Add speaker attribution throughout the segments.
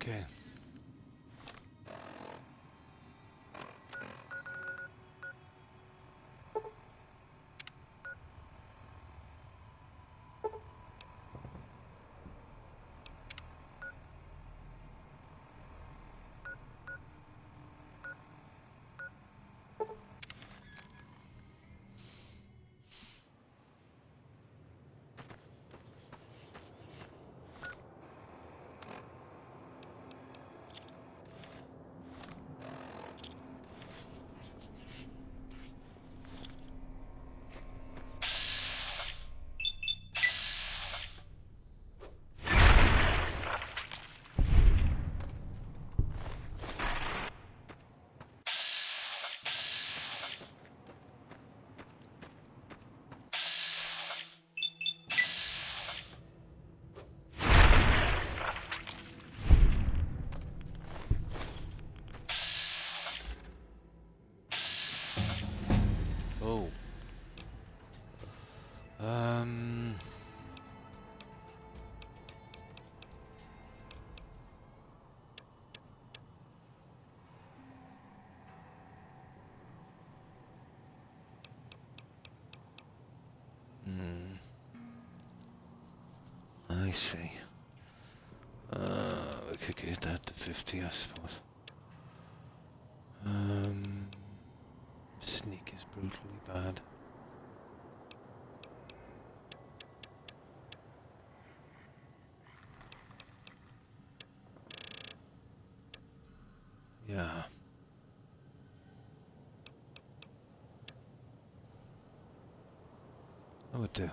Speaker 1: Okay. Oh. Um. I see. We could get that to 50, I suppose. Sneak is brutally bad. Yeah. I would do.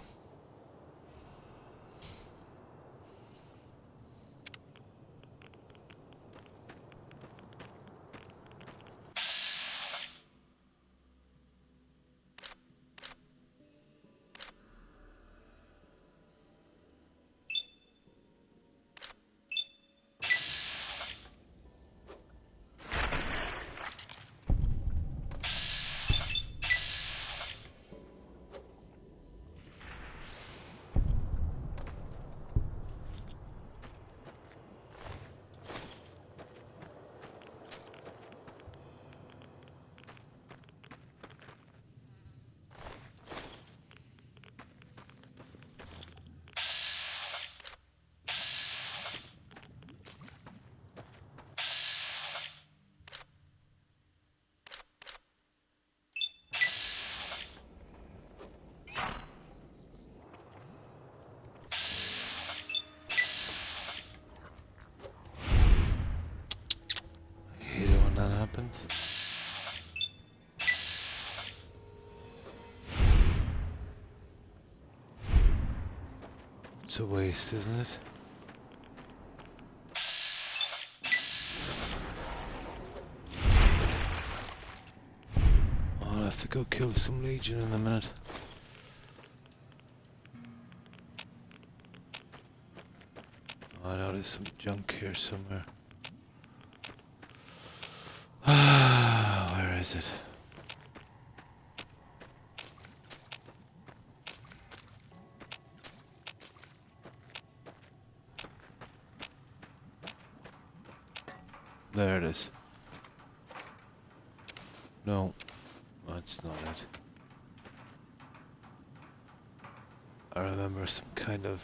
Speaker 1: I hate it when that happens. It's a waste, isn't it? I'll have to go kill some Legion in a minute. Oh, I know there's some junk here somewhere. Where is it? There it is. No, that's not it. I remember some kind of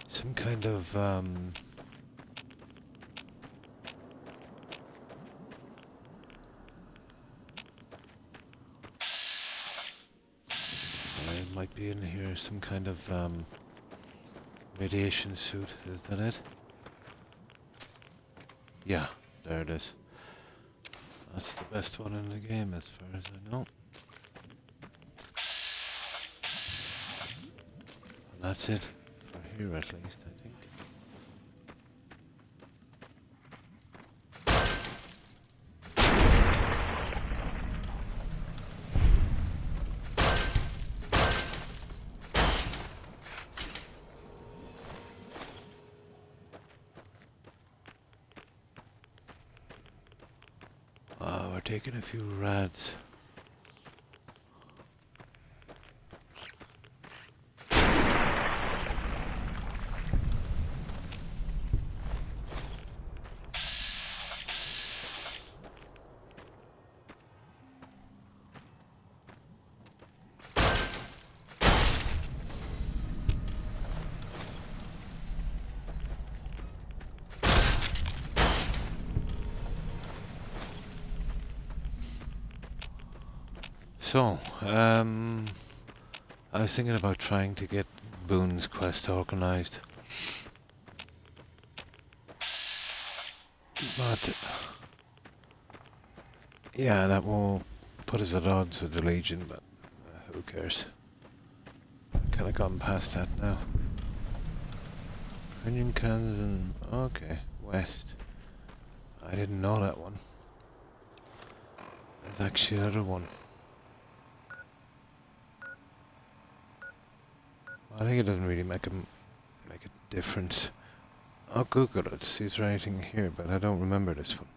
Speaker 1: some kind of it might be in here, some kind of radiation suit. Is that it? Yeah, there it is. That's the best one in the game as far as I know. And that's it for here at least, I think. We're taking a few rads. So, I was thinking about trying to get Boone's quest organized. But, yeah, that will put us at odds with the Legion, but who cares? Kind of gone past that now. Onion cans and... okay, west. I didn't know that one. There's actually another one. I think it doesn't really make a difference. I'll Google it, see if there's anything here, but I don't remember this one.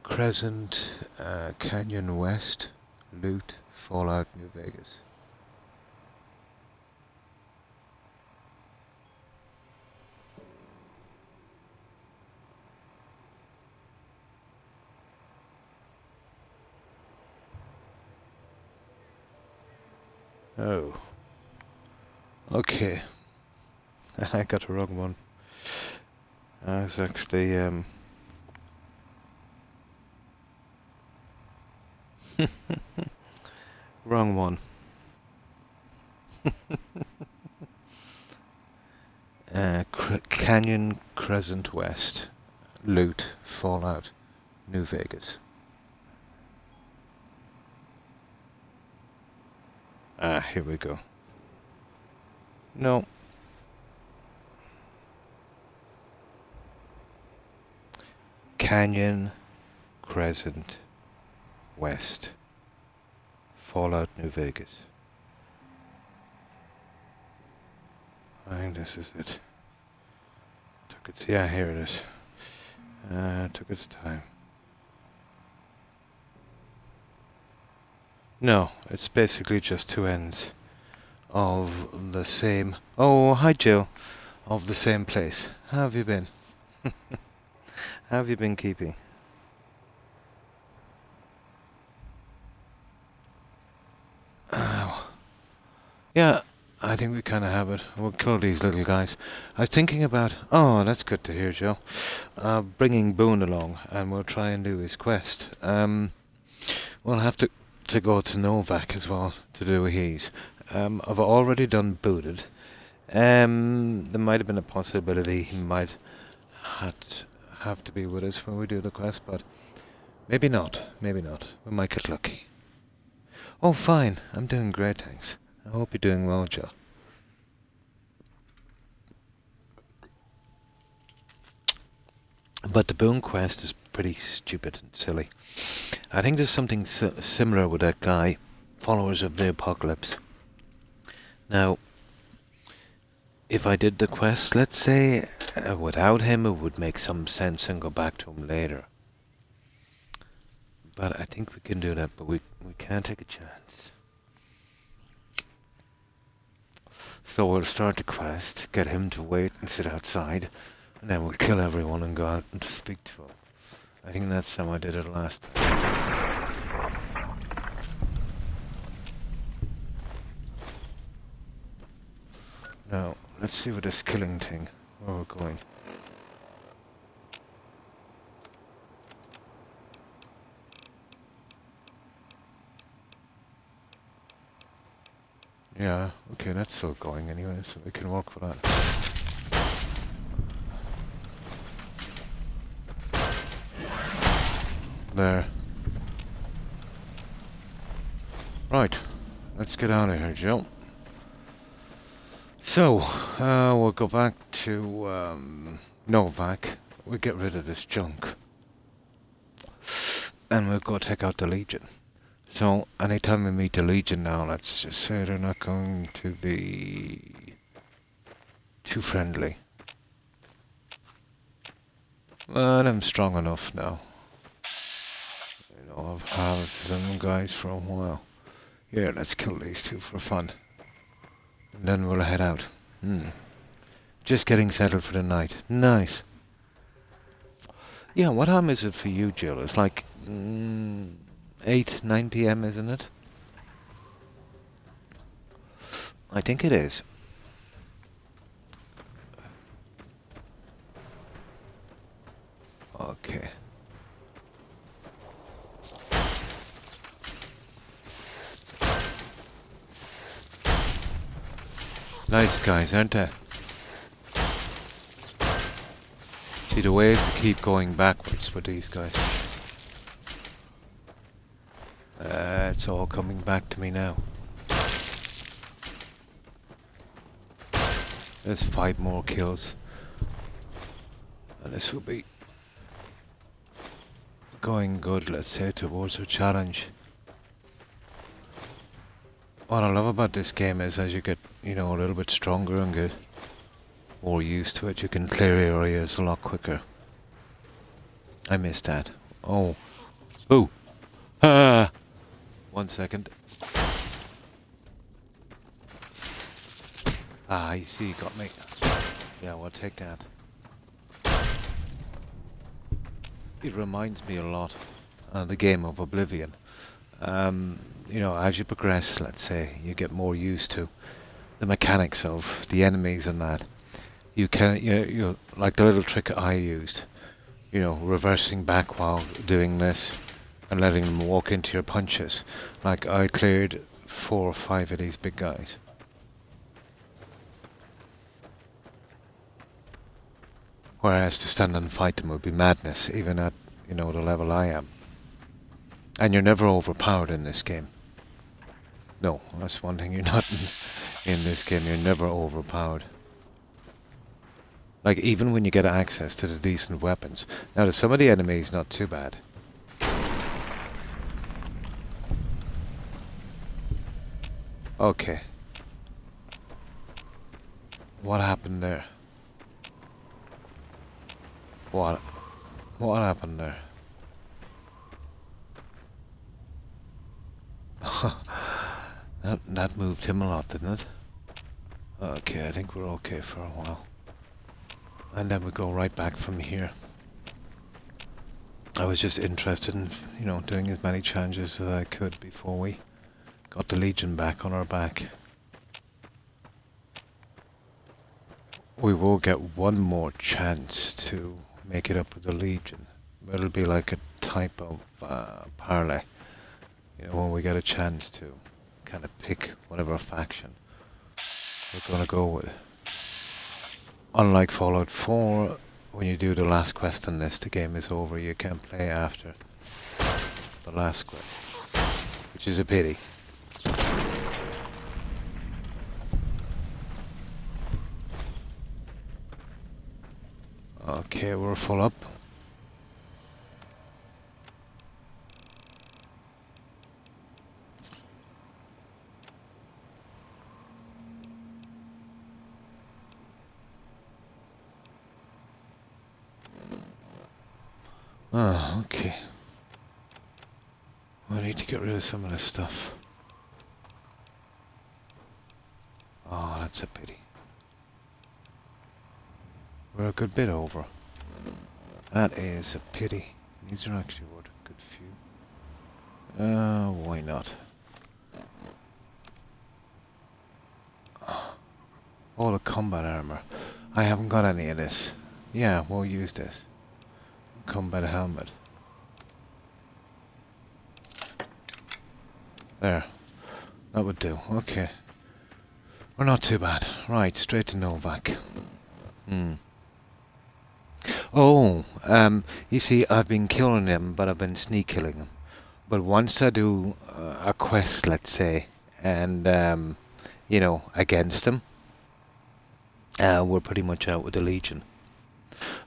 Speaker 1: Crescent, Canyon West, Loot, Fallout, New Vegas. Oh. Okay. I got the wrong one. It's actually, wrong one. Canyon Crescent West, Loot, Fallout, New Vegas. Ah, here we go. No. Canyon Crescent West, Fallout, New Vegas. I think this is it. Took its... yeah, here it is. Took its time. No, it's basically just two ends of the same... oh, hi Joe. Of the same place. How have you been? How have you been keeping? Yeah, I think we kind of have it. We'll kill these little guys. I was thinking about... oh, that's good to hear, Joe. Bringing Boone along, and we'll try and do his quest. We'll have to go to Novak as well to do his. I've already done Booted. There might have been a possibility he might have to be with us when we do the quest, but maybe not. Maybe not. We might get lucky. Oh, fine. I'm doing great, thanks. I hope you're doing well, Joe. But the Boone quest is pretty stupid and silly. I think there's something similar with that guy, Followers of the Apocalypse. Now, if I did the quest, let's say, without him, it would make some sense and go back to him later. But I think we can do that, but we can't take a chance. So we'll start the quest, get him to wait and sit outside, and then we'll kill everyone and go out and speak to him. I think that's how I did it last time. Now, let's see with this killing thing, where we're going. Yeah, okay, that's still going anyway, so we can work for that. There. Right, let's get out of here, Joe. So, we'll go back to Novak. We'll get rid of this junk. And we'll go take out the Legion. So, anytime we meet the Legion now, let's just say they're not going to be too friendly. But I'm strong enough now. You know, I've harvested them guys for a while. Yeah, let's kill these two for fun. And then we'll head out. Just getting settled for the night. Nice. Yeah, what time is it for you, Jill? It's like 8, 9 p.m., isn't it? I think it is. Okay. Nice guys, aren't they? See, the way is to keep going backwards with these guys. It's all coming back to me now. There's 5 more kills. And this will be going good, let's say, towards our challenge. What I love about this game is as you get, you know, a little bit stronger and get more used to it, you can clear areas a lot quicker. I missed that. Oh. Ooh. Ah! 1 second. Ah, I see, you got me. Yeah, we'll take that. It reminds me a lot of the game of Oblivion. You know, as you progress, let's say, you get more used to the mechanics of the enemies and that. You can, you like the little trick I used, you know, reversing back while doing this and letting them walk into your punches. Like, I cleared 4 or 5 of these big guys. Whereas to stand and fight them would be madness, even at, you know, the level I am. And you're never overpowered in this game. No, that's one thing you're not in this game, you're never overpowered. Like, even when you get access to the decent weapons. Now, to some of the enemies, not too bad. Okay. What happened there? What happened there? That moved him a lot, didn't it? Okay, I think we're okay for a while. And then we go right back from here. I was just interested in, you know, doing as many challenges as I could before we got the Legion back on our back. We will get one more chance to make it up with the Legion. It'll be like a type of parlay. You know, when we get a chance to kind of pick whatever faction we're gonna go with. Unlike Fallout 4, when you do the last quest on this, the game is over. You can't play after the last quest, which is a pity. Okay, we're full up. Ah, okay. I need to get rid of some of this stuff. Oh, that's a pity. We're a good bit over. That is a pity. These are actually worth a good few. Why not? All the combat armor. I haven't got any of this. Yeah, we'll use this. Combat helmet. There. That would do. Okay. We're not too bad. Right, straight to Novak. Oh, you see, I've been killing them, but I've been sneak killing them. But once I do a quest, let's say, and, you know, against them, we're pretty much out with the Legion.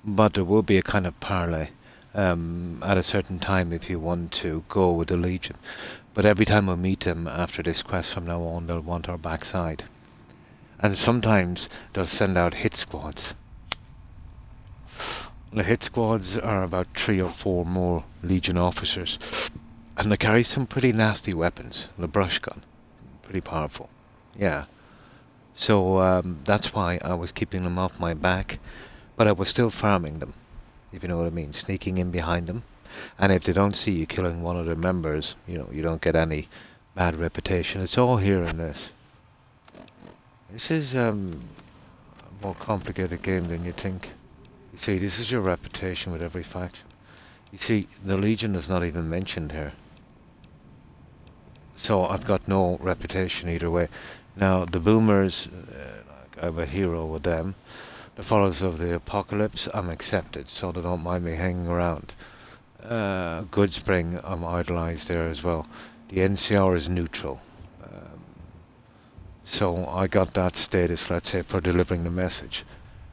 Speaker 1: But there will be a kind of parlay at a certain time if you want to go with the Legion. But every time we meet them after this quest from now on, they'll want our backside. And sometimes they'll send out hit squads. The hit squads are about 3 or 4 more Legion officers. And they carry some pretty nasty weapons. The brush gun. Pretty powerful. Yeah. So that's why I was keeping them off my back. But I was still farming them, if you know what I mean. Sneaking in behind them. And if they don't see you killing one of their members, you know, you don't get any bad reputation. It's all here in this. This is a more complicated game than you think. You see, this is your reputation with every faction. You see, the Legion is not even mentioned here. So I've got no reputation either way. Now, the boomers, I'm a hero with them. The Followers of the Apocalypse, I'm accepted, so they don't mind me hanging around. Goodspring, I'm idolized there as well. The NCR is neutral. Um, so I got that status, let's say, for delivering the message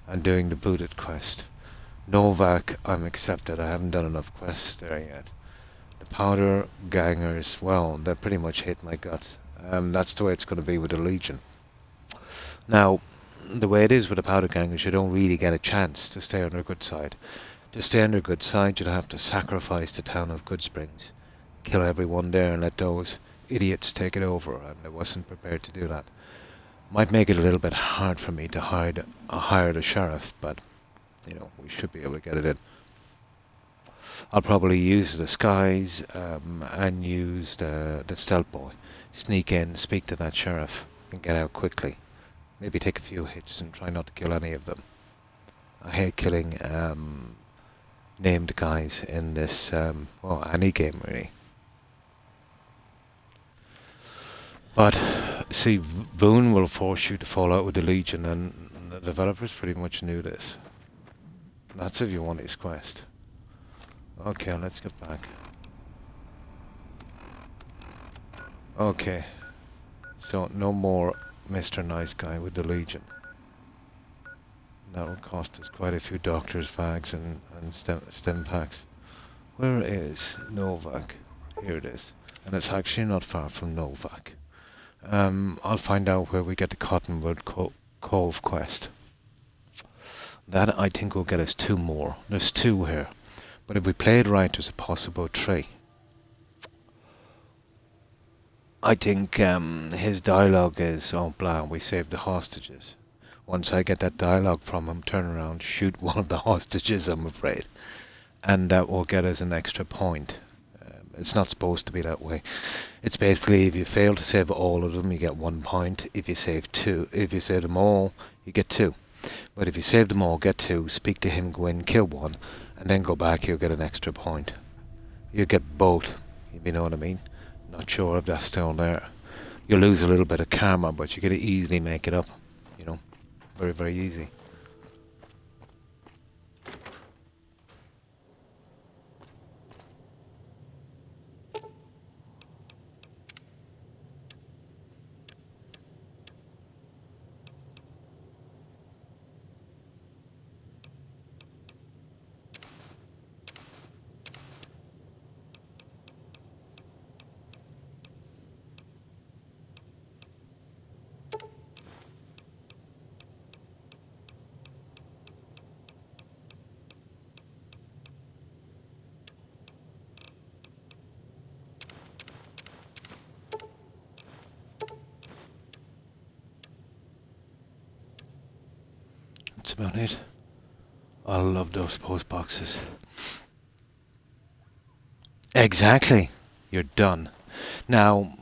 Speaker 1: and doing the booted quest. Novak, I'm accepted. I haven't done enough quests there yet. The Powder Gangers, well, they pretty much hit my guts. That's the way it's going to be with the Legion. Now, the way it is with the Powder Gangers, you don't really get a chance to stay on their good side. To stay on their good side, you'd have to sacrifice the town of Goodsprings, kill everyone there and let those idiots take it over, and I wasn't prepared to do that. Might make it a little bit hard for me to hire the sheriff, but, we should be able to get it in. I'll probably use the disguise and use the stealth boy. Sneak in, speak to that sheriff, and get out quickly. Maybe take a few hits and try not to kill any of them. I hate killing named guys in this, any game really. But, see, Boone will force you to fall out with the Legion, and the developers pretty much knew this. That's if you want his quest. Okay, let's get back. Okay. So, no more Mr. Nice Guy with the Legion. That will cost us quite a few doctors' fags and stem packs. Where is Novak? Here it is. And it's actually not far from Novak. I'll find out where we get the Cottonwood Cove quest. That, I think, will get us 2 more. There's 2 here. But if we play it right, there's a possible 3. I think his dialogue is, oh blah, we saved the hostages. Once I get that dialogue from him, turn around, shoot one of the hostages, I'm afraid. And that will get us an extra point. It's not supposed to be that way. It's basically, if you fail to save all of them, you get 1 point. If you save them all, you get 2. But if you save them all, get 2, speak to him, go in, kill 1, and then go back, you'll get an extra point. You get both, if you know what I mean. Not sure if that's still there. You'll lose a little bit of karma, but you can easily make it up. Very, very easy. That's about it. I love those post boxes. Exactly. You're done. Now,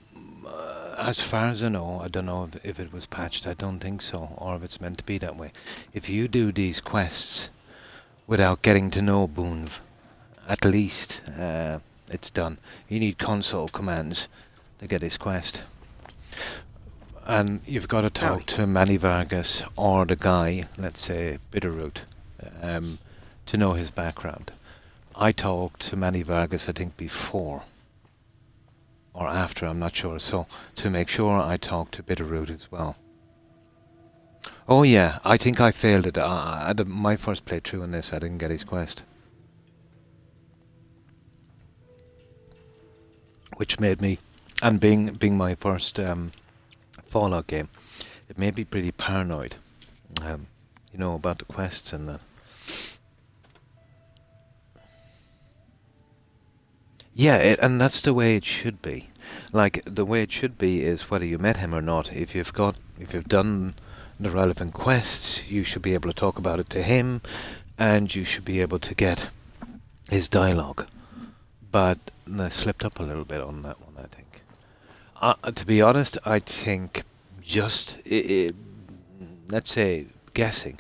Speaker 1: as far as I know, I don't know if it was patched. I don't think so, or if it's meant to be that way. If you do these quests without getting to know Boone, at least it's done. You need console commands to get this quest. And you've got to talk to Manny Vargas or the guy, let's say Bitterroot, to know his background. I talked to Manny Vargas, I think, before or after, I'm not sure. So to make sure, I talked to Bitterroot as well. Oh yeah, I think I failed it. My first playthrough in this, I didn't get his quest, which made me, and being my first Fallout game, it made me pretty paranoid, about the quests and that. Yeah, and that's the way it should be. Like, the way it should be is whether you met him or not. If you've done the relevant quests, you should be able to talk about it to him, and you should be able to get his dialogue. But I slipped up a little bit on that one, I think. To be honest, I think just, let's say, guessing,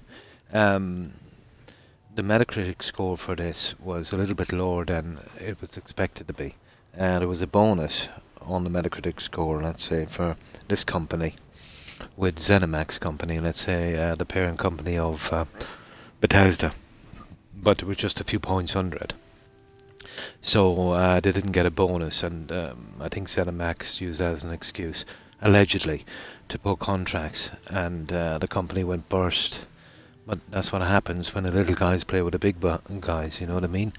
Speaker 1: the Metacritic score for this was a little bit lower than it was expected to be. There was a bonus on the Metacritic score, let's say, for this company. with ZeniMax company, let's say the parent company of Bethesda, but there was just a few points under it. So they didn't get a bonus, and I think ZeniMax used that as an excuse, allegedly, to pull contracts, and the company went burst. But that's what happens when the little guys play with the big guys, you know what I mean?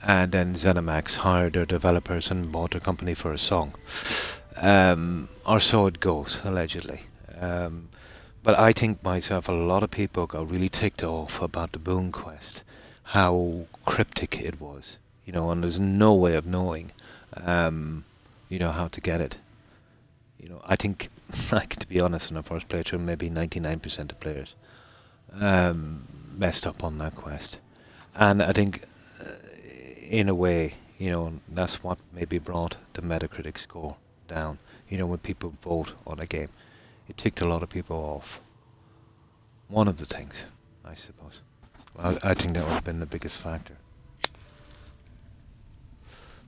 Speaker 1: And then ZeniMax hired their developers and bought their company for a song. Or so it goes, allegedly. But I think myself, a lot of people got really ticked off about the Boon Quest, how cryptic it was, you know, and there's no way of knowing, how to get it. You know, I think, like, to be honest, in the first playthrough, maybe 99% of players messed up on that quest. And I think, in a way, that's what maybe brought the Metacritic score down. You know, when people vote on a game, it ticked a lot of people off. One of the things, I suppose. I think that would have been the biggest factor.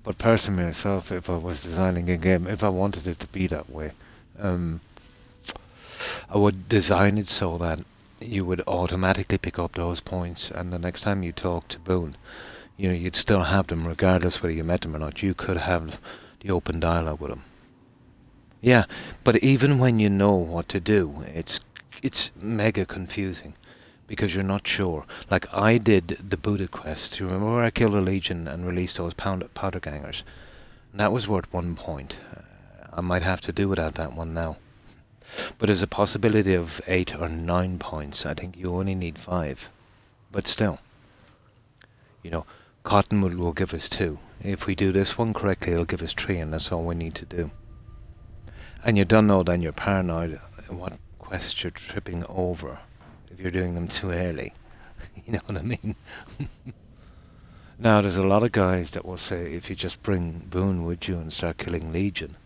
Speaker 1: But personally myself, if I was designing a game, if I wanted it to be that way, I would design it so that you would automatically pick up those points, and the next time you talk to Boone, you'd still have them regardless whether you met them or not. You could have the open dialogue with them. Yeah, but even when you know what to do, it's mega confusing because you're not sure. Like, I did the Buddha quest. You remember where I killed a legion and released those powder gangers? And that was worth 1 point. I might have to do without that one now. But there's a possibility of 8 or 9 points. I think you only need 5. But still, Cottonwood will give us 2. If we do this one correctly, it'll give us 3, and that's all we need to do. And you don't know then, you're paranoid what quests you're tripping over if you're doing them too early. You know what I mean? Now, there's a lot of guys that will say if you just bring Boone with you and start killing Legion,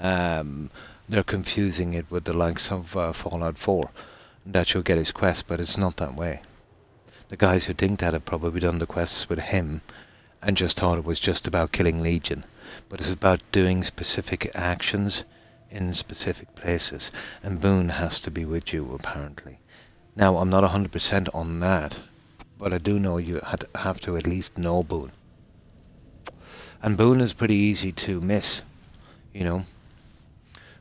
Speaker 1: they're confusing it with the likes of Fallout 4, that you'll get his quest, but it's not that way. The guys who think that have probably done the quests with him and just thought it was just about killing Legion, but it's about doing specific actions in specific places, and Boone has to be with you, apparently. Now, I'm not 100% on that, but I do know you have to at least know Boone. And Boone is pretty easy to miss,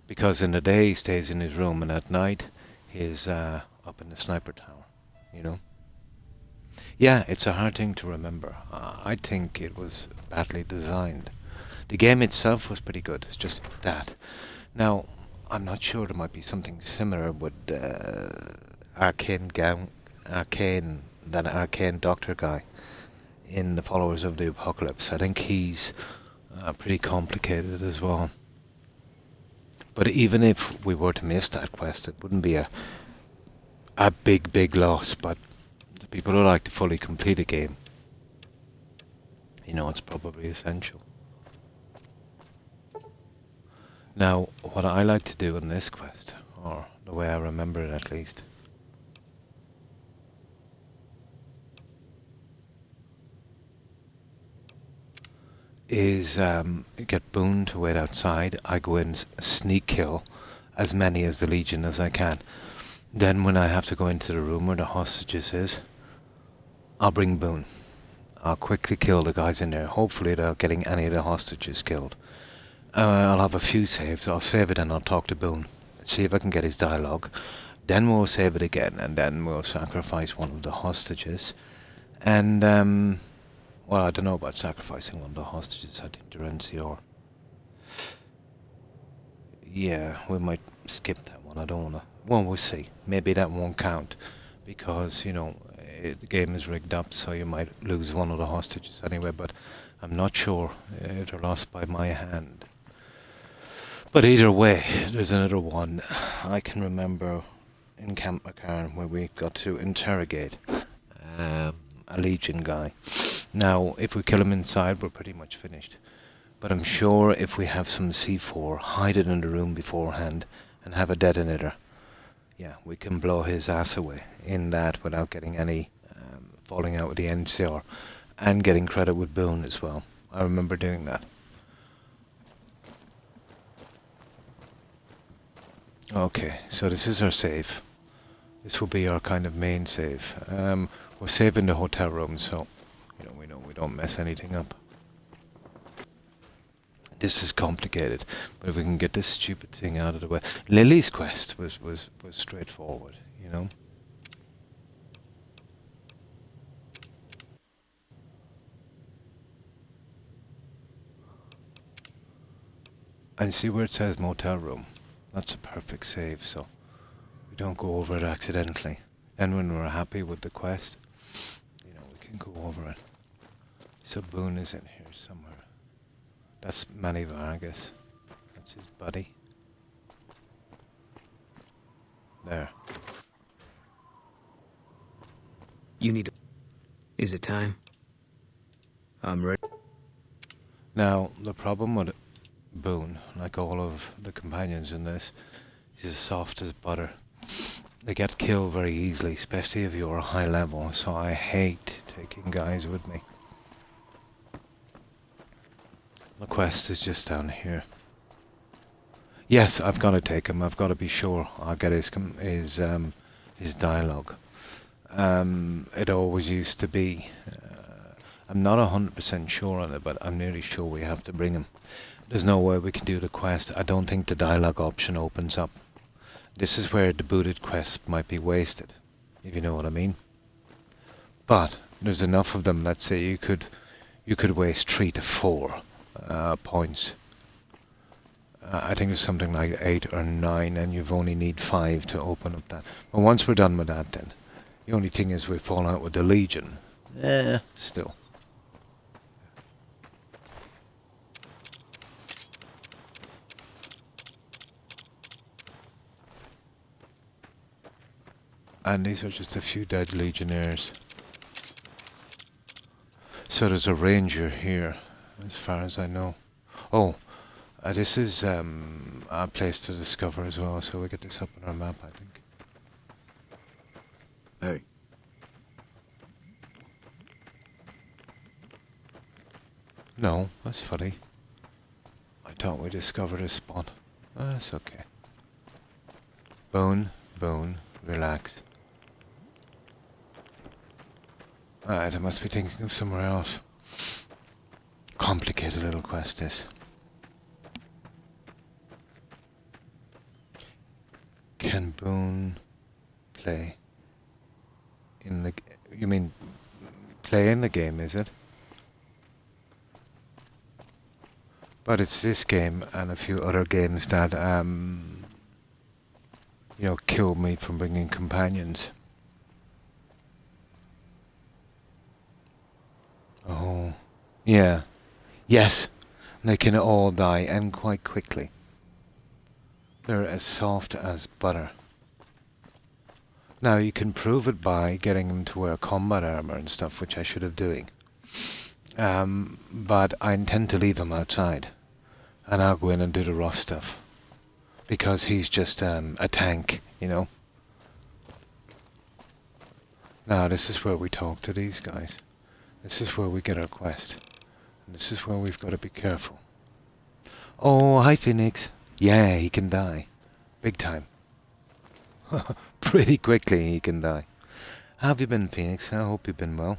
Speaker 1: because in the day he stays in his room, and at night he's up in the sniper tower, Yeah, it's a hard thing to remember. I think it was badly designed. The game itself was pretty good, it's just that. Now, I'm not sure there might be something similar with that arcane doctor guy in the Followers of the Apocalypse. I think he's pretty complicated as well. But even if we were to miss that quest, it wouldn't be a big loss. But the people who like to fully complete a game, it's probably essential. Now, what I like to do in this quest, or the way I remember it at least, is get Boone to wait outside. I go in, sneak kill as many as the Legion as I can. Then when I have to go into the room where the hostages is, I'll bring Boone. I'll quickly kill the guys in there, hopefully without getting any of the hostages killed. I'll have a few saves. I'll save it and I'll talk to Boone. See if I can get his dialogue. Then we'll save it again, and then we'll sacrifice one of the hostages. And, well, I don't know about sacrificing one of the hostages. I think they're NCR. Yeah, we might skip that one. I don't want to. Well, we'll see. Maybe that won't count, because, the game is rigged up, so you might lose one of the hostages anyway, but I'm not sure if they're lost by my hand. But either way, there's another one. I can remember in Camp McCarran where we got to interrogate a Legion guy. Now, if we kill him inside, we're pretty much finished. But I'm sure if we have some C4, hide it in the room beforehand, and have a detonator, yeah, we can blow his ass away in that without getting any falling out with the NCR, and getting credit with Boone as well. I remember doing that. Okay, so this is our save. This will be our kind of main save. We're saving the hotel room, so we know we don't mess anything up. This is complicated, but if we can get this stupid thing out of the way. Lily's quest was straightforward, you know. And see where it says motel room? That's a perfect save, so we don't go over it accidentally. Then when we're happy with the quest, we can go over it. So Boone is in here somewhere. That's Manny Vargas. That's his buddy. There.
Speaker 2: You need to... Is it time? I'm ready.
Speaker 1: Now, the problem with Boone, like all of the companions in this, is as soft as butter. They get killed very easily, especially if you're high level, so I hate taking guys with me. The quest is just down here. Yes, I've got to take him. I've got to be sure I'll get his dialogue. It always used to be. I'm not 100% sure on it, but I'm nearly sure we have to bring him. There's no way we can do the quest. I don't think the dialogue option opens up. This is where the booted quest might be wasted, if you know what I mean. But there's enough of them. Let's say you could waste 3 to 4 points. I think it's something like 8 or 9, and you've only need 5 to open up that. But once we're done with that, then the only thing is we fall out with the Legion. Still. And these are just a few dead Legionnaires. So there's a ranger here, as far as I know. Oh, this is a place to discover as well, so we get this up on our map, I think.
Speaker 2: Hey.
Speaker 1: No, that's funny. I thought we discovered a spot. That's okay. Bone, relax. Alright, I must be thinking of somewhere else. Complicated little quest, this. Can Boone play in the... You mean play in the game, is it? But it's this game and a few other games that, killed me from bringing companions. Oh, yeah. Yes, they can all die, and quite quickly. They're as soft as butter. Now, you can prove it by getting them to wear combat armor and stuff, which I should have doing. But I intend to leave him outside, and I'll go in and do the rough stuff. Because he's just a tank, you know. Now, this is where we talk to these guys. This is where we get our quest. And this is where we've got to be careful. Oh, hi, Phoenix. Yeah, he can die. Big time. Pretty quickly he can die. How have you been, Phoenix? I hope you've been well.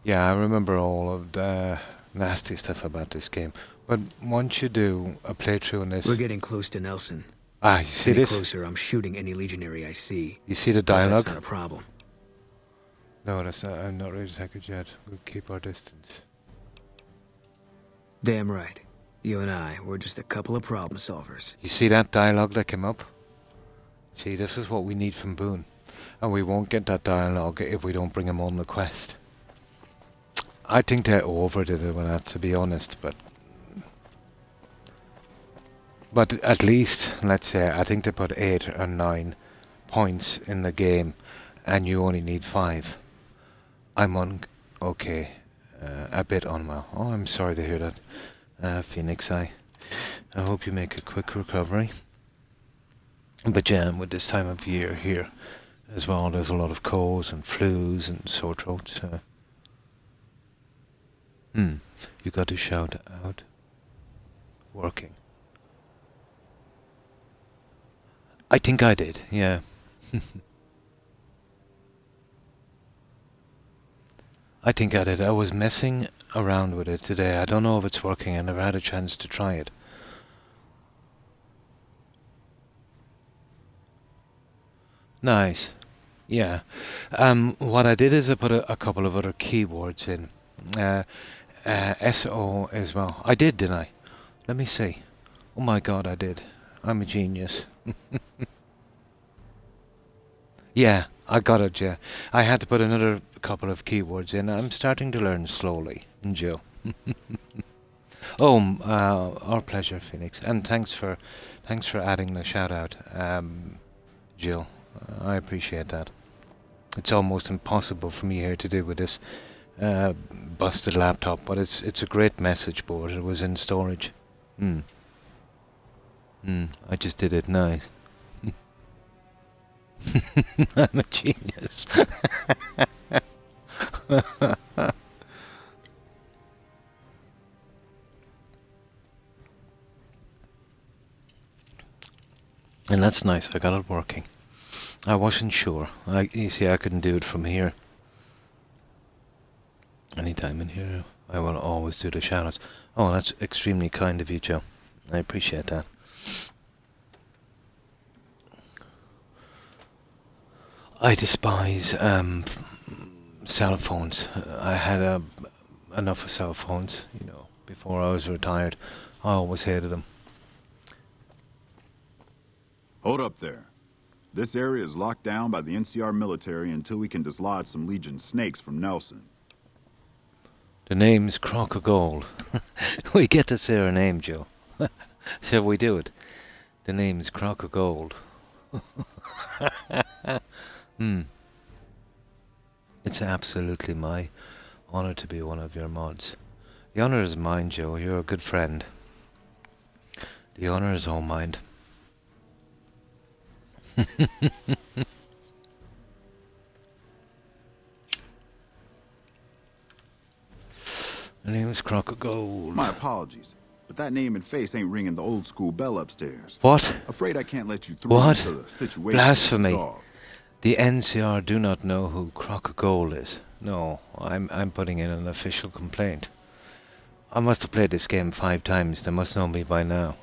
Speaker 1: Yeah, I remember all of the nasty stuff about this game. But once you do a playthrough on this...
Speaker 2: We're getting close to Nelson.
Speaker 1: Ah, you see
Speaker 2: Any
Speaker 1: this?
Speaker 2: closer, I'm shooting any legionary I see.
Speaker 1: You see the
Speaker 2: But
Speaker 1: dialogue?
Speaker 2: that's not a problem.
Speaker 1: No, that's not. I'm not ready to take it yet. We'll keep our distance.
Speaker 2: Damn right. You and I, we're just a couple of problem solvers.
Speaker 1: You see that dialogue that came up? See, this is what we need from Boone. And we won't get that dialogue if we don't bring him on the quest. I think they overdid it with that, to be honest, but at least, let's say, I think they put 8 or 9 points in the game, and you only need 5. I'm on, okay, a bit unwell. Oh, I'm sorry to hear that, Phoenix. I hope you make a quick recovery. But yeah, with this time of year here as well, there's a lot of colds and flus and sore throats. You got to shout out. working. I think I did, yeah. I think I did. I was messing around with it today. I don't know if it's working. I never had a chance to try it. Nice. Yeah. What I did is I put a couple of other keywords in. Uh, SO as well. I did, didn't I? Let me see. Oh my god, I did. I'm a genius. Yeah, I got it, yeah. I had to put another couple of keywords in. I'm starting to learn slowly, Joe. Oh, our pleasure, Phoenix. And thanks for adding the shout out, Jill. I appreciate that. It's almost impossible for me here to do with this busted laptop, but it's a great message board. It was in storage. Hmm. I just did it nice. I'm a genius. And that's nice. I got it working. I wasn't sure. You see, I couldn't do it from here. Anytime in here, I will always do the shoutouts. Oh, that's extremely kind of you, Joe. I appreciate that. I despise cell phones. I had enough of cell phones, before I was retired. I always hated them.
Speaker 3: Hold up there. This area is locked down by the NCR military until we can dislodge some Legion snakes from Nelson.
Speaker 1: The name's Croc of Gold. We get to say her name, Joe. Shall we do it? The name's Croc of Gold. It's absolutely my honor to be one of your mods. The honor is mine, Joe. You're a good friend. The honor is all mine. The name is Croc of Gold.
Speaker 3: My apologies, but that name and face ain't ringing the old school bell upstairs.
Speaker 1: What?
Speaker 3: Afraid I can't let you through
Speaker 1: What?
Speaker 3: until the situation
Speaker 1: Blasphemy.
Speaker 3: is resolved.
Speaker 1: The NCR do not know who Croc of Gold is. No, I'm putting in an official complaint. I must have played this game 5 times. They must know me by now.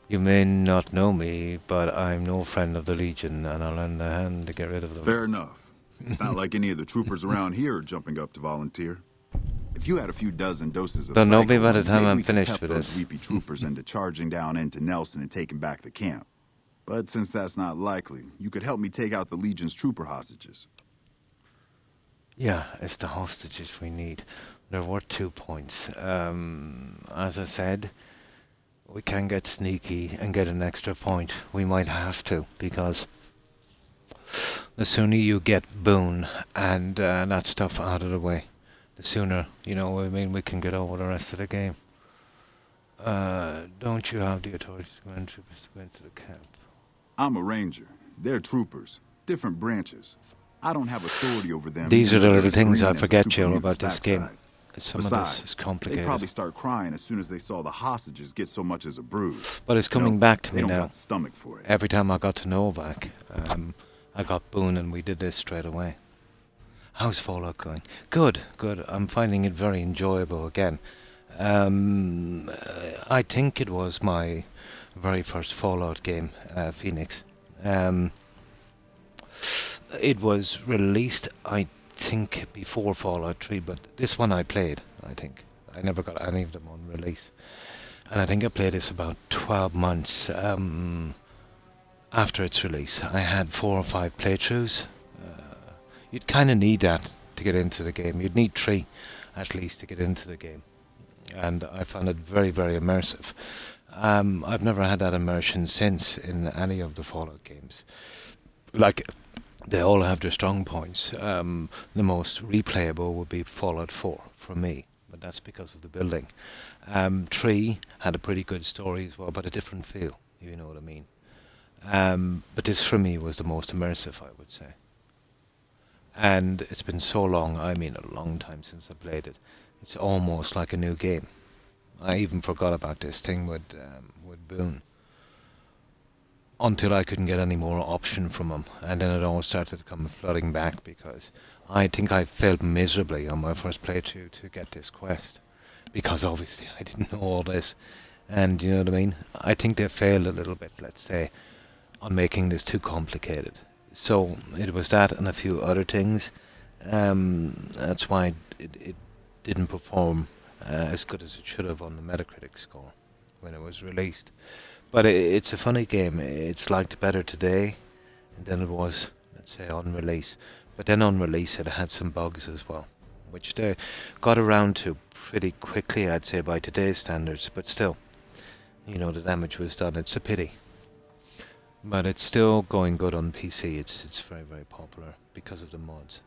Speaker 1: You may not know me, but I'm no friend of the Legion, and I'll lend a hand to get rid of them.
Speaker 3: Fair enough. It's not like any of the troopers around here are jumping up to volunteer. If you had a few dozen doses of
Speaker 1: Don't know me
Speaker 3: psycho,
Speaker 1: by the time
Speaker 3: maybe
Speaker 1: I'm
Speaker 3: we could
Speaker 1: finished
Speaker 3: pep
Speaker 1: with
Speaker 3: those
Speaker 1: this.
Speaker 3: weepy troopers into charging down into Nelson and taking back the camp. But since that's not likely, you could help me take out the Legion's trooper hostages.
Speaker 1: Yeah, it's the hostages we need. They're worth 2 points. As I said, we can get sneaky and get an extra point. We might have to, because the sooner you get Boone and that stuff out of the way, the sooner, we can get over the rest of the game. Don't you have the authority to go into the camp?
Speaker 3: I'm a ranger. They're troopers. Different branches. I don't have authority over them.
Speaker 1: These are the little
Speaker 3: They're
Speaker 1: things
Speaker 3: green
Speaker 1: I
Speaker 3: as a
Speaker 1: forget, Jill,
Speaker 3: super
Speaker 1: about
Speaker 3: mutant's
Speaker 1: this game.
Speaker 3: backside.
Speaker 1: Some of
Speaker 3: Besides,
Speaker 1: this is
Speaker 3: they'd
Speaker 1: complicated.
Speaker 3: probably start crying as soon as they saw the hostages get so much as a bruise.
Speaker 1: But it's coming back to
Speaker 3: They
Speaker 1: me
Speaker 3: don't
Speaker 1: now.
Speaker 3: got the stomach for it.
Speaker 1: Every time I got to Novak, I got Boone and we did this straight away. How's Fallout going? Good. I'm finding it very enjoyable again. I think it was my very first Fallout game, Phoenix. It was released, I think, before Fallout 3, but this one I played, I think. I never got any of them on release. And I think I played this about 12 months after its release. I had 4 or 5 playthroughs. You'd kind of need that to get into the game. You'd need 3 at least to get into the game. And I found it very, very immersive. I've never had that immersion since in any of the Fallout games. Like, they all have their strong points. The most replayable would be Fallout 4 for me, but that's because of the building. 3 had a pretty good story as well, but a different feel, if you know what I mean. But this for me was the most immersive, I would say. And it's been so long, I mean a long time since I played it. It's almost like a new game. I even forgot about this thing with Boone until I couldn't get any more option from him, and then it all started to come flooding back because I think I failed miserably on my first playthrough to get this quest because obviously I didn't know all this, and you know what I mean. I think they failed a little bit, let's say, on making this too complicated. So it was that and a few other things. That's why it didn't perform as good as it should have on the Metacritic score when it was released. But it's a funny game. It's liked better today than it was, let's say, on release. But then on release, it had some bugs as well, which they got around to pretty quickly, I'd say, by today's standards. But still, you know, the damage was done. It's a pity. But it's still going good on PC. It's very, very popular because of the mods.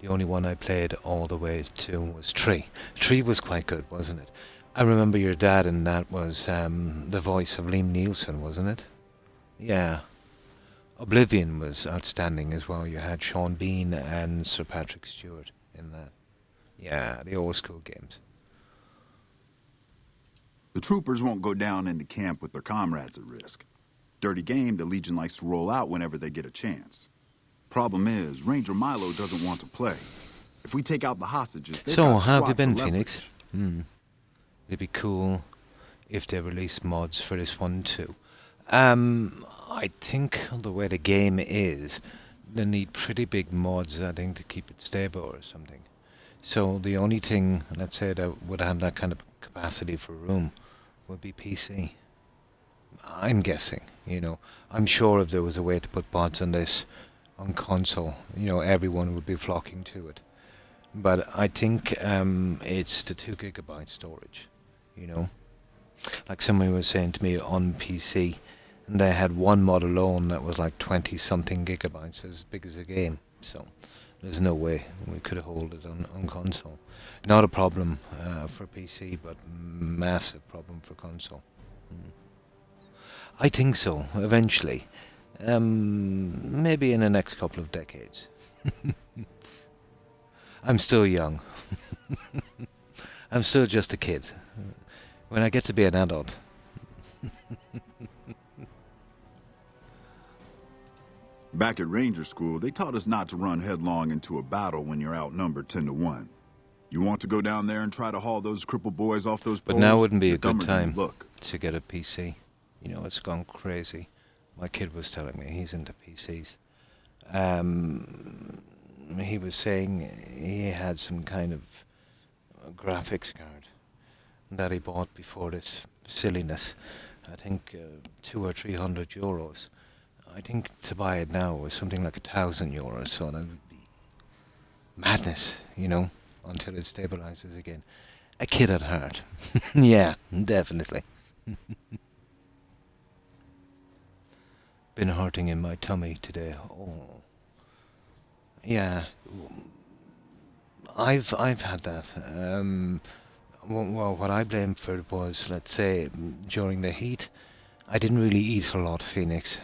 Speaker 1: The only one I played all the way to was 3. 3 was quite good, wasn't it? I remember your dad, and that was the voice of Liam Neeson, wasn't it? Yeah. Oblivion was outstanding as well. You had Sean Bean and Sir Patrick Stewart in that. Yeah, the old school games.
Speaker 3: The troopers won't go down into camp with their comrades at risk. Dirty game the Legion likes to roll out whenever they get a chance. Problem is, Ranger Milo doesn't want to play. If we take out the hostages, they've
Speaker 1: So,
Speaker 3: got
Speaker 1: how have you
Speaker 3: squad
Speaker 1: been,
Speaker 3: for
Speaker 1: Phoenix?
Speaker 3: leverage.
Speaker 1: It'd be cool if they release mods for this one too. I think the way the game is, they need pretty big mods, I think, to keep it stable or something. So the only thing, let's say, that would have that kind of capacity for room would be PC. I'm guessing, you know. I'm sure if there was a way to put mods on this on console, you know, everyone would be flocking to it. But I think it's the 2 gigabyte storage, you know. Like somebody was saying to me on PC, and they had one mod alone that was like 20 something gigabytes, as big as a game. So there's no way we could hold it on console. Not a problem for PC, but massive problem for console. I think so, eventually. Maybe in the next couple of decades. I'm still young. I'm still just a kid. When I get to be an adult.
Speaker 3: Back at Ranger School, they taught us not to run headlong into a battle when you're outnumbered 10 to 1. You want to go down there and try to haul those crippled boys off those poles?
Speaker 1: But now wouldn't be
Speaker 3: You're
Speaker 1: a good
Speaker 3: dumber than
Speaker 1: time
Speaker 3: you look.
Speaker 1: to get a PC. You know, it's gone crazy. My kid was telling me he's into PCs. He was saying he had some kind of graphics card that he bought before this silliness. I think 200 or 300 euros. I think to buy it now was something like €1,000, so that would be madness, you know, until it stabilizes again. A kid at heart. Yeah, definitely. Been hurting in my tummy today. Oh, yeah. I've had that. Well, what I blamed for was, let's say, during the heat, I didn't really eat a lot, Phoenix.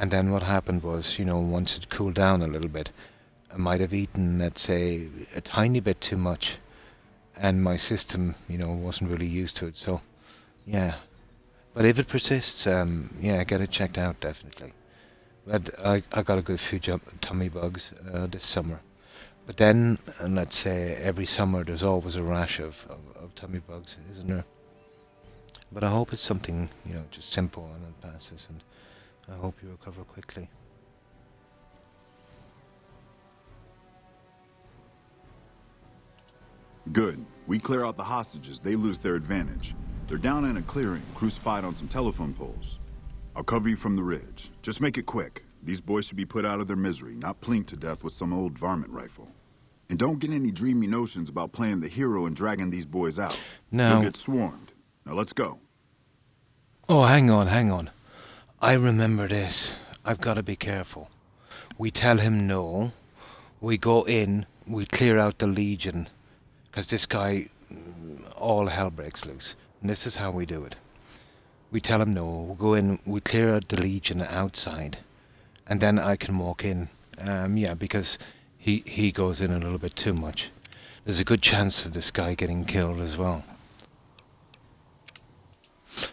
Speaker 1: And then what happened was, you know, once it cooled down a little bit, I might have eaten, let's say, a tiny bit too much. And my system, you know, wasn't really used to it. So, yeah. But if it persists, yeah, get it checked out, definitely. But I got a good few tummy bugs this summer. But then, let's say, every summer there's always a rash of tummy bugs, isn't there? But I hope it's something, you know, just simple and it passes, and I hope you recover quickly.
Speaker 3: Good. We clear out the hostages, they lose their advantage. They're down in a clearing, crucified on some telephone poles. I'll cover you from the ridge. Just make it quick. These boys should be put out of their misery, not plinked to death with some old varmint rifle. And don't get any dreamy notions about playing the hero and dragging these boys out.
Speaker 1: Now,
Speaker 3: You'll get swarmed. Now let's go.
Speaker 1: oh, hang on. I remember this. I've got to be careful. We tell him no. We go in. We clear out the Legion. Because this guy, all hell breaks loose. And this is how we do it. We tell him no. We go in. We clear out the Legion outside. And then I can walk in. Yeah, because he goes in a little bit too much. there's a good chance of this guy getting killed as well.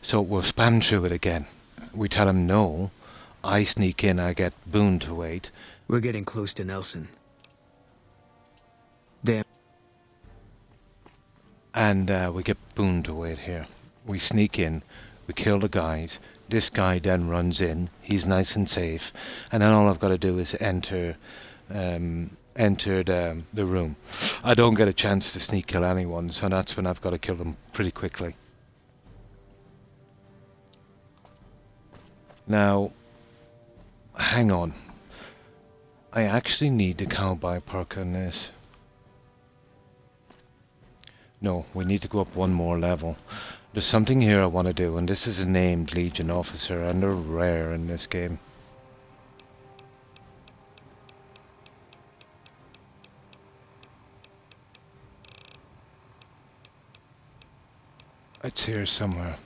Speaker 1: So we'll spam through it again. We tell him no. I sneak in, I get Boone to wait.
Speaker 2: We're getting close to Nelson. Damn.
Speaker 1: And we get Boone to wait here. We sneak in, we kill the guys. This guy then runs in. He's nice and safe. And then all I've got to do is enter the room. I don't get a chance to sneak kill anyone, so that's when I've got to kill them pretty quickly. Now, hang on. I actually need the cowboy perk on this. No, we need to go up one more level. There's something here I want to do, and this is a named Legion officer, and they're rare in this game. It's here somewhere.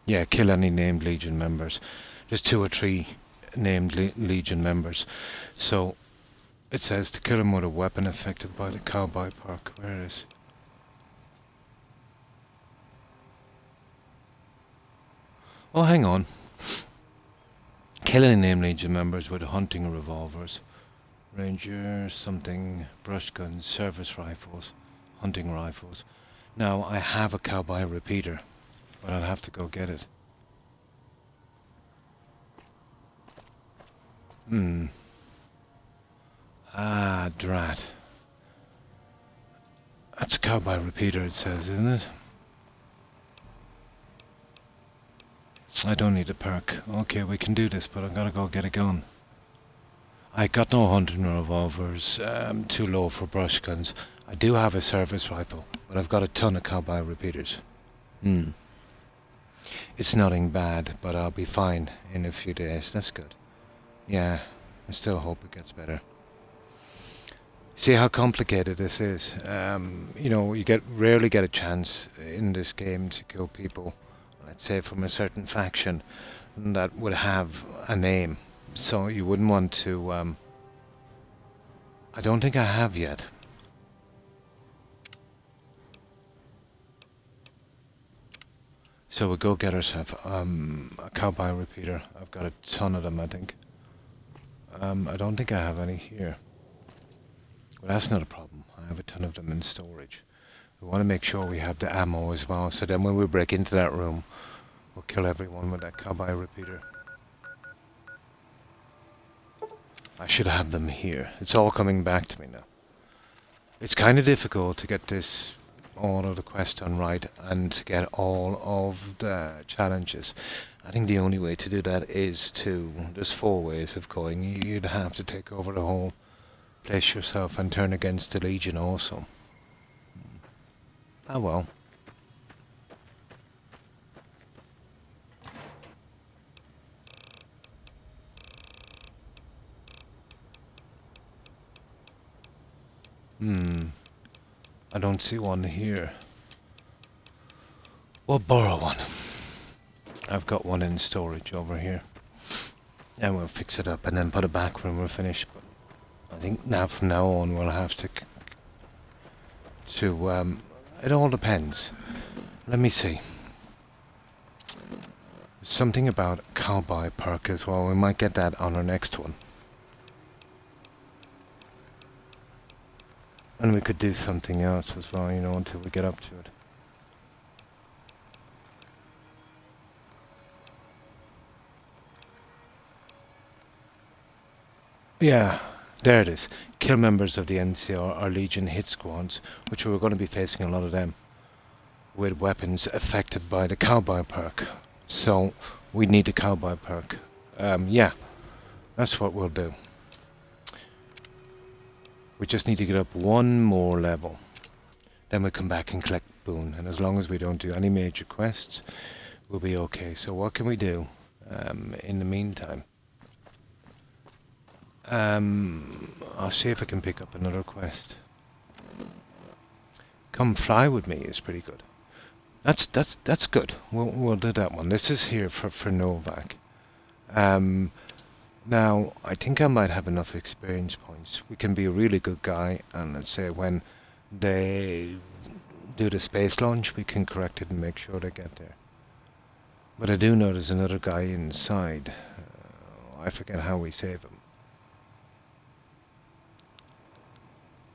Speaker 1: Yeah, kill any named Legion members. There's 2 or 3 named Legion members. So it says to kill him with a weapon affected by the cowboy perk. Where is? Oh, hang on. Kill any named Legion members with hunting revolvers, ranger, something, brush guns, service rifles, hunting rifles. Now I have a cowboy repeater, but I'll have to go get it. Ah, drat. That's a cowboy repeater, it says, isn't it? I don't need a perk. Okay, we can do this, but I've got to go get a gun. I got no hunting revolvers, too low for brush guns. I do have a service rifle, but I've got a ton of cowboy repeaters. It's nothing bad, but I'll be fine in a few days. That's good. Yeah, I still hope it gets better. See how complicated this is. You know, you rarely get a chance in this game to kill people, let's say from a certain faction, that would have a name. So you wouldn't want to... I don't think I have yet. So we'll go get ourselves a cowboy repeater. I've got a ton of them, I think. I don't think I have any here. Well, that's not a problem. I have a ton of them in storage. We want to make sure we have the ammo as well, so then when we break into that room, we'll kill everyone with that cowboy repeater. I should have them here. It's all coming back to me now. It's kind of difficult to get all of the quests done right and to get all of the challenges. I think the only way to do that is there's 4 ways of going. You'd have to take over the whole place yourself and turn against the Legion also. Ah well. I don't see one here. We'll borrow one. I've got one in storage over here. And we'll fix it up and then put it back when we're finished. But I think from now on we'll have to it all depends. Let me see. Something about cowboy perk as well. We might get that on our next one. And we could do something else as well, you know, until we get up to it. Yeah, there it is. Kill members of the NCR or Legion hit squads, which we're going to be facing a lot of them, with weapons affected by the cowboy perk. So, we need the cowboy perk. Yeah, that's what we'll do. We just need to get up one more level. Then we'll come back and collect Boone. And as long as we don't do any major quests, we'll be okay. So what can we do in the meantime? I'll see if I can pick up another quest. Come fly with me is pretty good. That's good. We'll do that one. This is here for Novak. Now, I think I might have enough experience points. We can be a really good guy, and let's say when they do the space launch, we can correct it and make sure they get there. But I do know there's another guy inside. I forget how we save him.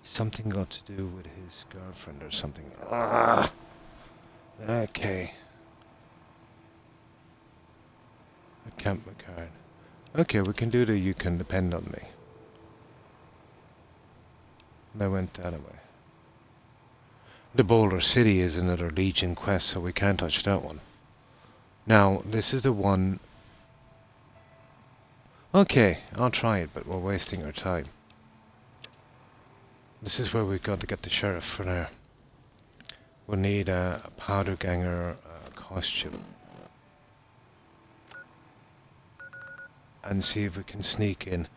Speaker 1: Something got to do with his girlfriend or something. Ah! Okay. Account my card. Okay, we can do the you can depend on me. And I went that way. The Boulder City is another Legion quest, so we can't touch that one. Now, this is the one... Okay, I'll try it, but we're wasting our time. This is where we've got to get the sheriff for now. We'll need a powder ganger costume. And see if we can sneak in.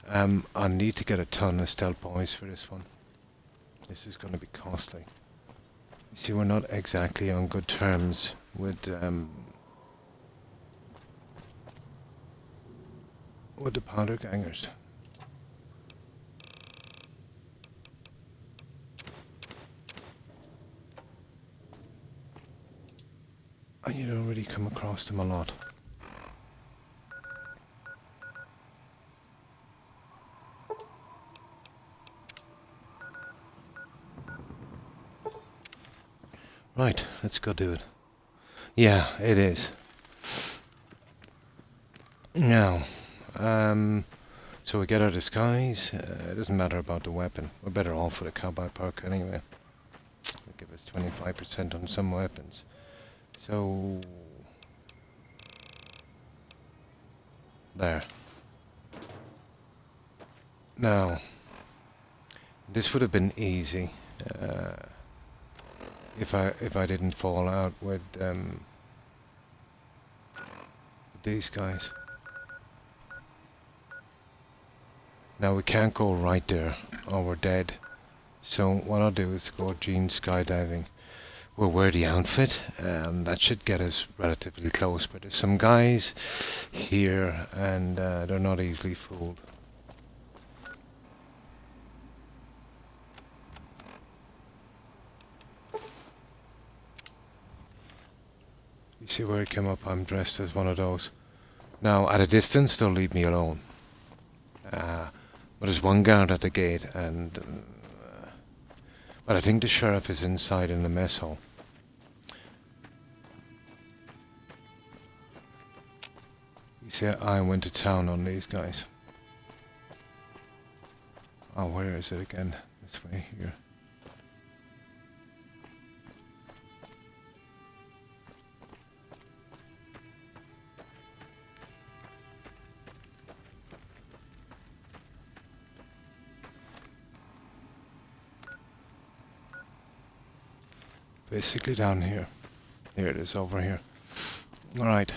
Speaker 1: I need to get a ton of stealth points for this one. This is going to be costly. You see, we're not exactly on good terms with the powder gangers. And you don't really come across them a lot. Right, let's go do it. Yeah, it is. Now, so we get our disguise. It doesn't matter about the weapon. We're better off with a cowboy perk anyway. It'll give us 25% on some weapons. So... there. Now, this would have been easy. If I didn't fall out with these guys. Now we can't go right there or we're dead. So what I'll do is go Gene skydiving. We'll wear the outfit and that should get us relatively close. But there's some guys here and they're not easily fooled. You see where it came up? I'm dressed as one of those. Now, at a distance, they'll leave me alone. But there's one guard at the gate, and... but I think the sheriff is inside in the mess hall. You see, I went to town on these guys. Oh, where is it again? This way, here. Basically down here. Here it is, over here. Alright.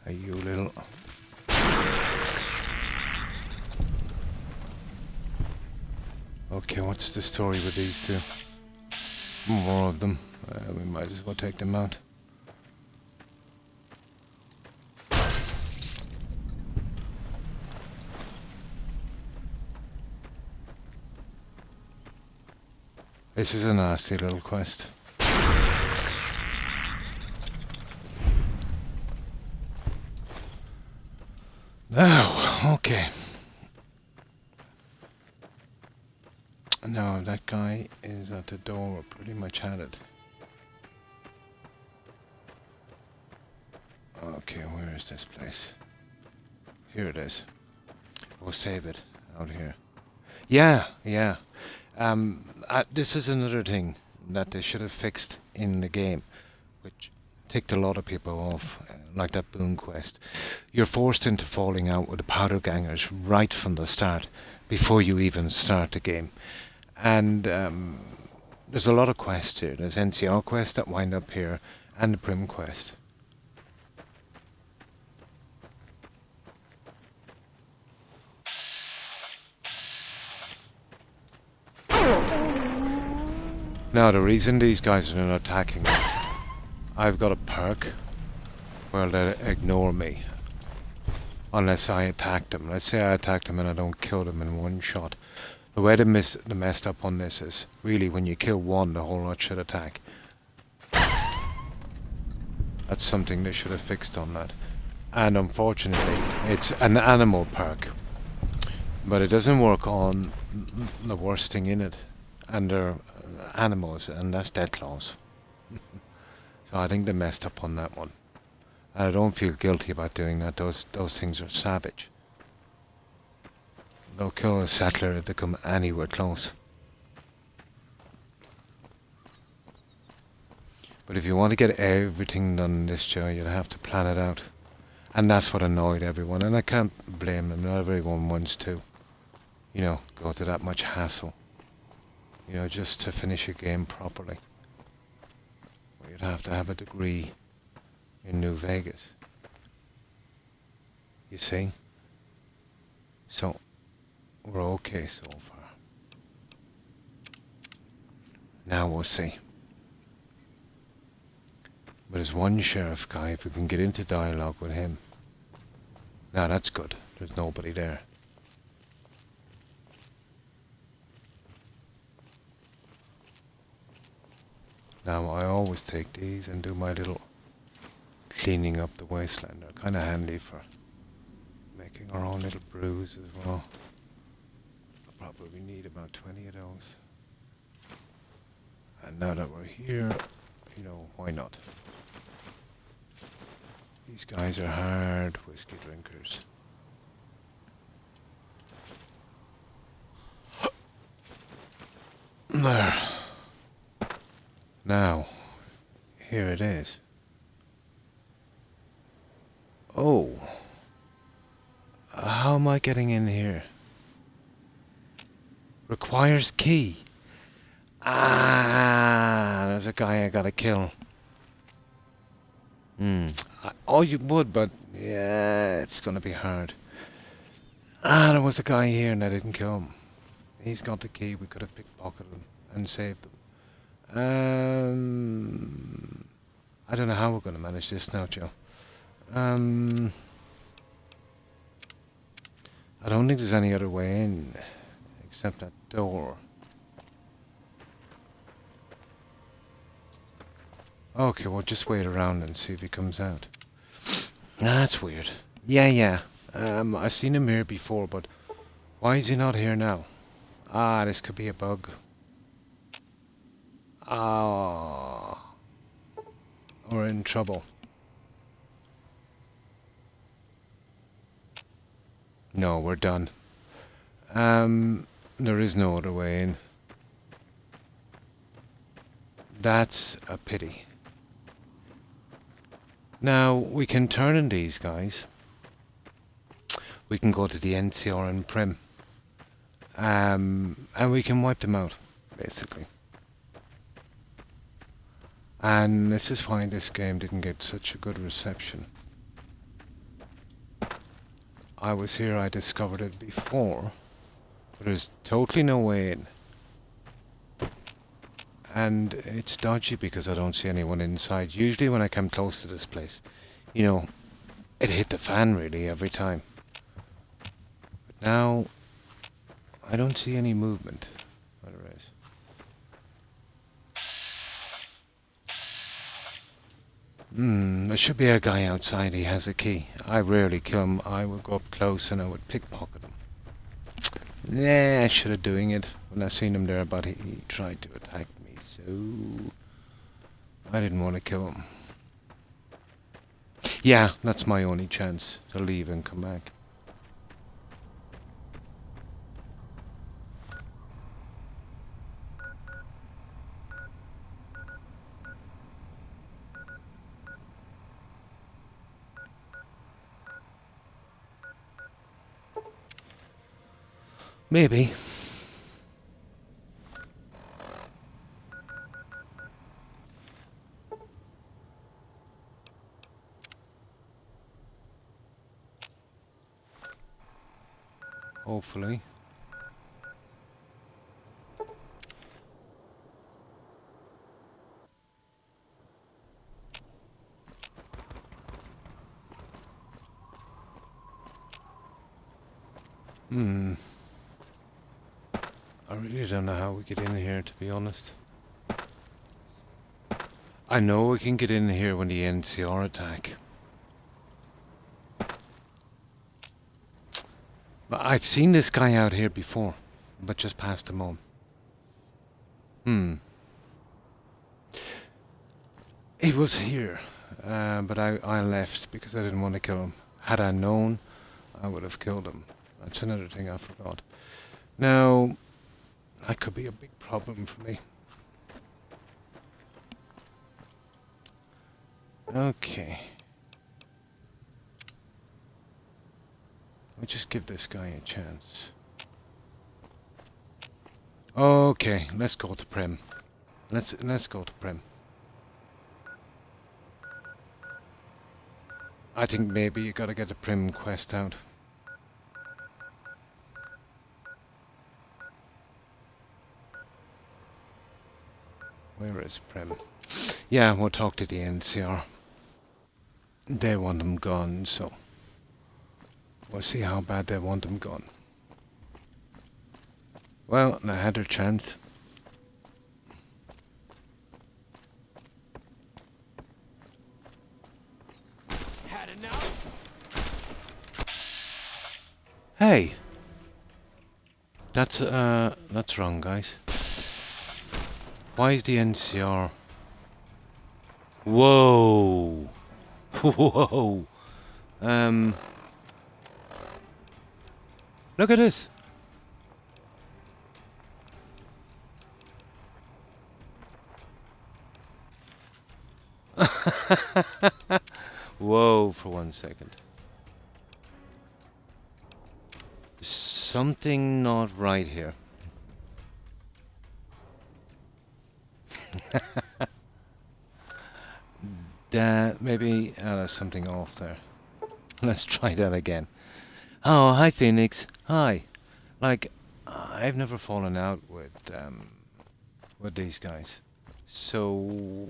Speaker 1: Hey, you little... Okay, what's the story with these two? More of them. We might as well take them out. This is a nasty little quest. Now, okay. Now that guy is at the door, we're pretty much at it. Okay, where is this place? Here it is. We'll save it out here. Yeah. This is another thing that they should have fixed in the game, which ticked a lot of people off, like that boon quest. You're forced into falling out with the powder gangers right from the start, before you even start the game. And there's a lot of quests here. There's NCR quests that wind up here, and the Prim quest. Now, the reason these guys are not attacking me, I've got a perk where they ignore me unless I attack them. Let's say I attack them and I don't kill them in one shot. The way they messed up on this is really when you kill one, the whole lot should attack. That's something they should have fixed on that. And unfortunately, it's an animal perk. But it doesn't work on the worst thing in it. And they're animals, and that's death claws. So I think they messed up on that one. And I don't feel guilty about doing that. Those things are savage. They'll kill a settler if they come anywhere close. But if you want to get everything done in this show, you'll have to plan it out. And that's what annoyed everyone. And I can't blame them. Not everyone wants to, you know, go to that much hassle. You know, just to finish a game properly. Well, you'd have to have a degree in New Vegas. You see? So, we're okay so far. Now we'll see. But there's one sheriff guy, if we can get into dialogue with him. Now that's good. There's nobody there. Now I always take these and do my little cleaning up the wasteland. They're kind of handy for making our own little brews as well. I'll probably need about 20 of those. And now that we're here, you know, why not? These guys are hard whiskey drinkers. There. Now, here it is. Oh. How am I getting in here? Requires key. Ah, there's a guy I gotta kill. Oh, you would, but yeah, it's gonna be hard. Ah, there was a guy here and I didn't kill him. He's got the key. We could have pickpocketed him and saved him. I don't know how we're gonna manage this now, Joe. I don't think there's any other way in except that door. Okay, we'll just wait around and see if he comes out. That's weird. Yeah. I've seen him here before, but why is he not here now? Ah, this could be a bug. Ah, we're in trouble. No, we're done. There is no other way in. That's a pity. Now, we can turn in these guys. We can go to the NCR and Prim. And we can wipe them out, basically. And this is why this game didn't get such a good reception. I was here, I discovered it before. But there's totally no way in. And it's dodgy because I don't see anyone inside. Usually when I come close to this place, you know, it hit the fan really every time. But now, I don't see any movement. What there is. There should be a guy outside, he has a key. I rarely kill him. I would go up close and I would pickpocket him. Nah, I should have doing it. When I seen him there, but he tried to attack me, so I didn't want to kill him. Yeah, that's my only chance to leave and come back. Maybe. Hopefully. Hmm. I really don't know how we get in here, to be honest. I know we can get in here when the NCR attack. But I've seen this guy out here before, but just passed him on. He was here, but I left because I didn't want to kill him. Had I known, I would have killed him. That's another thing I forgot. Now, that could be a big problem for me. Okay. Let me just give this guy a chance. Okay, let's go to Prim. Let's go to Prim. I think maybe you gotta get a Prim quest out. Where is Prim? Yeah, we'll talk to the NCR. They want them gone, so we'll see how bad they want them gone. Well, they had their chance.
Speaker 4: Had enough?
Speaker 1: Hey! That's wrong, guys. Why is the NCR... Whoa! Whoa! Look at this! Whoa, for 1 second. Something not right here. Maybe there's something off there. Let's try that again. Oh, hi Phoenix. Hi. Like, I've never fallen out with these guys. So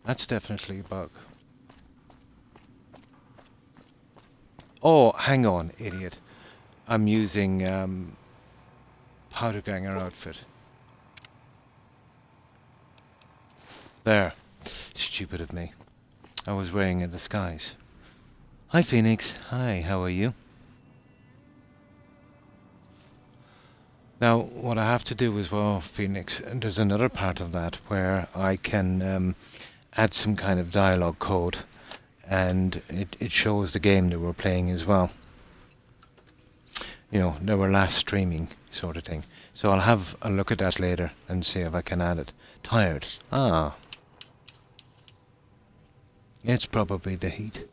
Speaker 1: that's definitely a bug. Oh, hang on, idiot. I'm using Powder Ganger outfit. There. Stupid of me. I was wearing a disguise. Hi, Phoenix. Hi, how are you? Now, what I have to do as well, Phoenix, and there's another part of that where I can add some kind of dialogue code, and it shows the game that we're playing as well. You know, that we're last streaming, sort of thing. So I'll have a look at that later and see if I can add it. Tired. Ah. It's probably the heat.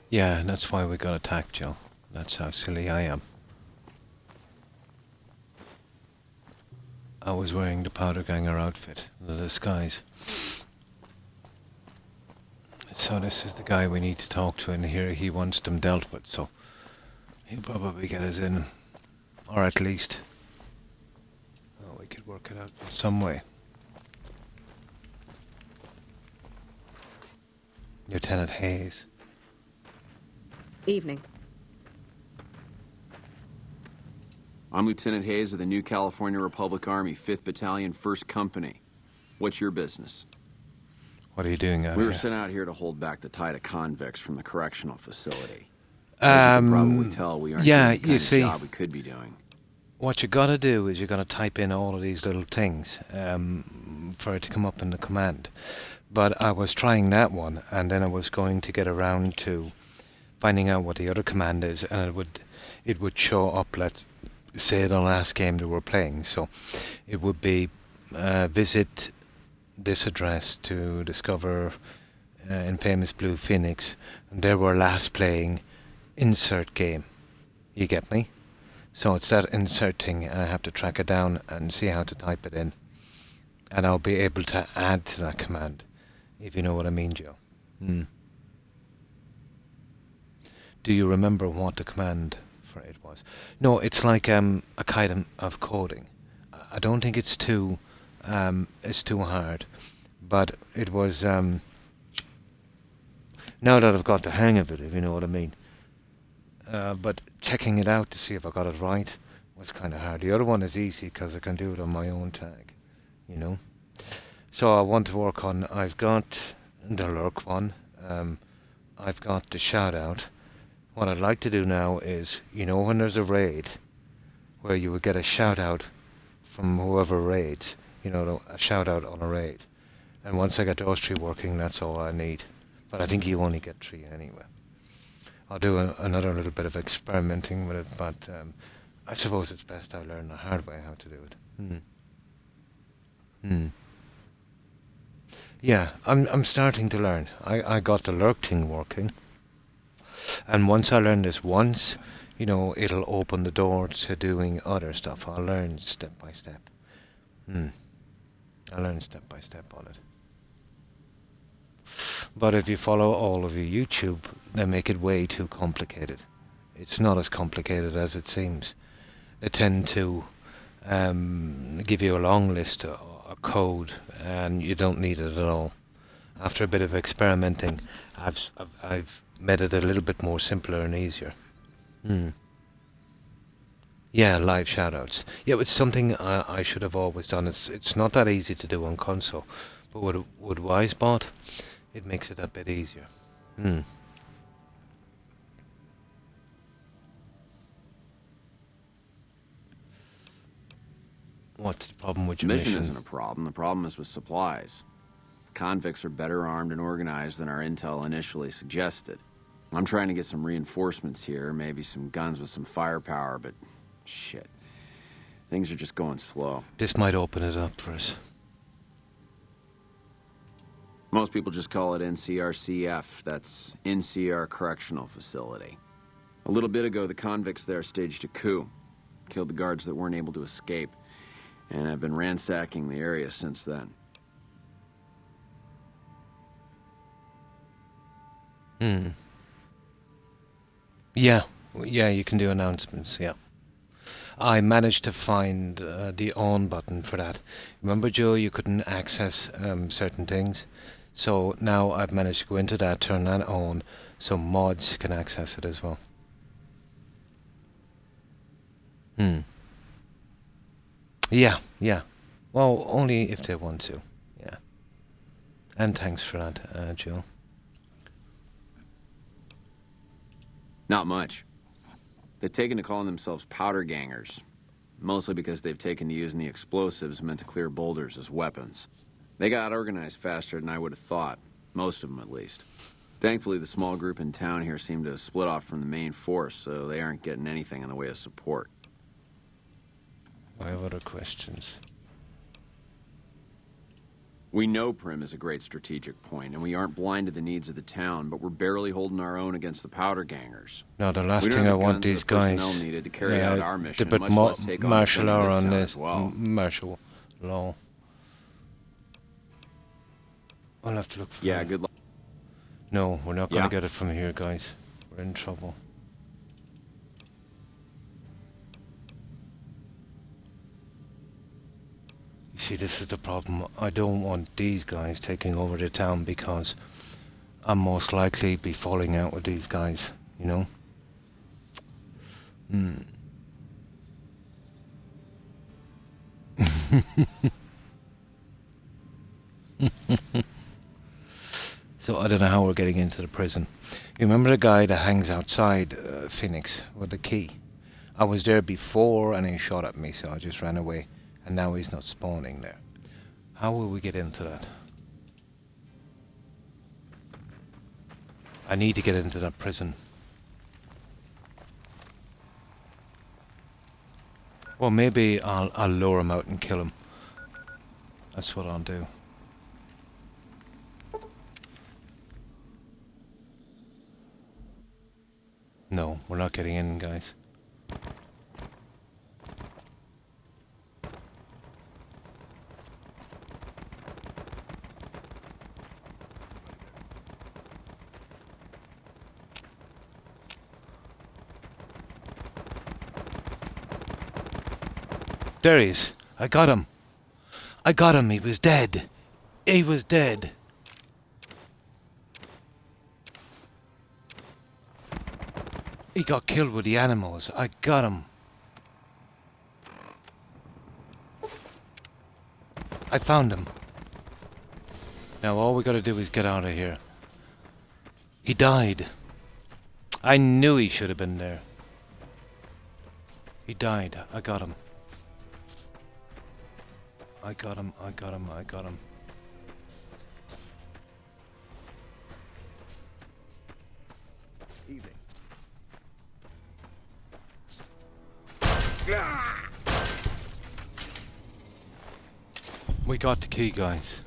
Speaker 1: Yeah, that's why we got attacked, Joe. That's how silly I am. I was wearing the Powder Ganger outfit, the disguise. So this is the guy we need to talk to, and here he wants them dealt with, so he'll probably get us in. Or at least... oh, we could work it out in some way. Lieutenant Hayes.
Speaker 5: Evening.
Speaker 4: I'm Lieutenant Hayes of the New California Republic Army, 5th Battalion, 1st Company. What's your business?
Speaker 1: What are you doing out
Speaker 4: We
Speaker 1: here?
Speaker 4: were sent out here to hold back the tide of convicts from the correctional facility. As you can probably tell, we aren't
Speaker 1: yeah,
Speaker 4: doing the kind
Speaker 1: you see,
Speaker 4: of job we could be doing.
Speaker 1: what you gotta do is you gotta type in all of these little things for it to come up in the command. But I was trying that one, and then I was going to get around to finding out what the other command is, and it would show up, let's say, the last game that we're playing. So it would be visit this address to discover Infamous Blue Phoenix, and there we're last playing insert game. You get me? So it's that insert thing, and I have to track it down and see how to type it in. And I'll be able to add to that command, if you know what I mean, Joe. Do you remember what the command for it was? No, it's like a kind of coding. I don't think it's too hard, but it was now that I've got the hang of it, if you know what I mean. But checking it out to see if I got it right was kind of hard. The other one is easy because I can do it on my own tag, you know. So I want to work on. I've got the lurk one. I've got the shout out. What I'd like to do now is, you know, when there's a raid, where you would get a shout out from whoever raids, you know, a shout out on a raid. And once I get those 3 working, that's all I need. But I think you only get 3 anyway. I'll do another little bit of experimenting with it, but I suppose it's best I learn the hard way how to do it. Yeah, I'm starting to learn. I got the lurk thing working. And once I learn this once, you know, it'll open the door to doing other stuff. I'll learn step by step. I'll learn step by step on it. But if you follow all of your YouTube, they make it way too complicated. It's not as complicated as it seems. They tend to give you a long list of code, and you don't need it at all. After a bit of experimenting, I've made it a little bit more simpler and easier. Yeah, live shoutouts. Yeah, it's something I should have always done. It's not that easy to do on console, but with Wisebot, it makes it a bit easier. What's the problem with your
Speaker 4: Mission
Speaker 1: mission?
Speaker 4: isn't a problem. The problem is with supplies. Convicts are better armed and organized than our intel initially suggested. I'm trying to get some reinforcements here, maybe some guns with some firepower, but shit. Things are just going slow.
Speaker 1: This might open it up for us.
Speaker 4: Most people just call it NCRCF. That's NCR Correctional Facility. A little bit ago, the convicts there staged a coup. Killed the guards that weren't able to escape. And I've been ransacking the area since then.
Speaker 1: Yeah, you can do announcements, yeah. I managed to find the on button for that. Remember, Joe, you couldn't access certain things? So now I've managed to go into that, turn that on, so mods can access it as well. Yeah. Well, only if they want to, yeah. And thanks for that, Joe.
Speaker 4: Not much. They've taken to calling themselves powder gangers, mostly because they've taken to using the explosives meant to clear boulders as weapons. They got organized faster than I would have thought, most of them at least. Thankfully, the small group in town here seem to have split off from the main force, so they aren't getting anything in the way of support.
Speaker 1: I have other questions.
Speaker 4: We know Prim is a great strategic point, and we aren't blind to the needs of the town, but we're barely holding our own against the powder gangers.
Speaker 1: Now, the last
Speaker 4: We don't
Speaker 1: thing I
Speaker 4: have
Speaker 1: want
Speaker 4: guns or
Speaker 1: these
Speaker 4: the personnel
Speaker 1: guys
Speaker 4: needed to carry out our mission,
Speaker 1: to put
Speaker 4: much less take on
Speaker 1: martial
Speaker 4: the
Speaker 1: law
Speaker 4: this
Speaker 1: on
Speaker 4: town
Speaker 1: this.
Speaker 4: as well.
Speaker 1: Martial law. I'll have to look for
Speaker 4: Yeah,
Speaker 1: it.
Speaker 4: good luck.
Speaker 1: No, we're not going to
Speaker 4: Yeah.
Speaker 1: get it from here, guys. We're in trouble. You see, this is the problem. I don't want these guys taking over the town because I'm most likely be falling out with these guys, you know? So I don't know how we're getting into the prison. You remember the guy that hangs outside Phoenix with the key? I was there before and he shot at me, so I just ran away. And now he's not spawning there. How will we get into that? I need to get into that prison. Well, maybe I'll lure him out and kill him. That's what I'll do. No, we're not getting in, guys. There he is. I got him. I got him. He was dead. He was dead. He got killed with the animals. I got him. I found him. Now all we gotta do is get out of here. He died. I knew he should have been there. He died. I got him. I got him. I got him. I got him.
Speaker 2: Evening.
Speaker 1: We got the key, guys.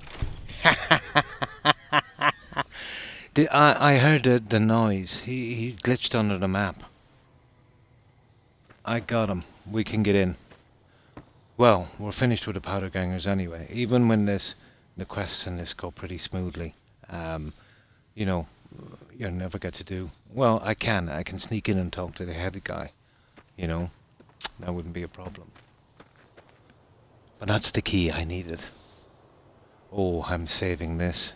Speaker 1: I heard the noise. He glitched under the map. I got him. We can get in. Well, we're finished with the powder gangers anyway. Even when the quests in this go pretty smoothly, you know, you never get to do. Well, I can sneak in and talk to the head guy. You know, that wouldn't be a problem. But that's the key I needed. Oh, I'm saving this.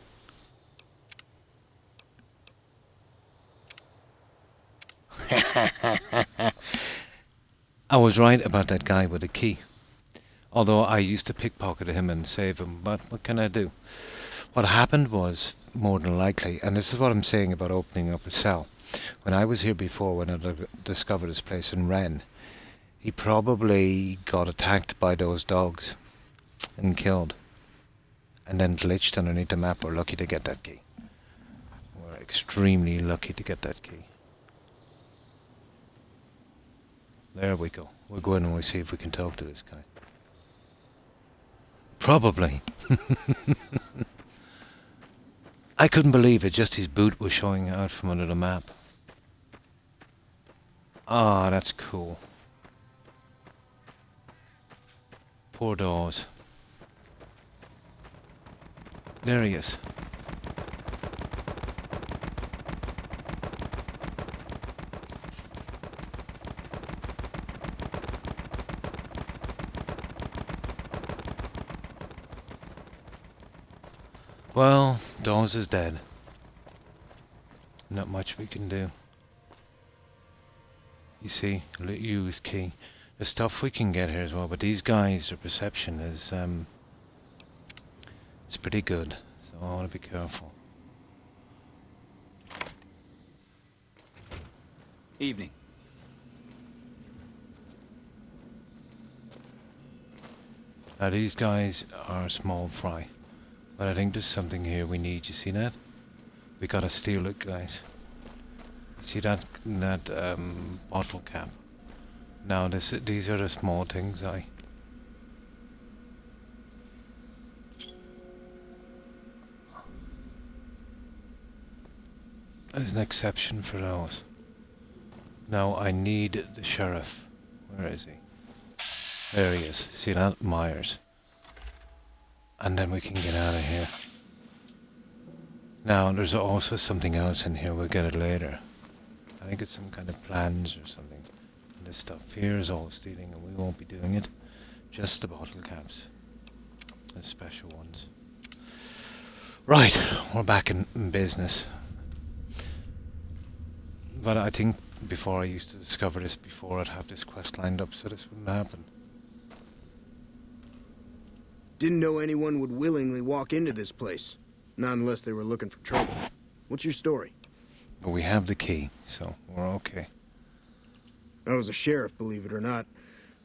Speaker 1: I was right about that guy with the key. Although I used to pickpocket him and save him, but what can I do? What happened was, more than likely, and this is what I'm saying about opening up a cell. When I was here before, when I discovered this place in Wren, he probably got attacked by those dogs and killed. And then glitched underneath the map. We're lucky to get that key. We're extremely lucky to get that key. There we go. We'll go in and we'll see if we can talk to this guy. Probably. I couldn't believe it. Just his boot was showing out from under the map. Ah, that's cool. Poor Dawes. There he is. Well, Dawes is dead. Not much we can do. You see, use key. The stuff we can get here as well, but these guys, their perception is, it's pretty good, so I want to be careful.
Speaker 2: Evening.
Speaker 1: Now these guys are small fry, but I think there's something here we need. You see that? We gotta steal it, guys. See that bottle cap? Now these are the small things There's an exception for those. Now I need the sheriff. Where is he? There he is. See that? Myers. And then we can get out of here. Now there's also something else in here. We'll get it later. I think it's some kind of plans or something. And this stuff here is all stealing and we won't be doing it. Just the bottle caps. The special ones. Right, we're back in business. But I think before I used to discover this before, I'd have this quest lined up so this wouldn't happen.
Speaker 5: Didn't know anyone would willingly walk into this place. Not unless they were looking for trouble. What's your story?
Speaker 1: But we have the key, so we're okay.
Speaker 5: I was a sheriff, believe it or not,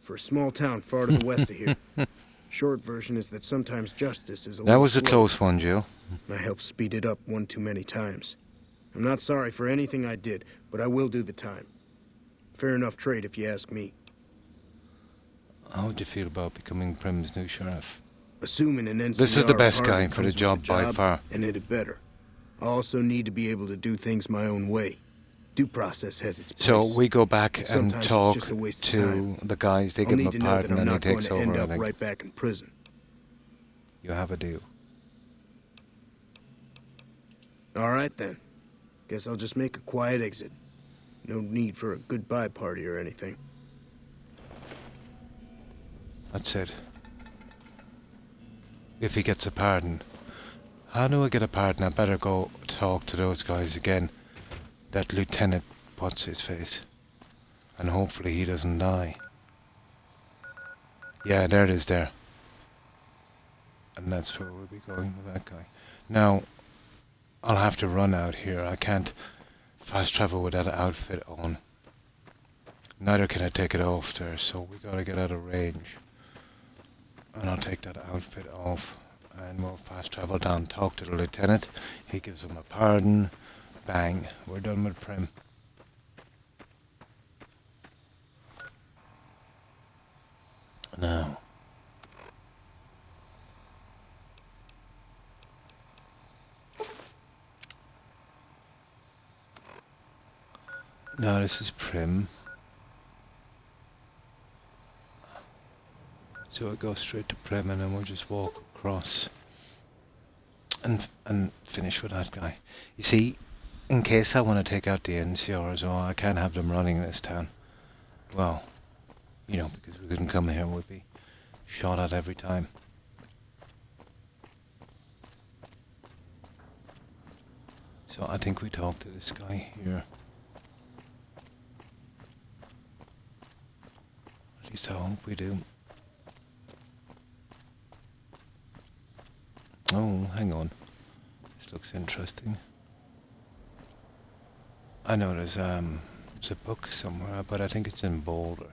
Speaker 5: for a small town far to the west of here. Short version is that sometimes justice is a
Speaker 1: That
Speaker 5: little
Speaker 1: was a
Speaker 5: slow.
Speaker 1: close one, Joe.
Speaker 5: I helped speed it up one too many times. I'm not sorry for anything I did, but I will do the time. Fair enough trade if you ask me.
Speaker 1: How would you feel about becoming Prim's new sheriff?
Speaker 5: Assuming an NCR
Speaker 1: This is the best guy
Speaker 5: apartment
Speaker 1: for the
Speaker 5: comes with
Speaker 1: job by far.
Speaker 5: And it better. I also need to be able to do things my own way. Due process has its place.
Speaker 1: So we go back and
Speaker 5: Sometimes it's
Speaker 1: talk
Speaker 5: just a waste of
Speaker 1: to
Speaker 5: time.
Speaker 1: the guys, they
Speaker 5: I'll
Speaker 1: give him
Speaker 5: need
Speaker 1: a
Speaker 5: to know that
Speaker 1: pardon
Speaker 5: I'm
Speaker 1: and he
Speaker 5: not going
Speaker 1: takes
Speaker 5: to
Speaker 1: over,
Speaker 5: end
Speaker 1: I
Speaker 5: up
Speaker 1: think.
Speaker 5: right back in prison.
Speaker 1: You have a deal.
Speaker 5: All right, then. Guess I'll just make a quiet exit. No need for a goodbye party or anything.
Speaker 1: That's it. If he gets a pardon. How do I get a pardon? I better go talk to those guys again. That lieutenant, what's his face? And hopefully he doesn't die. Yeah, there it is there. And that's where we'll be going with that guy. Now, I'll have to run out here. I can't fast travel with that outfit on. Neither can I take it off there, so we gotta get out of range. And I'll take that outfit off. And we'll fast travel down, talk to the lieutenant. He gives him a pardon. Bang, we're done with Prim. Now. Now this is Prim. So I go straight to Prim and then we'll just walk across and finish with that guy. You see, in case I want to take out the NCR as well, I can't have them running this town. Well, you know, because we couldn't come here, we'd be shot at every time. So I think we talk to this guy here. At least I hope we do. Oh, hang on. This looks interesting. I know there's a book somewhere, but I think it's in Boulder.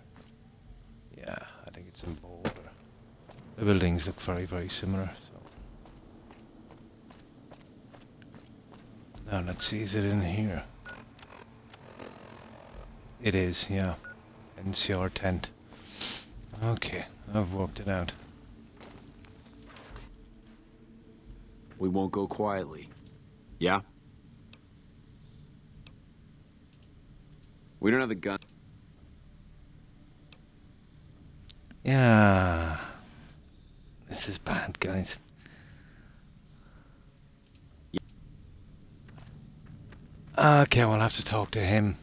Speaker 1: Yeah, I think it's in Boulder. The buildings look very, very similar, so. Now let's see, is it in here? It is, yeah. NCR tent. Okay, I've worked it out.
Speaker 4: We won't go quietly. Yeah? We don't have the gun.
Speaker 1: Yeah. This is bad, guys. Okay, we'll have to talk to him.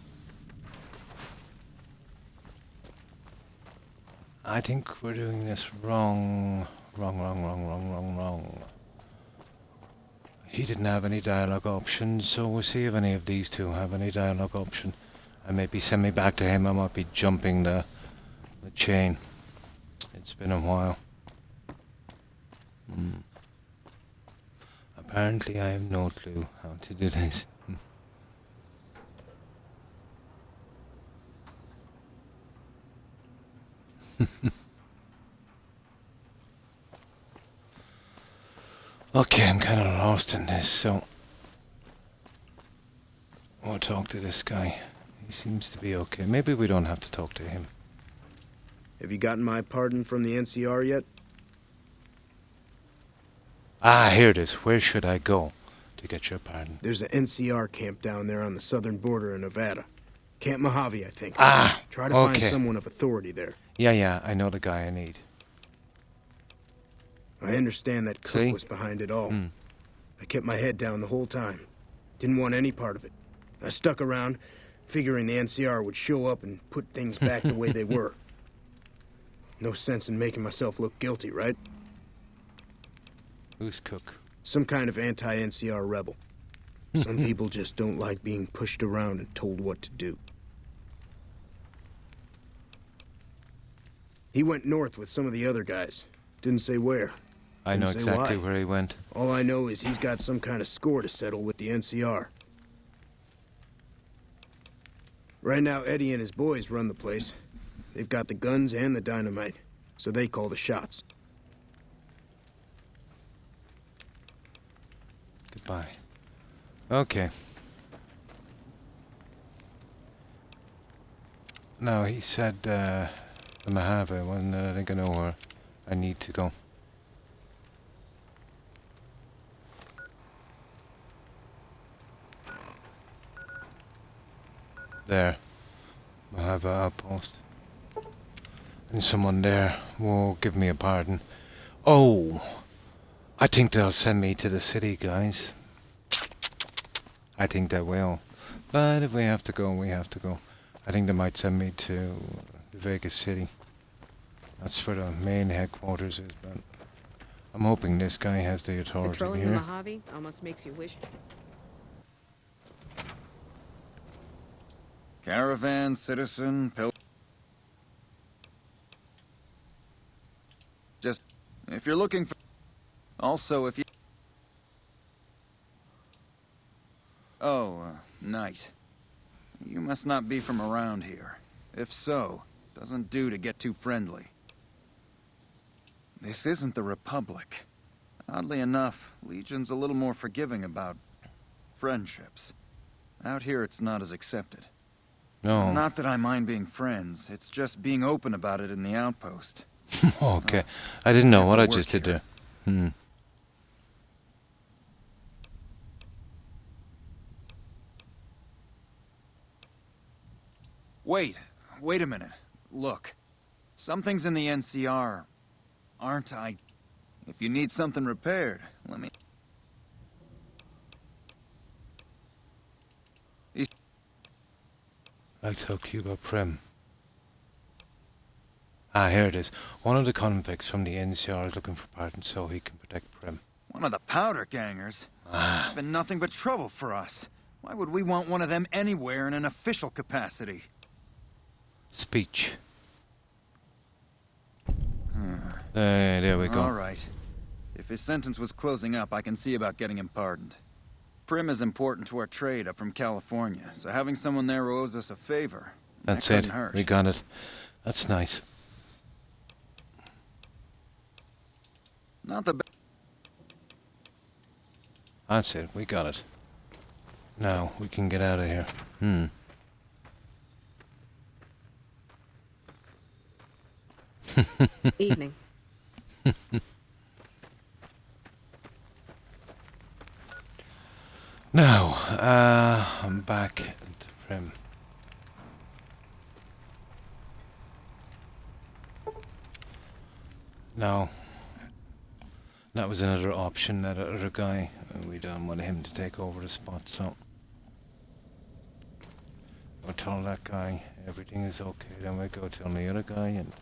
Speaker 1: I think we're doing this wrong. Wrong. He didn't have any dialogue options, so we'll see if any of these two have any dialogue option. And maybe send me back to him. I might be jumping the chain. It's been a while. Apparently I have no clue how to do this. Okay, I'm kind of lost in this, so we'll talk to this guy. He seems to be okay. Maybe we don't have to talk to him.
Speaker 5: Have you gotten my pardon from the NCR yet?
Speaker 1: Ah, here it is. Where should I go to get your pardon?
Speaker 5: There's an NCR camp down there on the southern border of Nevada. Camp Mojave, I think.
Speaker 1: Ah,
Speaker 5: Try to
Speaker 1: okay.
Speaker 5: find someone of authority there.
Speaker 1: Yeah, I know the guy I need.
Speaker 5: I understand that Cook
Speaker 1: See?
Speaker 5: was behind it all. I kept my head down the whole time. Didn't want any part of it. I stuck around, figuring the NCR would show up and put things back the way they were. No sense in making myself look guilty, right?
Speaker 1: Who's Cook?
Speaker 5: Some kind of anti-NCR rebel. Some people just don't like being pushed around and told what to do. He went north with some of the other guys. Didn't say where.
Speaker 1: I know
Speaker 5: Didn't say
Speaker 1: exactly
Speaker 5: why.
Speaker 1: where he went.
Speaker 5: All I know is he's got some kind of score to settle with the NCR. Right now, Eddie and his boys run the place. They've got the guns and the dynamite, so they call the shots.
Speaker 1: Goodbye. Okay. No, he said, the Mojave, wasn't it? I think I know where I need to go. There. Mojave outpost. And someone there will give me a pardon. Oh! I think they'll send me to the city, guys. I think they will. But if we have to go, we have to go. I think they might send me to Vegas City. That's where the main headquarters is, but I'm hoping this guy has the authority
Speaker 6: Patrolling the
Speaker 1: here.
Speaker 6: Mojave almost makes you wish.
Speaker 7: Caravan, citizen, just if you're looking for. Also, if you. Oh, Knight. You must not be from around here. If so, doesn't do to get too friendly. This isn't the Republic. Oddly enough, Legion's a little more forgiving about friendships. Out here, it's not as accepted.
Speaker 1: No.
Speaker 7: Not that I mind being friends, it's just being open about it in the outpost.
Speaker 1: Okay. I didn't know
Speaker 7: have
Speaker 1: what
Speaker 7: to
Speaker 1: I
Speaker 7: work
Speaker 1: just did
Speaker 7: here.
Speaker 1: there.
Speaker 7: Wait a minute. Look, some things in the NCR aren't I. If you need something repaired, let me.
Speaker 1: Like to Cuba Prim. Ah, here it is. One of the convicts from the NCR is looking for pardon so he can protect Prim.
Speaker 7: One of the powder gangers? Been nothing but trouble for us. Why would we want one of them anywhere in an official capacity?
Speaker 1: Speech. There we go.
Speaker 7: All right. If his sentence was closing up, I can see about getting him pardoned. Prim is important to our trade up from California, so having someone there who owes us a favor.
Speaker 1: That's
Speaker 7: that
Speaker 1: it.
Speaker 7: couldn't hurt.
Speaker 1: We got it. That's nice.
Speaker 7: Not the best.
Speaker 1: That's it. We got it. Now we can get out of here.
Speaker 6: Evening.
Speaker 1: Now, I'm back into Prim. Now, that was another option, that other guy. We don't want him to take over the spot, so we'll tell that guy everything is okay. Then we go tell the other guy, and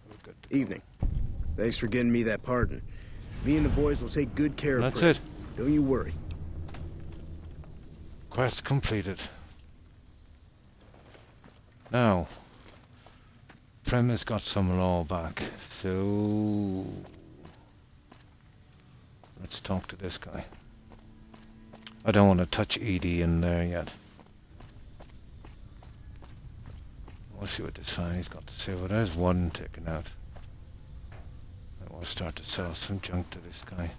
Speaker 1: we're good to go.
Speaker 5: Evening. Thanks for getting me that pardon. Me and the boys will take good care of
Speaker 1: That's
Speaker 5: Prim.
Speaker 1: it.
Speaker 5: Don't you worry.
Speaker 1: Quest completed. Now, Prim has got some law back, so let's talk to this guy. I don't want to touch Edie in there yet. We'll see what this guy's got to say. Well, there's one taken out. I will start to sell some junk to this guy.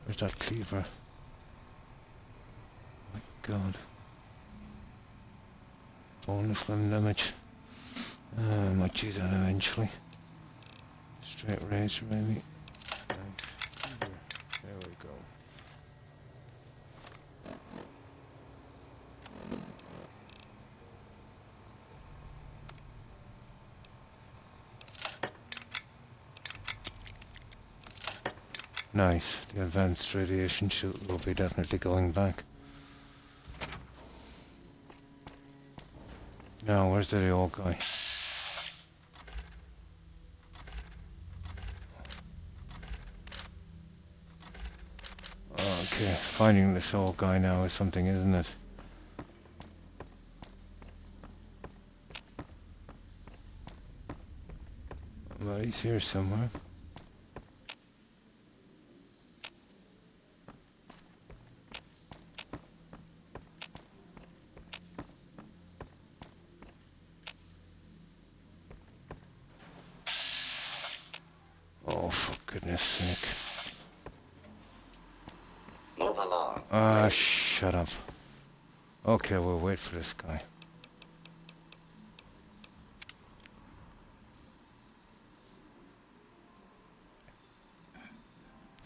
Speaker 1: Where's that cleaver? My God. Bonus limb damage. I might use that eventually. Straight razor maybe. Nice. There we go. Nice. The advanced radiation chute will be definitely going back. Now, where's the old guy? Okay, finding this old guy now is something, isn't it? Well, he's here somewhere. Oh, for goodness sake.
Speaker 8: Move along.
Speaker 1: Ah, shut up. Okay, we'll wait for this guy.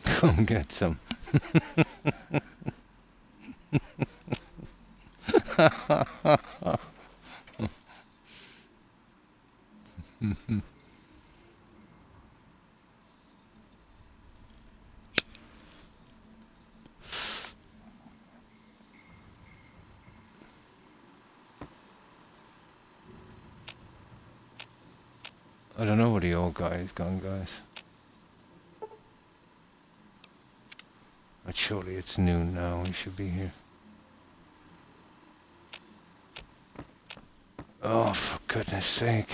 Speaker 1: Come get some. I don't know where the old guy is gone, guys. But surely it's noon now. He should be here. Oh, for goodness sake.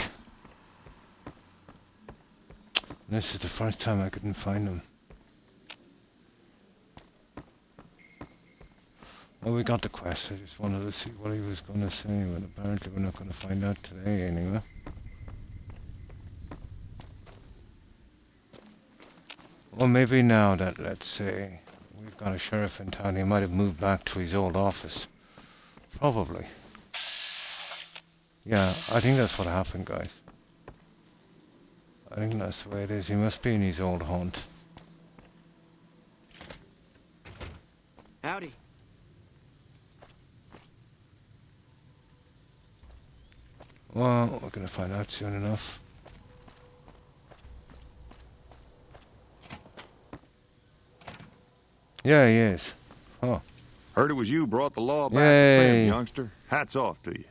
Speaker 1: This is the first time I couldn't find him. Well, we got the quest. I just wanted to see what he was going to say, but apparently we're not going to find out today anyway. Well, maybe now that, let's say, we've got a sheriff in town, he might have moved back to his old office. Probably. Yeah, I think that's what happened, guys. I think that's the way it is. He must be in his old haunt.
Speaker 2: Howdy.
Speaker 1: Well, we're going to find out soon enough. Yeah, he is. Oh.
Speaker 8: Heard it was you brought the law back
Speaker 1: Yay.
Speaker 8: to Prim, youngster. Hats off to you.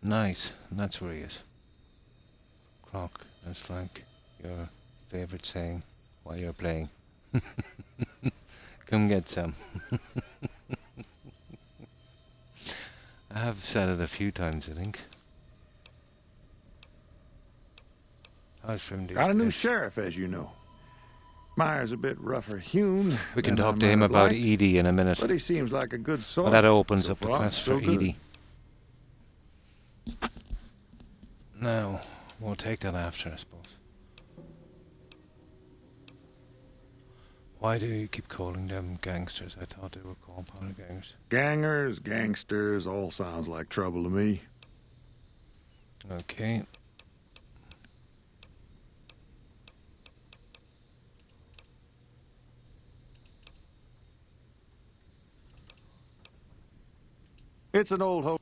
Speaker 1: Nice. That's where he is. Croc. That's like your favorite saying while you're playing. Come get some. I have said it a few times, I think. How's Prim
Speaker 8: Got a new
Speaker 1: days?
Speaker 8: sheriff, as you know. Myers a bit rougher hewn.
Speaker 1: We can
Speaker 8: than I
Speaker 1: talk to him
Speaker 8: might have
Speaker 1: about
Speaker 8: liked,
Speaker 1: Edie in a minute.
Speaker 8: but he seems like a good sort.
Speaker 1: Well, that opens
Speaker 8: So
Speaker 1: up the
Speaker 8: far,
Speaker 1: quest
Speaker 8: so
Speaker 1: for
Speaker 8: good.
Speaker 1: Edie. Now, we'll take that after, I suppose. Why do you keep calling them gangsters? I thought they were called powder gangers.
Speaker 8: Gangers, gangsters, all sounds like trouble to me.
Speaker 1: Okay.
Speaker 8: It's an old ho.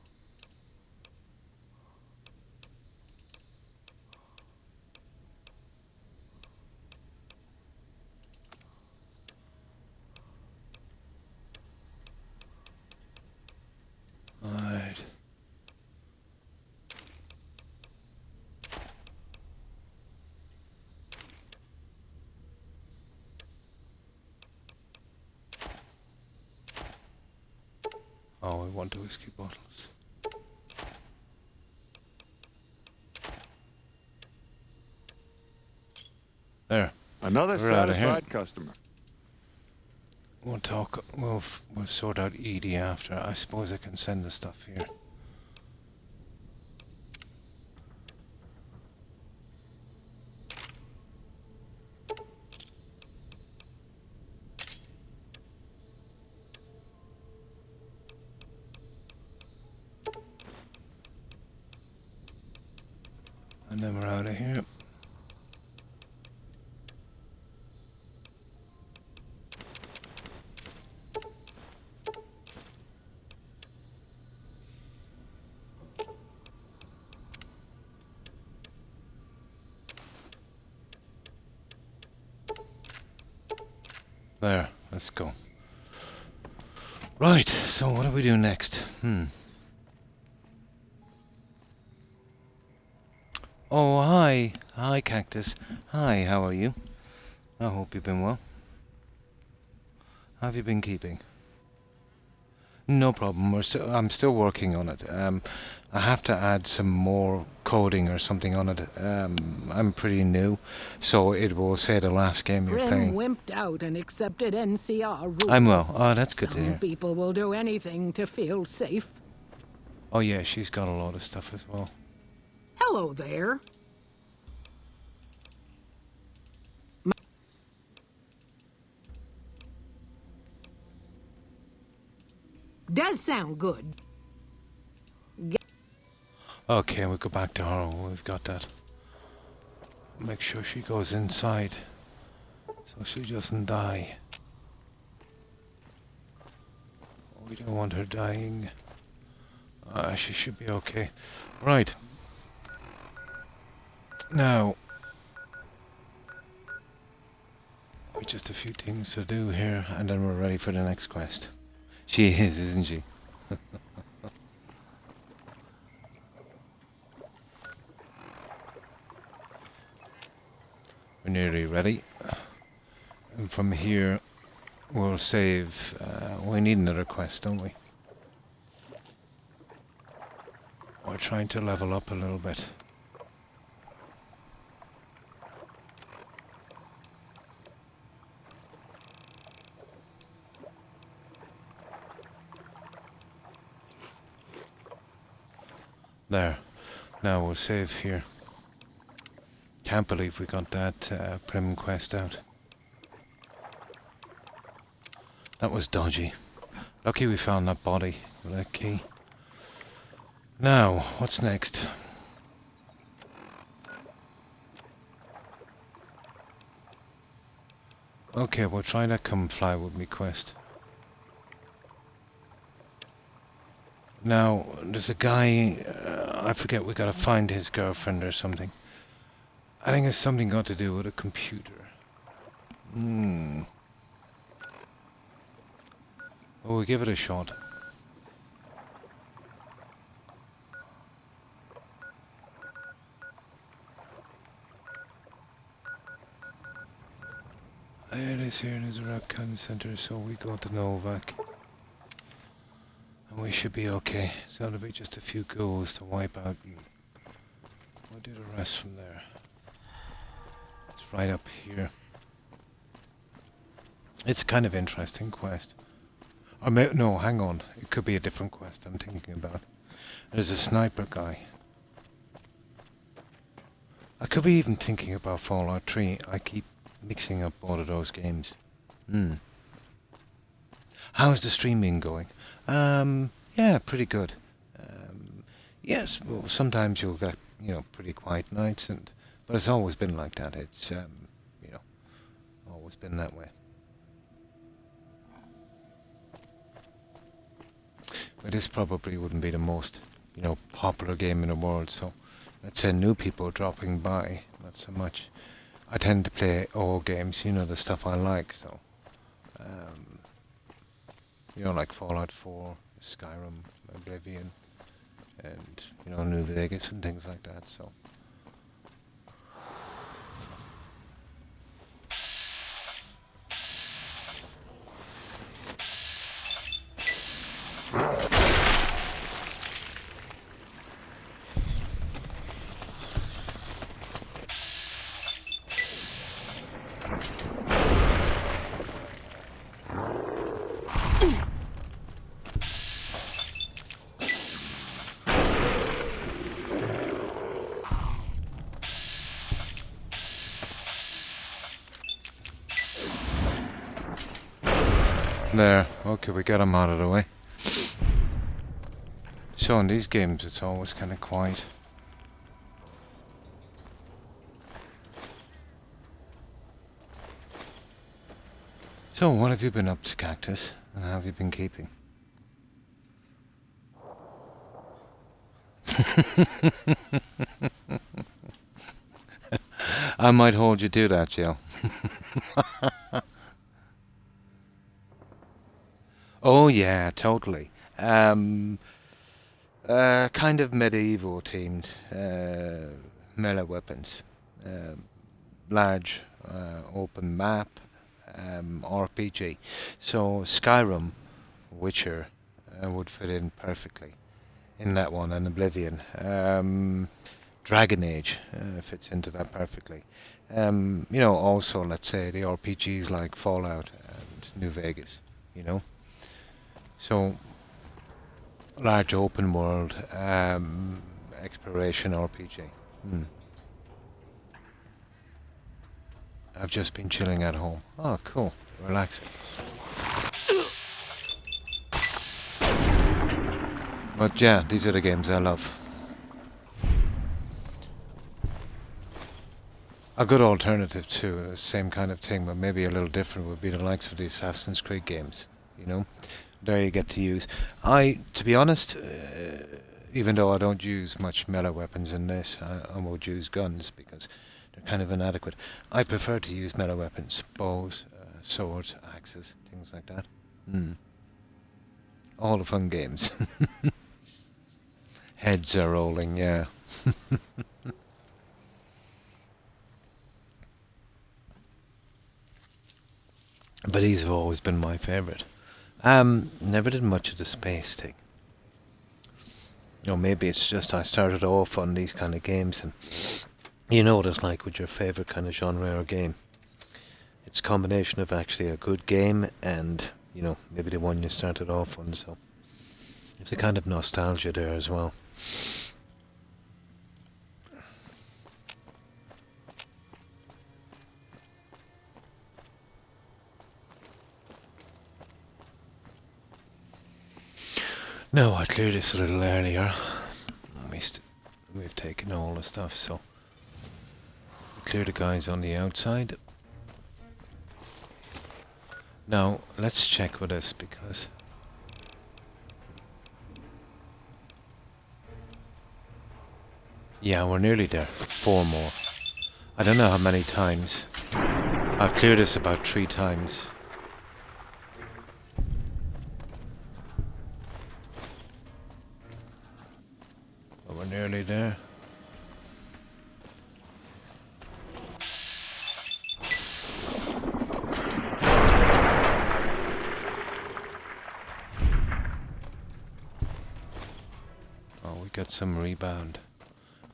Speaker 1: Alright. Oh, I want the whiskey bottles. There.
Speaker 8: Another
Speaker 1: We're outta here.
Speaker 8: satisfied customer.
Speaker 1: We'll talk. We'll sort out Edie after. I suppose I can send the stuff here. And then we're out of here. There, let's go. Right, so what do we do next? Oh, hi. Hi, Cactus. Hi, how are you? I hope you've been well. How have you been keeping? No problem. I'm still working on it. I have to add some more coding or something on it. I'm pretty new, so it will say the last game you're
Speaker 9: Prim
Speaker 1: playing.
Speaker 9: wimped out and accepted NCR rules.
Speaker 1: I'm well. Oh, that's good to
Speaker 9: Some
Speaker 1: hear.
Speaker 9: people will do anything to feel safe.
Speaker 1: Oh yeah, she's got a lot of stuff as well.
Speaker 9: Hello there. Does sound good.
Speaker 1: Okay, we go back to her. We've got that. Make sure she goes inside, so she doesn't die. We don't want her dying. She should be okay. Right. Now, just a few things to do here, and then we're ready for the next quest. She is, isn't she? We're nearly ready. And from here, we'll save. We need another quest, don't we? We're trying to level up a little bit. There. Now we'll save here. Can't believe we got that Prim quest out. That was dodgy. Lucky we found that body with that key. Now, what's next? Okay, we'll try that come fly with me quest. Now, there's a guy, I forget, we gotta find his girlfriend or something. I think it's something got to do with a computer. Well, we'll give it a shot. There it is, here it is, a Rapcon Center, so we go to Novak. And we should be okay. So it'll be just a few goals to wipe out and we'll do the rest from there. It's right up here. It's a kind of interesting quest. Or no, hang on. It could be a different quest I'm thinking about. There's a sniper guy. I could be even thinking about Fallout 3. I keep mixing up all of those games. How's the streaming going? Yeah, pretty good. Yes, well, sometimes you'll get, pretty quiet nights, but it's always been like that. It's, always been that way. But this probably wouldn't be the most, popular game in the world, so let's say new people dropping by, not so much. I tend to play old games, the stuff I like, so, like Fallout 4, Skyrim, Oblivion, and, New Vegas and things like that, so. There, okay, we got him out of the way. So in these games it's always kind of quiet. So what have you been up to, Cactus? And how have you been keeping? I might hold you to that, Joe. Oh yeah, totally. Kind of medieval themed melee weapons. Large open map RPG. So Skyrim, Witcher would fit in perfectly in that one, and Oblivion. Dragon Age fits into that perfectly. Also, let's say the RPGs like Fallout and New Vegas, So, large open world exploration RPG. I've just been chilling at home. Oh, cool. Relaxing. But yeah, these are the games I love. A good alternative to the same kind of thing, but maybe a little different, would be the likes of the Assassin's Creed games, There you get to use. To be honest, even though I don't use much melee weapons in this, I would use guns because they're kind of inadequate. I prefer to use melee weapons, bows, swords, axes, things like that. All the fun games. Heads are rolling, yeah. But these have always been my favourite. Never did much of the space thing. Maybe it's just I started off on these kind of games, and you know what it's like with your favourite kind of genre or game. It's a combination of actually a good game and, maybe the one you started off on, so it's a kind of nostalgia there as well. No, I cleared this a little earlier. We've taken all the stuff, so we clear the guys on the outside. Now, let's check with this, because yeah, we're nearly there. 4 more. I don't know how many times. I've cleared this about 3 times. But we're nearly there. Oh, we got some rebound.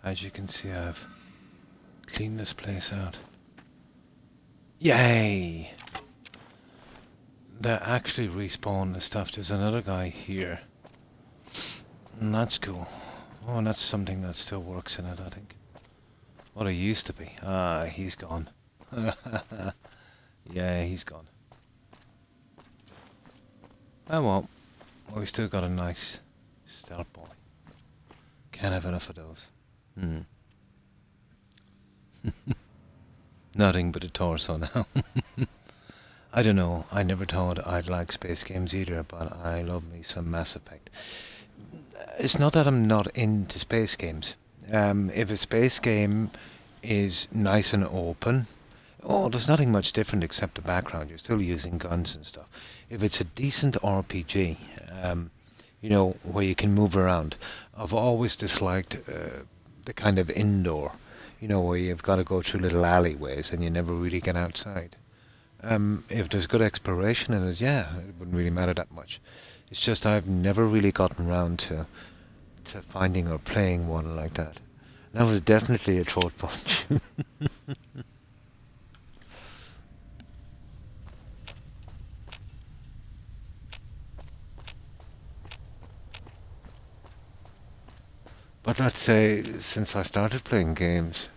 Speaker 1: As you can see, I've cleaned this place out. Yay! They actually respawn the stuff. There's another guy here. And that's cool. Oh, and that's something that still works in it, I think. What it used to be. Ah, he's gone. Yeah, he's gone. Oh well. We still got a nice stealth boy. Can't have enough of those. Nothing but a torso now. I don't know. I never thought I'd like space games either, but I love me some Mass Effect. It's not that I'm not into space games. If a space game is nice and open, there's nothing much different except the background. You're still using guns and stuff. If it's a decent RPG, where you can move around, I've always disliked the kind of indoor, where you've got to go through little alleyways and you never really get outside. If there's good exploration in it, yeah, it wouldn't really matter that much. It's just I've never really gotten around to finding or playing one like that. That was definitely a throat punch. But let's say, since I started playing games,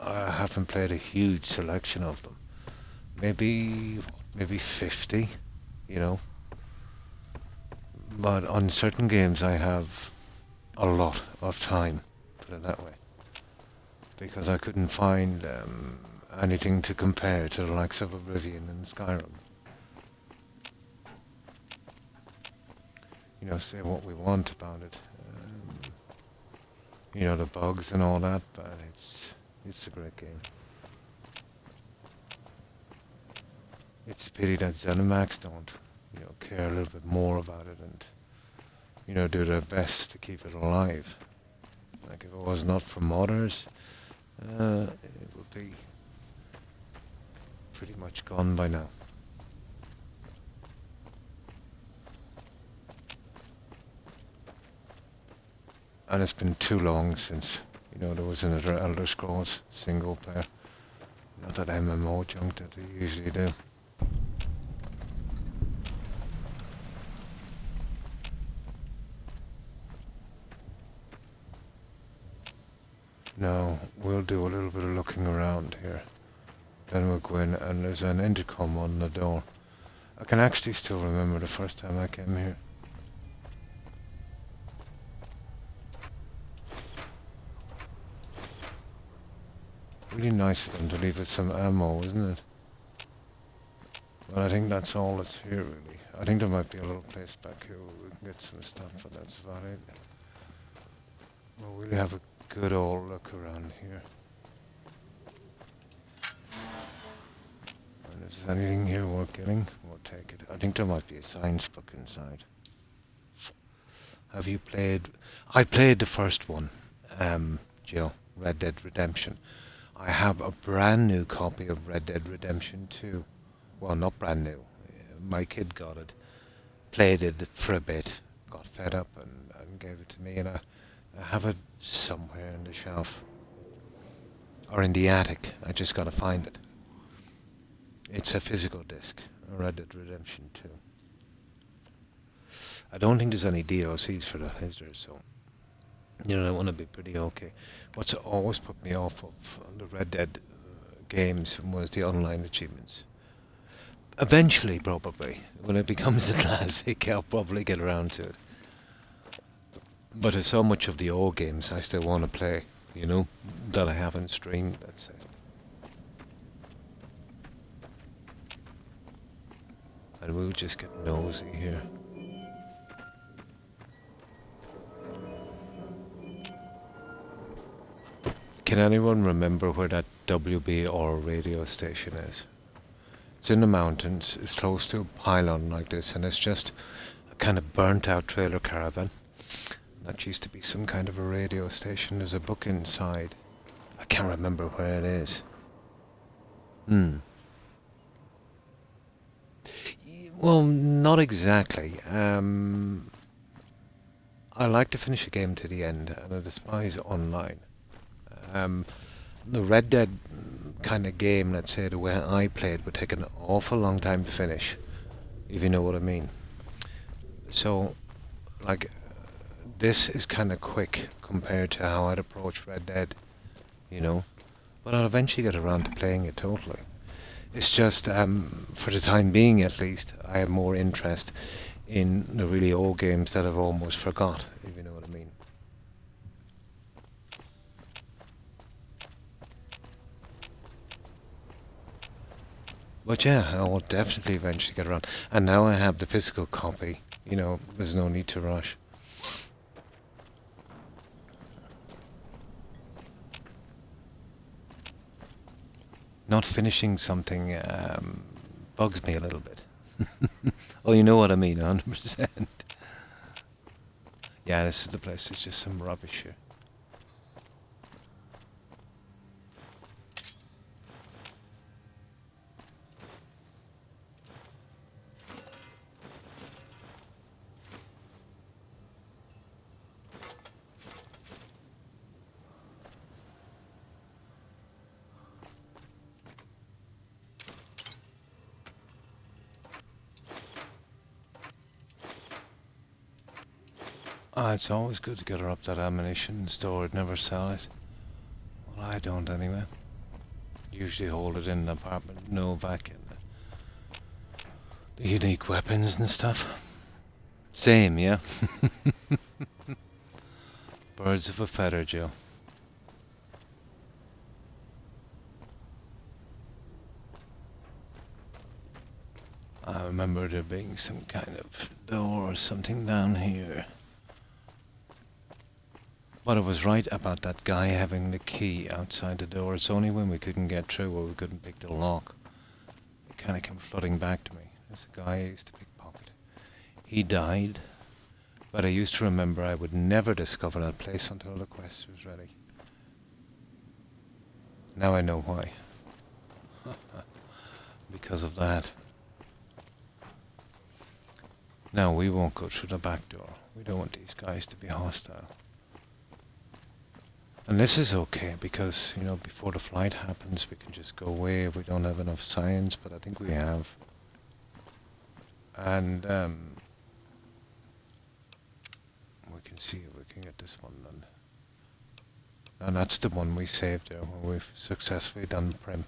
Speaker 1: I haven't played a huge selection of them. Maybe 50, But on certain games I have a lot of time, put it that way. Because I couldn't find anything to compare to the likes of Oblivion and Skyrim. Say what we want about it. The bugs and all that, but it's a great game. It's a pity that ZeniMax don't, care a little bit more about it and, do their best to keep it alive. Like, if it was not for modders, it would be pretty much gone by now. And it's been too long since, there was another Elder Scrolls single player. Not that MMO junk that they usually do. Now, we'll do a little bit of looking around here. Then we'll go in, and there's an intercom on the door. I can actually still remember the first time I came here. Really nice of them to leave us some ammo, isn't it? But I think that's all that's here, really. I think there might be a little place back here where we can get some stuff, but that's about it. We'll really have a good old look around here. And if there's anything here worth getting, we'll take it. I think there might be a science book inside. Have you played... I played the first one, Jill, Red Dead Redemption. I have a brand new copy of Red Dead Redemption 2 Well, not brand new. My kid got it, played it for a bit, got fed up and gave it to me, and I have it somewhere in the shelf. Or in the attic. I just gotta find it. It's a physical disc, Red Dead Redemption 2. I don't think there's any DLCs for that, is there? So, that one would be pretty okay. What's always put me off of the Red Dead games was the online achievements. Eventually, probably, when it becomes a classic, I'll probably get around to it. But there's so much of the old games I still want to play, that I haven't streamed, let's say. And we'll just get nosy here. Can anyone remember where that WBR radio station is? It's in the mountains, it's close to a pylon like this, and it's just a kind of burnt out trailer caravan. That used to be some kind of a radio station. There's a book inside. I can't remember where it is. Well, not exactly. I like to finish a game to the end, and I despise online. The Red Dead kind of game, let's say, the way I played, would take an awful long time to finish, if you know what I mean. So, like, this is kind of quick compared to how I'd approach Red Dead, But I'll eventually get around to playing it totally. It's just, for the time being at least, I have more interest in the really old games that I've almost forgot, if you know what I mean. But yeah, I will definitely eventually get around. And now I have the physical copy, there's no need to rush. Not finishing something bugs me a little bit. Oh, you know what I mean, 100%. Yeah, this is the place. There's just some rubbish here. It's always good to get her up that ammunition and store it, never sell it. Well, I don't anyway. Usually hold it in the apartment, no vac in the unique weapons and stuff. Same, yeah? Birds of a feather, Joe. I remember there being some kind of door or something down here. But it was right about that guy having the key outside the door. It's only when we couldn't get through or we couldn't pick the lock. It kind of came flooding back to me. There's a guy I used to pickpocket. He died, but I used to remember I would never discover that place until the quest was ready. Now I know why. Because of that. No, we won't go through the back door. We don't want these guys to be hostile. And this is okay because, before the flight happens, we can just go away if we don't have enough science, but I think we have. And we can see if we can get this one done. And that's the one we saved there when we've successfully done the prim.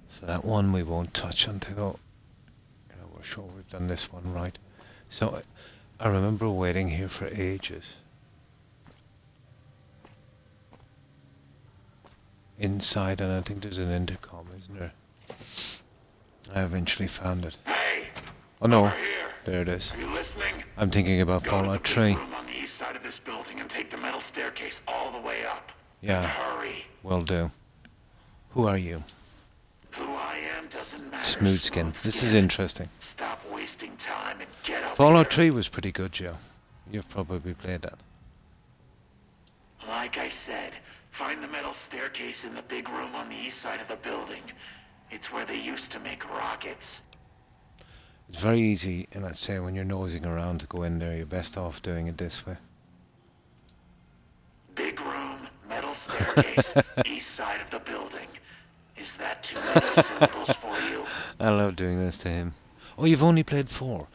Speaker 1: So that one we won't touch until we're sure we've done this one right. So I remember waiting here for ages. Inside, and I think there's an intercom, isn't there? I eventually found it.
Speaker 10: Hey!
Speaker 1: Oh no,
Speaker 10: Over here.
Speaker 1: there it is.
Speaker 10: Are you listening?
Speaker 1: I'm thinking about
Speaker 10: Go
Speaker 1: Fallout
Speaker 10: to the
Speaker 1: 3.
Speaker 10: big room on the east side of this building and take the metal staircase all the way up.
Speaker 1: Yeah,
Speaker 10: Hurry.
Speaker 1: will do. Who are you?
Speaker 10: Who I am doesn't matter.
Speaker 1: Smooth skin. This is interesting.
Speaker 10: Stop wasting time and get up
Speaker 1: Fallout
Speaker 10: here.
Speaker 1: 3 was pretty good, Joe. You've probably played that.
Speaker 10: Like I said, find the metal staircase in the big room on the east side of the building It's where they used to make rockets.
Speaker 1: It's very easy, and I'd say when you're nosing around to go in there, you're best off doing it this way.
Speaker 10: Big room, metal staircase, east side of the building. Is that too many syllables for you?
Speaker 1: I love doing this to him. Oh, you've only played 4.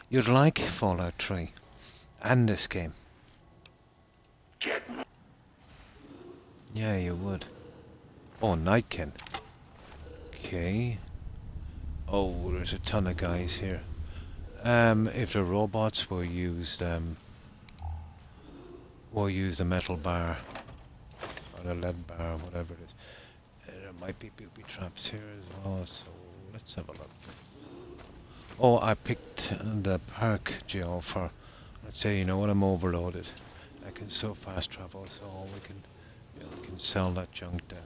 Speaker 1: You'd like Fallout 3. And this game.
Speaker 10: Get
Speaker 1: Yeah, you would. Oh, Nightkin. Okay. Oh, there's a ton of guys here. If they're robots, we'll use the metal bar. Or the lead bar, whatever it is. There might be booby traps here as well, so let's have a look. Oh, I picked the perk, Joe, for, let's say, you know what, I'm overloaded. I can so fast travel, so we can sell that junk there.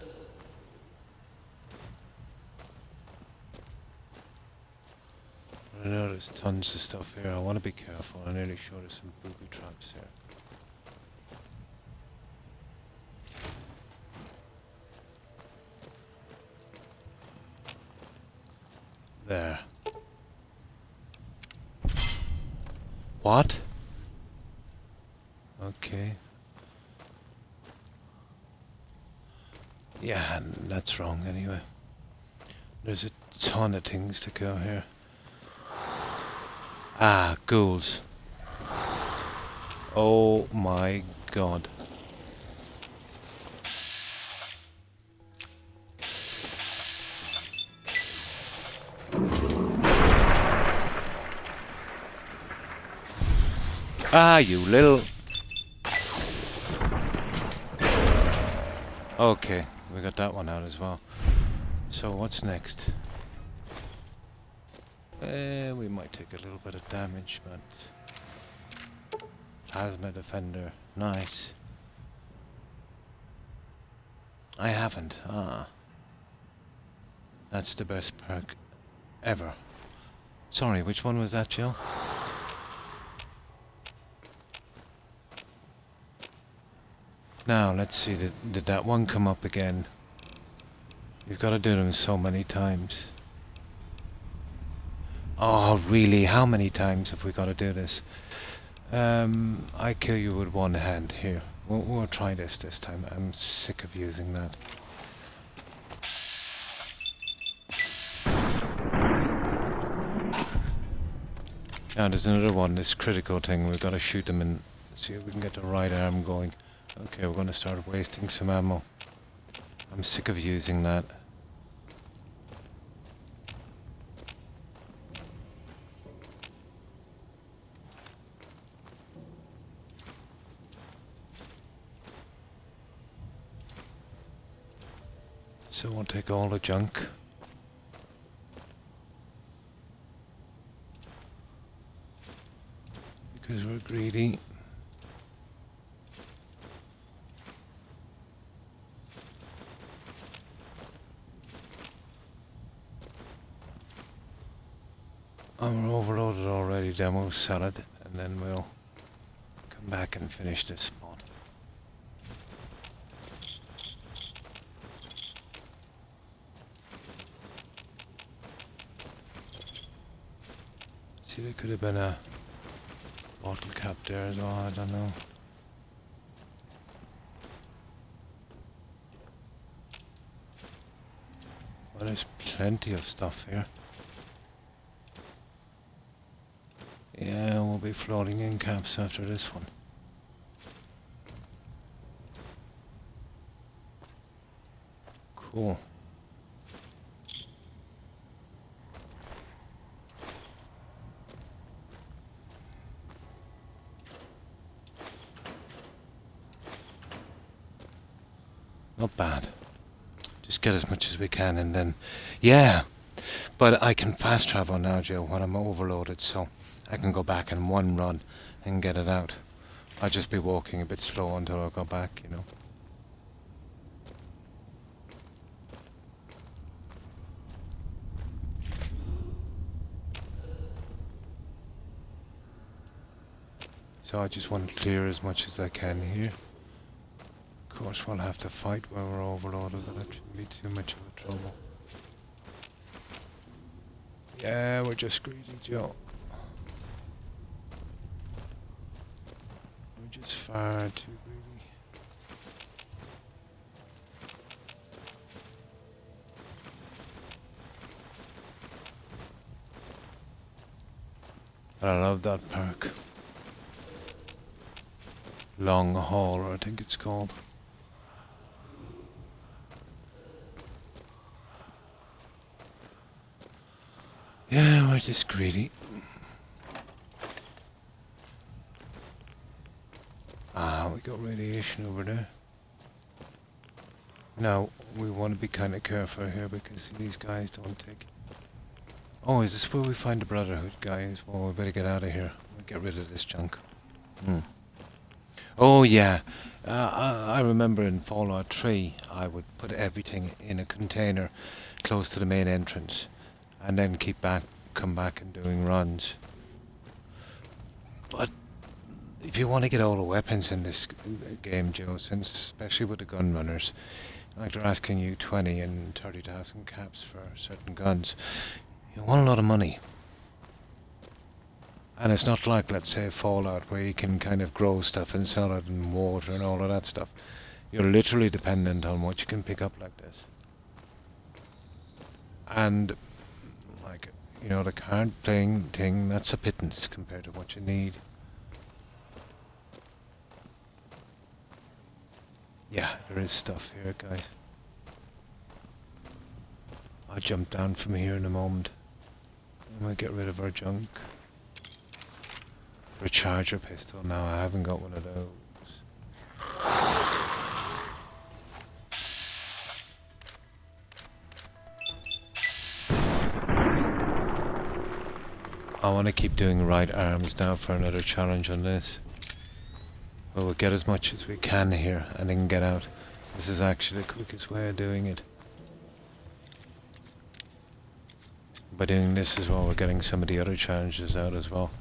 Speaker 1: I know there's tons of stuff here. I want to be careful. I'm nearly sure there's some booby traps here. There. What? Okay. Yeah, that's wrong anyway. There's a ton of things to go here. Ah, ghouls. Oh my god. Ah, you little... Okay, we got that one out as well. So what's next? We might take a little bit of damage, but... Plasma Defender, nice. I haven't, That's the best perk ever. Sorry, which one was that, Jill? Now, let's see, did that one come up again? You've got to do them so many times. Oh, really? How many times have we got to do this? I kill you with one hand. Here, we'll try this time. I'm sick of using that. Now, there's another one, this critical thing. We've got to shoot them and see if we can get the right arm going. Okay, we're going to start wasting some ammo. I'm sick of using that. So we'll take all the junk. Because we're greedy. We're overloaded already, then we'll sell it, and then we'll come back and finish this spot. See, there could have been a bottle cap there as well, I don't know. Well, there's plenty of stuff here. Yeah, we'll be floating in caps after this one. Cool. Not bad. Just get as much as we can and then... Yeah! But I can fast travel now, Joe, when I'm overloaded, so... I can go back in one run and get it out. I'll just be walking a bit slow until I go back, you know. So I just want to clear as much as I can here. Of course we'll have to fight when we're overloaded, but that shouldn't be too much of a trouble. Yeah, we're just greedy, Joe. We're just far too greedy. But I love that park. Long Hall, I think it's called. Yeah, we're just greedy. Ah, we got radiation over there. Now, we want to be kind of careful here because these guys don't take... Oh, is this where we find the Brotherhood guys? Well, we better get out of here. We'll get rid of this junk. Oh, yeah. I remember in Fallout 3, I would put everything in a container close to the main entrance and then come back and doing runs. But if you want to get all the weapons in this game, Joe, since especially with the gun runners, like they're asking you 20 and 30,000 caps for certain guns, you want a lot of money. And it's not like, let's say, Fallout, where you can kind of grow stuff and sell it in water and all of that stuff. You're literally dependent on what you can pick up like this. And, like, you know, the card playing thing, that's a pittance compared to what you need. Yeah, there is stuff here, guys. I'll jump down from here in a moment. And we'll get rid of our junk. Recharger pistol. Now I haven't got one of those. I want to keep doing right arms now for another challenge on this. But we'll get as much as we can here and then get out. This is actually the quickest way of doing it. By doing this as well, we're getting some of the other challenges out as well.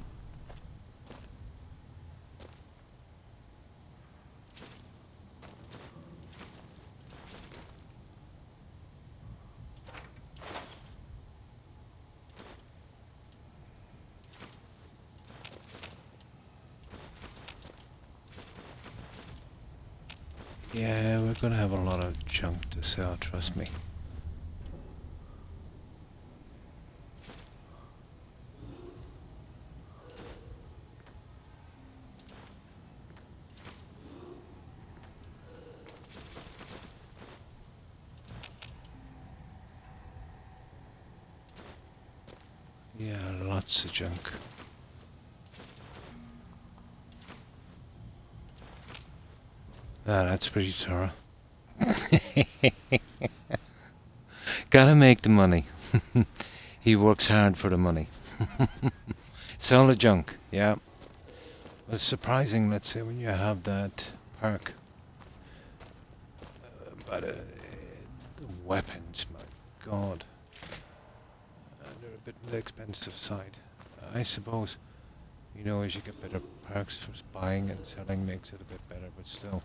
Speaker 1: Yeah, we're gonna have a lot of junk to sell, trust me. Yeah, lots of junk. Ah, that's pretty thorough. Gotta make the money. He works hard for the money. Sell the junk, yeah. Well, it's surprising, let's say, when you have that park. But the weapons, my god. They're a bit on the expensive side. I suppose, you know, as you get better perks for buying and selling makes it a bit better, but still.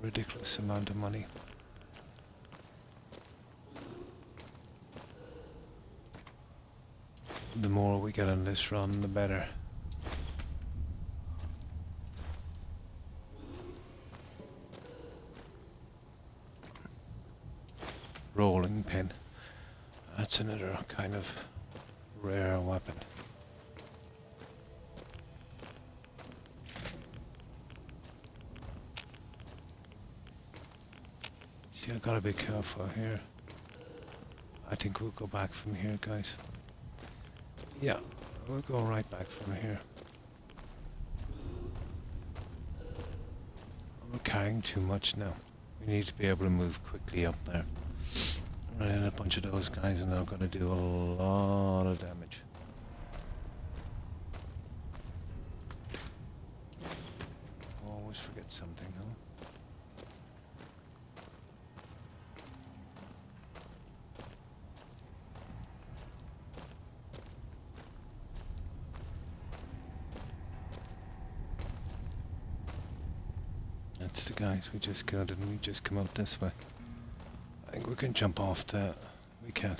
Speaker 1: Ridiculous amount of money. The more we get on this run, the better. Rolling pin. That's another kind of rare weapon. See, I gotta be careful here. I think we'll go back from here, guys. Yeah, we'll go right back from here. We're carrying too much now. We need to be able to move quickly up there. And a bunch of those guys are now going to do a lot of damage. Always forget something, huh? that's the guys we just killed, and we just come out this way. I think we can jump off the... We can.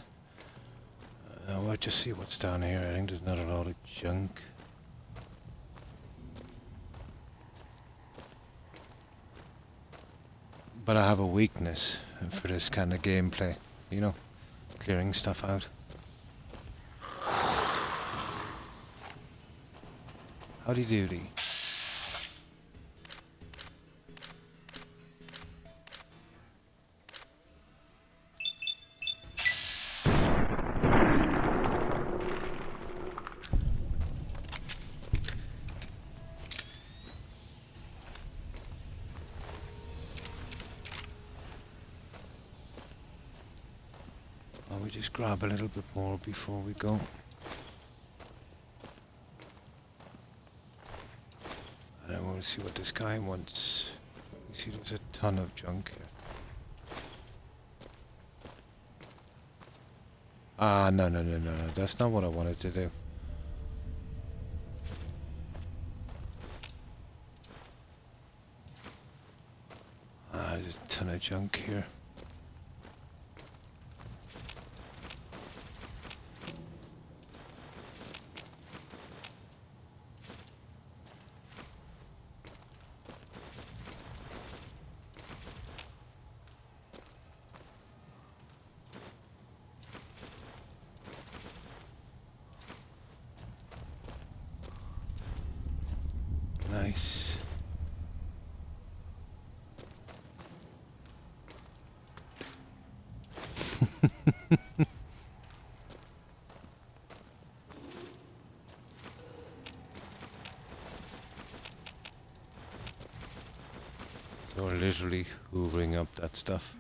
Speaker 1: We'll just see what's down here. I think there's not a lot of junk. But I have a weakness for this kind of gameplay. You know, clearing stuff out. Howdy doody. We just grab a little bit more before we go. And I want to see what this guy wants. You see there's a ton of junk here. Ah, no, that's not what I wanted to do. There's a ton of junk here. Nice. So we're literally hoovering up that stuff.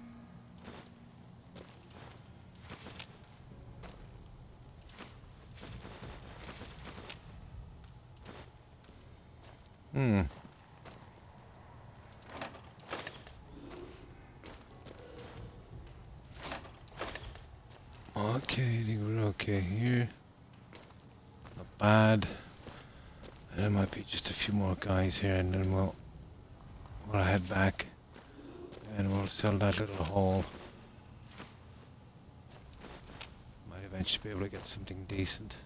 Speaker 1: Okay, I think we're okay here. Not bad. There might be just a few more guys here, and then we'll head back and we'll sell that little haul. Might eventually be able to get something decent.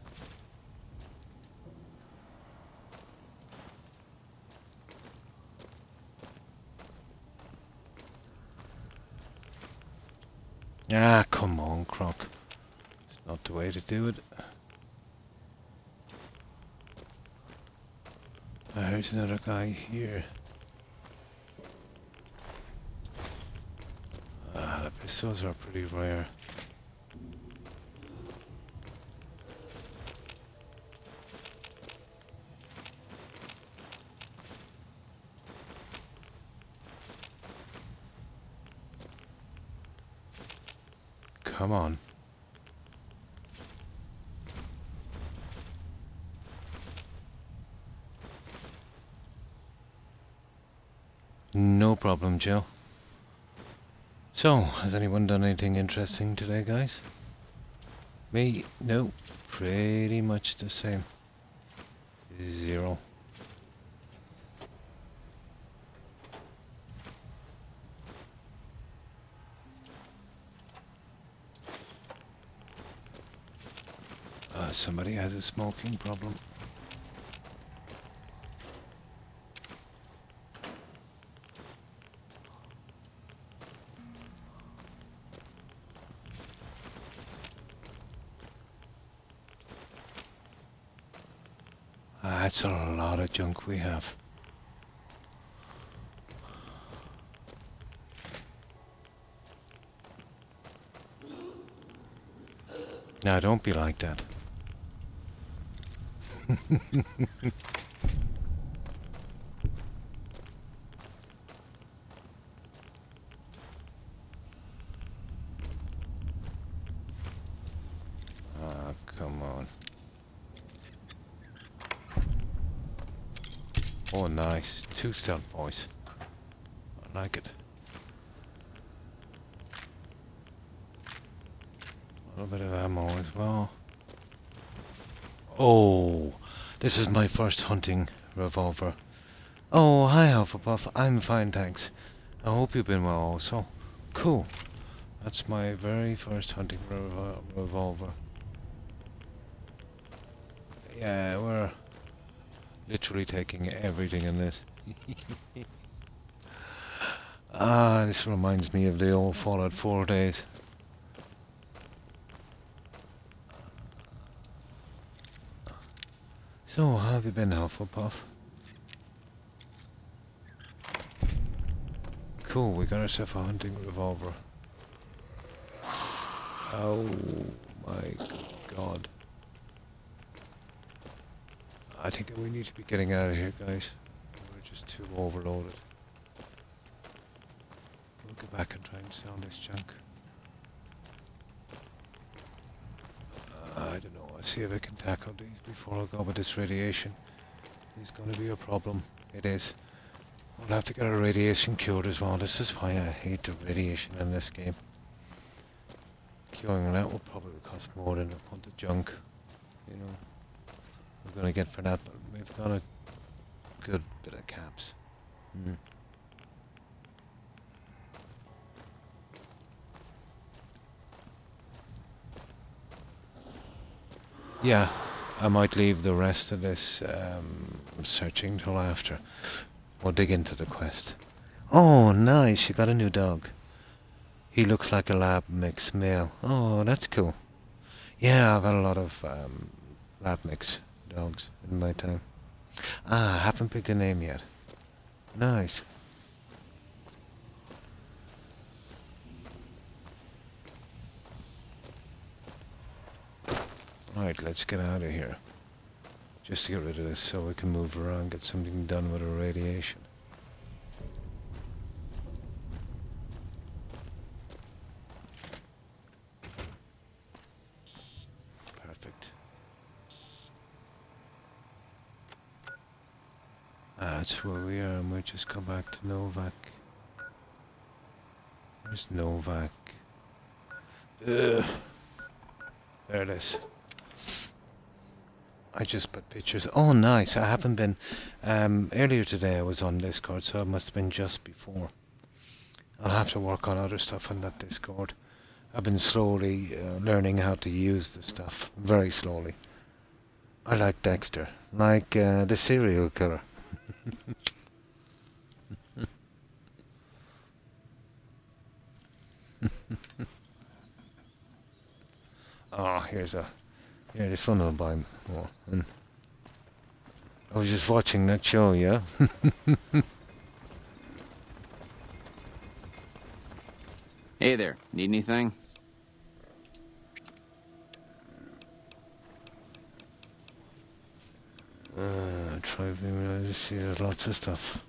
Speaker 1: Ah, come on, Croc. It's not the way to do it. There's another guy here. The pistols are pretty rare. Come on. No problem, Joe. So, has anyone done anything interesting today, guys? Me? No. Pretty much the same. 0. Somebody has a smoking problem. That's a lot of junk we have. Now, don't be like that. Ah, come on. Oh, nice. 2 stealth boys. I like it. A little bit of ammo as well. Oh, this is my first hunting revolver. Oh, hi, Hufflepuff. I'm fine, thanks. I hope you've been well also. Cool. That's my very first hunting revolver. Yeah, we're literally taking everything in this. This reminds me of the old Fallout 4 days. So, how have you been, Hufflepuff? Cool, we got ourselves a hunting revolver. Oh my god. I think we need to be getting out of here, guys. We're just too overloaded. We'll go back and try and sell this junk. I don't know. I'll see if I can tackle these before I go with this radiation. It's going to be a problem. It is. We'll have to get our radiation cured as well. This is why I hate the radiation in this game. Curing that will probably cost more than a bunch of junk. You know. We're going to get for that, but we've got a good bit of caps. Yeah, I might leave the rest of this searching till after. We'll dig into the quest. Oh, nice, you got a new dog. He looks like a lab mix male. Oh, that's cool. Yeah, I've had a lot of lab mix dogs in my time. I haven't picked a name yet. Nice. Right, let's get out of here. Just to get rid of this so we can move around, get something done with our radiation. Perfect. That's where we are, and we just go back to Novak. Where's Novak? Ugh. There it is. I just put pictures. Oh, nice. I haven't been... earlier today I was on Discord, so it must have been just before. I'll have to work on other stuff on that Discord. I've been slowly learning how to use the stuff. Very slowly. I like Dexter. Like the serial killer. Oh, here's a... Yeah, this one will buy more. I was just watching that show, yeah?
Speaker 4: Hey there, need anything?
Speaker 1: Try being ready to see there's lots of stuff.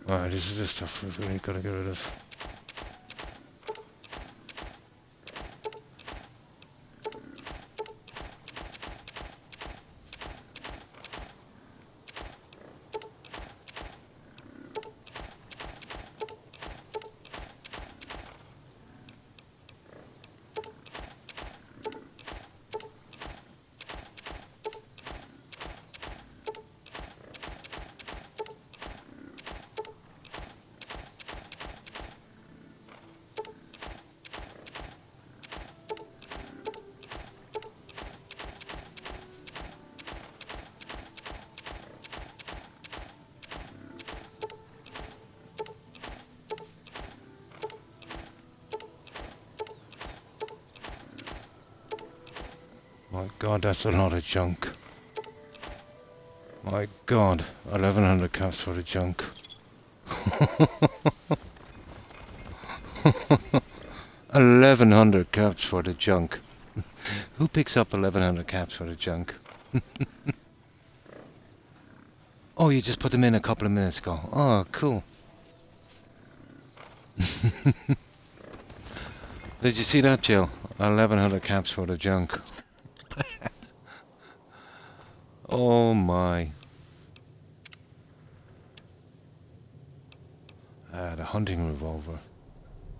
Speaker 1: Alright, this is the stuff we really gotta get rid of. My god, that's a lot of junk. My god, 1100 caps for the junk. 1100 caps for the junk. Who picks up 1100 caps for the junk? Oh, you just put them in a couple of minutes ago. Oh, cool. Did you see that, Jill? 1100 caps for the junk. Oh my. The hunting revolver.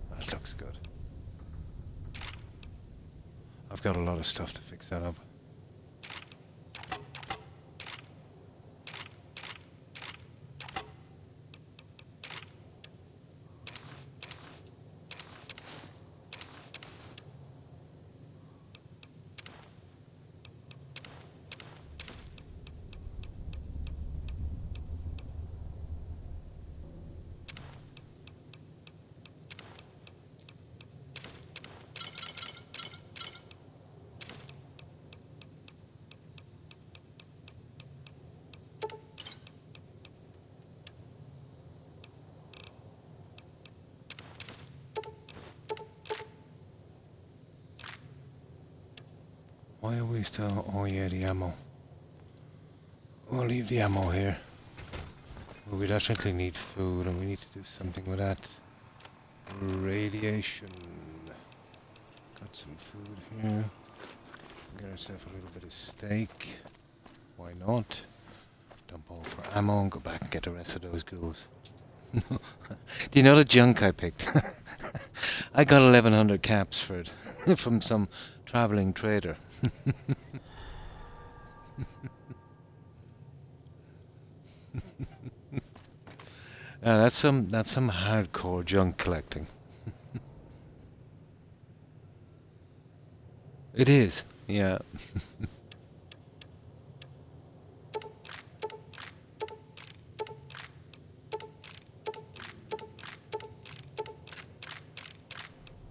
Speaker 1: That looks good. I've got a lot of stuff to fix that up. Why are we still... Oh yeah, the ammo. We'll leave the ammo here. Well, we definitely need food and we need to do something with that. Radiation. Got some food here. Get ourselves a little bit of steak. Why not? Dump all for ammo and go back and get the rest of those ghouls. Do you know the junk I picked? I got 1100 caps for it from some traveling trader. That's some hardcore junk collecting. It is, yeah.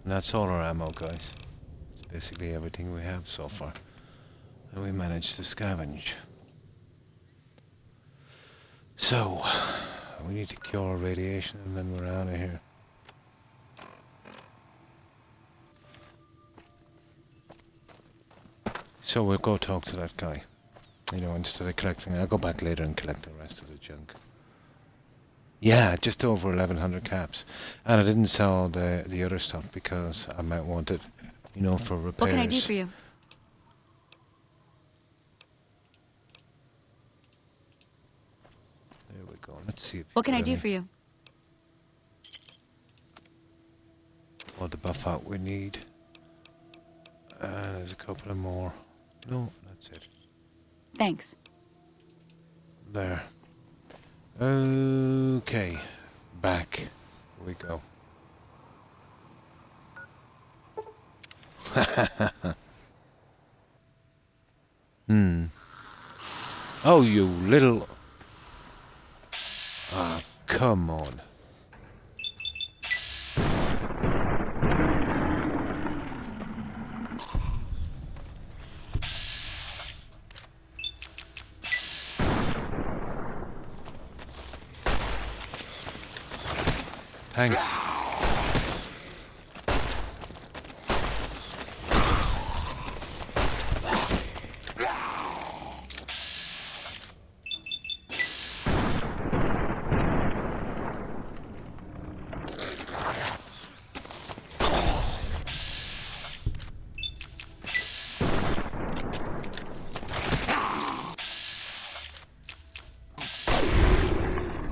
Speaker 1: That's all our ammo, guys. It's basically everything we have so far. And we managed to scavenge. So, we need to cure radiation and then we're out of here. So we'll go talk to that guy. You know, instead of collecting, I'll go back later and collect the rest of the junk. Yeah, just over 1100 caps. And I didn't sell the other stuff because I might want it, you know, for repairs.
Speaker 11: What can I do for you?
Speaker 1: There we go. Let's see.
Speaker 11: What can I do for you?
Speaker 1: What the buff out we need. There's a couple of more. No, that's it.
Speaker 11: Thanks.
Speaker 1: There. Okay. Back we go. Oh, you little... Ah, come on. Thanks.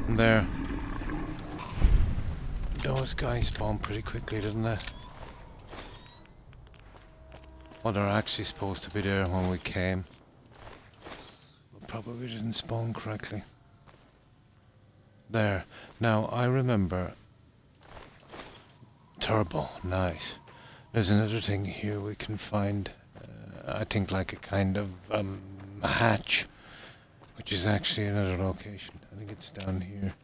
Speaker 1: There. Those guys spawn pretty quickly, didn't they? Well, they're actually supposed to be there when we came. But probably didn't spawn correctly. There. Now, I remember... Turbo. Nice. There's another thing here we can find. I think like a kind of hatch. Which is actually another location. I think it's down here.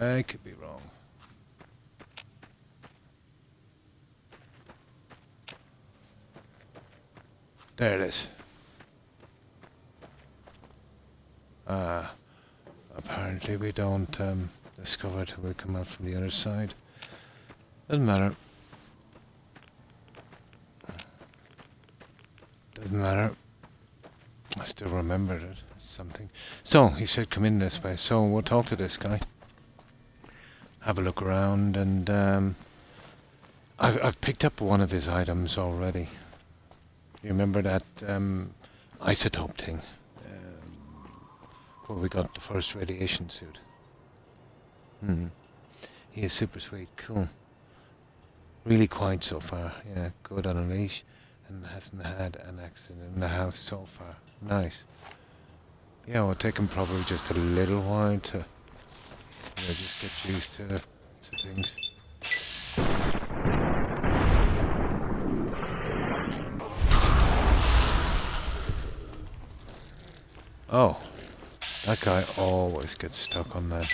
Speaker 1: I could be wrong. There it is. Apparently we don't discover it till we come out from the other side. Doesn't matter. Doesn't matter. I still remembered it. Something. So, he said come in this way. So, we'll talk to this guy. Have a look around and I've picked up one of his items already. You remember that isotope thing? Where we got the first radiation suit. He is super sweet, cool. Really quiet so far, yeah, good on a leash, and hasn't had an accident in the house so far. Nice. Yeah, it'll take him probably just a little while to just get used to things. Oh, that guy always gets stuck on that.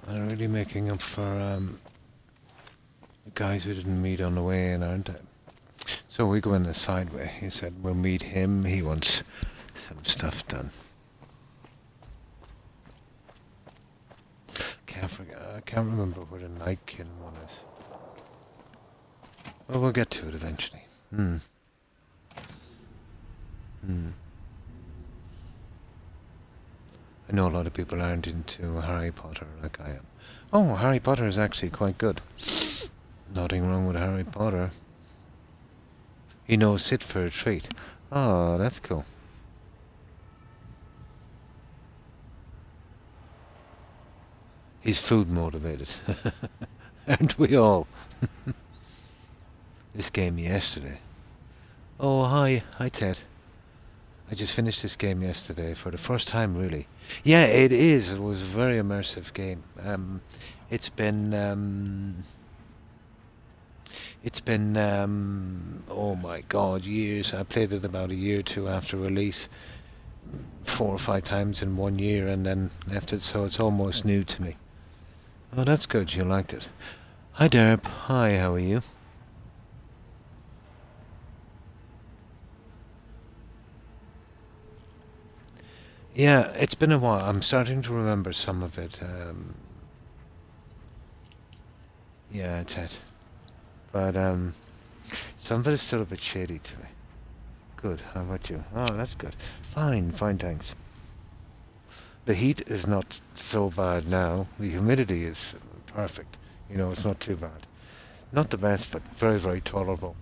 Speaker 1: I'm really making up for the guys we didn't meet on the way in, aren't I? So we go in the side way. He said we'll meet him. He wants some stuff done. I can't remember where the Nightkin one is. Well, we'll get to it eventually. I know a lot of people aren't into Harry Potter like I am. Oh, Harry Potter is actually quite good. Nothing wrong with Harry Potter. He knows sit for a treat. Oh, that's cool. He's food motivated. Aren't we all? This game yesterday. Oh, hi. Hi, Ted. I just finished this game yesterday for the first time, really. Yeah, it is. It was a very immersive game. It's been, oh my God, years. I played it about a year or two after release, 4 or 5 times in 1 year, and then left it, so it's almost new to me. Oh, that's good. You liked it. Hi, Derb. Hi, how are you? Yeah, it's been a while. I'm starting to remember some of it. Yeah, it's it. But some of it is still a bit shady to me. Good. How about you? Oh, that's good. Fine, thanks. The heat is not so bad now. The humidity is perfect. It's not too bad. Not the best, but very, very tolerable.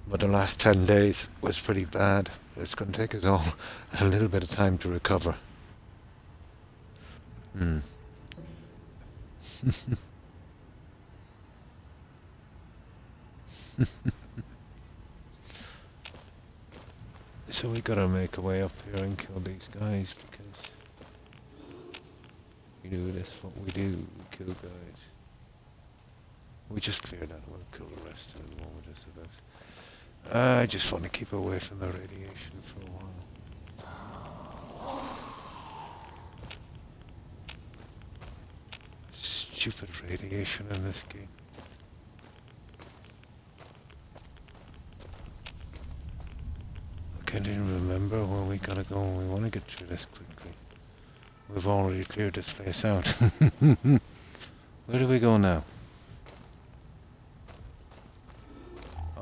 Speaker 1: But the last 10 days was pretty bad. It's going to take us all a little bit of time to recover. So we gotta make our way up here and kill these guys because that's what we do. We kill guys. We just cleared that. We'll kill the rest of them when we're just about. I just want to keep away from the radiation for a while. Stupid radiation in this game. I can't even remember where we gotta go. We want to get through this quickly. We've already cleared this place out. Where do we go now?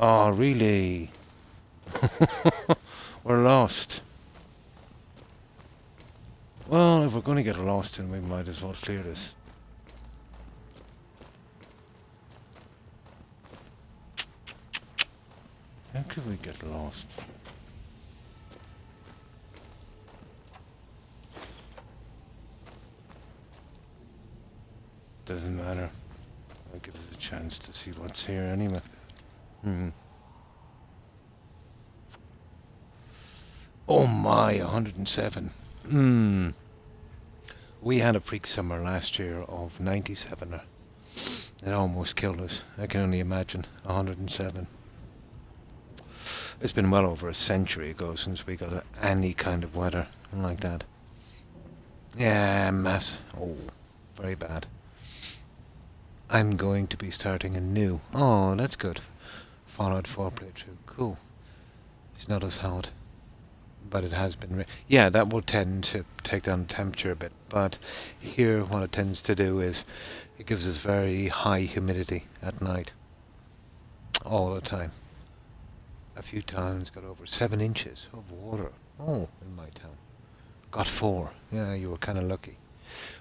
Speaker 1: Oh, really? We're lost. Well, if we're going to get lost, then we might as well clear this. How could we get lost? Doesn't matter. I'll give us a chance to see what's here anyway. Oh my, 107. We had a freak summer last year of 97. It almost killed us. I can only imagine. 107. It's been well over a century ago since we got any kind of weather like that. Yeah, oh, very bad. I'm going to be starting a new. Oh, that's good. Fallout 4 playthrough. Cool. It's not as hot, but it has been. Yeah, that will tend to take down the temperature a bit. But here, what it tends to do is it gives us very high humidity at night, all the time. A few towns got over 7 inches of water. Oh, in my town. Got 4. Yeah, you were kind of lucky.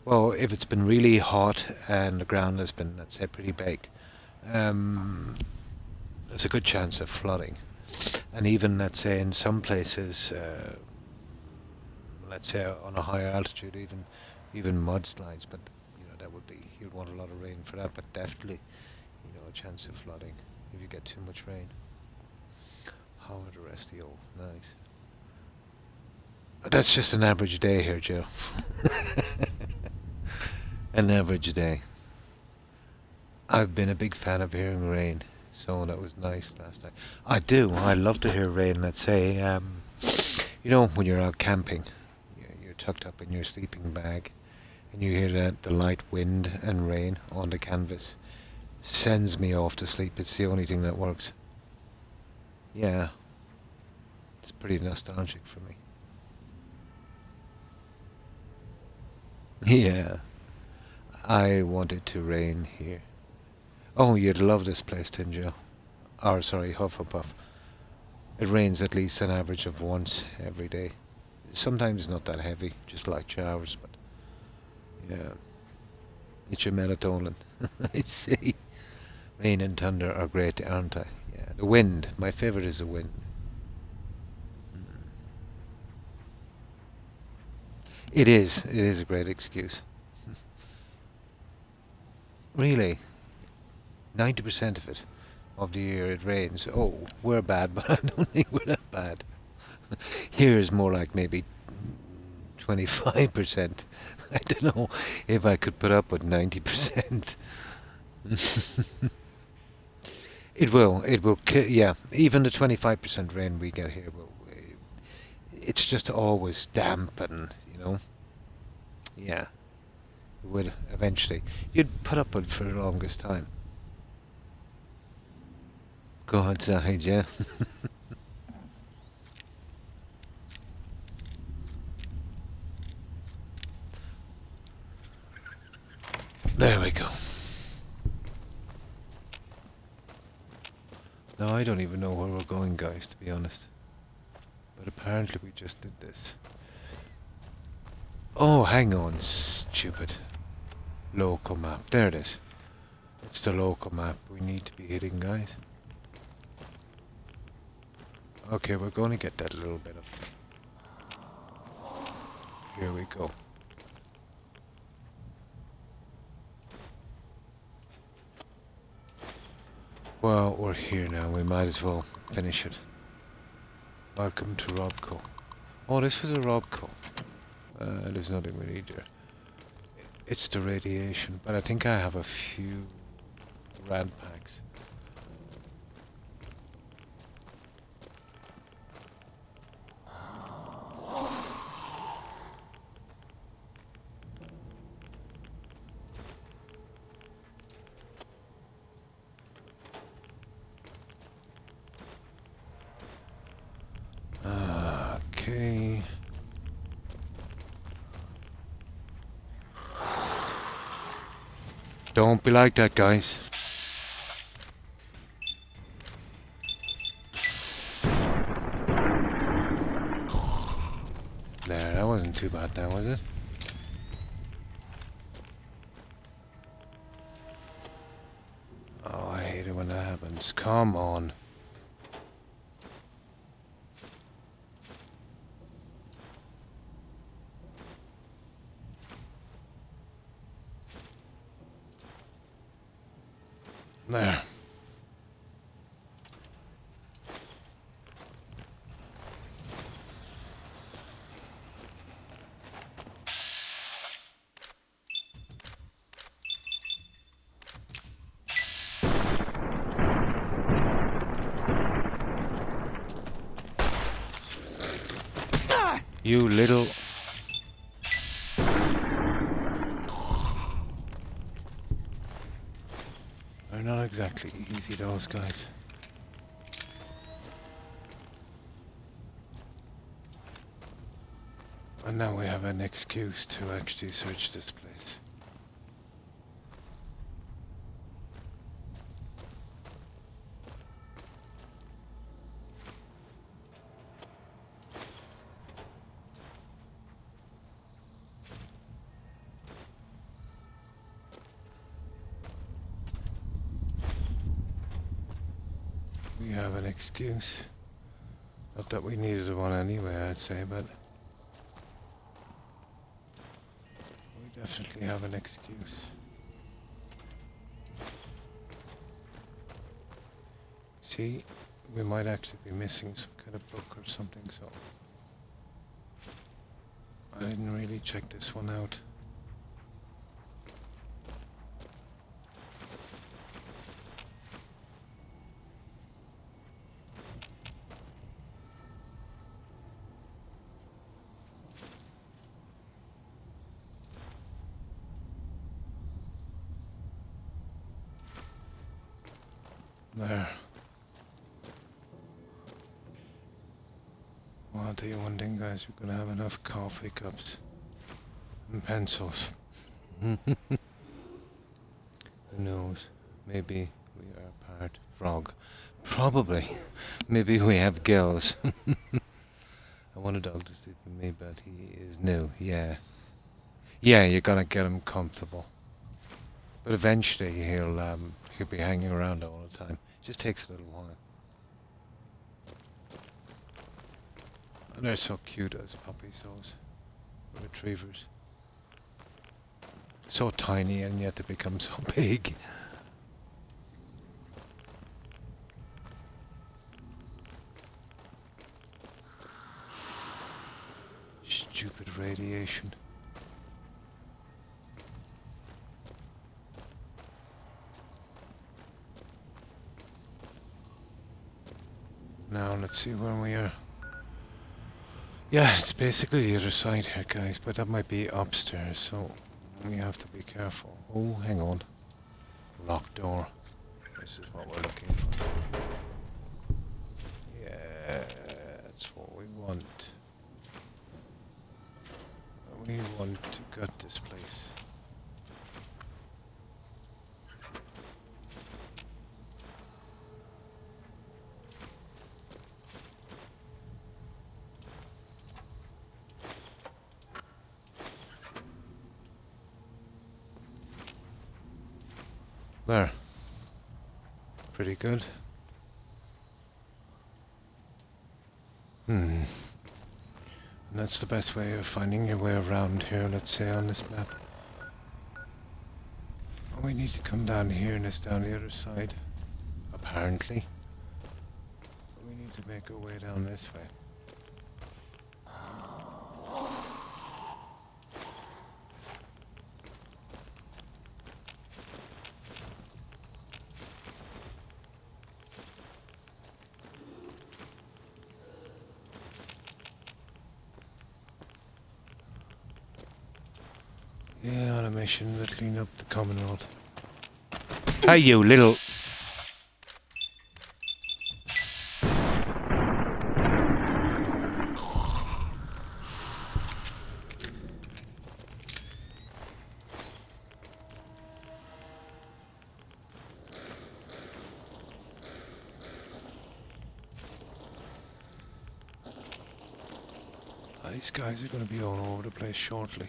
Speaker 1: Well, if it's been really hot and the ground has been, let's say, pretty baked, there's a good chance of flooding. And even, let's say, in some places, let's say on a higher altitude, even mudslides. But that would be, you'd want a lot of rain for that. But definitely, a chance of flooding if you get too much rain. How are the rest of you? Nice. That's just an average day here, Joe. An average day. I've been a big fan of hearing rain, so that was nice last night. I do. I love to hear rain. Let's say, when you're out camping, you're tucked up in your sleeping bag, and you hear the light wind and rain on the canvas. Sends me off to sleep. It's the only thing that works. Yeah. It's pretty nostalgic for me. Yeah. I want it to rain here. Oh, you'd love this place, Tinjo. Or, sorry, Hufflepuff. It rains at least an average of once every day. Sometimes not that heavy, just light showers, but yeah. It's your melatonin. I see. Rain and thunder are great, aren't they? Yeah. The wind. My favorite is the wind. It is. It is a great excuse. Really. 90% of it, of the year it rains. Oh, we're bad, but I don't think we're that bad. Here is more like maybe 25%. I don't know if I could put up with 90%. It will. Yeah, even the 25% rain we get here will. It's just always damp and, yeah. It would eventually. You'd put up with it for the longest time. Go outside, yeah. There we go. Now I don't even know where we're going, guys, to be honest. But apparently we just did this. Oh, hang on, stupid. Local map. There it is. It's the local map we need to be hitting, guys. Okay, we're going to get that little bit of... Here we go. Well, we're here now. We might as well finish it. Welcome to Robco. Oh, this was a Robco. There's nothing we need there. It's the radiation, but I think I have a few rad packs. Okay. Don't be like that, guys. There, that wasn't too bad now, was it? Oh, I hate it when that happens. Come on. There. You little... They're not exactly easy, those guys. And now we have an excuse to actually search this place. We have an excuse. Not that we needed one anyway, I'd say, but we definitely have an excuse. See, we might actually be missing some kind of book or something, so I didn't really check this one out. There. Well, I'll tell you one thing, guys, we're gonna have enough coffee cups and pencils. Who knows? Maybe we are part frog. Probably. Maybe we have gills. I want a dog to sleep with me, but he is new. Yeah. Yeah, you're gonna get him comfortable. But eventually he'll be hanging around all the time. It just takes a little while. And they're so cute as puppies, those retrievers. So tiny and yet they become so big. Stupid radiation. Now let's see where we are. Yeah, it's basically the other side here, guys, but that might be upstairs, so we have to be careful. Oh, hang on. Locked door. This is what we're looking for. Yeah, that's what we want. We want to gut this place. There. Pretty good. And that's the best way of finding your way around here, let's say, on this map. We need to come down here and it's down the other side, apparently. We need to make our way down this way. Yeah, on a mission to clean up the Commonwealth. Hey, you little... These guys are going to be all over the place shortly.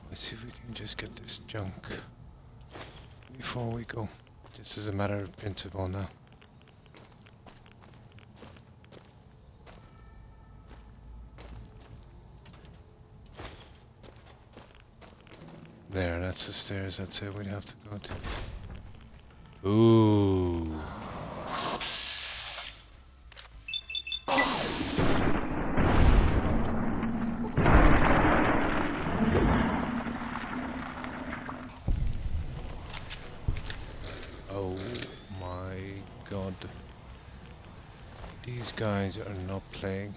Speaker 1: Let's see if we can just get this junk before we go. Just as a matter of principle now. There, that's the stairs. That's it. We'd have to go to. Ooh. These guys are not playing.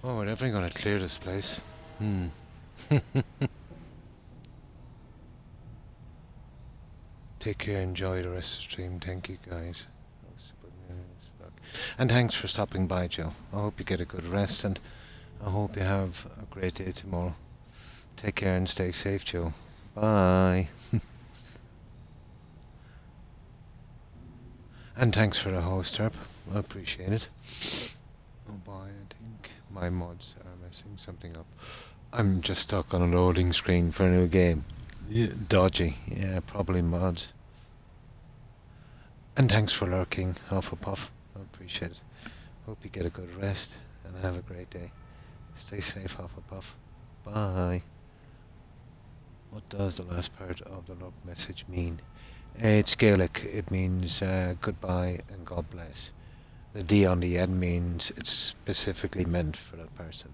Speaker 1: Oh, we're definitely gonna clear this place. Take care, enjoy the rest of the stream. Thank you, guys. Croc. And thanks for stopping by, Joe. I hope you get a good rest, and I hope you have a great day tomorrow. Take care and stay safe, Joe. Bye. And thanks for the host, Herb. I appreciate it. Oh boy, I think my mods are messing something up. I'm just stuck on a loading screen for a new game. Yeah. Dodgy. Yeah, probably mods. And thanks for lurking, Hufflepuff. I appreciate it. Hope you get a good rest and have a great day. Stay safe, Hufflepuff. Bye. What does the last part of the love message mean? It's Gaelic. It means goodbye and God bless. The D on the end means it's specifically meant for that person.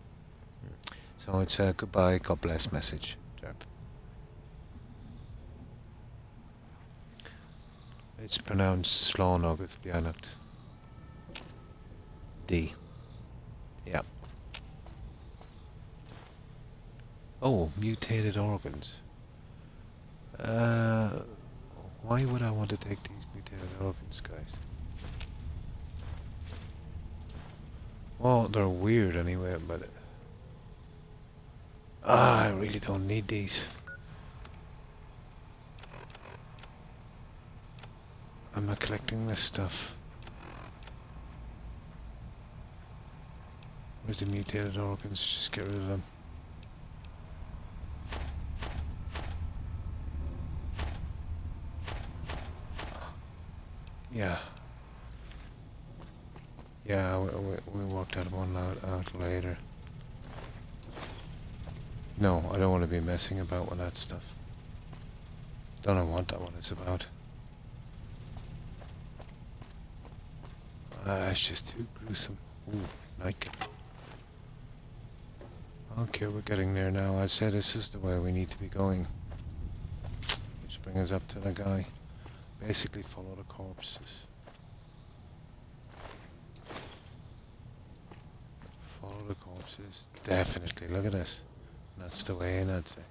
Speaker 1: So it's a goodbye, God bless message. Derp. It's pronounced Slán agus Beannacht. D. Yeah. Oh, mutated organs. Why would I want to take these mutated organs, guys? Well, they're weird anyway, but... I really don't need these. I'm not collecting this stuff. Where's the mutated organs? Just get rid of them. Yeah. Yeah, we worked that one out later. No, I don't want to be messing about with that stuff. Don't know what that one is about. It's just too gruesome. Ooh, nightcap. Okay, we're getting there now. I'd say this is the way we need to be going. Which brings us up to the guy. Basically follow the corpses. Follow the corpses. Definitely, look at this. That's the way in, I'd say.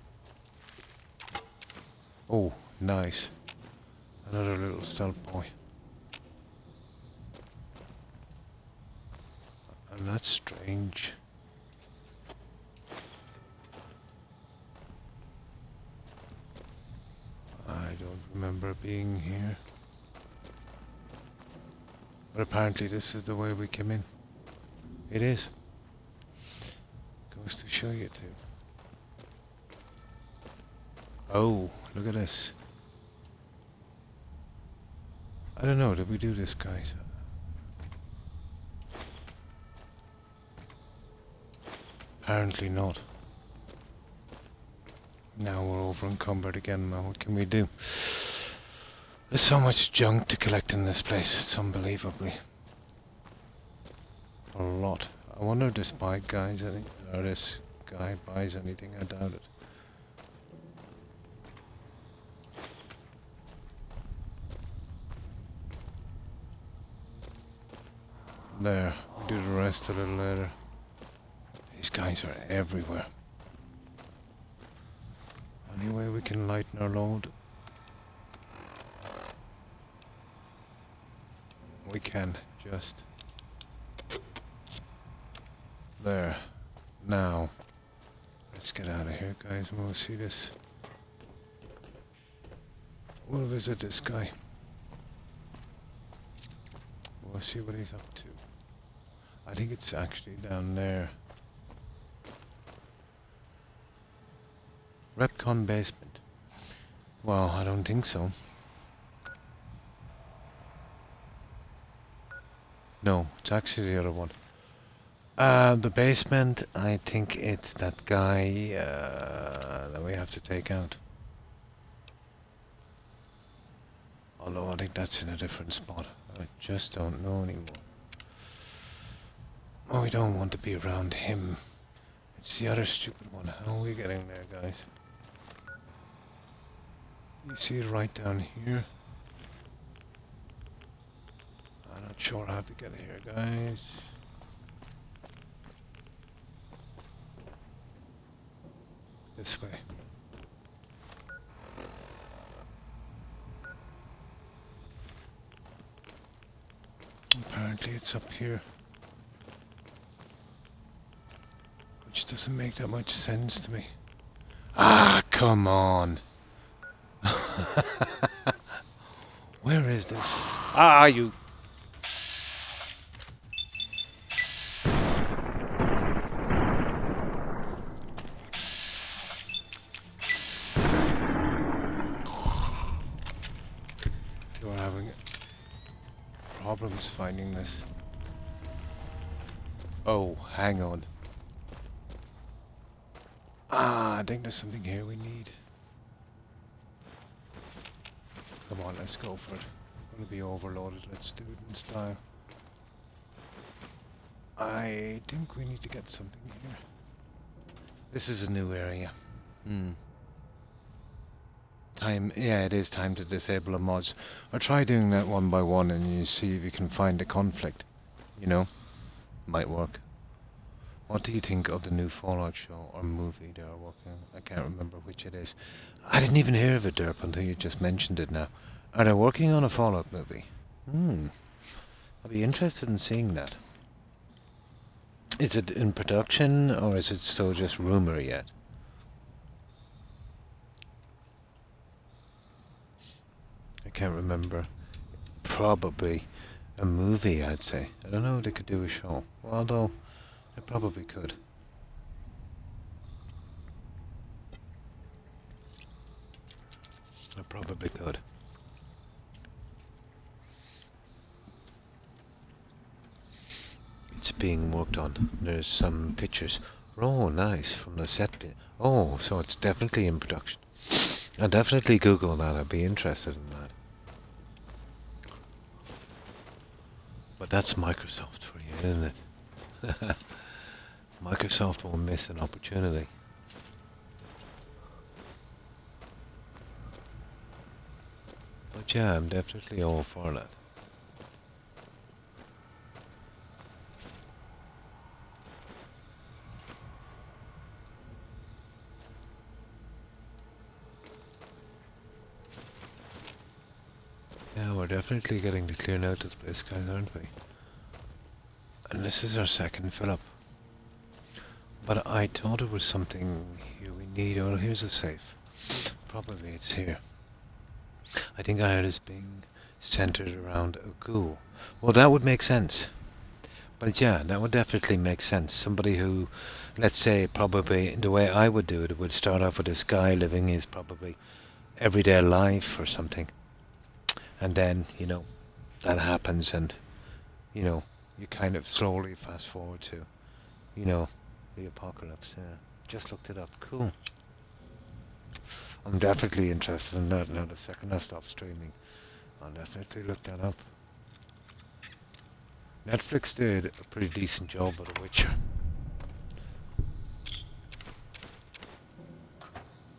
Speaker 1: Oh, nice. Another little stealth boy. And that's strange. I don't remember being here. But apparently this is the way we came in. It is. Goes to show you too. Oh, look at this. I don't know, did we do this, guys? Apparently not. Now we're over encumbered again, man. What can we do? There's so much junk to collect in this place. It's unbelievably a lot. I wonder if this bike guy's anything, or this guy buys anything. I doubt it. There. We'll do the rest a little later. These guys are everywhere. Any way we can lighten our load? We can, just. There. Now. Let's get out of here, guys, and we'll see this. We'll visit this guy. We'll see what he's up to. I think it's actually down there. Repcon basement. Well, I don't think so. No, it's actually the other one. The basement, I think it's that guy that we have to take out. Although I think that's in a different spot. I just don't know anymore. Oh, we don't want to be around him. It's the other stupid one. How are we getting there, guys? You see it right down here. I'm not sure how to get here, guys. This way. Apparently it's up here. Which doesn't make that much sense to me. Ah, come on! Where is this? Ah, you... You're having problems finding this. Oh, hang on. Ah, I think there's something here we need. Come on, let's go for it. I'm gonna be overloaded. Let's do it in style. I think we need to get something here. This is a new area. Yeah, it is time to disable the mods. Or try doing that one by one and you see if you can find a conflict. You know? Might work. What do you think of the new Fallout show or movie they are working on? I can't remember which it is. I didn't even hear of it, Derp, until you just mentioned it now. Are they working on a Fallout movie? I'd be interested in seeing that. Is it in production or is it still just rumor yet? I can't remember. Probably a movie, I'd say. I don't know if they could do a show. Well, although they probably could. They probably could. It's being worked on. There's some pictures. Oh, nice. From the set. Oh, so it's definitely in production. I'll definitely Google that. I'd be interested in that. But that's Microsoft for you, isn't it? Microsoft will miss an opportunity. But yeah, I'm definitely all for that. Yeah, we're definitely getting to clear out this place, guys, aren't we? And this is our second fill-up. But I thought it was something here we need. Oh, here's a safe. Probably it's here. I think I heard it's being centered around a ghoul. Well, that would make sense. But yeah, that would definitely make sense. Somebody who, let's say, probably the way I would do it, it would start off with this guy living his probably everyday life or something. And then, you know, that happens and, you know, you kind of slowly fast forward to, you know, the apocalypse. Yeah. Just looked it up. Cool. I'm definitely interested in that now. The second I stop streaming, I'll definitely look that up. Netflix did a pretty decent job of The Witcher.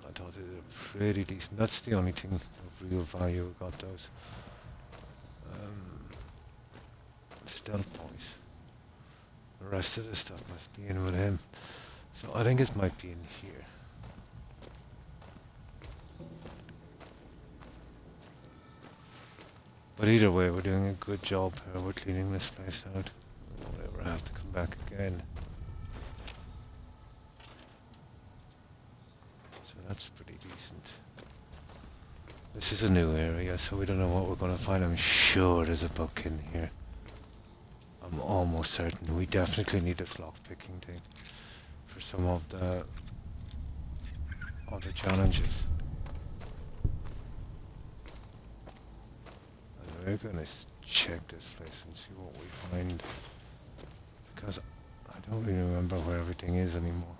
Speaker 1: I thought they did a pretty decent. That's the only thing of real value I got those. Stealth points. The rest of the stuff must be in with him. So I think it might be in here. But either way, we're doing a good job here. We're cleaning this place out. We won't ever have to come back again. So that's pretty decent. This is a new area, so we don't know what we're going to find. I'm sure there's a book in here. I'm almost certain. We definitely need this lockpicking thing for some of the challenges. And we're gonna check this place and see what we find, because I don't really remember where everything is anymore.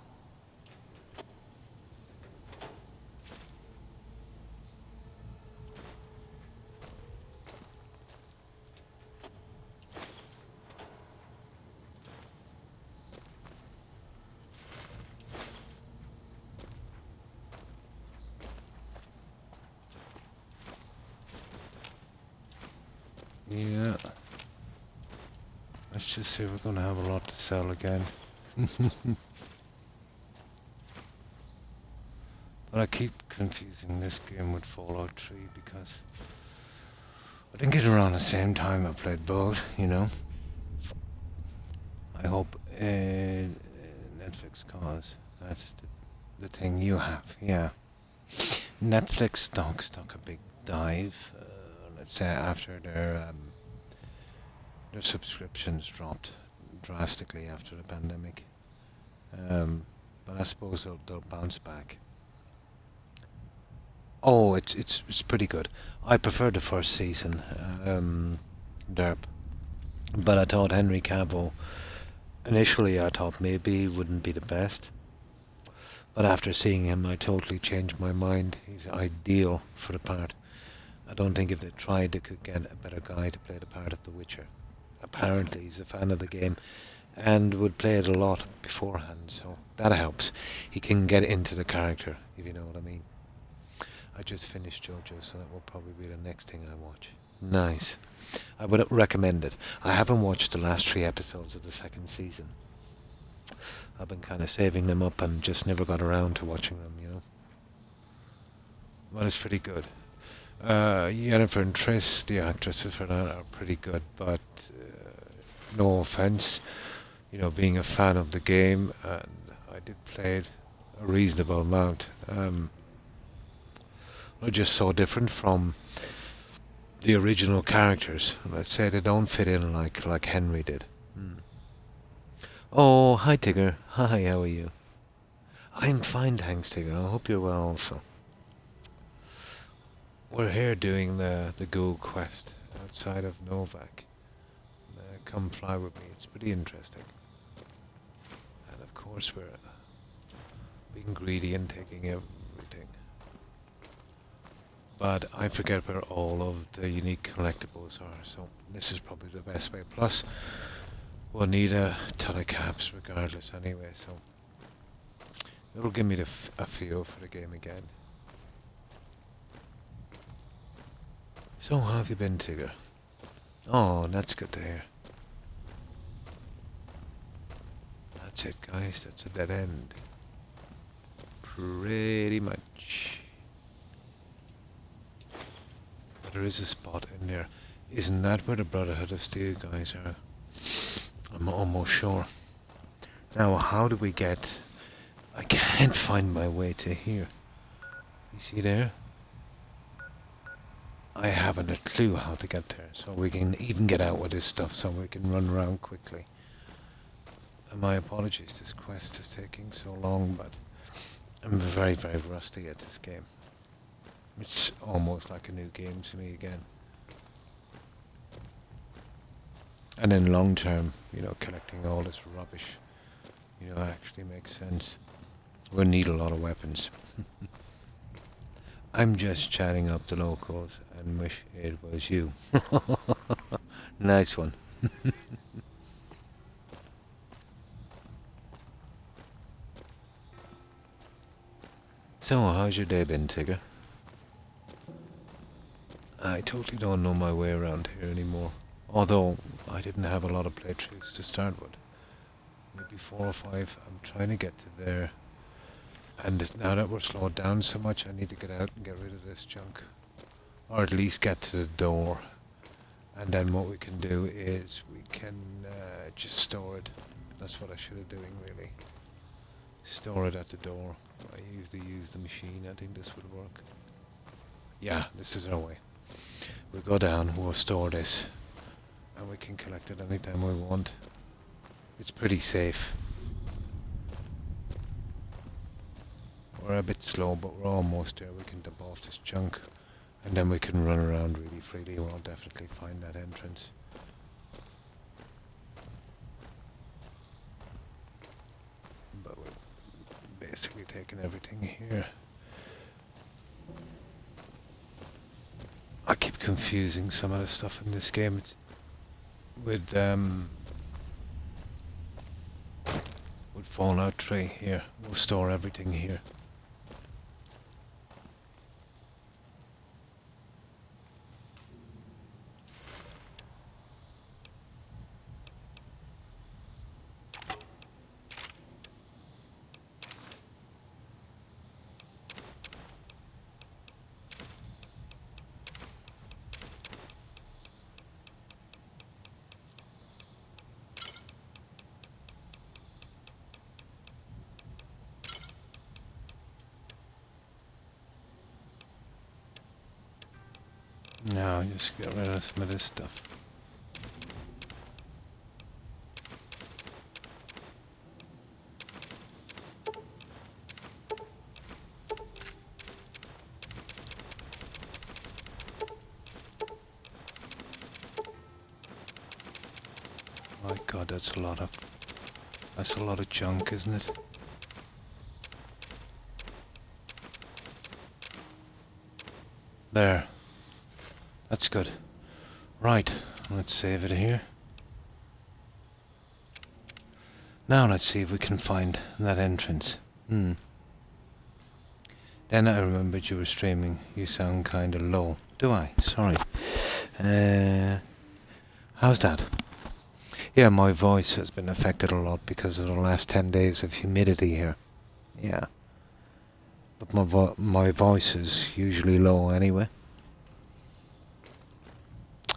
Speaker 1: Yeah. Let's just say we're gonna have a lot to sell again. But I keep confusing this game with Fallout 3 because I didn't get it around the same time I played both, you know. I hope Netflix cause that's the thing you have, yeah. Netflix stocks took a big dive, let's say after their subscriptions dropped drastically after the pandemic. But I suppose they'll bounce back. Oh, it's pretty good. I preferred the first season, Derp, but I thought Henry Cavill. Initially, I thought maybe he wouldn't be the best, but after seeing him, I totally changed my mind. He's ideal for the part. I don't think if they tried, they could get a better guy to play the part of The Witcher. Apparently, he's a fan of the game and would play it a lot beforehand, so that helps. He can get into the character, if you know what I mean. I just finished JoJo, so that will probably be the next thing I watch. Nice. I would recommend it. I haven't watched the last 3 episodes of the second season. I've been kind of saving them up and just never got around to watching them, you know. But it's pretty good. Jennifer and Trish, the actresses for that, are pretty good, but no offense, you know, being a fan of the game, and I did play it a reasonable amount. They're just so different from the original characters. Let's say they don't fit in like Henry did. Oh, hi Tigger. Hi, how are you? I'm fine, thanks Tigger. I hope you're well also. We're here doing the Ghoul quest outside of Novak. Come fly with me. It's pretty interesting. And of course we're being greedy and taking everything. But I forget where all of the unique collectibles are, so this is probably the best way. Plus, we'll need a ton of caps regardless anyway, so it'll give me a feel for the game again. So how have you been, Tigger? Oh, that's good to hear. That's it, guys. That's a dead end. Pretty much. But there is a spot in there. Isn't that where the Brotherhood of Steel guys are? I'm almost sure. Now, how do we get... I can't find my way to here. You see there? I haven't a clue how to get there, so we can even get out with this stuff so we can run around quickly. And my apologies, this quest is taking so long, but I'm very, very rusty at this game. It's almost like a new game to me again. And in long term, you know, collecting all this rubbish, you know, actually makes sense. We'll need a lot of weapons. I'm just chatting up the locals and wish it was you. Nice one. So, how's your day been, Tigger? I totally don't know my way around here anymore. Although, I didn't have a lot of playthroughs to start with. Maybe 4 or 5. I'm trying to get to there. And now that we're slowed down so much, I need to get out and get rid of this junk. Or at least get to the door. And then what we can do is we can just store it. That's what I should have doing, really. Store it at the door. I usually use the machine. I think this would work. Yeah, this is our way. We'll go down, we'll store this. And we can collect it anytime we want. It's pretty safe. We're a bit slow, but we're almost there. We can dump off this junk. And then we can run around really freely. We'll definitely find that entrance. But we're basically taking everything here. I keep confusing some of the stuff in this game. It's with Fallout 3 here. We'll store everything here. Now just get rid of some of this stuff. My God, that's a lot of junk, isn't it? There. That's good. Right, let's save it here. Now let's see if we can find that entrance. Then I remembered you were streaming. You sound kind of low. Do I? Sorry. How's that? Yeah, my voice has been affected a lot because of the last 10 days of humidity here. Yeah. But my voice is usually low anyway.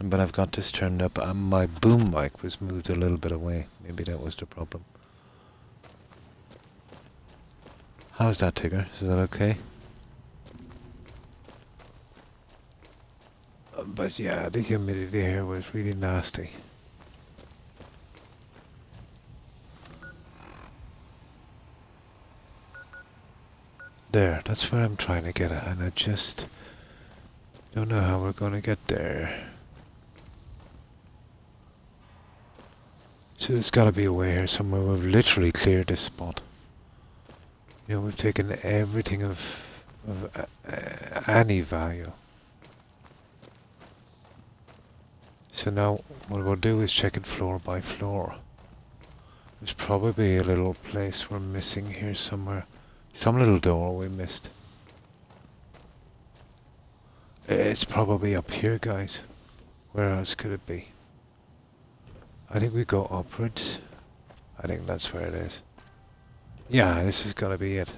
Speaker 1: But I've got this turned up. My boom mic was moved a little bit away. Maybe that was the problem. How's that, Tigger? Is that okay? But yeah, the humidity here was really nasty. There, that's where I'm trying to get at, and I just don't know how we're going to get there. So there's got to be a way here somewhere. We've literally cleared this spot. You know, we've taken everything of any value. So now what we'll do is check it floor by floor. There's probably a little place we're missing here somewhere. Some little door we missed. It's probably up here, guys. Where else could it be? I think we go upwards. I think that's where it is. Yeah, this has got to be it.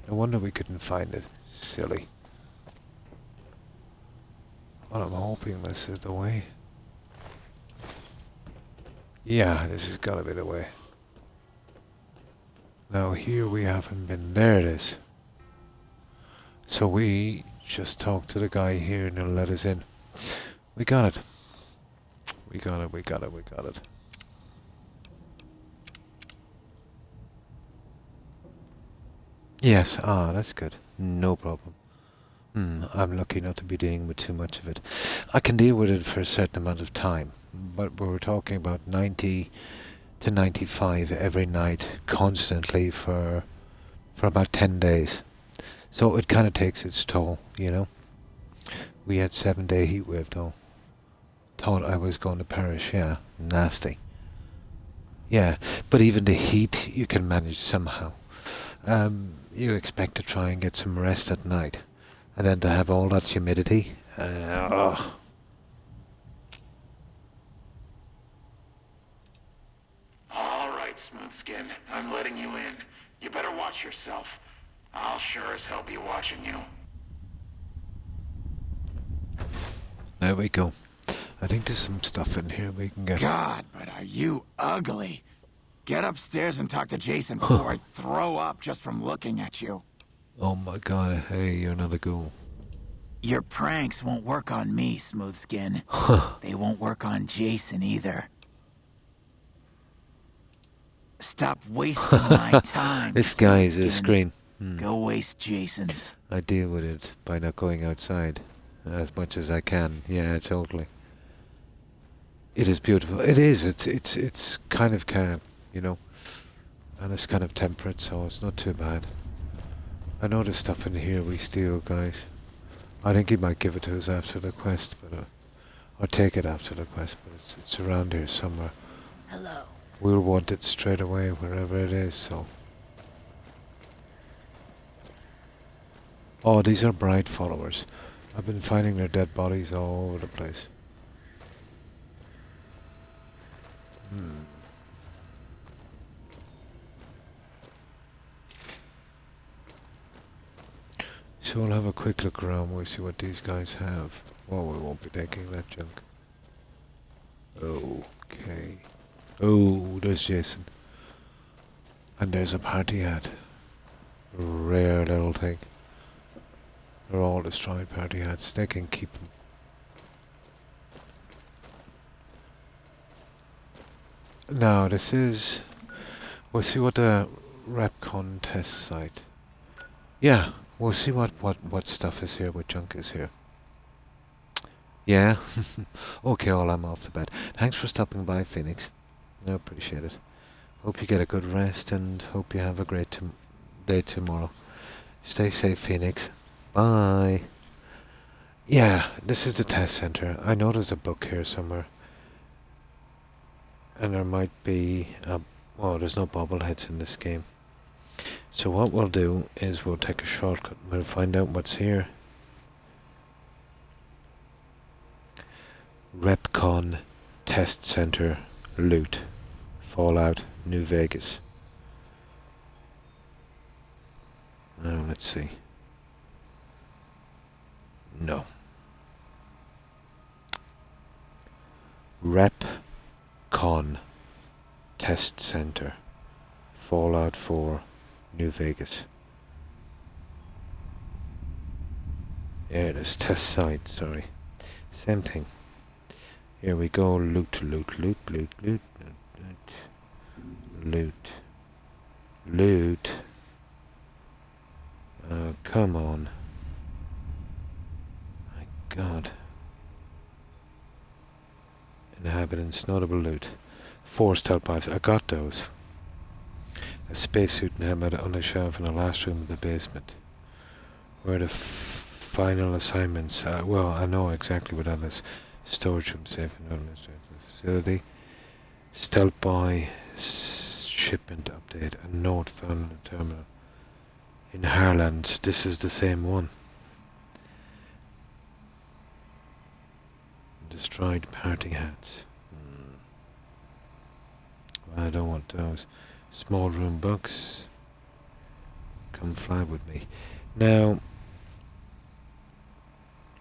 Speaker 1: No wonder we couldn't find it. Silly. Well, I'm hoping this is the way. Yeah, this has got to be the way. Now here we haven't been. There it is. So we just talked to the guy here and he'll let us in. We got it. We got it, we got it, we got it. Yes, that's good. No problem. I'm lucky not to be dealing with too much of it. I can deal with it for a certain amount of time, but we were talking about 90 to 95 every night, constantly for about 10 days. So it kind of takes its toll, you know. We had 7-day heat wave though. Thought I was going to perish, yeah. Nasty. Yeah, but even the heat you can manage somehow. You expect to try and get some rest at night. And then to have all that humidity. Ugh.
Speaker 10: All right, Smoothskin. I'm letting you in. You better watch yourself. I'll sure as hell be watching you.
Speaker 1: There we go. I think there's some stuff in here we can get.
Speaker 12: God, but are you ugly. Get upstairs and talk to Jason before I throw up just from looking at you.
Speaker 1: Oh my God, hey, you're not a ghoul.
Speaker 12: Your pranks won't work on me, Smoothskin. They won't work on Jason either. Stop wasting my time.
Speaker 1: This guy is a screen.
Speaker 12: Go waste Jason's.
Speaker 1: I deal with it by not going outside as much as I can. Yeah, totally. It is beautiful. It is. It's kind of calm, you know, and it's kind of temperate, so it's not too bad. I know there's stuff in here we steal, guys. I think he might give it to us after the quest, but or take it after the quest. But it's around here somewhere.
Speaker 12: Hello.
Speaker 1: We'll want it straight away wherever it is. So. Oh, these are Bright followers. I've been finding their dead bodies all over the place. So we'll have a quick look around. We'll see what these guys have. Well, we won't be taking that junk. Okay. Oh, there's Jason. And there's a party hat. Rare little thing. They're all destroyed party hats. They can keep them. No, this is... We'll see what the Repcon test site... Yeah, we'll see what stuff is here, what junk is here. Yeah? Okay, I'm off to bed. Thanks for stopping by, Phoenix. I appreciate it. Hope you get a good rest and hope you have a great day tomorrow. Stay safe, Phoenix. Bye. Yeah, this is the test center. I know there's a book here somewhere. And there might be... well, there's no bobbleheads in this game. So what we'll do is we'll take a shortcut. We'll find out what's here. Repcon Test Center Loot. Fallout, New Vegas. Now let's see. No. Repcon Test Center. Fallout 4, New Vegas. Yeah, it is test site, sorry. Same thing. Here we go, loot, loot, loot, loot, loot, loot, loot, loot. Oh, come on. My God. Inhabitants, notable loot. 4 stealth pipes, I got those. A spacesuit and helmet on a shelf in the last room of the basement. Where are the final assignments? Well, I know exactly what that is. Storage room, safe and administrative facility. Stealth buy, shipment update. A note found in the terminal. In Harland, this is the same one. Destroyed party hats. I don't want those. Small room books. Come fly with me. Now,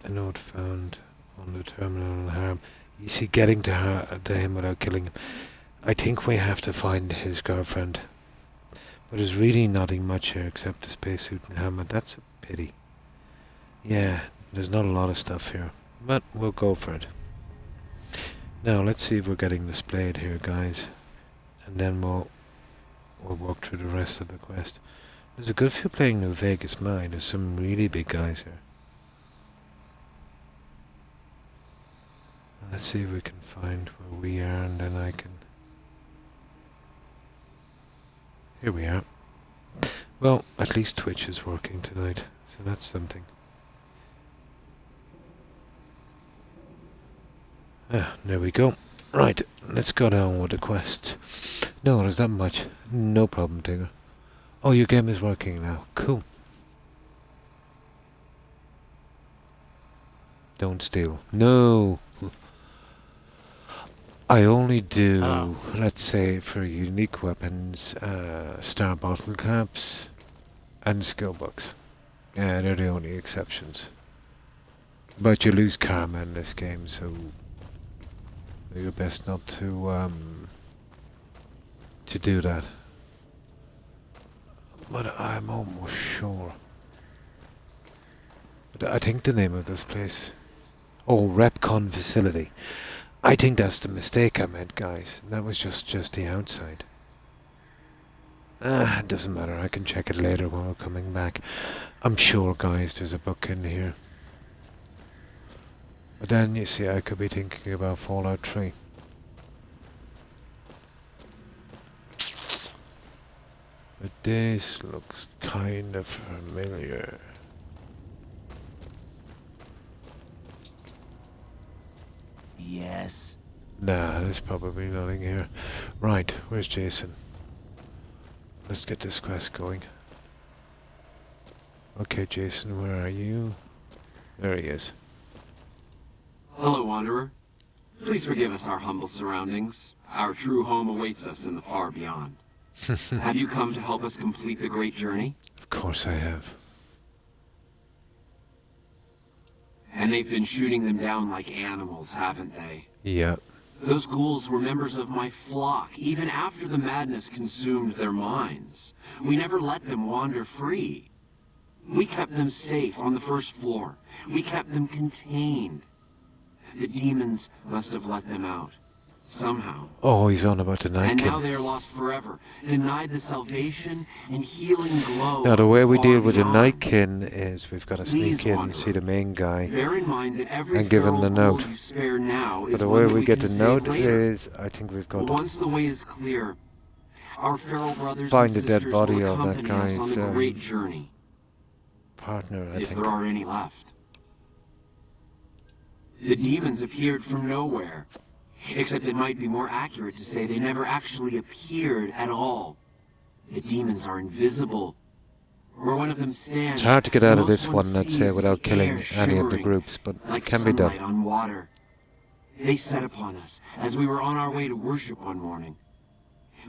Speaker 1: a note found on the terminal in Harm. You see, getting to him without killing him. I think we have to find his girlfriend. But there's really nothing much here except the spacesuit and helmet. That's a pity. Yeah, there's not a lot of stuff here. But we'll go for it. Now, let's see if we're getting displayed here, guys. And then we'll walk through the rest of the quest. There's a good few playing New Vegas Mine. There's some really big guys here. Let's see if we can find where we are, and then I can... Here we are. Well, at least Twitch is working tonight, so that's something. Ah, there we go. Right, let's go down with the quests. No, there's not much. No problem, Tigger. Oh, your game is working now. Cool. Don't steal. No! I only do, let's say, for unique weapons, star bottle caps, and skill books. Yeah, they're the only exceptions. But you lose karma in this game, so you're best not to do that. But I'm almost sure. But I think the name of this place... Oh, Repcon Facility. I think that's the mistake I made, guys. That was just the outside. It doesn't matter. I can check it later when we're coming back. I'm sure, guys, there's a book in here. But then, you see, I could be thinking about Fallout 3. But this looks kind of familiar.
Speaker 12: Yes.
Speaker 1: Nah, there's probably nothing here. Right, where's Jason? Let's get this quest going. Okay, Jason, where are you? There he is.
Speaker 13: Hello, Wanderer. Please forgive us our humble surroundings. Our true home awaits us in the far beyond. Have you come to help us complete the great journey?
Speaker 1: Of course I have.
Speaker 13: And they've been shooting them down like animals, haven't they?
Speaker 1: Yep.
Speaker 13: Those ghouls were members of my flock, even after the madness consumed their minds. We never let them wander free. We kept them safe on the first floor. We kept them contained. The demons must have let them out. Somehow.
Speaker 1: Oh, he's on about the
Speaker 13: And now
Speaker 1: Nightkin.
Speaker 13: they are lost forever, denied the salvation and healing glow.
Speaker 1: Now, the
Speaker 13: of
Speaker 1: way we
Speaker 13: far
Speaker 1: deal with the
Speaker 13: beyond.
Speaker 1: Nightkin is we've got to
Speaker 13: Please,
Speaker 1: sneak in,
Speaker 13: Wanderer,
Speaker 1: see the main guy,
Speaker 13: bear in mind that every
Speaker 1: and give him
Speaker 13: feral
Speaker 1: the
Speaker 13: ghoul
Speaker 1: note.
Speaker 13: you spare now
Speaker 1: But
Speaker 13: is
Speaker 1: the
Speaker 13: one
Speaker 1: way
Speaker 13: that
Speaker 1: we get
Speaker 13: can
Speaker 1: the
Speaker 13: save
Speaker 1: note
Speaker 13: later.
Speaker 1: is, I think we've got to
Speaker 13: Once the way is clear, our feral brothers
Speaker 1: find
Speaker 13: and
Speaker 1: the dead
Speaker 13: sisters
Speaker 1: body
Speaker 13: will
Speaker 1: of that
Speaker 13: accompany us on
Speaker 1: guy's
Speaker 13: a great journey,
Speaker 1: partner, I
Speaker 13: if
Speaker 1: think.
Speaker 13: there are any left. The demons appeared from nowhere. Except it might be more accurate to say they never actually appeared at all. The demons are invisible. Where one of them stands,
Speaker 1: It's hard to get
Speaker 13: the
Speaker 1: out of
Speaker 13: most
Speaker 1: this one, let's
Speaker 13: sees
Speaker 1: say,
Speaker 13: is
Speaker 1: without
Speaker 13: the
Speaker 1: killing
Speaker 13: air
Speaker 1: any of the
Speaker 13: shimmering,
Speaker 1: groups, but
Speaker 13: like
Speaker 1: it can be done.
Speaker 13: sunlight on water. They set upon us as we were on our way to worship one morning.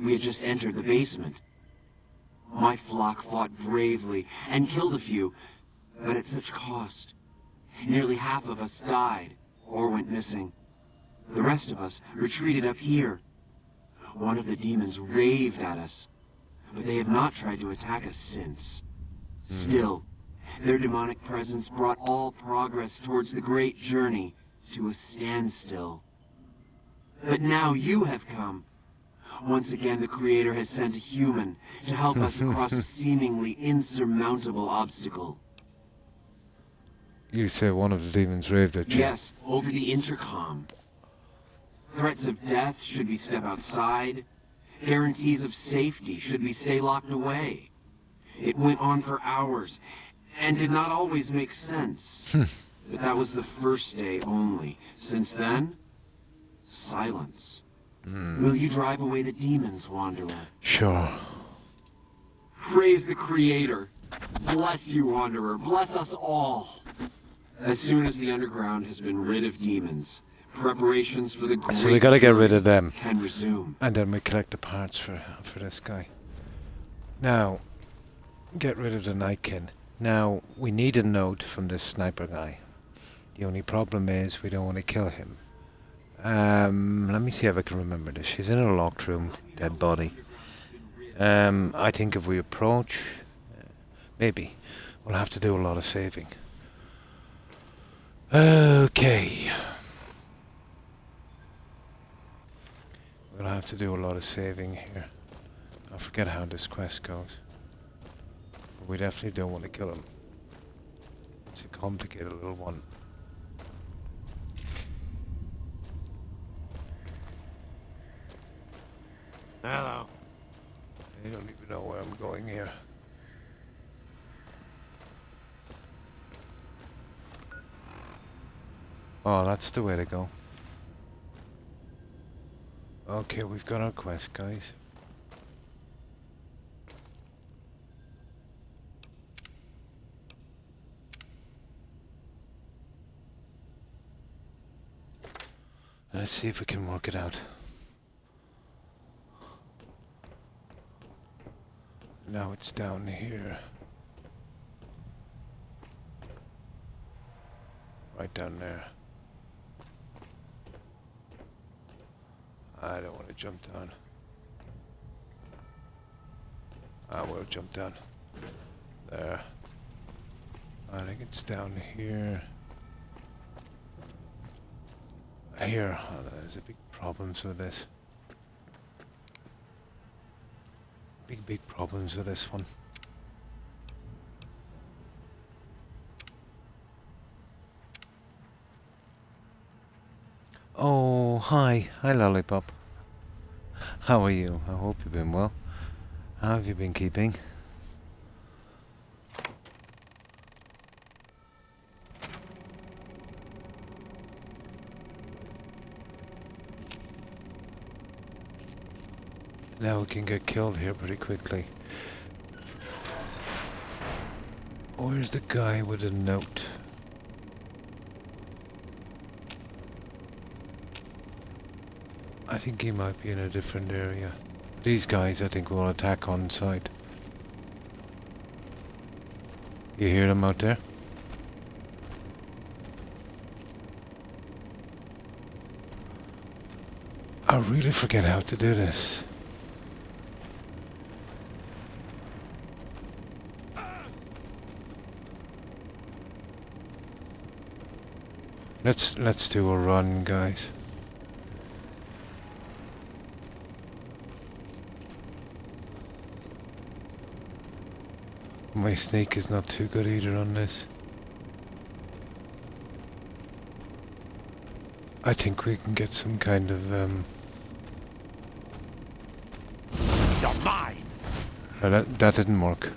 Speaker 13: We had just entered the basement. My flock fought bravely and killed a few, but at such cost. Nearly half of us died or went missing. The rest of us retreated up here. One of the demons raved at us, but they have not tried to attack us since. Still, their demonic presence brought all progress towards the great journey to a standstill. But now you have come. Once again, the Creator has sent a human to help us across a seemingly insurmountable obstacle.
Speaker 1: You say one of the demons raved at you.
Speaker 13: Yes, over the intercom. Threats of death should we step outside. Guarantees of safety should we stay locked away. It went on for hours, and did not always make sense. But that was the first day only. Since then, silence. Will you drive away the demons, Wanderer?
Speaker 1: Sure.
Speaker 13: Praise the Creator. Bless you, Wanderer. Bless us all. As soon as the underground has been rid of demons, preparations for the great
Speaker 1: So we gotta get rid of them.
Speaker 13: can resume.
Speaker 1: And then we collect the parts for this guy. Now, get rid of the Nightkin. Now, we need a note from this sniper guy. The only problem is we don't want to kill him. Let me see if I can remember this. She's in a locked room, dead body. I think if we approach, maybe, we'll have to do a lot of saving. Okay. We'll have to do a lot of saving here. I forget how this quest goes. But we definitely don't want to kill him. It's a complicated little one.
Speaker 12: Hello.
Speaker 1: I don't even know where I'm going here. Oh, that's the way to go. Okay, we've got our quest, guys. Let's see if we can work it out. Now it's down here. Right down there. I don't want to jump down. I will jump down. There. I think it's down here. Here. Oh, there's a big problems with this. Big problems with this one. Oh, hi. Hi, Lollipop. How are you? I hope you've been well. How have you been keeping? Now we can get killed here pretty quickly. Where's the guy with the note? I think he might be in a different area. These guys, I think, will attack on sight. You hear them out there? I really forget how to do this. Let's do a run, guys. My sneak is not too good either on this. I think we can get some kind of
Speaker 12: You're mine.
Speaker 1: that didn't work.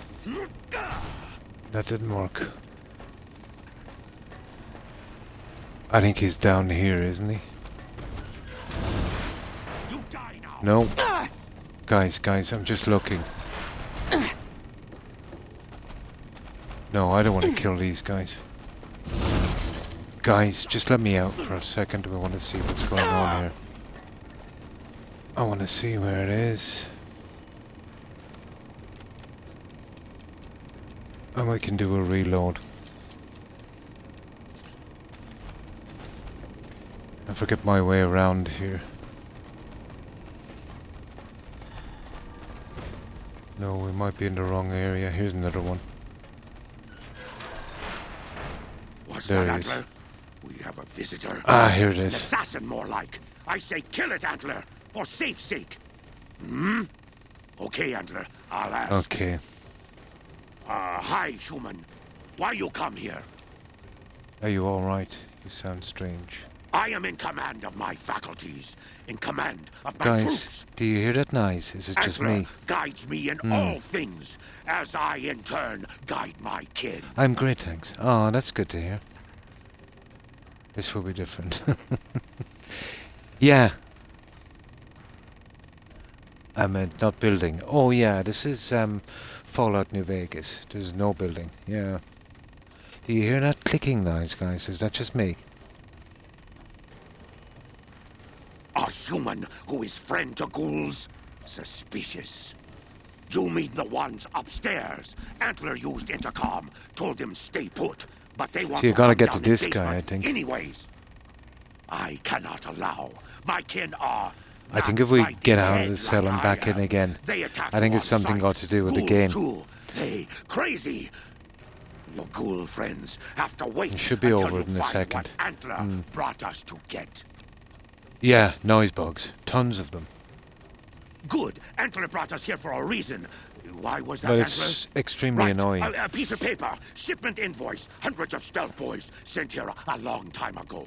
Speaker 1: That didn't work. I think he's down here, isn't he?
Speaker 12: You die now.
Speaker 1: No. Guys, I'm just looking. No, I don't want to kill these guys. Guys, just let me out for a second. I want to see what's going on here. I want to see where it is. And I can do a reload. I forget my way around here. No, we might be in the wrong area. Here's another one.
Speaker 12: What's
Speaker 1: There
Speaker 12: that,
Speaker 1: he is.
Speaker 12: Antler? We have a visitor.
Speaker 1: Ah, here it
Speaker 12: An
Speaker 1: is.
Speaker 12: assassin, more like. I say kill it, Antler, for safe's sake. Hmm? Okay, Antler, I'll ask.
Speaker 1: Okay.
Speaker 12: Hi, human. Why you come here?
Speaker 1: Are you alright? You sound strange.
Speaker 12: I am in command of my faculties, in command of my
Speaker 1: Guys,
Speaker 12: troops.
Speaker 1: do you hear that noise? Is it just
Speaker 12: Antler
Speaker 1: me?
Speaker 12: guides me in all things, as I in turn guide my kin.
Speaker 1: I'm great, thanks. Oh, that's good to hear. This will be different. Yeah. I meant not building. Oh yeah, this is Fallout New Vegas. There's no building. Yeah. Do you hear that clicking noise, guys? Is that just me?
Speaker 12: A human who is friend to ghouls? Suspicious. You mean the ones upstairs? Antler used intercom, told them stay put, but they want
Speaker 1: So you
Speaker 12: to
Speaker 1: gotta
Speaker 12: come
Speaker 1: get
Speaker 12: down
Speaker 1: to
Speaker 12: in
Speaker 1: this guy, I
Speaker 12: basement
Speaker 1: think.
Speaker 12: Anyways, I cannot allow. My kin are.
Speaker 1: I think
Speaker 12: not
Speaker 1: if we
Speaker 12: fighting
Speaker 1: get out of
Speaker 12: head
Speaker 1: the cell
Speaker 12: like
Speaker 1: and
Speaker 12: I
Speaker 1: back in
Speaker 12: am.
Speaker 1: again,
Speaker 12: They attack
Speaker 1: I think
Speaker 12: you
Speaker 1: it's
Speaker 12: on
Speaker 1: something
Speaker 12: sight.
Speaker 1: got to do with the
Speaker 12: Ghouls
Speaker 1: game.
Speaker 12: Too. They crazy. Your ghoul friends have to wait
Speaker 1: It should be
Speaker 12: until
Speaker 1: over
Speaker 12: you
Speaker 1: in a
Speaker 12: find
Speaker 1: second.
Speaker 12: what Antler brought us to get.
Speaker 1: Yeah, noise bugs. Tons of them.
Speaker 12: Good. Antler brought us here for a reason. Why was that,
Speaker 1: But
Speaker 12: Antler?
Speaker 1: it's extremely annoying.
Speaker 12: A piece of paper. Shipment invoice. Hundreds of stealth boys sent here a long time ago.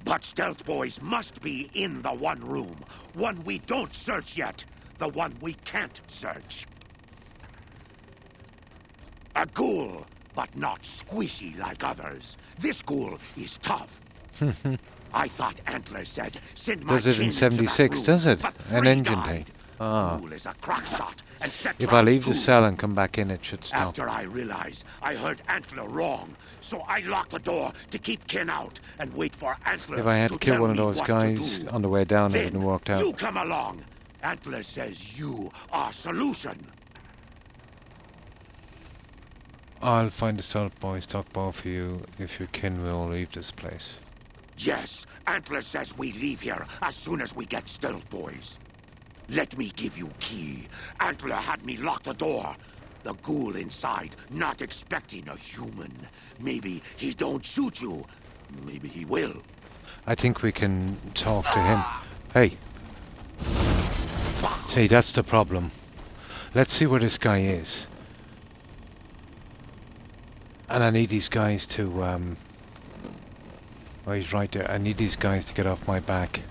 Speaker 12: But stealth boys must be in the one room. One we don't search yet. The one we can't search. A ghoul, but not squishy like others. This ghoul is tough. I thought Antler said, send my
Speaker 1: Does it
Speaker 12: kin
Speaker 1: in
Speaker 12: into that
Speaker 1: 76,
Speaker 12: room,
Speaker 1: does it?
Speaker 12: but
Speaker 1: An
Speaker 12: 3
Speaker 1: engine
Speaker 12: died.
Speaker 1: thing. Ah.
Speaker 12: Ghoul is a crack shot and set
Speaker 1: If I
Speaker 12: traps
Speaker 1: leave the
Speaker 12: too.
Speaker 1: cell and come back in, it should stop.
Speaker 12: After I realized I heard Antler wrong, so I locked the door to keep Ken out and wait for Antler
Speaker 1: If I had
Speaker 12: to
Speaker 1: to kill
Speaker 12: tell
Speaker 1: one of
Speaker 12: me
Speaker 1: those
Speaker 12: what to
Speaker 1: guys
Speaker 12: do.
Speaker 1: on the way down, it
Speaker 12: Then
Speaker 1: wouldn't have worked out.
Speaker 12: you come along. Antler says you are solution.
Speaker 1: I'll find the stealth boy stockpile for you if your kin will leave this place.
Speaker 12: Yes, Antler says we leave here as soon as we get stealth boys. Let me give you key. Antler had me lock the door. The ghoul inside, not expecting a human. Maybe he don't shoot you. Maybe he will.
Speaker 1: I think we can talk to him. Hey. See, that's the problem. Let's see where this guy is. And I need these guys to, oh, he's right there. I need these guys to get off my back.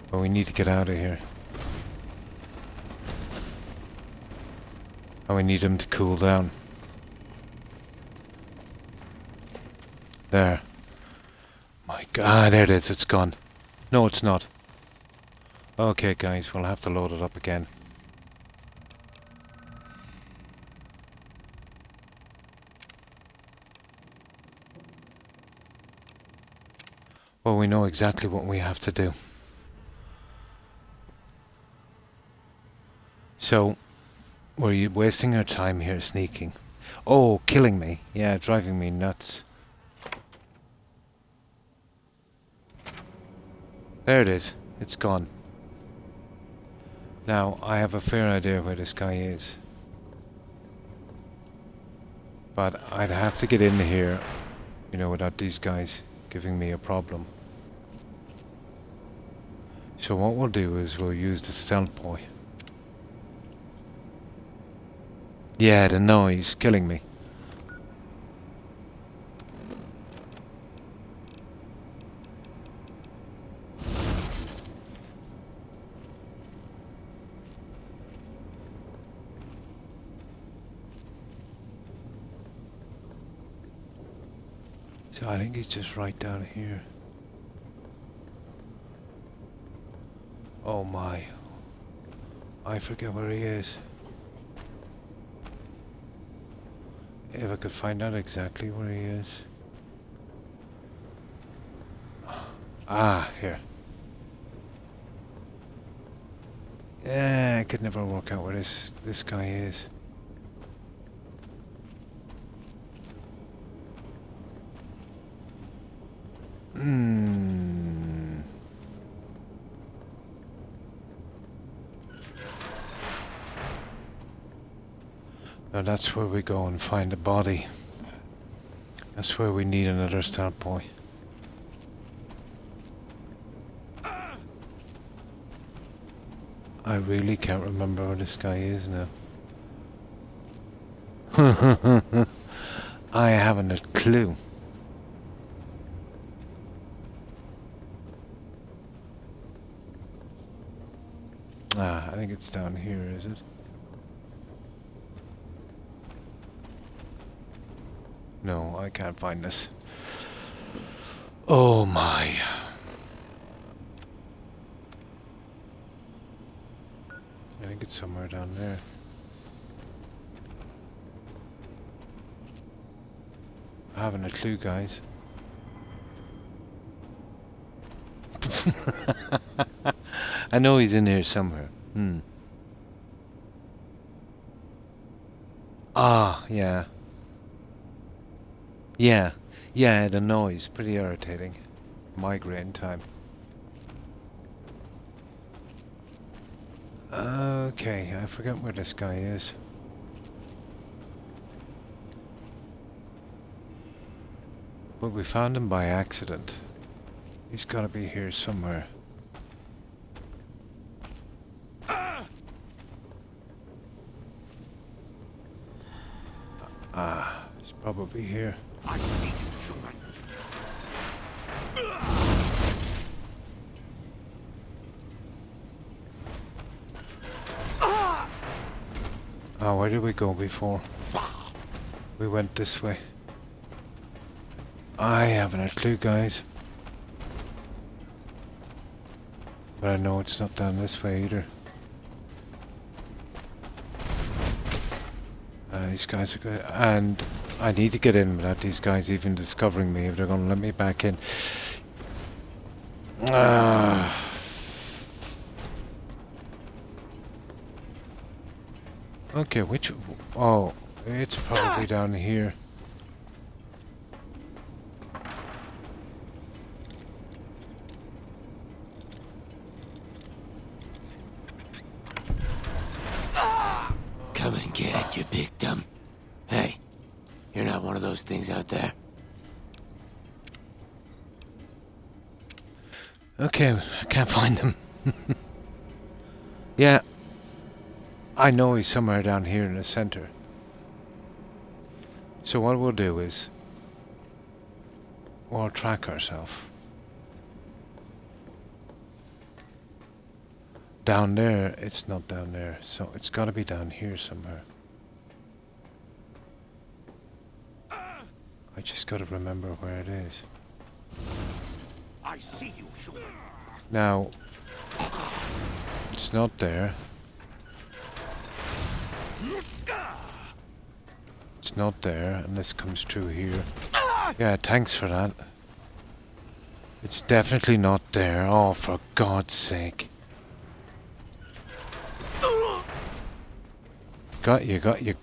Speaker 1: But we need to get out of here. And we need them to cool down. There. My God, there it is. It's gone. No, it's not. Okay, guys, we'll have to load it up again. Well, we know exactly what we have to do. So, were you wasting our time here sneaking? Oh, killing me. Yeah, driving me nuts. There it is. It's gone. Now, I have a fair idea where this guy is. But I'd have to get in here, you know, without these guys giving me a problem. So what we'll do is we'll use the stealth boy. Yeah, the noise killing me. So I think he's just right down here. Oh my. I forget where he is. If I could find out exactly where he is. Ah, here. Yeah, I could never work out where this guy is. Now that's where we go and find the body. That's where we need another start boy. I really can't remember where this guy is now. I haven't a clue. Ah, I think it's down here, is it? No, I can't find this. Oh my. I think it's somewhere down there. I haven't a clue, guys. I know he's in here somewhere. Ah, yeah. Yeah, the noise. Pretty irritating. Migraine time. Okay, I forget where this guy is. But we found him by accident. He's gotta be here somewhere. Ah, he's probably here.
Speaker 12: I see you, human.
Speaker 1: Oh, where did we go before? We went this way. I haven't a clue, guys. But I know it's not down this way either. These guys are good. And I need to get in without these guys even discovering me if they're going to let me back in. Okay, which... Oh, it's probably down here.
Speaker 13: Come and get it, you big dumb. Hey, you're not one of those things out there.
Speaker 1: Okay, I can't find him. Yeah. I know he's somewhere down here in the center. So what we'll do is... we'll track ourselves. Down there, it's not down there, so it's got to be down here somewhere. I just got to remember where it is.
Speaker 12: I see you, human.
Speaker 1: Now, it's not there. It's not there, and this comes through here. Yeah, thanks for that. It's definitely not there. Oh, for God's sake. You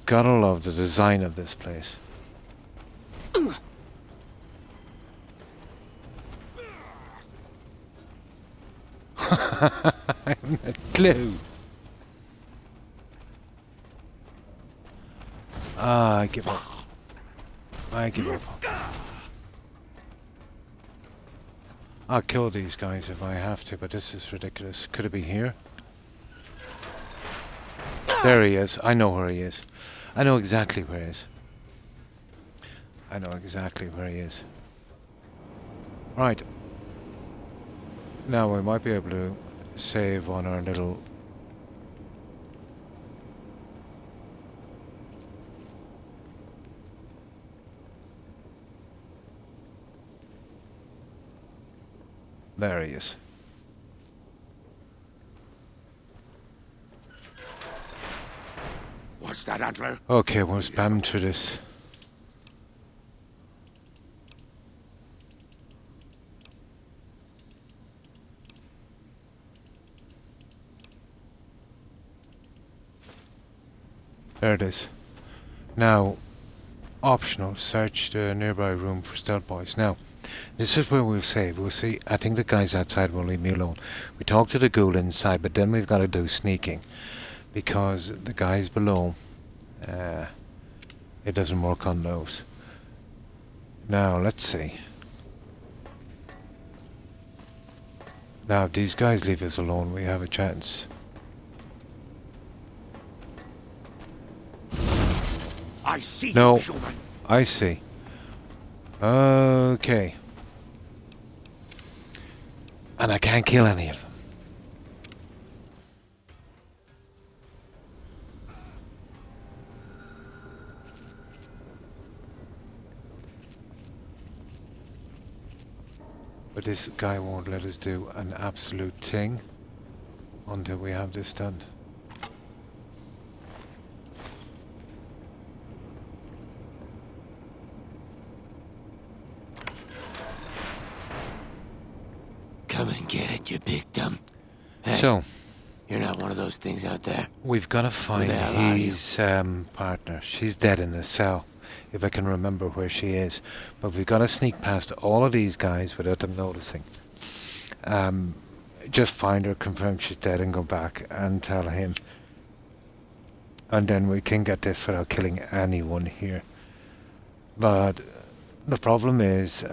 Speaker 1: gotta love the design of this place. I haven't a clue. I give up. I give up. I'll kill these guys if I have to, but this is ridiculous. Could it be here? There he is. I know where he is. I know exactly where he is. I know exactly where he is. Right. Now we might be able to save on our little... There he is.
Speaker 12: What's that, Antler?
Speaker 1: Okay, we're spamming through this. There it is. Now, optional, search the nearby room for stealth boys. Now, this is where we'll save. We'll see. I think the guys outside will leave me alone. We talk to the ghoul inside, but then we've got to do sneaking. Because the guys below, it doesn't work on those. Now, let's see. Now, if these guys leave us alone, we have a chance.
Speaker 12: I see
Speaker 1: No,
Speaker 12: you, Schumann.
Speaker 1: I see. Okay. And I can't kill any of them. But this guy won't let us do an absolute thing until we have this done.
Speaker 13: Come and get it, you big dumb. Hey,
Speaker 1: So,
Speaker 13: you're not one of those things out there.
Speaker 1: we've got to find
Speaker 13: the hell are you?
Speaker 1: his partner. She's dead in the cell, if I can remember where she is. But we've got to sneak past all of these guys without them noticing. Just find her, confirm she's dead, and go back and tell him. And then we can get this without killing anyone here. But the problem is,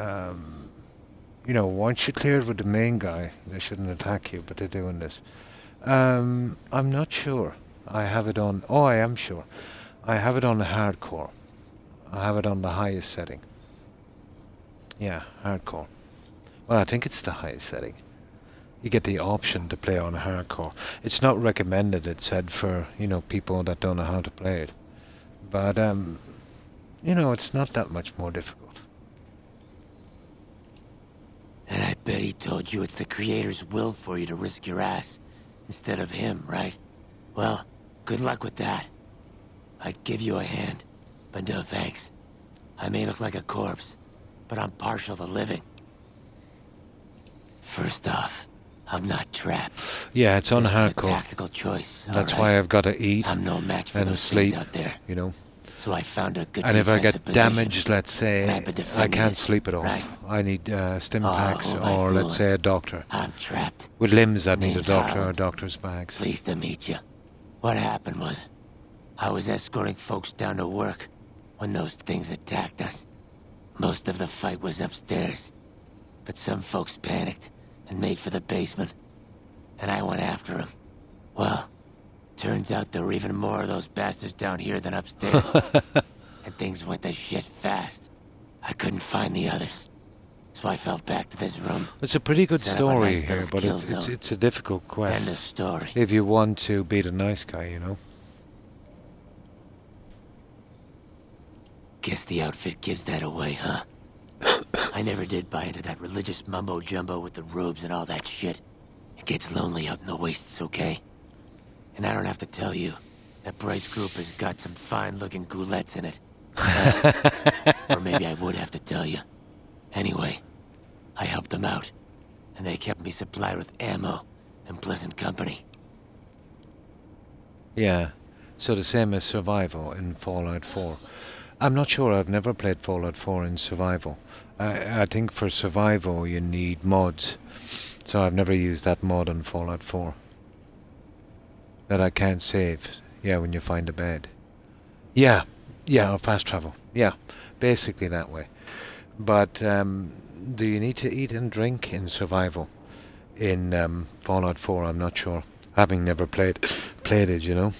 Speaker 1: you know, once you're cleared with the main guy, they shouldn't attack you, but they're doing this. I'm not sure. I have it on... Oh, I am sure. I have it on the hardcore. I have it on the highest setting. Yeah, hardcore. Well, I think it's the highest setting. You get the option to play on hardcore. It's not recommended, it said, for, you know, people that don't know how to play it. But, you know, it's not that much more difficult.
Speaker 13: And I bet he told you it's the Creator's will for you to risk your ass, instead of him, right? Well, good luck with that. I'd give you a hand, but no thanks. I may look like a corpse, but I'm partial to living. First off, I'm not trapped.
Speaker 1: Yeah, it's on
Speaker 13: This was a
Speaker 1: hardcore.
Speaker 13: tactical choice.
Speaker 1: That's
Speaker 13: all
Speaker 1: why
Speaker 13: right?
Speaker 1: I've got to eat
Speaker 13: I'm no match for
Speaker 1: and
Speaker 13: those
Speaker 1: sleep,
Speaker 13: things out there.
Speaker 1: you know.
Speaker 13: So I found a good
Speaker 1: And if I
Speaker 13: defensive
Speaker 1: get
Speaker 13: position,
Speaker 1: damaged, let's say,
Speaker 13: and I've been
Speaker 1: I
Speaker 13: defending
Speaker 1: can't
Speaker 13: it,
Speaker 1: sleep at all.
Speaker 13: right?
Speaker 1: I need stim
Speaker 13: Oh,
Speaker 1: packs,
Speaker 13: who am I
Speaker 1: or let's say
Speaker 13: fooling?
Speaker 1: a doctor.
Speaker 13: I'm trapped.
Speaker 1: With limbs, I'd need a
Speaker 13: Name's
Speaker 1: doctor or
Speaker 13: Harlan.
Speaker 1: doctor's bags.
Speaker 13: Pleased to meet you. What happened was, I was escorting folks down to work when those things attacked us. Most of the fight was upstairs, but some folks panicked and made for the basement, and I went after them. Well, turns out there were even more of those bastards down here than upstairs, and things went to shit fast. I couldn't find the others, so I fell back to this room.
Speaker 1: It's a pretty good
Speaker 13: Set up a
Speaker 1: story
Speaker 13: nice
Speaker 1: here,
Speaker 13: little
Speaker 1: but
Speaker 13: kill
Speaker 1: it's
Speaker 13: zone.
Speaker 1: a difficult
Speaker 13: End of
Speaker 1: quest.
Speaker 13: story.
Speaker 1: If you want to be the nice guy, you know.
Speaker 13: Guess the outfit gives that away, huh? I never did buy into that religious mumbo-jumbo with the robes and all that shit. It gets lonely out in the wastes, okay? And I don't have to tell you, that Bright's group has got some fine-looking goulettes in it. Or maybe I would have to tell you. Anyway, I helped them out, and they kept me supplied with ammo and pleasant company.
Speaker 1: Yeah, so the same as survival in Fallout 4. I'm not sure, I've never played Fallout 4 in survival. I think for survival you need mods, so I've never used that mod on Fallout 4. That I can't save, yeah, when you find a bed. Yeah, or fast travel, yeah, basically that way. But do you need to eat and drink in survival in Fallout 4? I'm not sure, having never played it, you know.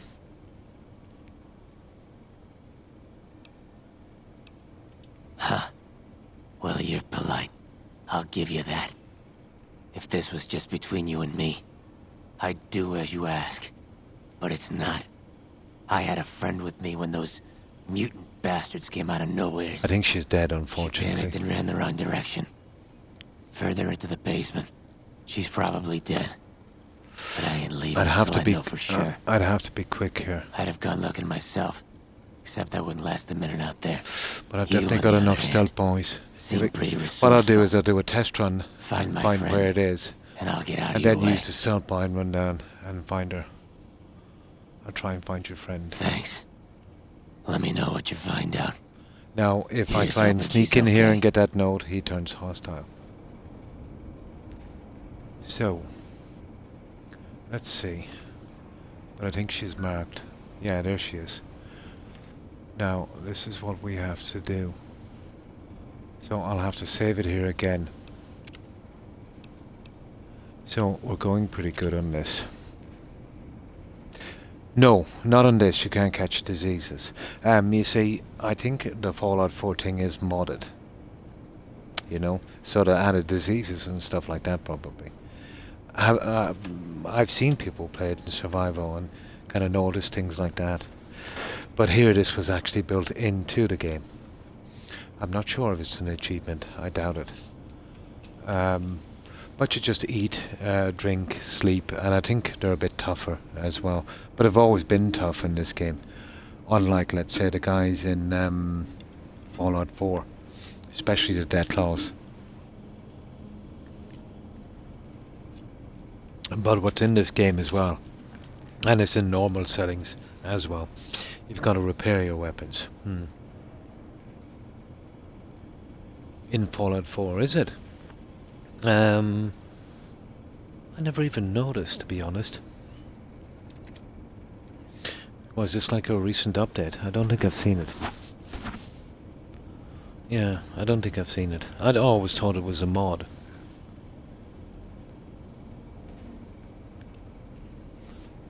Speaker 13: give you that. If this was just between you and me, I'd do as you ask. But it's not. I had a friend with me when those mutant bastards came out of nowhere.
Speaker 1: I think she's dead,
Speaker 13: She
Speaker 1: unfortunately.
Speaker 13: panicked and ran the wrong direction. Further into the basement. She's probably dead. But I ain't leaving until I know for sure.
Speaker 1: I'd have to be quick here.
Speaker 13: I'd have gone looking myself. Except I wouldn't last a minute out there.
Speaker 1: But I've
Speaker 13: You,
Speaker 1: definitely
Speaker 13: on
Speaker 1: got
Speaker 13: the
Speaker 1: enough
Speaker 13: other
Speaker 1: stealth
Speaker 13: hand,
Speaker 1: boys.
Speaker 13: seem pretty
Speaker 1: What I'll do
Speaker 13: resourceful.
Speaker 1: is I'll do a test run
Speaker 13: Find
Speaker 1: and
Speaker 13: my
Speaker 1: find
Speaker 13: friend,
Speaker 1: where it is.
Speaker 13: and I'll get out
Speaker 1: And
Speaker 13: of your
Speaker 1: then
Speaker 13: way.
Speaker 1: use the stealth boy and run down and find her. I'll try and find your friend.
Speaker 13: Thanks. Let me know what you find out.
Speaker 1: Now, if I
Speaker 13: Here's
Speaker 1: try and
Speaker 13: hoping
Speaker 1: sneak
Speaker 13: she's
Speaker 1: in here
Speaker 13: okay.
Speaker 1: and get that note, he turns hostile. So, let's see. But I think she's marked. Yeah, there she is. Now, this is what we have to do. So I'll have to save it here again. So we're going pretty good on this. No, not on this. You can't catch diseases. You see, I think the Fallout 4 thing is modded. You know, so they added diseases and stuff like that probably. I've seen people play it in survival and kind of notice things like that. But here this was actually built into the game. I'm not sure if it's an achievement. I doubt it. But you just eat, drink, sleep, and I think they're a bit tougher as well. But they've always been tough in this game. Unlike, let's say, the guys in Fallout 4. Especially the Deathclaws. But what's in this game as well, and it's in normal settings as well, you've got to repair your weapons. In Fallout 4, is it? I never even noticed, to be honest. Was this like a recent update? I don't think I've seen it. Yeah, I don't think I've seen it. I'd always thought it was a mod.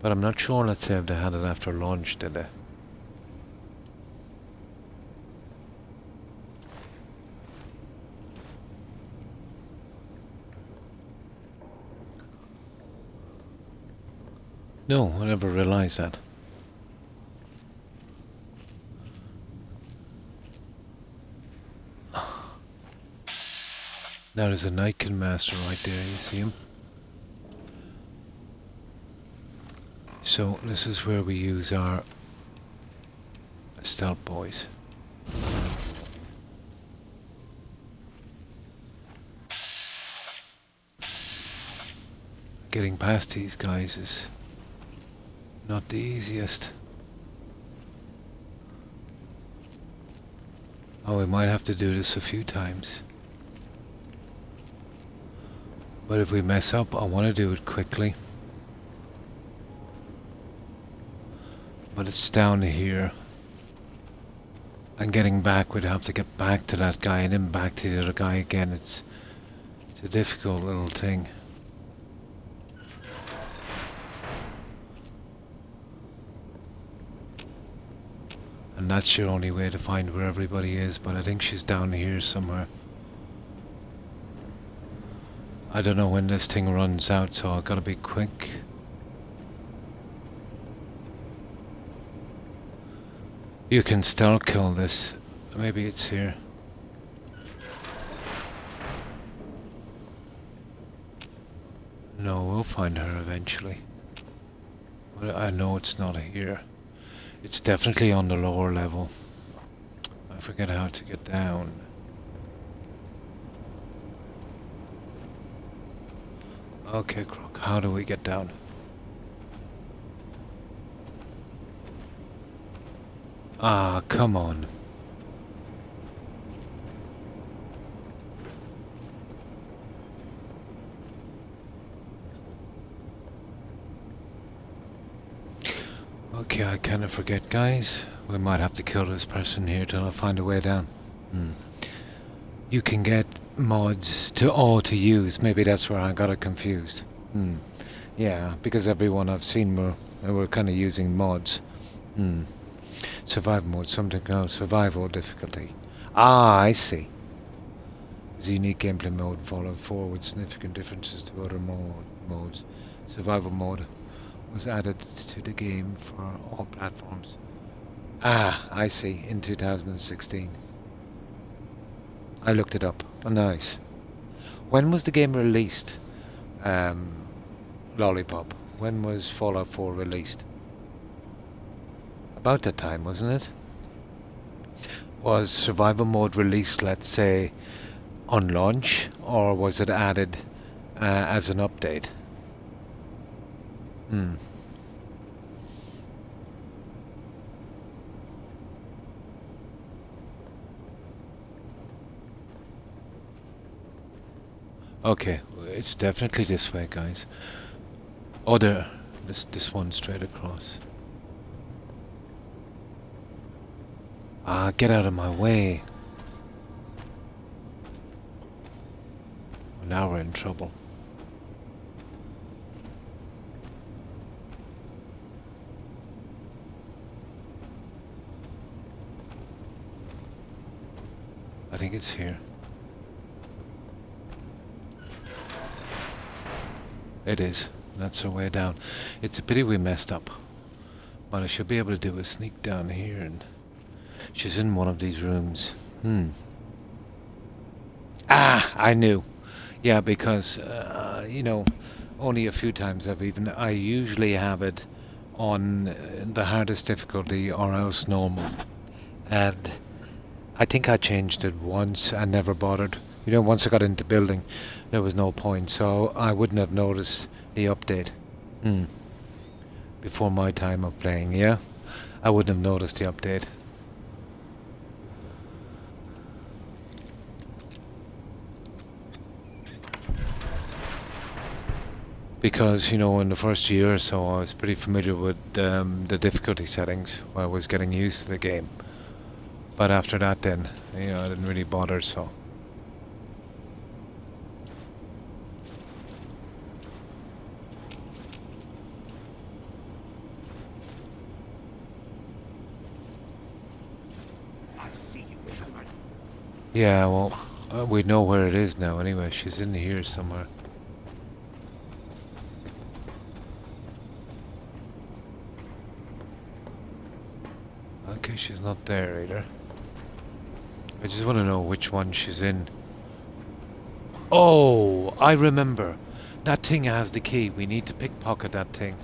Speaker 1: But I'm not sure, let's say, if they had it after launch, did they? No, I never realized that. Now there's a Nightkin Master right there, you see him? So this is where we use our stealth boys. Getting past these guys is not the easiest. Oh, we might have to do this a few times. But if we mess up, I want to do it quickly. But it's down here. And getting back, we'd have to get back to that guy and then back to the other guy again. It's a difficult little thing. And that's your only way to find where everybody is, but I think she's down here somewhere. I don't know when this thing runs out, so I've got to be quick. You can still kill this. Maybe it's here. No, we'll find her eventually. But I know it's not here. It's definitely on the lower level. I forget how to get down. Okay, Croc, how do we get down? Ah, come on. Okay, I kind of forget, guys. We might have to kill this person here till I find a way down. You can get mods to use. Maybe that's where I got it confused. Yeah, because everyone I've seen we're kind of using mods. Survival mode, something else. Survival difficulty. Ah, I see. It's a unique gameplay mode in Fallout 4 with significant differences to other modes. Survival mode was added to the game for all platforms. Ah, I see, in 2016. I looked it up. Oh, nice. When was the game released? Lollipop. When was Fallout 4 released? About that time, wasn't it? Was survival mode released, let's say, on launch, or was it added as an update? Okay, it's definitely this way, guys. Oh, there. This one straight across. Ah, get out of my way. Now we're in trouble. I think it's here. It is. That's our way down. It's a pity we messed up. But I should be able to do a sneak down here, and she's in one of these rooms. Ah, I knew. Yeah, because, you know, only a few times I usually have it on the hardest difficulty or else normal. And I think I changed it once and never bothered. You know, once I got into building, there was no point, so I wouldn't have noticed the update. Before my time of playing, yeah? I wouldn't have noticed the update. Because, you know, in the first year or so, I was pretty familiar with the difficulty settings. I was getting used to the game. But after that then, you know, I didn't really bother, so. Yeah, well, we know where it is now anyway. She's in here somewhere. Okay, she's not there either. I just want to know which one she's in. Oh, I remember. That thing has the key. We need to pickpocket that thing.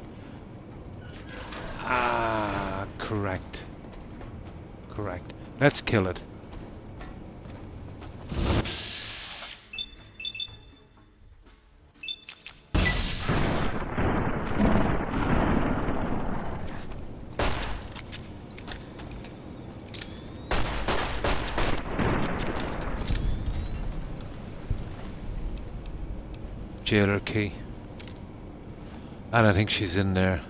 Speaker 1: Ah, correct. Correct. Let's kill it. Jailer key. And I think she's in there.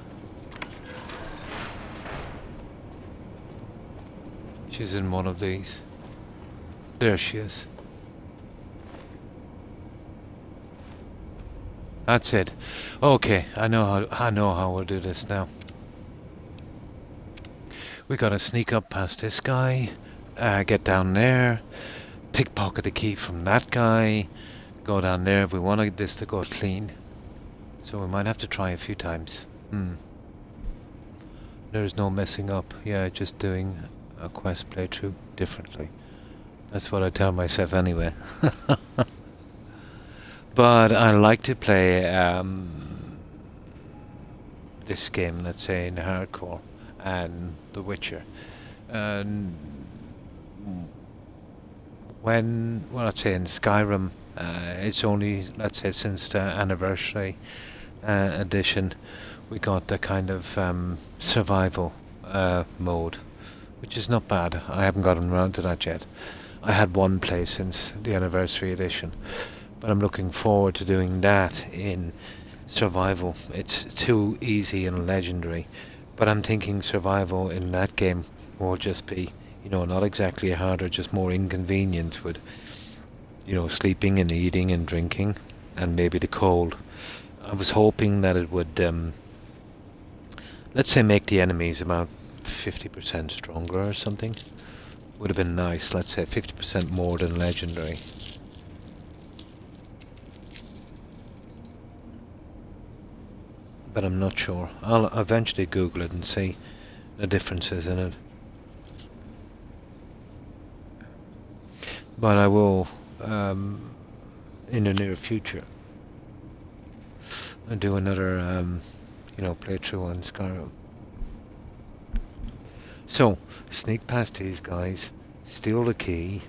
Speaker 1: She's in one of these. There she is. That's it. Okay, I know how we'll do this now. We gotta sneak up past this guy, get down there, pickpocket the key from that guy, go down there if we want this to go clean. So we might have to try a few times. There's no messing up. Yeah, just doing a quest playthrough differently. That's what I tell myself anyway. But I like to play this game, let's say, in hardcore, and The Witcher. And when, well, let's say in Skyrim, it's only, let's say, since the anniversary edition, we got the kind of survival mode, which is not bad. I haven't gotten around to that yet. I had one play since the anniversary edition, but I'm looking forward to doing that in survival. It's too easy and legendary, but I'm thinking survival in that game will just be, you know, not exactly harder, just more inconvenient with, you know, sleeping and eating and drinking, and maybe the cold. I was hoping that it would, let's say, make the enemies about 50% stronger or something. Would have been nice, let's say 50% more than legendary. but I'm not sure. I'll eventually Google it and see the differences in it. But I will, in the near future, do another, playthrough on Skyrim. So, sneak past these guys, steal the key,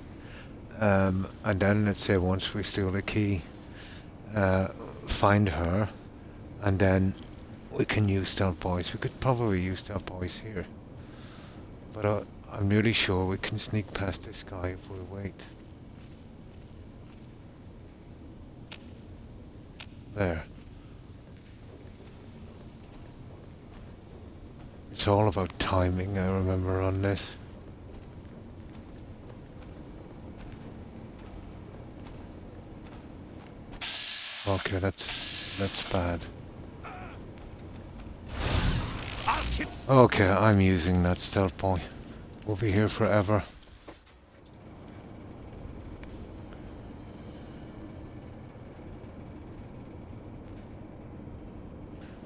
Speaker 1: and then let's say once we steal the key, find her, and then we can use Stealth Boys. We could probably use Stealth Boys here. But I'm really sure we can sneak past this guy if we wait. There. It's all about timing, I remember, on this. Okay, that's bad. Okay, I'm using that stealth boy. We'll be here forever.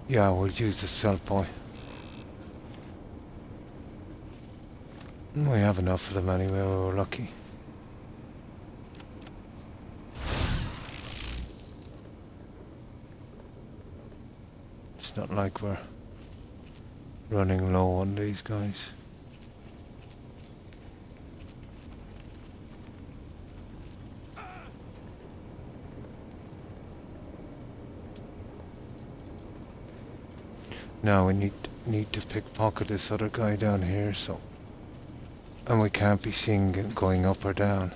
Speaker 1: Yeah, we'll use the stealth boy. We have enough of them anyway, we were lucky. It's not like we're running low on these guys. Now we need to pickpocket this other guy down here, so, and we can't be seen going up or down.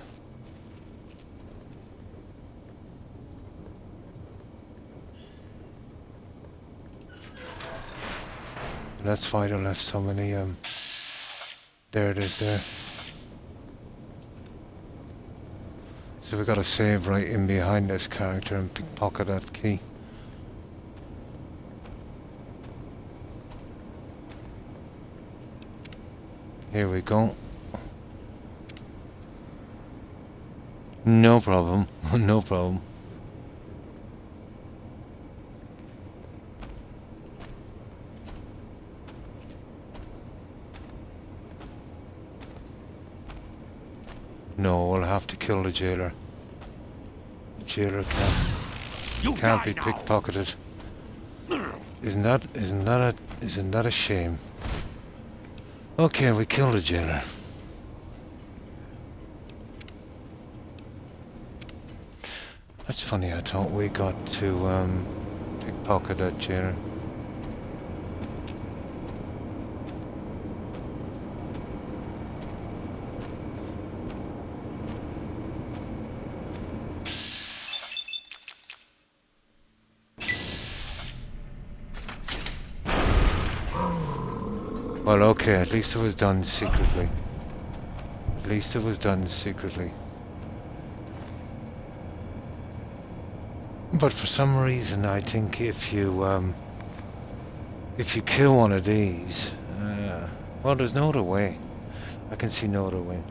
Speaker 1: That's why I left so many, there it is there. So we gotta save right in behind this character and pickpocket that key. Here we go. No problem, no problem. No, we'll have to kill the jailer. The jailer can't be pickpocketed. Isn't that a shame? Okay, we killed the jailer. That's funny, I thought we got to pickpocket that jailer. Well, okay, at least it was done secretly. At least it was done secretly. But for some reason, I think if you kill one of these, well, there's no other way. I can see no other way.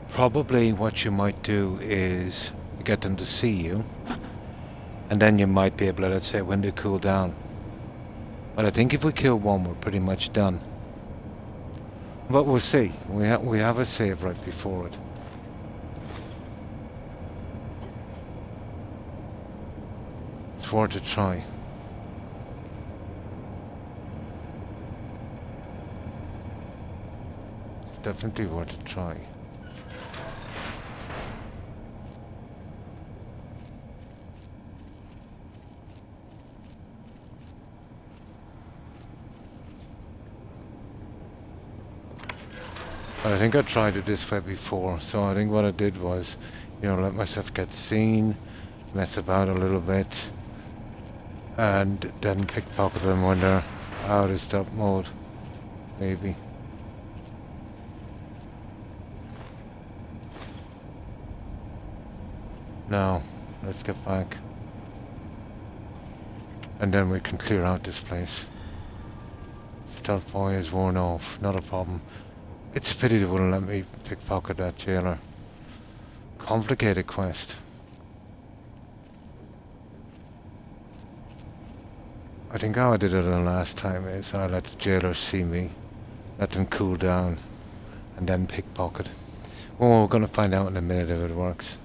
Speaker 1: Probably what you might do is get them to see you. And then you might be able to, let's say, when they cool down. But I think if we kill one, we're pretty much done. But we'll see. We have a save right before it. It's worth a try. It's definitely worth a try. I think I tried it this way before, so I think what I did was, let myself get seen, mess about a little bit, and then pickpocket them when they're out of stop mode, maybe. Now, let's get back. And then we can clear out this place. Stealth boy is worn off, not a problem. It's a pity they wouldn't let me pickpocket that jailer. Complicated quest. I think how I did it the last time is I let the jailers see me, let them cool down, and then pickpocket. Oh, we're gonna find out in a minute if it works.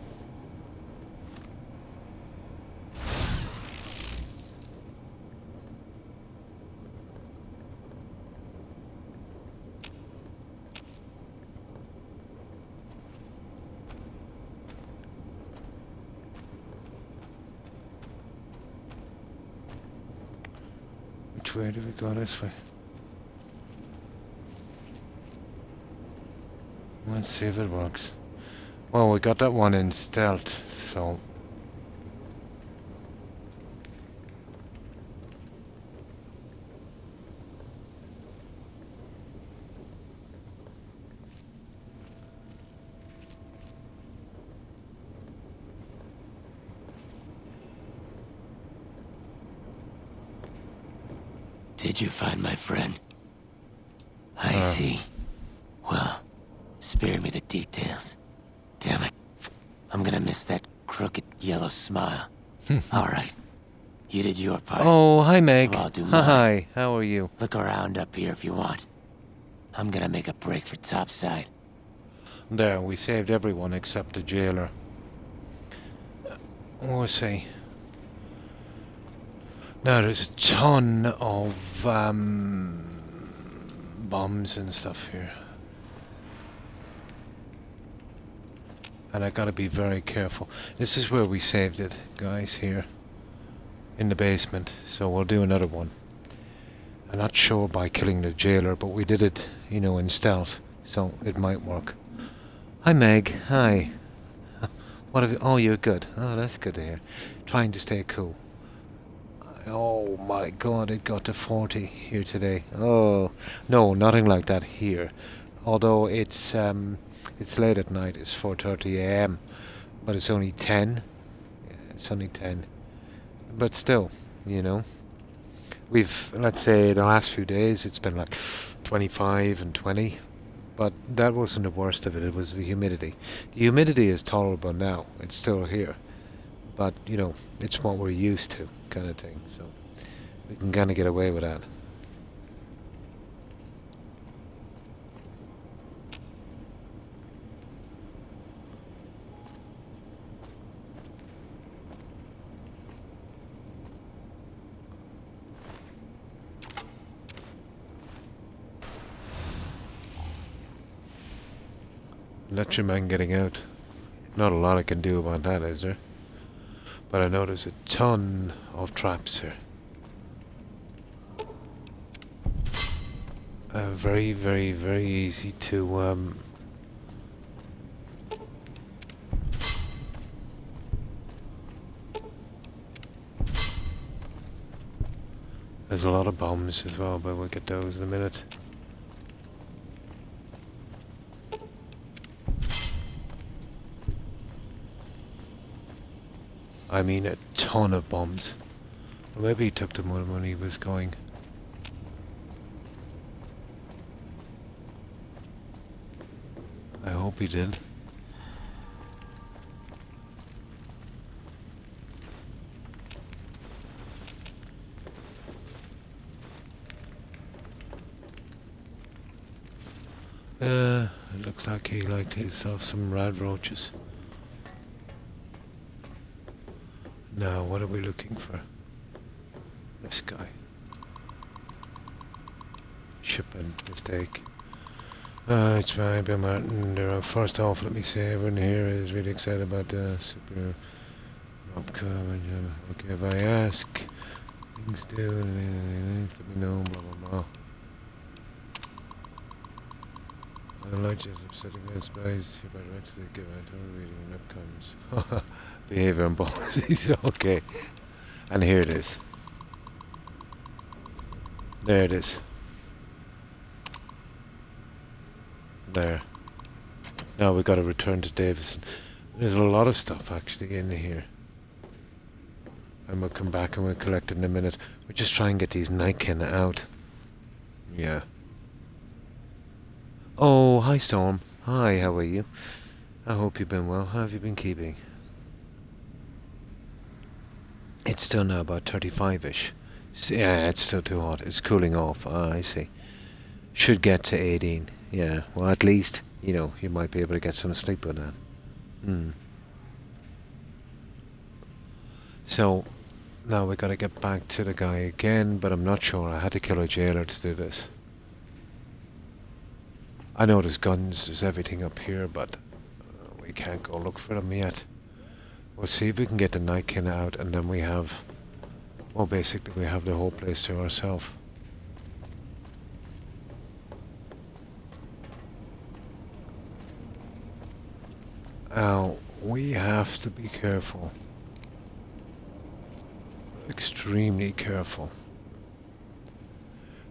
Speaker 1: Which way do we go? This way. Let's see if it works. Well, we got that one in stealth, so...
Speaker 13: Did you find my friend? I see. Well, spare me the details. Damn it. I'm gonna miss that crooked yellow smile. Alright. You did your part.
Speaker 1: Oh, hi Meg.
Speaker 13: So I'll do mine.
Speaker 1: Hi, how are you?
Speaker 13: Look around up here if you want. I'm gonna make a break for topside.
Speaker 1: There, we saved everyone except the jailer. We'll see. Now, there's a ton of bombs and stuff here. And I gotta be very careful. This is where we saved it, guys, here. In the basement. So we'll do another one. I'm not sure by killing the jailer, but we did it, you know, in stealth. So it might work. Hi Meg, hi. What have you... Oh, you're good. Oh, that's good to hear. Trying to stay cool. Oh my god, it got to 40 here today. Oh, no, nothing like that here. Although it's late at night, it's 4:30 AM, but it's only 10. Yeah, it's only 10. But still, you know, we've, let's say, the last few days, it's been like 25 and 20. But that wasn't the worst of it, it was the humidity. The humidity is tolerable now, it's still here. But, you know, it's what we're used to, kind of thing. So we can kind of get away with that. Let your man getting out. Not a lot I can do about that, is there? But I know there's a ton of traps here. Very, very, very easy to there's a lot of bombs as well, but we'll get those in a minute. I mean a ton of bombs. Or maybe he took them when he was going. I hope he did. It looks like he liked himself some rad roaches. Now, what are we looking for? This guy. Shipment mistake. It's fine, Bill Martin. First off, let me say everyone here is really excited about the super upcoming. Okay, if I ask things to let me know, blah blah blah. I like just upsetting my surprise. You better actually give out her reading when that comes. Behavior and policies. Okay. And here it is. There it is. There. Now we gotta return to Davison. There's a lot of stuff actually in here. And we'll come back and we'll collect it in a minute. We'll just try and get these Niken out. Yeah. Oh, hi Storm. Hi, how are you? I hope you've been well. How have you been keeping? It's still now about 35-ish. Yeah, it's still too hot. It's cooling off. I see. Should get to 18. Yeah, well, at least, you know, you might be able to get some sleep with that. So, now we gotta get back to the guy again, but I'm not sure. I had to kill a jailer to do this. I know there's guns, there's everything up here, but we can't go look for them yet. We'll see if we can get the Nightkin out, and then we have... Well, basically we have the whole place to ourselves. Now, we have to be careful. Extremely careful.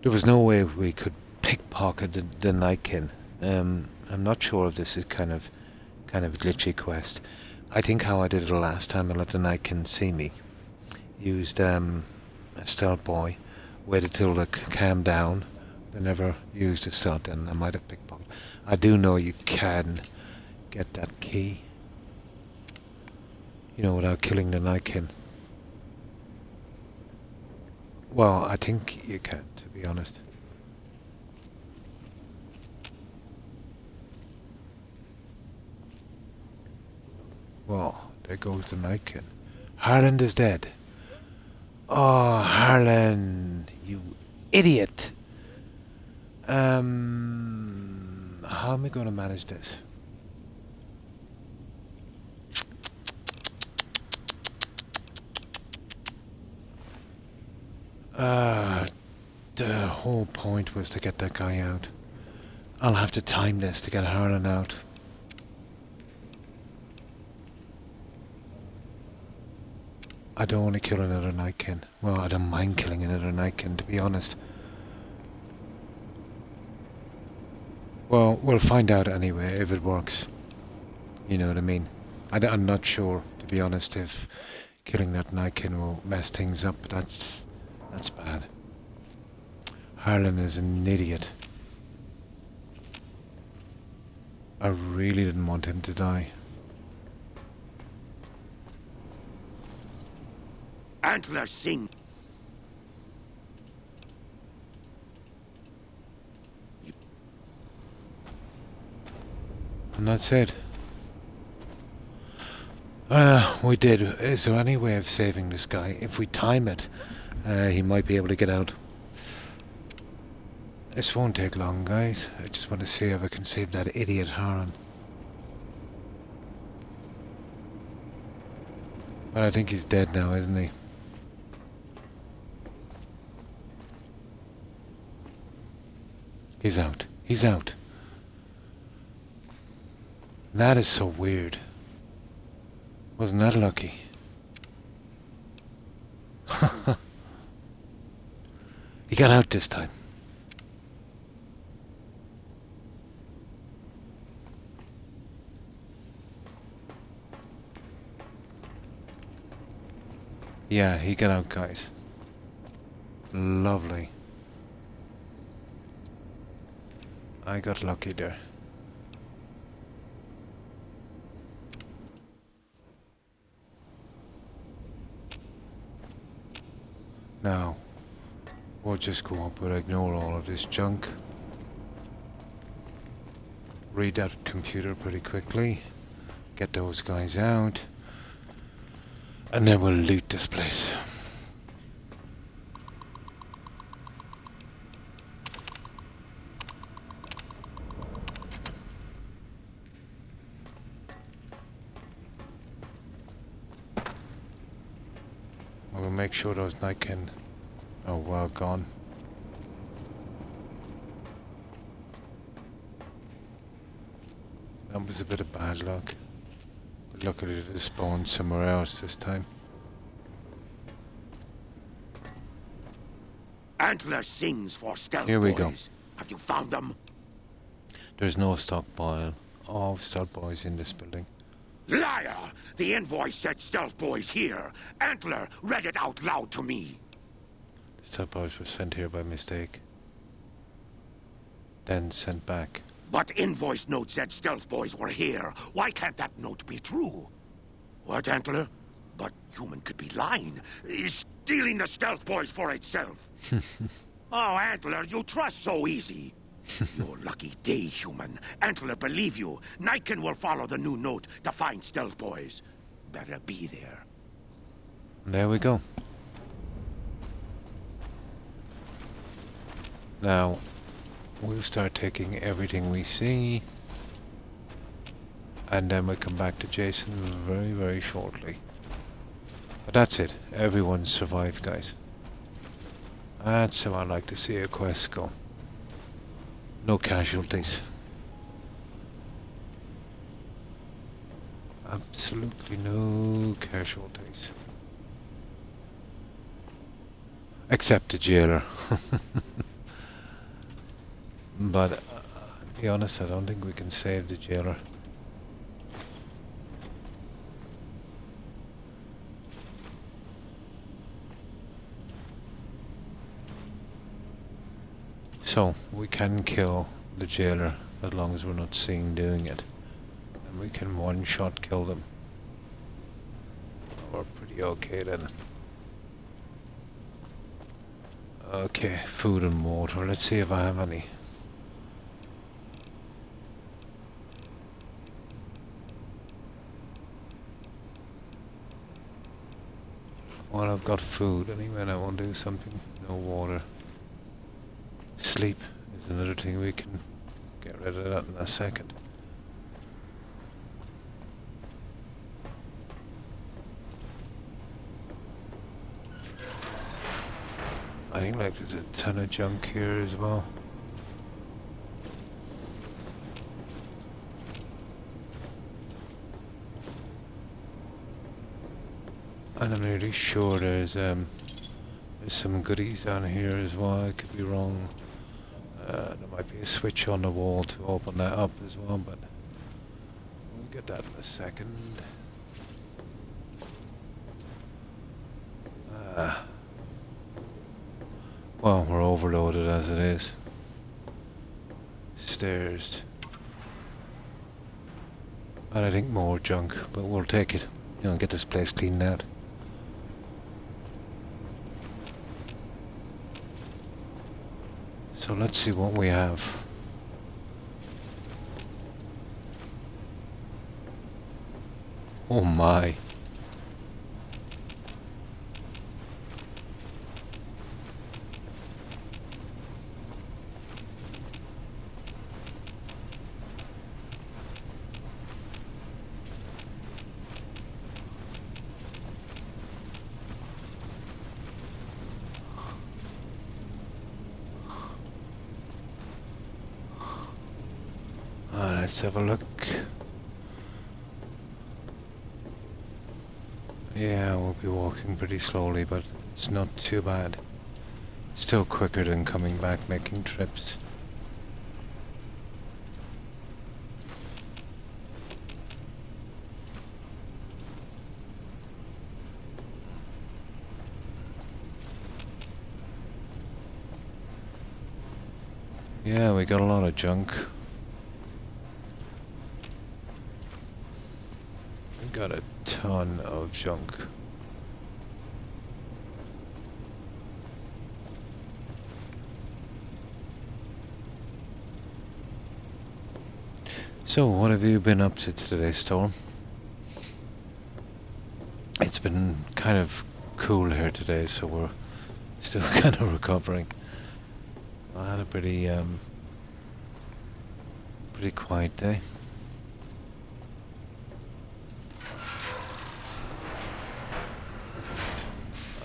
Speaker 1: There was no way we could pickpocket the Nightkin. I'm not sure if this is kind of a glitchy quest. I think how I did it the last time, I let the Nightkin see me. Used a stealth boy, waited till it calmed down. I never used a stealth, and I might have pickpocketed. I do know you can get that key, you know, without killing the Nightkin. Well, I think you can, to be honest. Well, there goes the Nightkin. Harlan is dead. Oh, Harlan, you idiot! How am I going to manage this? The whole point was to get that guy out. I'll have to time this to get Harlan out. I don't want to kill another Nightkin. Well, I don't mind killing another Nightkin, to be honest. Well, we'll find out anyway if it works. You know what I mean? I'm not sure, to be honest, if killing that Nightkin will mess things up. That's bad. Harlan is an idiot. I really didn't want him to die.
Speaker 12: Antler sing.
Speaker 1: And that's it. We did. Is there any way of saving this guy? If we time it, he might be able to get out. This won't take long, guys. I just want to see if I can save that idiot Harlan. But I think he's dead now, isn't he? He's out. He's out. That is so weird. Wasn't that lucky? He got out this time. Yeah, he got out, guys. Lovely. I got lucky there. Now, we'll just go up and ignore all of this junk. Read that computer pretty quickly. Get those guys out. And then we'll loot this place. We'll make sure those Nightkin are well gone. That was a bit of bad luck. But luckily it spawned somewhere else this time.
Speaker 12: Antler sings for stealth
Speaker 1: Here we
Speaker 12: boys.
Speaker 1: go.
Speaker 12: Have you found them?
Speaker 1: There's no stockpile of stealth boys in this building.
Speaker 12: Liar! The invoice said stealth boys here. Antler read it out loud to me.
Speaker 1: The stealth boys were sent here by mistake. Then sent back.
Speaker 12: But invoice note said stealth boys were here. Why can't that note be true? What, Antler? But human could be lying. Stealing the stealth boys for itself. Oh, Antler, you trust so easy. Your lucky day, human. Antler believe you. Nightkin will follow the new note to find stealth boys. Better be there.
Speaker 1: There we go. Now, we'll start taking everything we see. And then we'll come back to Jason very, very shortly. But that's it. Everyone survived, guys. That's how I like to see a quest go. No casualties. Absolutely no casualties. Except the jailer. But, to be honest, I don't think we can save the jailer. So, we can kill the jailer as long as we're not seen doing it. And we can one-shot kill them. We're pretty okay then. Okay, food and water. Let's see if I have any. Well, I've got food anyway, and I want to do something. No water. Sleep is another thing. We can get rid of that in a second. I think like there's a ton of junk here as well. And I'm nearly sure there's some goodies down here as well. I could be wrong. There might be a switch on the wall to open that up as well, but we'll get that in a second. Well, we're overloaded as it is. Stairs. And I think more junk, but we'll take it. You know, get this place cleaned out. So let's see what we have. Oh my. Let's have a look. Yeah, we'll be walking pretty slowly, but it's not too bad. Still quicker than coming back making trips. Yeah, we got a lot of junk. Got a ton of junk. So, what have you been up to today, Storm? It's been kind of cool here today, so we're still kind of recovering. I had a pretty quiet day.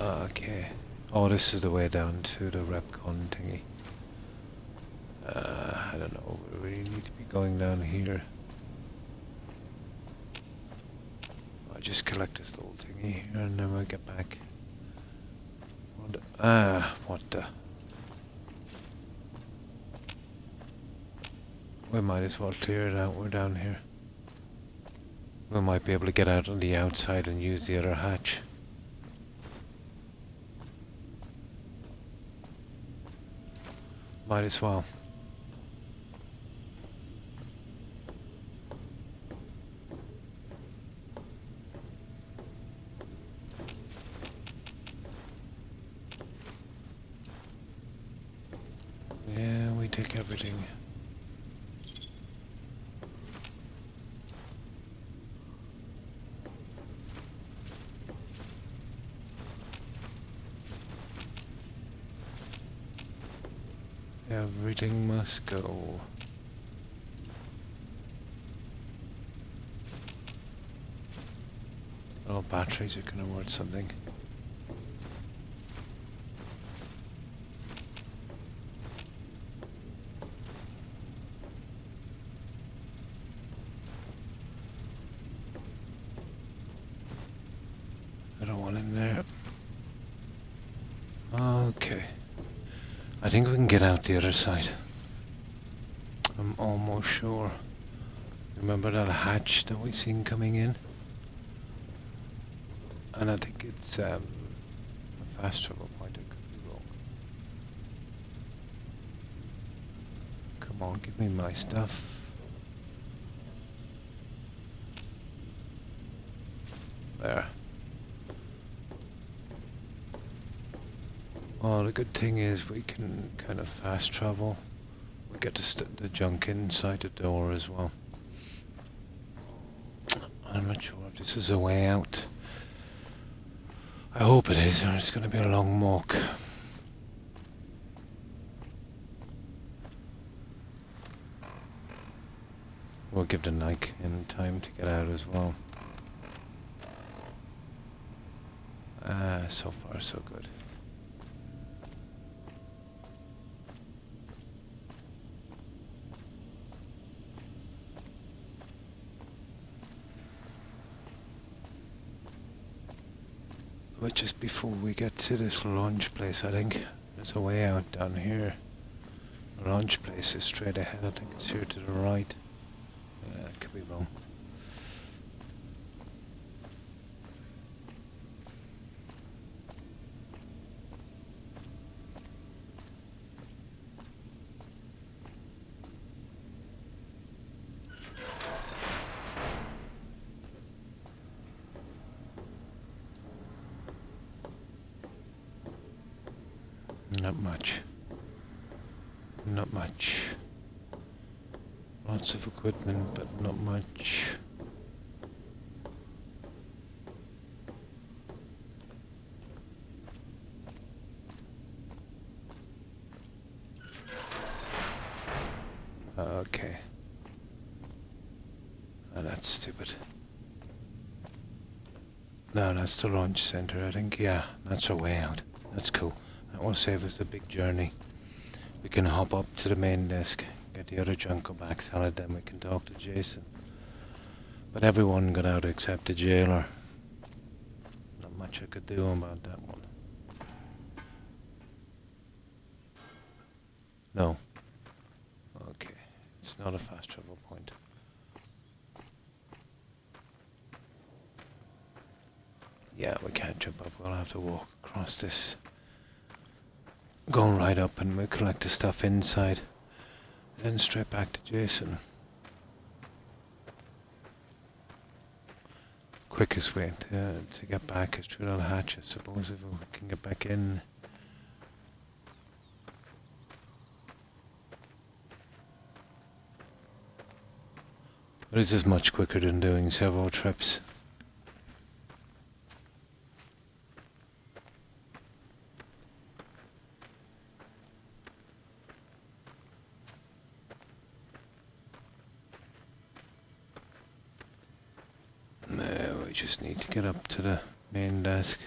Speaker 1: Okay. Oh, this is the way down to the Repcon thingy. I don't know. We really need to be going down here. I'll just collect this little thingy here and then we'll get back. What the? We might as well clear it out. We're down here. We might be able to get out on the outside and use the other hatch. Might as well. take everything. Everything must go. Oh, batteries are gonna worth something. I don't want in there. Okay. I think we can get out the other side. I'm almost sure. Remember that hatch that we seen coming in? And I think it's a fast travel point. I could be wrong. Come on, give me my stuff. There. Well, the good thing is we can kind of fast travel. We get to the junk inside the door as well. I'm not sure if this is a way out. I hope it is, or it's going to be a long walk. We'll give the Nike in time to get out as well. So far so good. But just before we get to this launch place, I think there's a way out down here. The launch place is straight ahead. I think it's here to the right. Yeah, I could be wrong. Not much. Not much. Lots of equipment, but not much. Okay. Oh, that's stupid. No, that's the launch center, I think. Yeah, that's our way out. That's cool. That will save us a big journey. We can hop up to the main desk, get the other junk, go back, sell it, then we can talk to Jason. But everyone got out except the jailer. Not much I could do about that one. No. Okay. It's not a fast travel point. Yeah, we can't jump up. We'll have to walk across this. Going right up, and we'll collect the stuff inside. Then straight back to Jason. Quickest way to get back is through that hatch, I suppose, if we can get back in. But this is much quicker than doing several trips. We just need to get up to the main desk.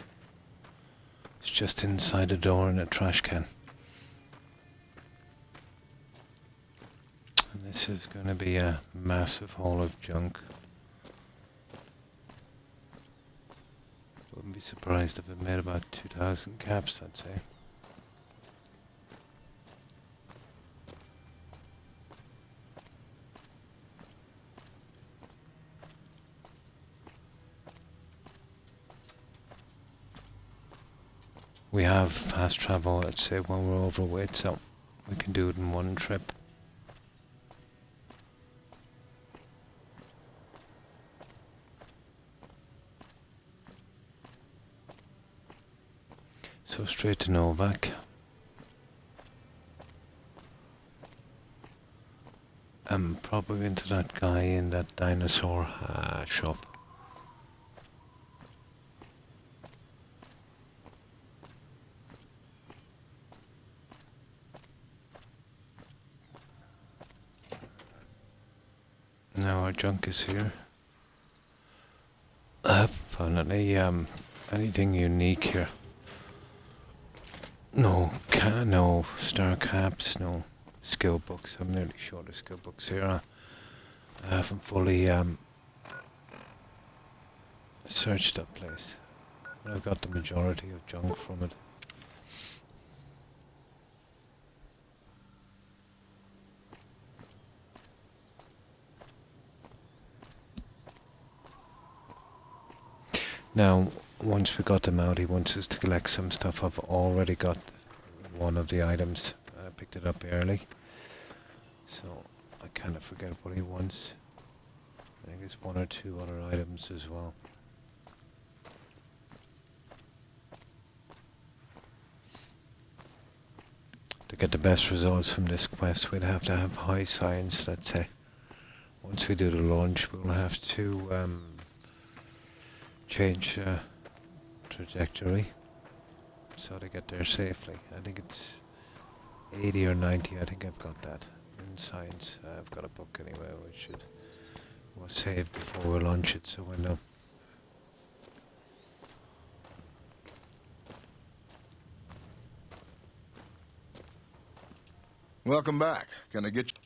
Speaker 1: It's just inside the door in a trash can. And this is going to be a massive haul of junk. Wouldn't be surprised if it made about 2,000 caps, I'd say. We have fast travel, let's say, when we're overweight, so we can do it in one trip. So straight to Novak. Probably into that guy in that dinosaur shop. Now our junk is here. I haven't found anything unique here. No star caps, no skill books. I'm nearly short of skill books here. I haven't fully searched that place. But I've got the majority of junk from it. Now, once we got them out, he wants us to collect some stuff. I've already got one of the items. I picked it up early, so I kind of forget what he wants. I think it's one or two other items as well. To get the best results from this quest, we'd have to have high science, let's say. Once we do the launch, we'll have to change trajectory so to get there safely. I think it's 80 or 90. I think I've got that in science. I've got a book anyway, which we'll save before we launch it, so we know.
Speaker 14: Welcome back. Can I get you?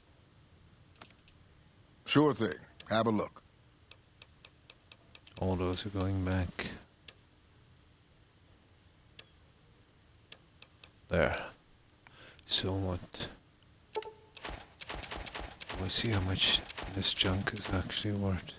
Speaker 14: Sure thing. Have a look.
Speaker 1: All those are going back. There. So what? We'll see how much this junk is actually worth.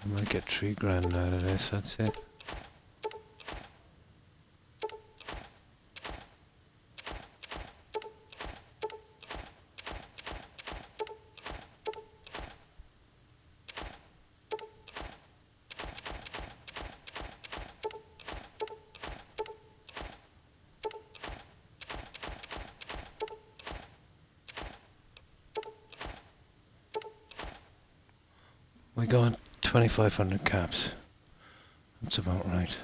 Speaker 1: I might get 3 grand out of this, that's it. We got 2,500 caps. That's about right.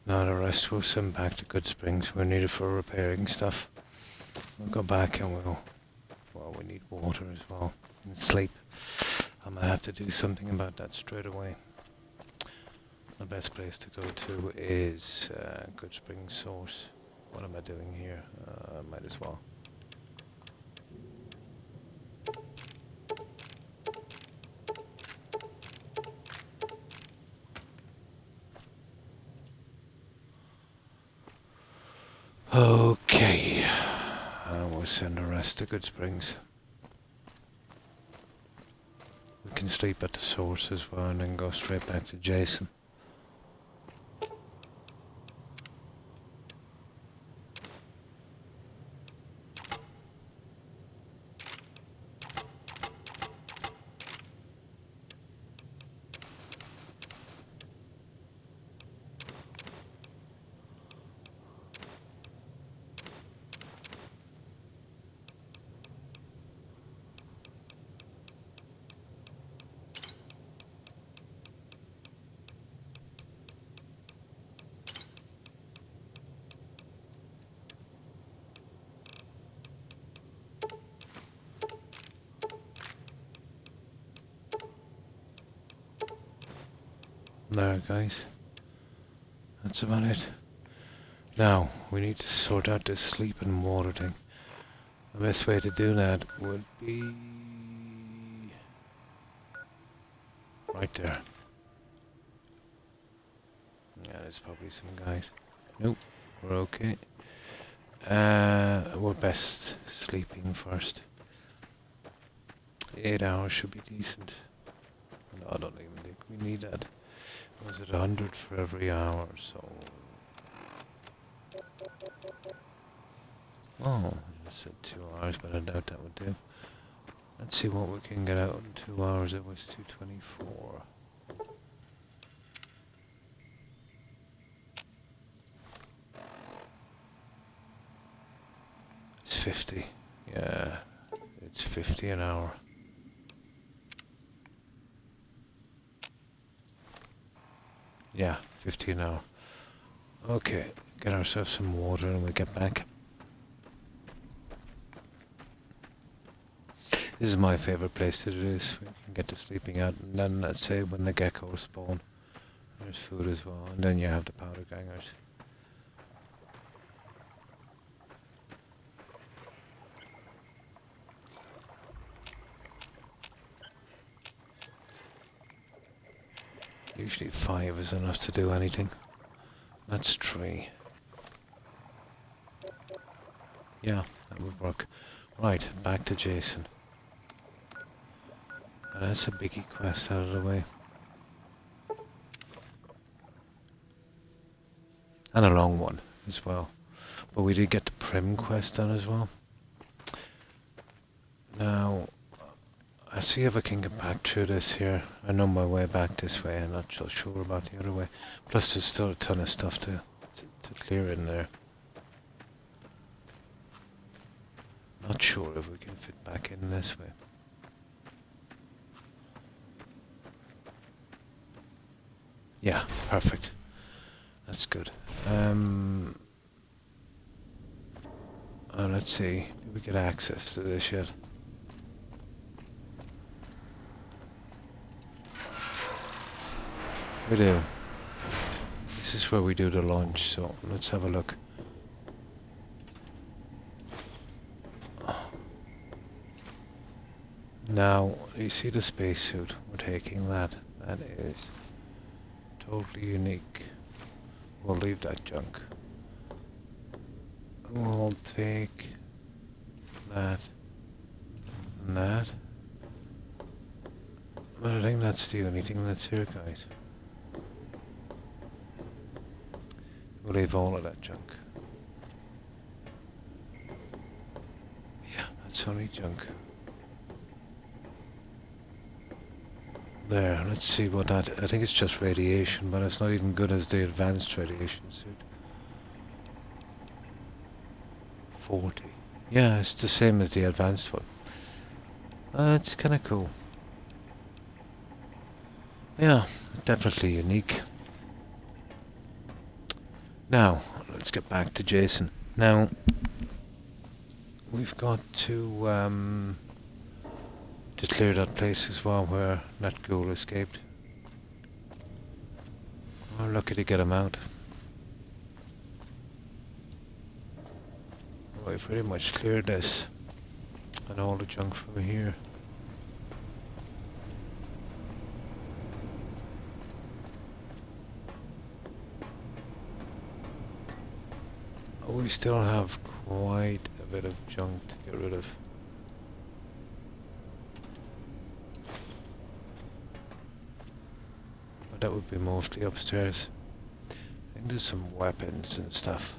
Speaker 1: Now the rest we'll send back to Good Springs. We're needed for repairing stuff. We'll go back and we need water as well. And sleep. I might have to do something about that straight away. The best place to go to is Good Springs Source. What am I doing here? Might as well. Okay. We'll send the rest to Good Springs. We can sleep at the source as well and then go straight back to Jason. There, guys. That's about it. Now, we need to sort out this sleep and water thing. The best way to do that would be right there. Yeah, there's probably some guys. Nope, we're okay. We're best sleeping first. 8 hours should be decent. No, I don't even think we need that. Was it 100 for every hour? So. Oh, I just said 2 hours, but I doubt that would do. Let's see what we can get out in 2 hours. It was 224. It's 50. Yeah, it's 50 an hour. Yeah, 50 an hour. Okay, get ourselves some water and we'll get back. This is my favourite place to do this. We can get to sleeping out, and then let's say when the geckos spawn, there's food as well, and then you have the powder gangers. Usually 5 is enough to do anything. That's 3. Yeah, that would work. Right, back to Jason. And that's a biggie quest out of the way. And a long one as well. But we did get the Prim quest done as well. Now, I'll see if I can get back through this here. I know my way back this way. I'm not so sure about the other way. Plus there's still a ton of stuff to clear in there. Not sure if we can fit back in this way. Yeah, perfect. That's good. Let's see. Did we get access to this yet? We do. This is where we do the launch, so let's have a look. Now, you see the spacesuit? We're taking that. That is totally unique. We'll leave that junk. We'll take that and that. But I think that's the only thing that's here, guys. We'll leave all of that junk. Yeah, that's only junk. There, let's see what that... I think it's just radiation, but it's not even good as the advanced radiation suit. 40. Yeah, it's the same as the advanced one. It's kind of cool. Yeah, definitely unique. Now, let's get back to Jason. Now, we've got to clear that place as well where that ghoul escaped. We're lucky to get him out. We've pretty much cleared this and all the junk from here. We still have quite a bit of junk to get rid of. But that would be mostly upstairs. I think there's some weapons and stuff.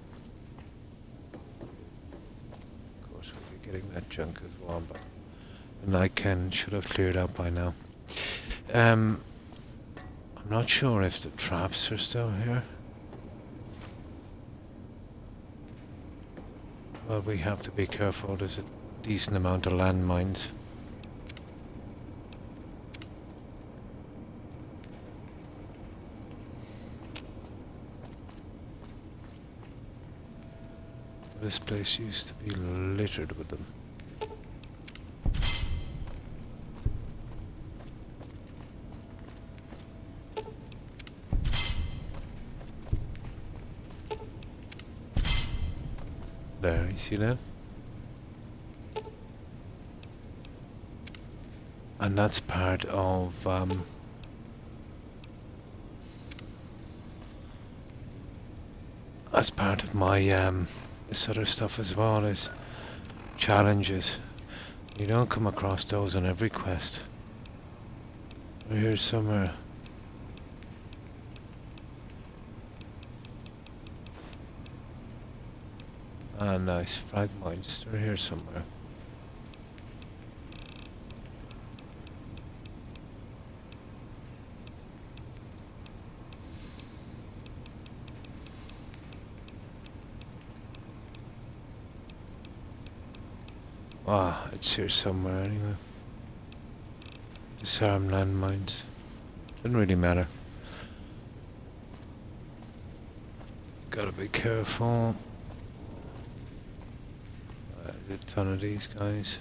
Speaker 1: Of course we'll be getting that junk as well, but the Niken should have cleared out by now. I'm not sure if the traps are still here. Well, we have to be careful. There's a decent amount of landmines. This place used to be littered with them. There, you see that? And that's part of my this other stuff as well, is challenges. You don't come across those on every quest. We're here somewhere. Ah, nice. Frag mines. They're here somewhere. Ah, it's here somewhere anyway. Disarm landmines. Doesn't really matter. Gotta be careful. A ton of these guys.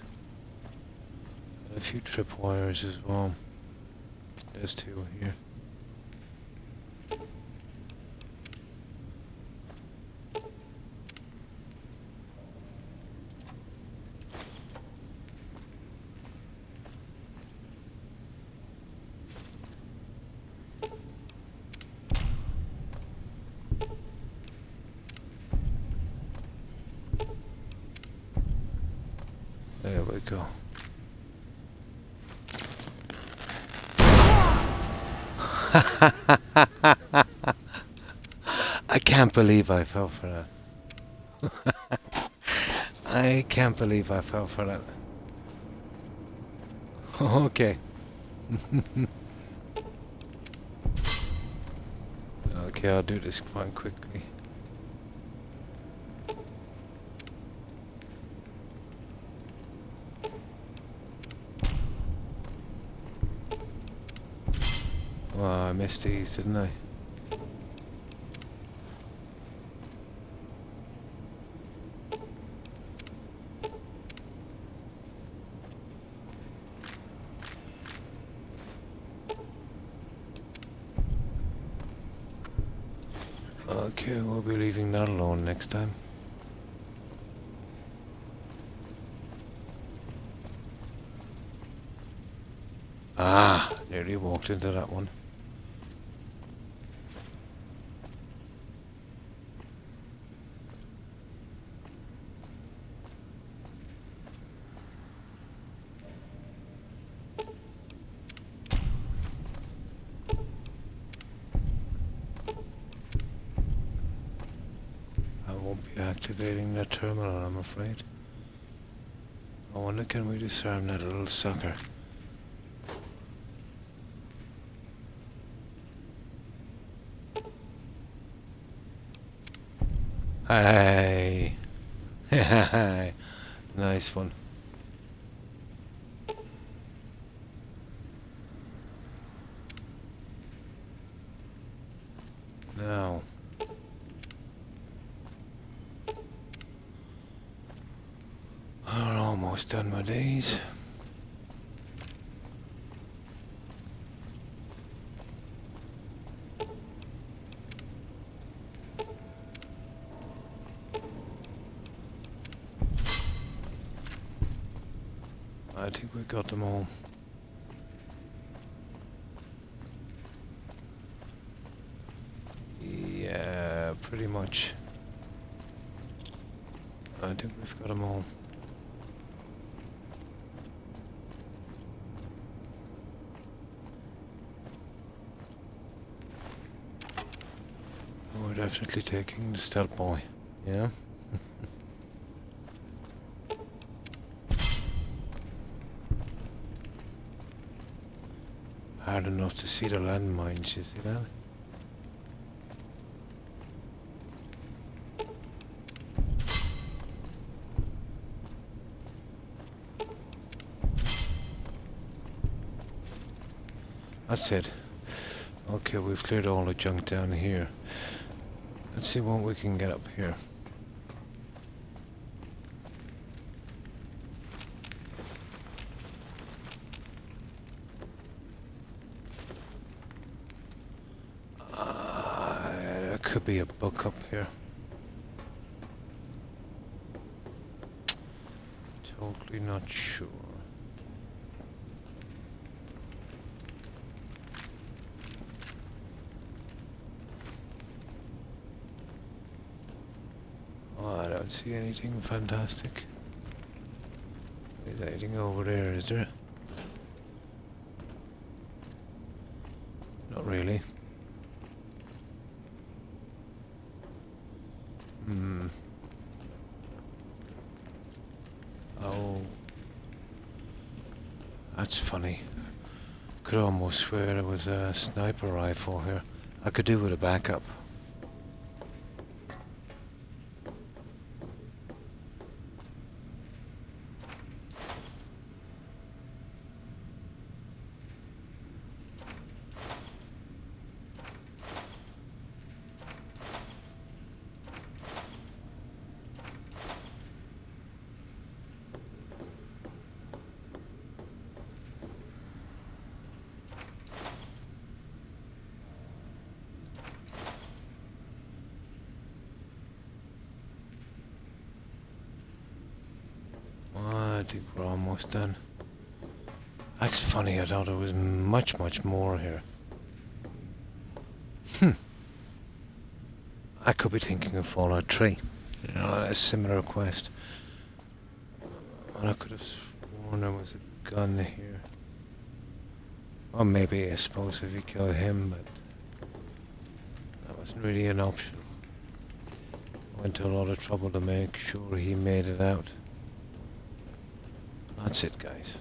Speaker 1: And a few tripwires as well. There's two here. There we go. I can't believe I fell for that. I can't believe I fell for that. Okay. Okay, I'll do this quite quickly. Well, I missed these, didn't I? Okay, we'll be leaving that alone next time. Ah, nearly walked into that one. Be activating that terminal, I'm afraid. I wonder, can we disarm that little sucker? Hey! Nice one. Now. We're almost done with these. I think we got them all. Yeah, pretty much. I think we've got them all. We're definitely taking the stealth boy, yeah? Hard enough to see the landmines, you see that? That's it. Okay, we've cleared all the junk down here. Let's see what we can get up here. There could be a book up here. Totally not sure. Oh, I don't see anything fantastic. Is anything over there, is there? Not really. That's funny. Could almost swear there was a sniper rifle here. I could do with a backup. I think we're almost done. That's funny, I thought there was much more here. I could be thinking of Fallout 3. You know, a similar quest. And I could have sworn there was a gun here. Or maybe, I suppose, if you kill him, but that wasn't really an option. I went to a lot of trouble to make sure he made it out. That's it, guys.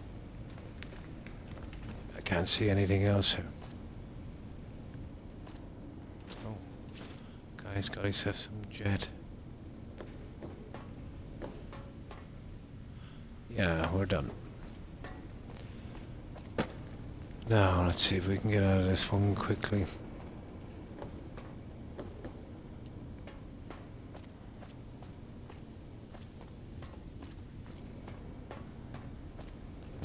Speaker 1: I can't see anything else here. Oh, guy's got himself some jet. Yeah, we're done. Now, let's see if we can get out of this one quickly.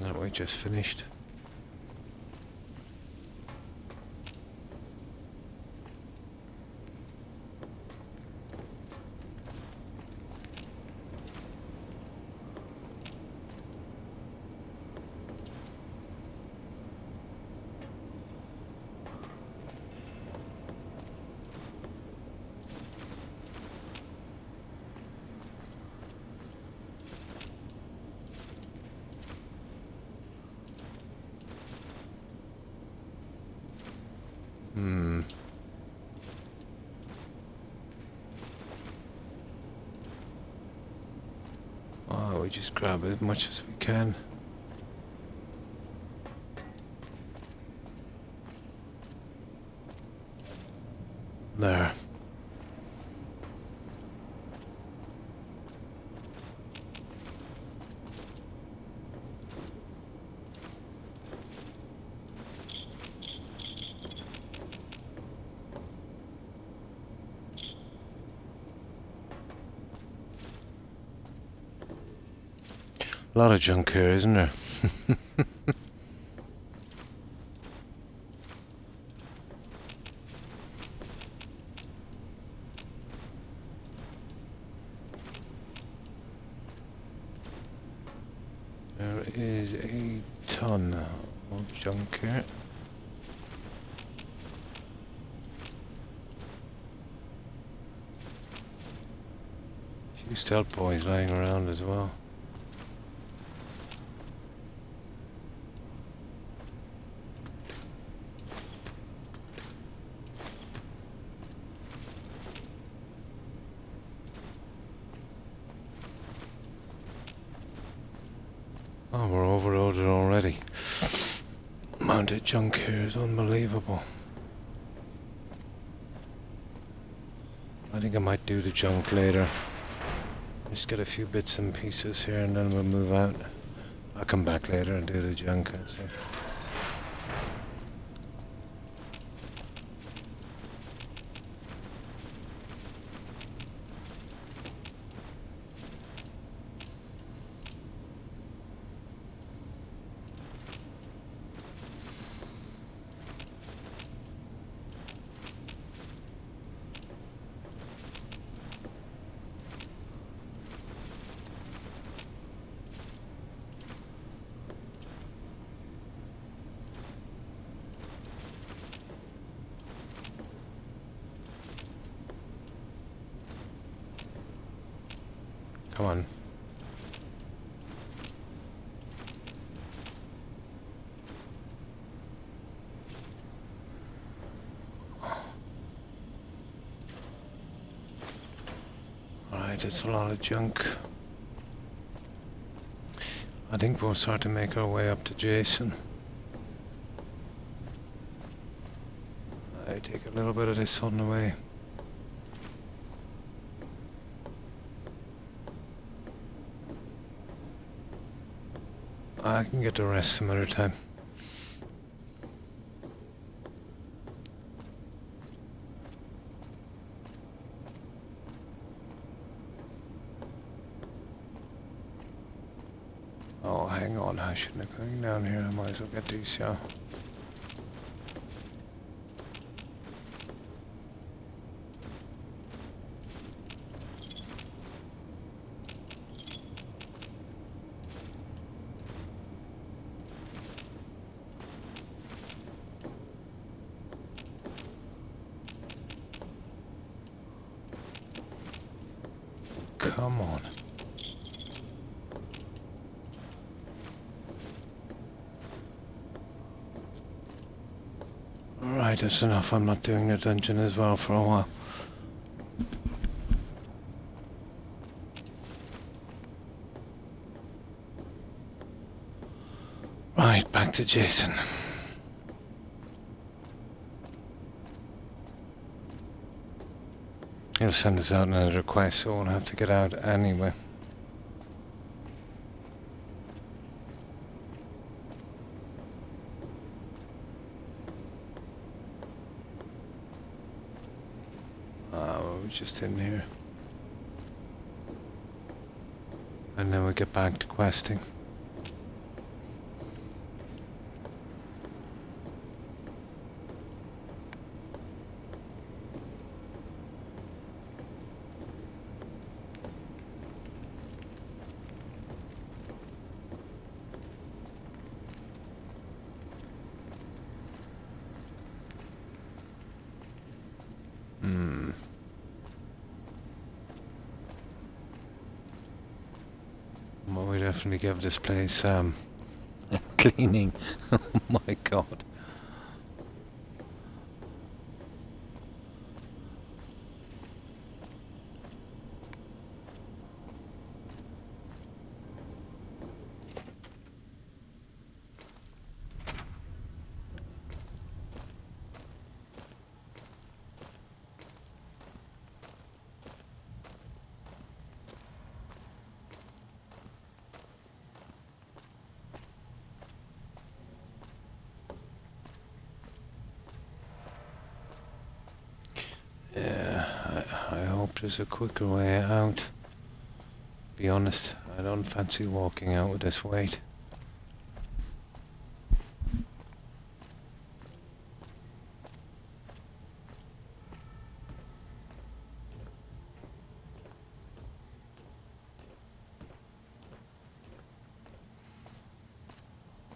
Speaker 1: No, we just finished. Oh, we just grab as much as we can. There. A lot of junk here, isn't there? There is a ton of junk here. A few stealth boys lying around as well. Oh, we're overloaded already. Amount of junk here is unbelievable. I think I might do the junk later. Just get a few bits and pieces here and then we'll move out. I'll come back later and do the junk, I'd say. Come on. Alright, it's a lot of junk. I think we'll start to make our way up to Jason. I take a little bit of this sun away. I can get the rest some other time. Oh, hang on, I shouldn't have gone down here. I might as well get these, yeah. Come on. Alright, that's enough. I'm not doing the dungeon as well for a while. Right, back to Jason. He'll send us out another request, so we'll have to get out anyway. We're just in here. And then we get back to questing. Well, we definitely give this place a cleaning. Oh my god. I hope there's a quicker way out. Be honest, I don't fancy walking out with this weight.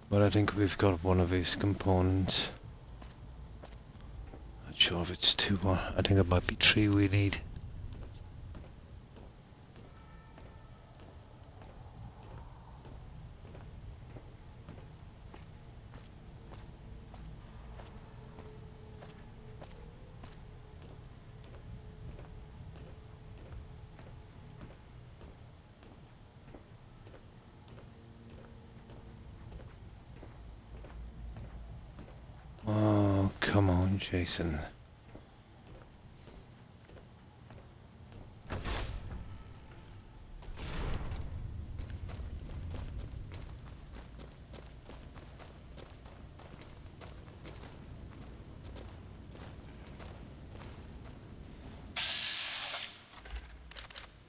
Speaker 1: But I think we've got one of these components. Not sure if it's 2 or I think it might be 3 we need. Oh, come on, Jason.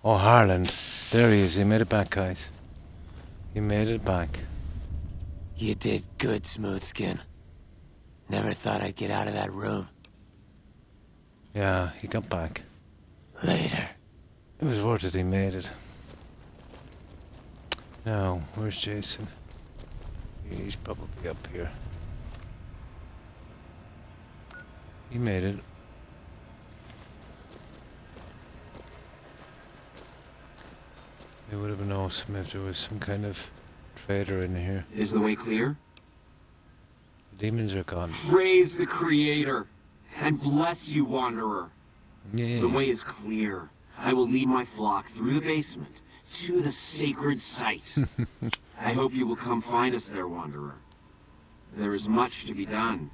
Speaker 1: Oh, Harland. There he is. He made it back, guys. He made it back.
Speaker 13: You did good, Smoothskin. Never thought I'd get out of that room.
Speaker 1: Yeah, he got back.
Speaker 13: Later.
Speaker 1: It was worth it, he made it. Now, where's Jason? He's probably up here. He made it. It would have been awesome if there was some kind of trader in here.
Speaker 13: Is the way clear?
Speaker 1: The demons are gone.
Speaker 13: Praise the Creator, and bless you, Wanderer.
Speaker 1: Yeah.
Speaker 13: The way is clear. I will lead my flock through the basement to the sacred site. I hope you will come find us there, Wanderer. There is much to be done.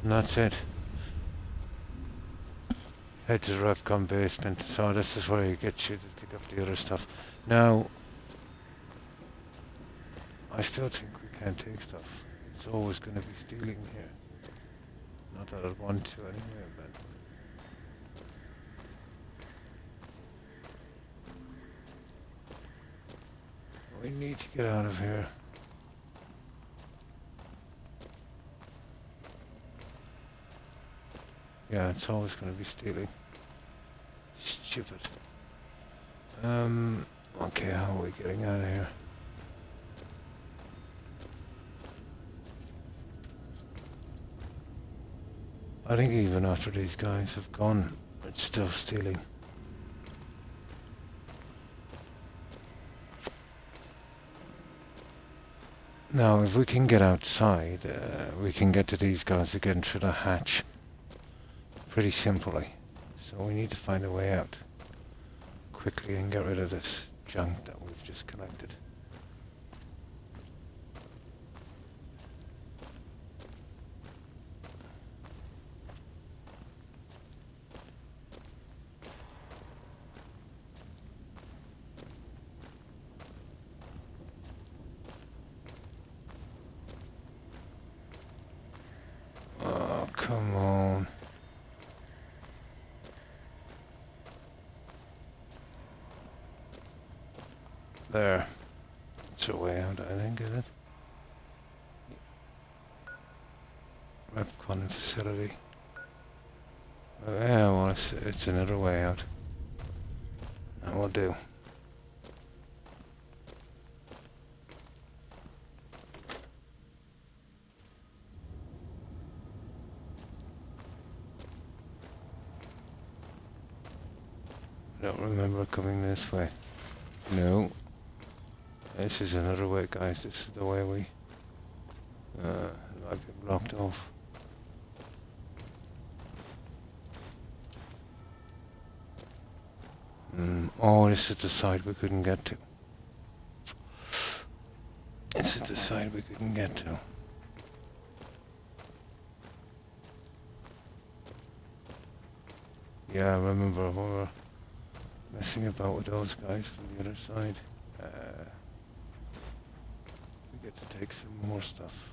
Speaker 1: And that's it. Head to the Refcon basement. So this is where you get you to pick up the other stuff. Now, I still think we can't take stuff. It's always going to be stealing here. Not that I'd want to anyway, but... we need to get out of here. Yeah, it's always going to be stealing. Stupid. Okay, how are we getting out of here? I think even after these guys have gone, it's still stealing. Now, if we can get outside, we can get to these guys again through the hatch. Pretty simply. So we need to find a way out quickly and get rid of this junk that we've just collected. Oh, come on. There. It's a way out, I think, is it? Repcon facility. Oh, yeah, well, it's another way out. That will do. I don't remember coming this way. No. This is another way, guys. This is the way we... I've been blocked off. Oh, this is the side we couldn't get to. This is the side we couldn't get to. Yeah, I remember we were messing about with those guys from the other side. We get to take some more stuff.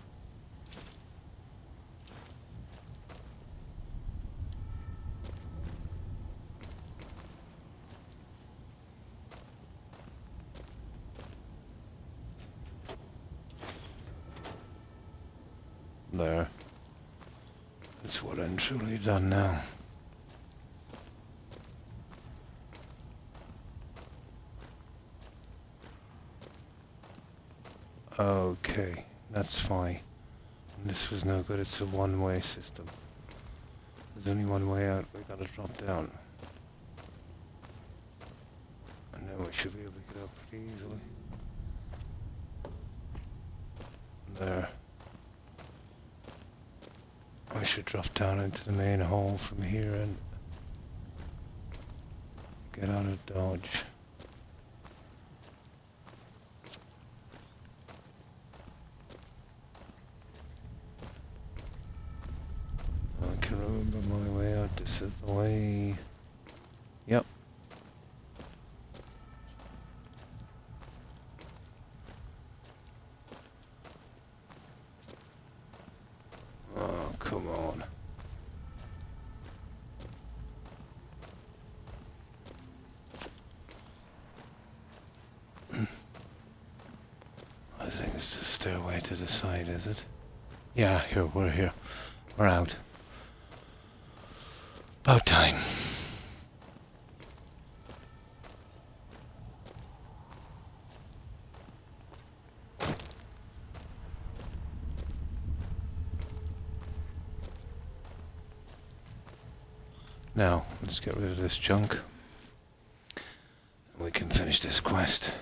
Speaker 1: There. It's well and truly done now. Okay, that's fine. This was no good, it's a one-way system. There's only one way out, we gotta drop down. And then we should be able to get up pretty easily. There. I should drop down into the main hall from here and get out of Dodge. I can remember my way out. This is the way. Yep. Oh, come on. I think it's the stairway to the side, is it? Yeah, here, we're here. We're out. About time. Now, let's get rid of this junk. We can finish this quest.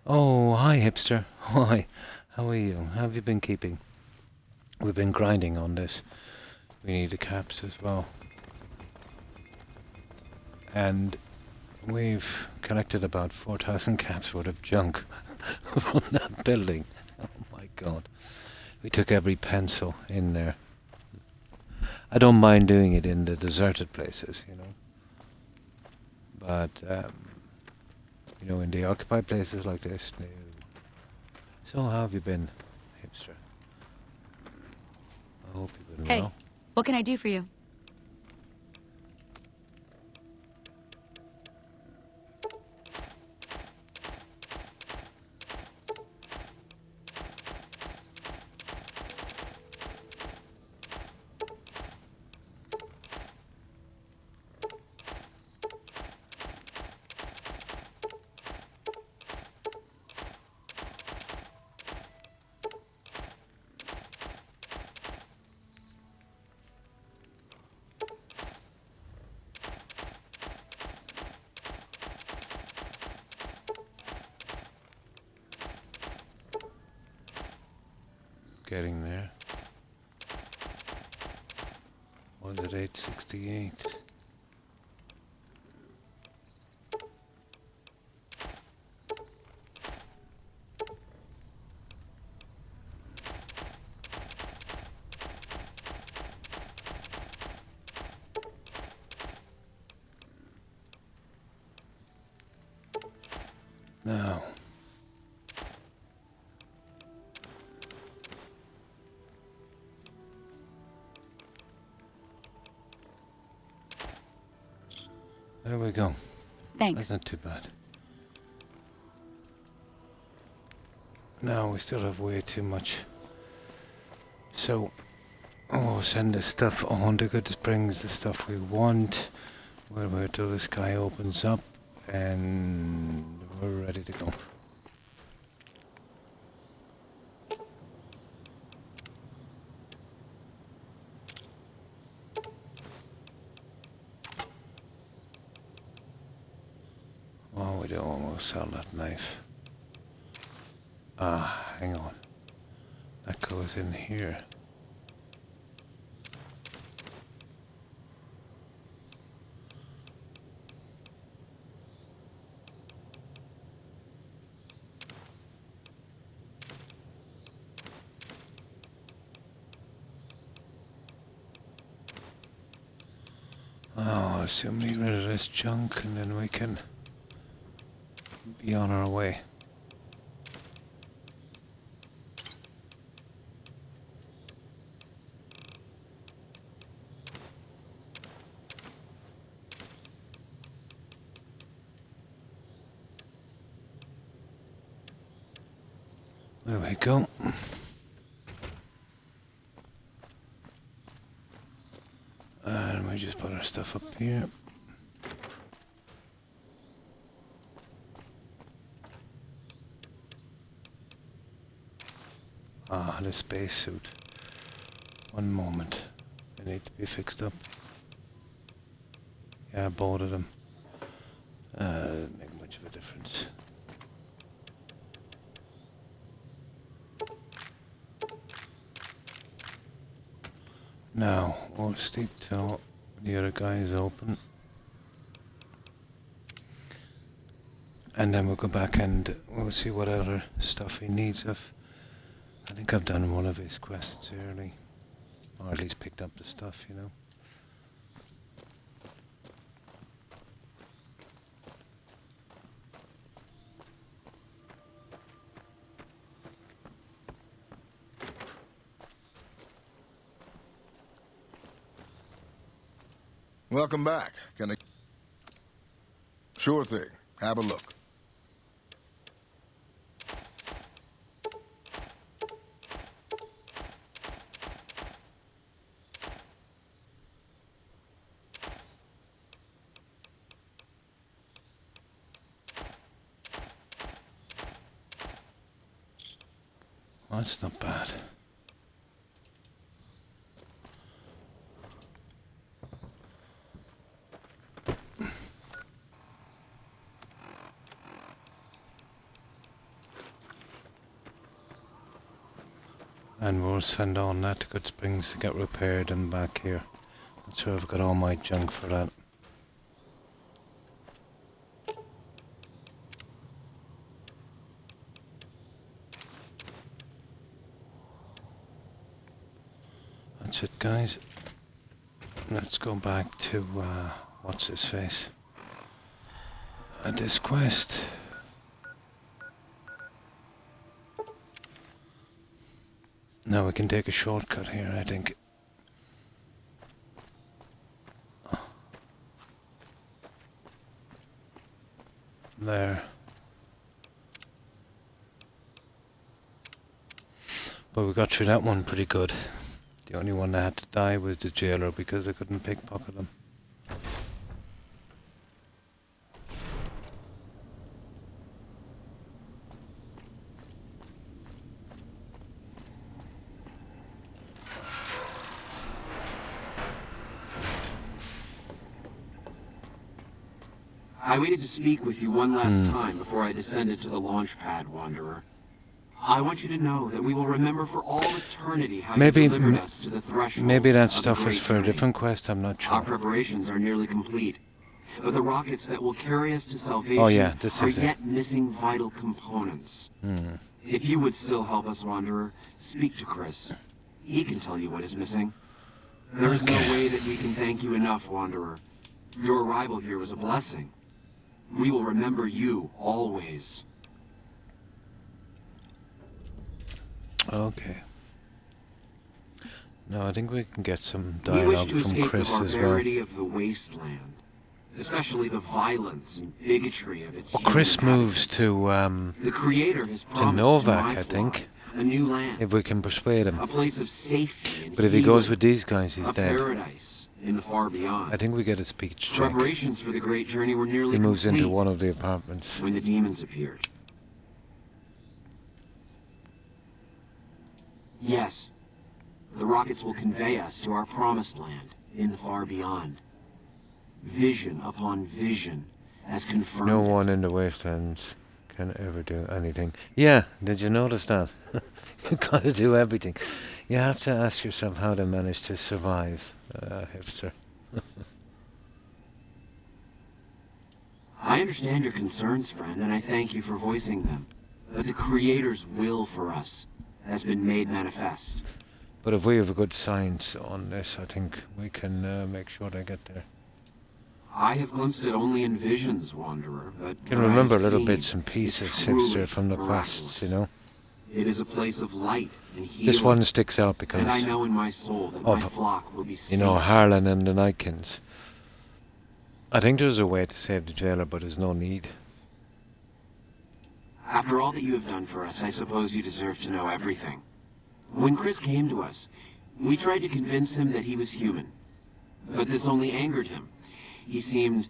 Speaker 1: Oh, hi, hipster. Hi. How are you? How have you been keeping? We've been grinding on this. We need the caps as well. And we've collected about 4,000 caps worth of junk from that building. Oh my god. We took every pencil in there. I don't mind doing it in the deserted places, you know. But, you know, in the occupied places like this, no. So how have you been, hipster? I hope you've been
Speaker 11: Hey,
Speaker 1: well.
Speaker 11: what can I do for you?
Speaker 1: Getting there. Was it 868? Now. There we go.
Speaker 11: Thanks.
Speaker 1: That's not too bad. No, we still have way too much. So, send this stuff on to Good Springs, the stuff we want. We'll wait till the sky opens up, and we're ready to go. Oh, we don't almost sell that knife. Ah, hang on. That goes in here. Oh, so we get rid of this junk and then we can be on our way. There we go. And we just put our stuff up here. Ah, the spacesuit. One moment. They need to be fixed up. Yeah, both of them. Doesn't make much of a difference. Now, we'll stick till the other guy is open. And then we'll go back and we'll see what other stuff he needs of. I think I've done one of his quests early. Or at least picked up the stuff, you know.
Speaker 14: Welcome back. Gonna... Sure thing. Have a look.
Speaker 1: Well, that's not bad. And we'll send on that to Good Springs to get repaired and back here. Not sure I've got all my junk for that. That's it, guys. Let's go back to, what's his face? This quest. Now we can take a shortcut here, I think. There. But we got through that one pretty good. The only one that had to die was the jailer because I couldn't pickpocket him.
Speaker 13: I waited to speak with you one last time before I descended to the launch pad, Wanderer. I want you to know that we will remember for all eternity how you delivered us to the threshold.
Speaker 1: Maybe that
Speaker 13: of the
Speaker 1: stuff is
Speaker 13: great
Speaker 1: for a
Speaker 13: journey.
Speaker 1: different quest, I'm not sure.
Speaker 13: Our preparations are nearly complete, but the rockets that will carry us to salvation are yet missing vital components. If you would still help us, Wanderer, speak to Chris. He can tell you what is missing. There is no way that we can thank you enough, Wanderer. Your arrival here was a blessing. We will remember you always.
Speaker 1: Okay. No, I think we can get some
Speaker 13: We wish
Speaker 1: dialogue
Speaker 13: to
Speaker 1: from
Speaker 13: escape
Speaker 1: Chris
Speaker 13: the
Speaker 1: as well.
Speaker 13: barbarity of the wasteland, especially the violence and bigotry of its
Speaker 1: Well,
Speaker 13: human
Speaker 1: Chris moves
Speaker 13: inhabitants.
Speaker 1: to
Speaker 13: The Creator has
Speaker 1: to
Speaker 13: promised
Speaker 1: Novak,
Speaker 13: to my
Speaker 1: I think.
Speaker 13: flock a new land,
Speaker 1: If we can persuade him.
Speaker 13: a place of safety and
Speaker 1: But if he goes
Speaker 13: healing,
Speaker 1: with these guys, he's
Speaker 13: a
Speaker 1: dead.
Speaker 13: paradise in the far beyond.
Speaker 1: I think we get a speech check.
Speaker 13: Preparations for the great journey were nearly
Speaker 1: He moves
Speaker 13: complete
Speaker 1: into one of the apartments.
Speaker 13: when the demons appeared. Yes, the rockets will convey us to our promised land in the far beyond. Vision upon vision has confirmed
Speaker 1: No
Speaker 13: it.
Speaker 1: one in the wastelands can ever do anything. Yeah, did you notice that? You gotta do everything. You have to ask yourself how they managed to survive, hipster.
Speaker 13: I understand your concerns, friend, and I thank you for voicing them. But the Creator's will for us has been made manifest.
Speaker 1: But if we have a good science on this, I think we can make sure they get there.
Speaker 13: I have glimpsed it only in visions, Wanderer, but
Speaker 1: You can
Speaker 13: what I
Speaker 1: remember
Speaker 13: have
Speaker 1: little
Speaker 13: seen
Speaker 1: bits and
Speaker 13: is
Speaker 1: pieces,
Speaker 13: truly
Speaker 1: hipster, from the quests, you know?
Speaker 13: It is a place of light and healing.
Speaker 1: This one sticks out because
Speaker 13: And I know in my soul that my
Speaker 1: of,
Speaker 13: flock will be safe.
Speaker 1: you know, Harlan and the Nightkins. I think there's a way to save the jailer, but there's no need.
Speaker 13: After all that you have done for us, I suppose you deserve to know everything. When Chris came to us, we tried to convince him that he was human. But this only angered him. He seemed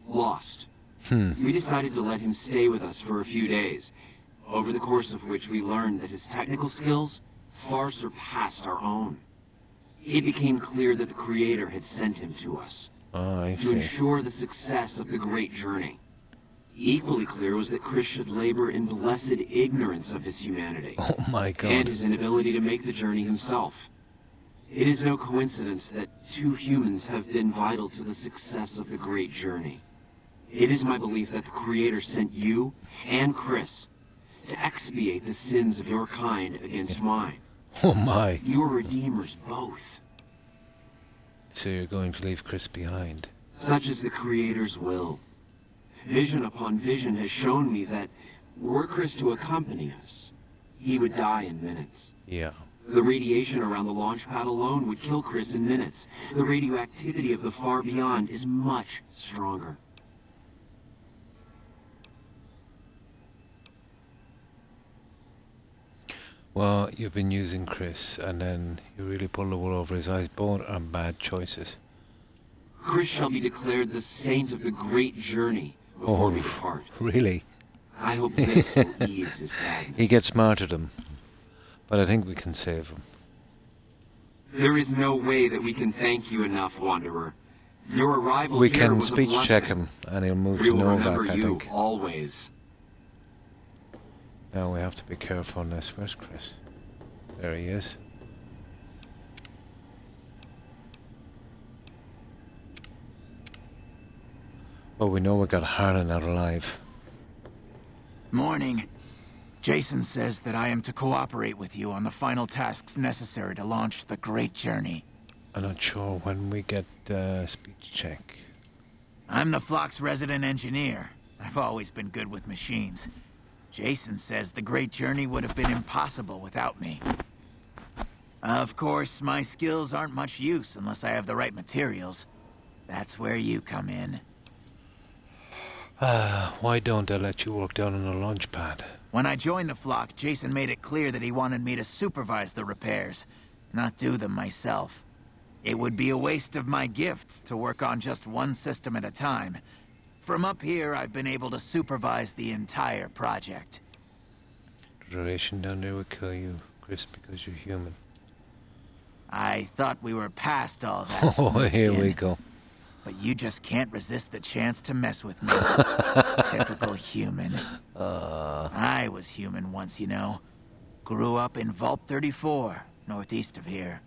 Speaker 13: lost. We decided to let him stay with us for a few days, over the course of which we learned that his technical skills far surpassed our own. It became clear that the Creator had sent him to us
Speaker 1: Oh, I
Speaker 13: to
Speaker 1: see.
Speaker 13: ensure the success of the great journey. Equally clear was that Chris should labor in blessed ignorance of his humanity
Speaker 1: Oh my god.
Speaker 13: and his inability to make the journey himself. It is no coincidence that two humans have been vital to the success of the great journey. It is my belief that the Creator sent you and Chris to expiate the sins of your kind against mine.
Speaker 1: Oh my.
Speaker 13: Your redeemers both.
Speaker 1: So you're going to leave Chris behind.
Speaker 13: Such is the Creator's will. Vision upon vision has shown me that were Chris to accompany us, he would die in minutes.
Speaker 1: Yeah.
Speaker 13: The radiation around the launch pad alone would kill Chris in minutes. The radioactivity of the far beyond is much stronger.
Speaker 1: Well, you've been using Chris, and then you really pull the wool over his eyes. Both are bad choices.
Speaker 13: Chris shall be declared the saint of the great journey before we depart.
Speaker 1: Really?
Speaker 13: I hope this will ease his sadness.
Speaker 1: He gets martyrdom, but I think we can save him.
Speaker 13: There is no way that we can thank you enough, Wanderer. Your arrival
Speaker 1: We
Speaker 13: here
Speaker 1: can
Speaker 13: was a
Speaker 1: speech check
Speaker 13: blessing.
Speaker 1: him, and he'll move
Speaker 13: We
Speaker 1: to
Speaker 13: will remember
Speaker 1: Novak, I
Speaker 13: you
Speaker 1: think.
Speaker 13: always.
Speaker 1: Now we have to be careful on this. Where's Chris? There he is. Well, we know we got Harlan out alive.
Speaker 10: Morning. Jason says that I am to cooperate with you on the final tasks necessary to launch the Great Journey.
Speaker 1: I'm not sure when we get speech check.
Speaker 10: I'm the Flock's resident engineer. I've always been good with machines. Jason says the Great Journey would have been impossible without me. Of course, my skills aren't much use unless I have the right materials. That's where you come in.
Speaker 1: Why don't I let you work down on the launch pad?
Speaker 10: When I joined the Flock, Jason made it clear that he wanted me to supervise the repairs, not do them myself. It would be a waste of my gifts to work on just one system at a time. From up here, I've been able to supervise the entire project.
Speaker 1: The radiation down there will kill you, Chris, because you're human.
Speaker 10: I thought we were past all that.
Speaker 1: Oh, here we go.
Speaker 10: But you just can't resist the chance to mess with me. Typical human. I was human once, you know. Grew up in Vault 34, northeast of here.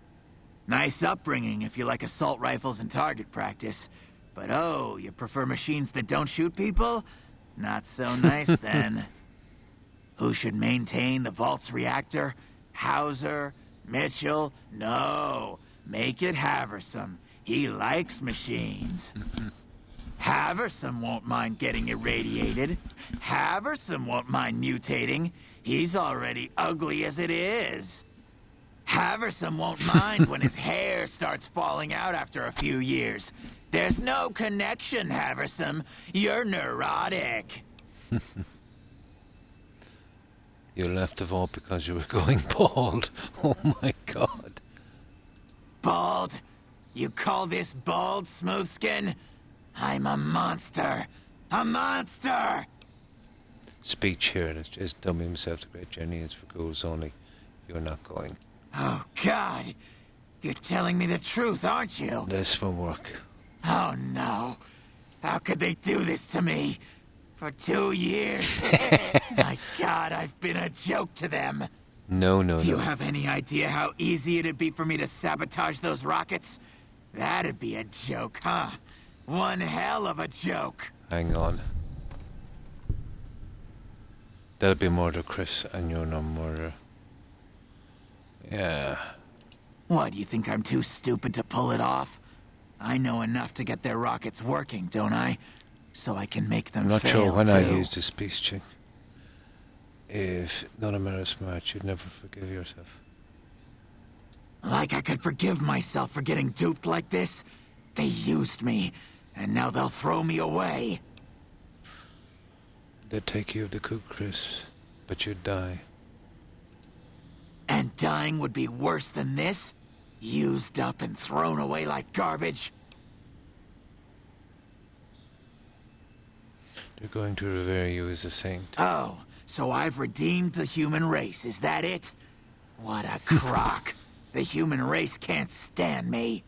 Speaker 10: Nice upbringing if you like assault rifles and target practice. But oh, you prefer machines that don't shoot people? Not so nice then. Who should maintain the Vault's reactor? Hauser? Mitchell? No. Make it Haversam. He likes machines. Haversam won't mind getting irradiated. Haversam won't mind mutating. He's already ugly as it is. Haversam won't mind when his hair starts falling out after a few years. There's no connection, Haversam. You're neurotic.
Speaker 1: You left the vault because you were going bald. Oh my god.
Speaker 10: Bald? You call this bald, Smoothskin? I'm a monster. A monster!
Speaker 1: Speech here. Let's just dummy himself. The Great Journey is for ghouls only. You're not going.
Speaker 10: Oh, God. You're telling me the truth, aren't you?
Speaker 1: This will work.
Speaker 10: Oh, no. How could they do this to me? For 2 years? My God, I've been a joke to them.
Speaker 1: No.
Speaker 10: Do you have any idea how easy it'd be for me to sabotage those rockets? That'd be a joke, huh? One hell of a joke.
Speaker 1: Hang on. That'll be murder, Chris, and you're no murder. Yeah.
Speaker 10: What, you think I'm too stupid to pull it off? I know enough to get their rockets working, don't I? So I can make them
Speaker 1: I'm not
Speaker 10: fail,
Speaker 1: sure when
Speaker 10: too.
Speaker 1: I used the speech check. If none of them are smart, you'd never forgive yourself.
Speaker 10: Like I could forgive myself for getting duped like this? They used me, and now they'll throw me away.
Speaker 1: They'd take you to the cook, Chris, but you'd die.
Speaker 10: And dying would be worse than this? Used up and thrown away like garbage?
Speaker 1: They're going to revere you as a saint.
Speaker 10: Oh, so I've redeemed the human race, is that it? What a crock. The human race can't stand me.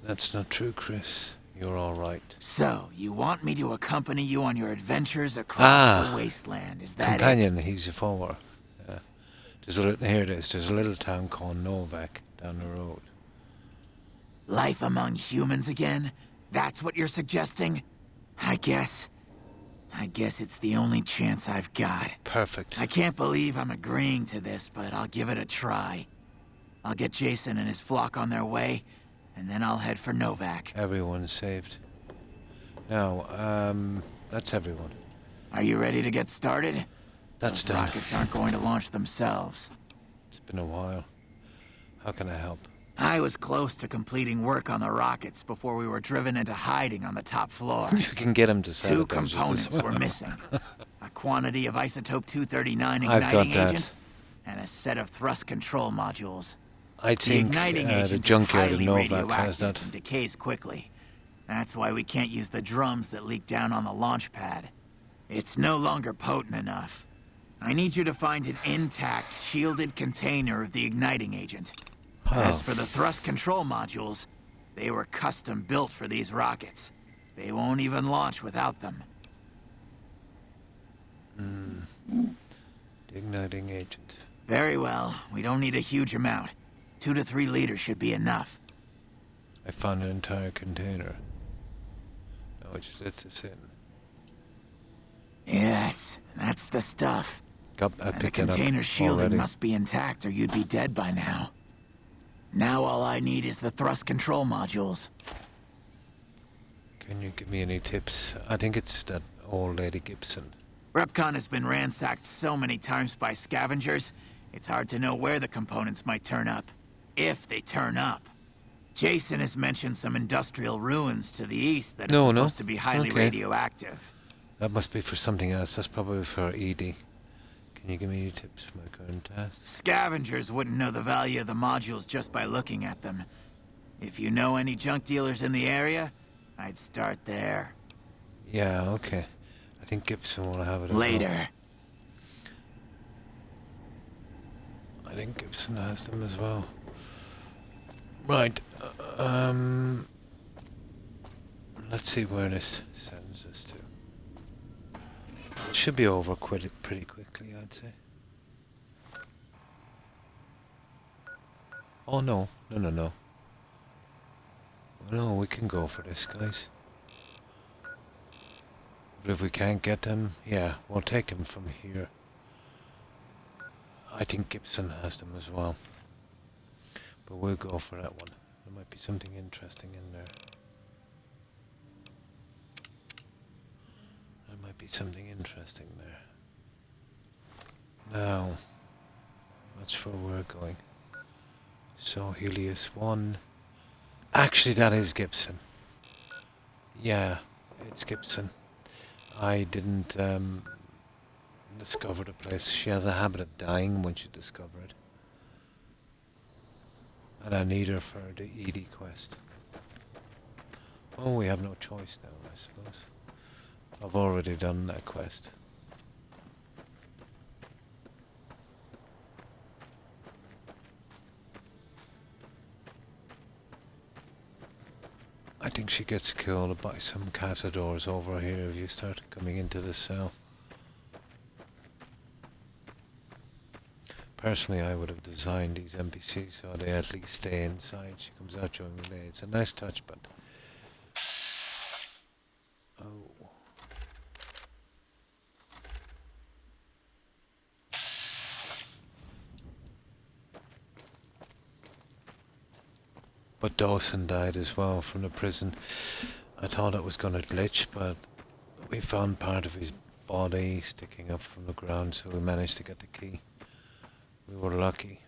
Speaker 1: That's not true, Chris. You're all right.
Speaker 10: So, you want me to accompany you on your adventures across the wasteland, is that
Speaker 1: companion, he's a follower. There's a little town called Novak down the road.
Speaker 10: Life among humans again? That's what you're suggesting? I guess it's the only chance I've got.
Speaker 1: Perfect.
Speaker 10: I can't believe I'm agreeing to this, but I'll give it a try. I'll get Jason and his flock on their way, and then I'll head for Novak.
Speaker 1: Everyone's saved. Now, that's everyone.
Speaker 10: Are you ready to get started?
Speaker 1: That's
Speaker 10: Those
Speaker 1: done.
Speaker 10: rockets aren't going to launch themselves.
Speaker 1: It's been a while. How can I help?
Speaker 10: I was close to completing work on the rockets before we were driven into hiding on the top floor.
Speaker 1: You can get him to sabotage
Speaker 10: Two
Speaker 1: it
Speaker 10: components
Speaker 1: as well.
Speaker 10: were missing. A quantity of isotope 239
Speaker 1: I've got
Speaker 10: igniting
Speaker 1: that.
Speaker 10: agent and a set of thrust control modules.
Speaker 1: I
Speaker 10: The
Speaker 1: think
Speaker 10: igniting
Speaker 1: the
Speaker 10: agent is
Speaker 1: junkyard in
Speaker 10: highly
Speaker 1: Novak has
Speaker 10: radioactive
Speaker 1: that.
Speaker 10: and decays quickly. That's why we can't use the drums that leak down on the launch pad. It's no longer potent enough. I need you to find an intact, shielded container of the igniting agent. As for the thrust control modules, they were custom built for these rockets. They won't even launch without them.
Speaker 1: Igniting agent.
Speaker 10: Very well. We don't need a huge amount. 2 to 3 liters should be enough.
Speaker 1: I found an entire container. Now it just lets us in.
Speaker 10: Yes, that's the stuff.
Speaker 1: I
Speaker 10: And the
Speaker 1: picked it up
Speaker 10: container's shielding
Speaker 1: already.
Speaker 10: must be intact or you'd be dead by now. Now all I need is the thrust control modules.
Speaker 1: Can you give me any tips? I think it's that old lady Gibson.
Speaker 10: Repcon has been ransacked so many times by scavengers, it's hard to know where the components might turn up. If they turn up. Jason has mentioned some industrial ruins to the east that are supposed to be highly radioactive.
Speaker 1: That must be for something else. That's probably for ED. Can you give me any tips for my current task?
Speaker 10: Scavengers wouldn't know the value of the modules just by looking at them. If you know any junk dealers in the area, I'd start there.
Speaker 1: Yeah, okay. I think Gibson will have it as
Speaker 10: Later.
Speaker 1: well. I think Gibson has them as well. Right. Let's see where this sends us to. It should be over pretty quickly, I'd say. Oh no. No, we can go for this, guys. But if we can't get them, yeah, we'll take them from here. I think Gibson has them as well. But we'll go for that one. There might be something interesting in there. There might be something interesting there. Now, that's where we're going. So, Helios 1. Actually, that is Gibson. Yeah, it's Gibson. I didn't discover the place. She has a habit of dying once you discover it. And I need her for the ED quest. Oh, we have no choice now, I suppose. I've already done that quest. I think she gets killed by some cazadors over here if you start coming into the cell. Personally, I would have designed these NPCs so they at least stay inside. She comes out during the day. It's a nice touch, but... Oh. But Dawson died as well from the prison. I thought it was going to glitch, but we found part of his body sticking up from the ground, so we managed to get the key. We were lucky.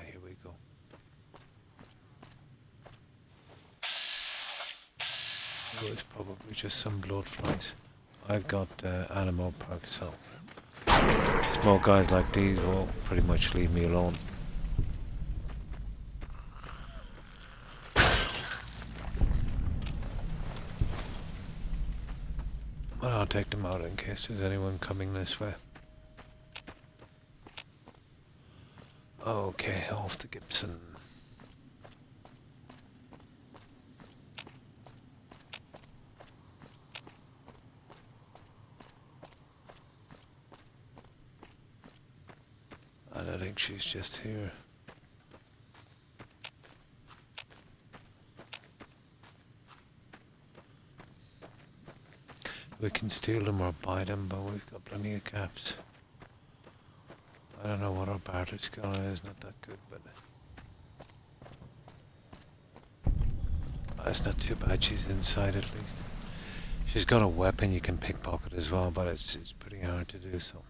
Speaker 1: Here we go. Oh, it's probably just some blood flies. I've got animal perks, so small guys like these will pretty much leave me alone. But I'll take them out in case there's anyone coming this way. Okay, off to Gibson. And I think she's just here. We can steal them or buy them, but we've got plenty of caps. I don't know what our barter skill is, not that good, but... That's not too bad, she's inside at least. She's got a weapon you can pickpocket as well, but it's pretty hard to do so.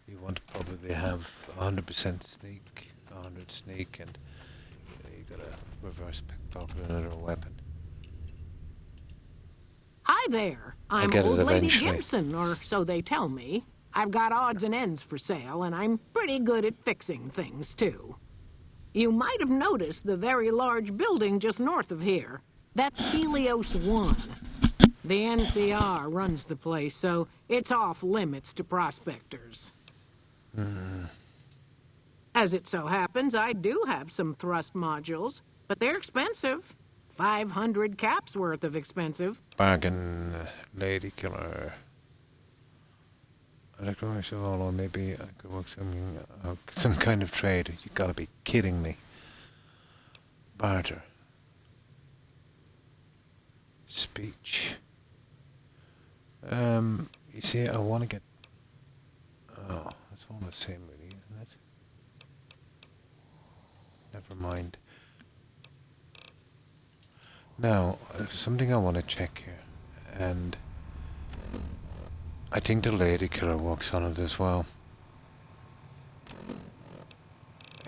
Speaker 1: You want to probably have 100% sneak, 100 sneak, and you gotta reverse pickpocket another weapon.
Speaker 9: Hi there. I'm
Speaker 1: get it
Speaker 9: old Lady
Speaker 1: eventually.
Speaker 9: Gibson, or so they tell me. I've got odds and ends for sale, and I'm pretty good at fixing things, too. You might have noticed the very large building just north of here. That's Helios 1. The NCR runs the place, so it's off limits to prospectors. As it so happens, I do have some thrust modules, but they're expensive. 500 caps worth of expensive.
Speaker 1: Bargain, lady killer. I like myself all on. Maybe I could work some kind of trade. You gotta be kidding me. Barter. Speech. You see, I want to get... Oh, that's all the same really, isn't it? Never mind. Now, something I want to check here, and I think the lady killer works on it as well.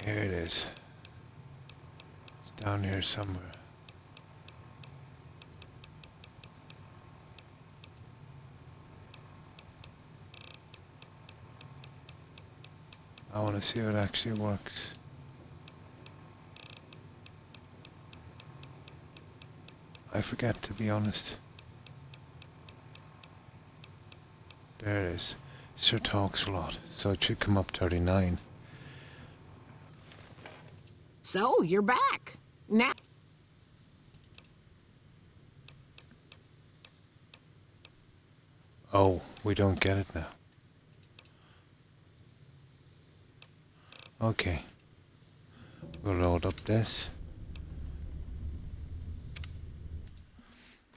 Speaker 1: Here it is. It's down here somewhere. I want to see how it actually works. I forget, to be honest. There it is. Sir talks a lot, so it should come up 39.
Speaker 9: So, you're back. Now...
Speaker 1: Oh, we don't get it now. Okay. We'll load up this.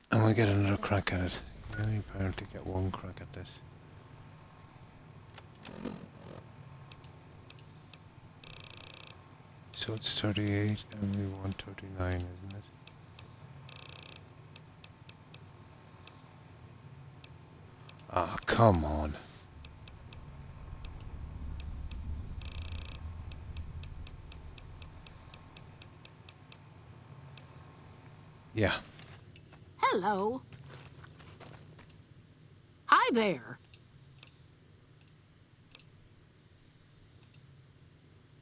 Speaker 1: And we get another crack at it. You only apparently get one crack at this. So it's 38 and we want 39, isn't it? Ah, come on. Yeah.
Speaker 9: Hello. Hi there.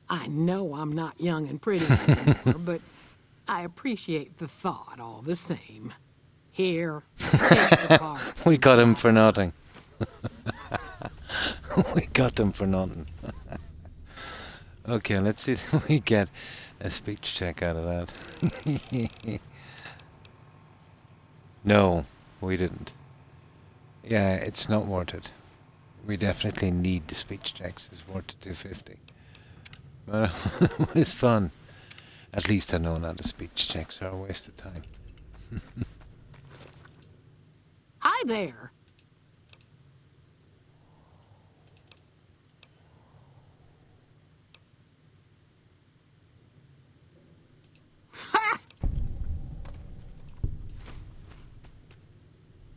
Speaker 9: I know I'm not young and pretty anymore, but I appreciate the thought all the same. Here, take the parts.
Speaker 1: We got him for nothing. We got them for nothing. Okay, let's see if we get a speech check out of that. No, we didn't. Yeah, it's not worth it. We definitely need the speech checks. It's worth 250. But it's fun. At least I know now the speech checks are a waste of time.
Speaker 9: Hi there.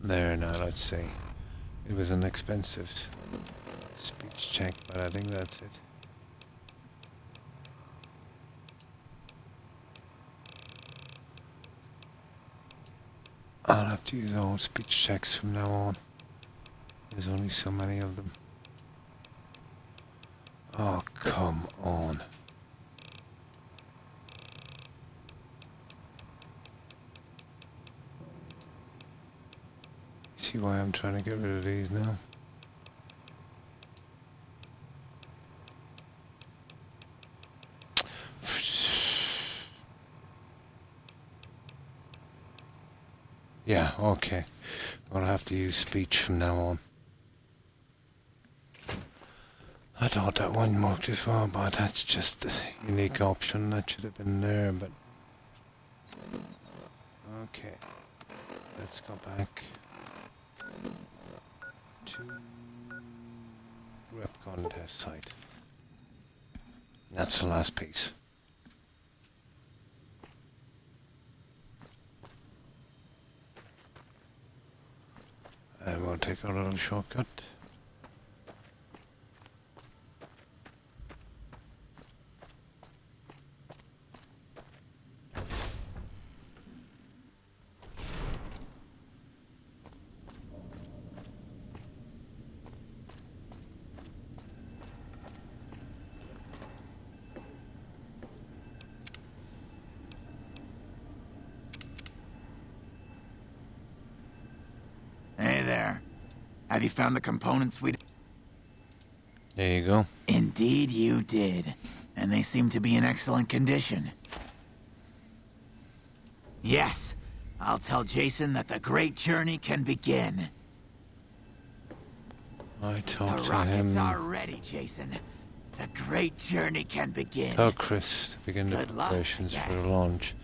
Speaker 1: There, now let's see. It was an expensive speech check, but I think that's it. I'll have to use all speech checks from now on. There's only so many of them. Oh, come on. See why I'm trying to get rid of these now? Yeah, okay. I'll have to use speech from now on. I thought that one worked as well, but that's just a unique option that should have been there, but... Okay. Let's go back to rep contest site. That's the last piece. And we'll take our little shortcut.
Speaker 10: Hey there. Have you found the components we...
Speaker 1: There you go.
Speaker 10: Indeed you did. And they seem to be in excellent condition. Yes. I'll tell Jason that the great journey can begin.
Speaker 1: I
Speaker 10: The
Speaker 1: talked to
Speaker 10: rockets
Speaker 1: him.
Speaker 10: are ready, Jason. The great journey can begin.
Speaker 1: Tell Chris to begin the
Speaker 10: Good luck,
Speaker 1: preparations for
Speaker 10: yes.
Speaker 1: the launch.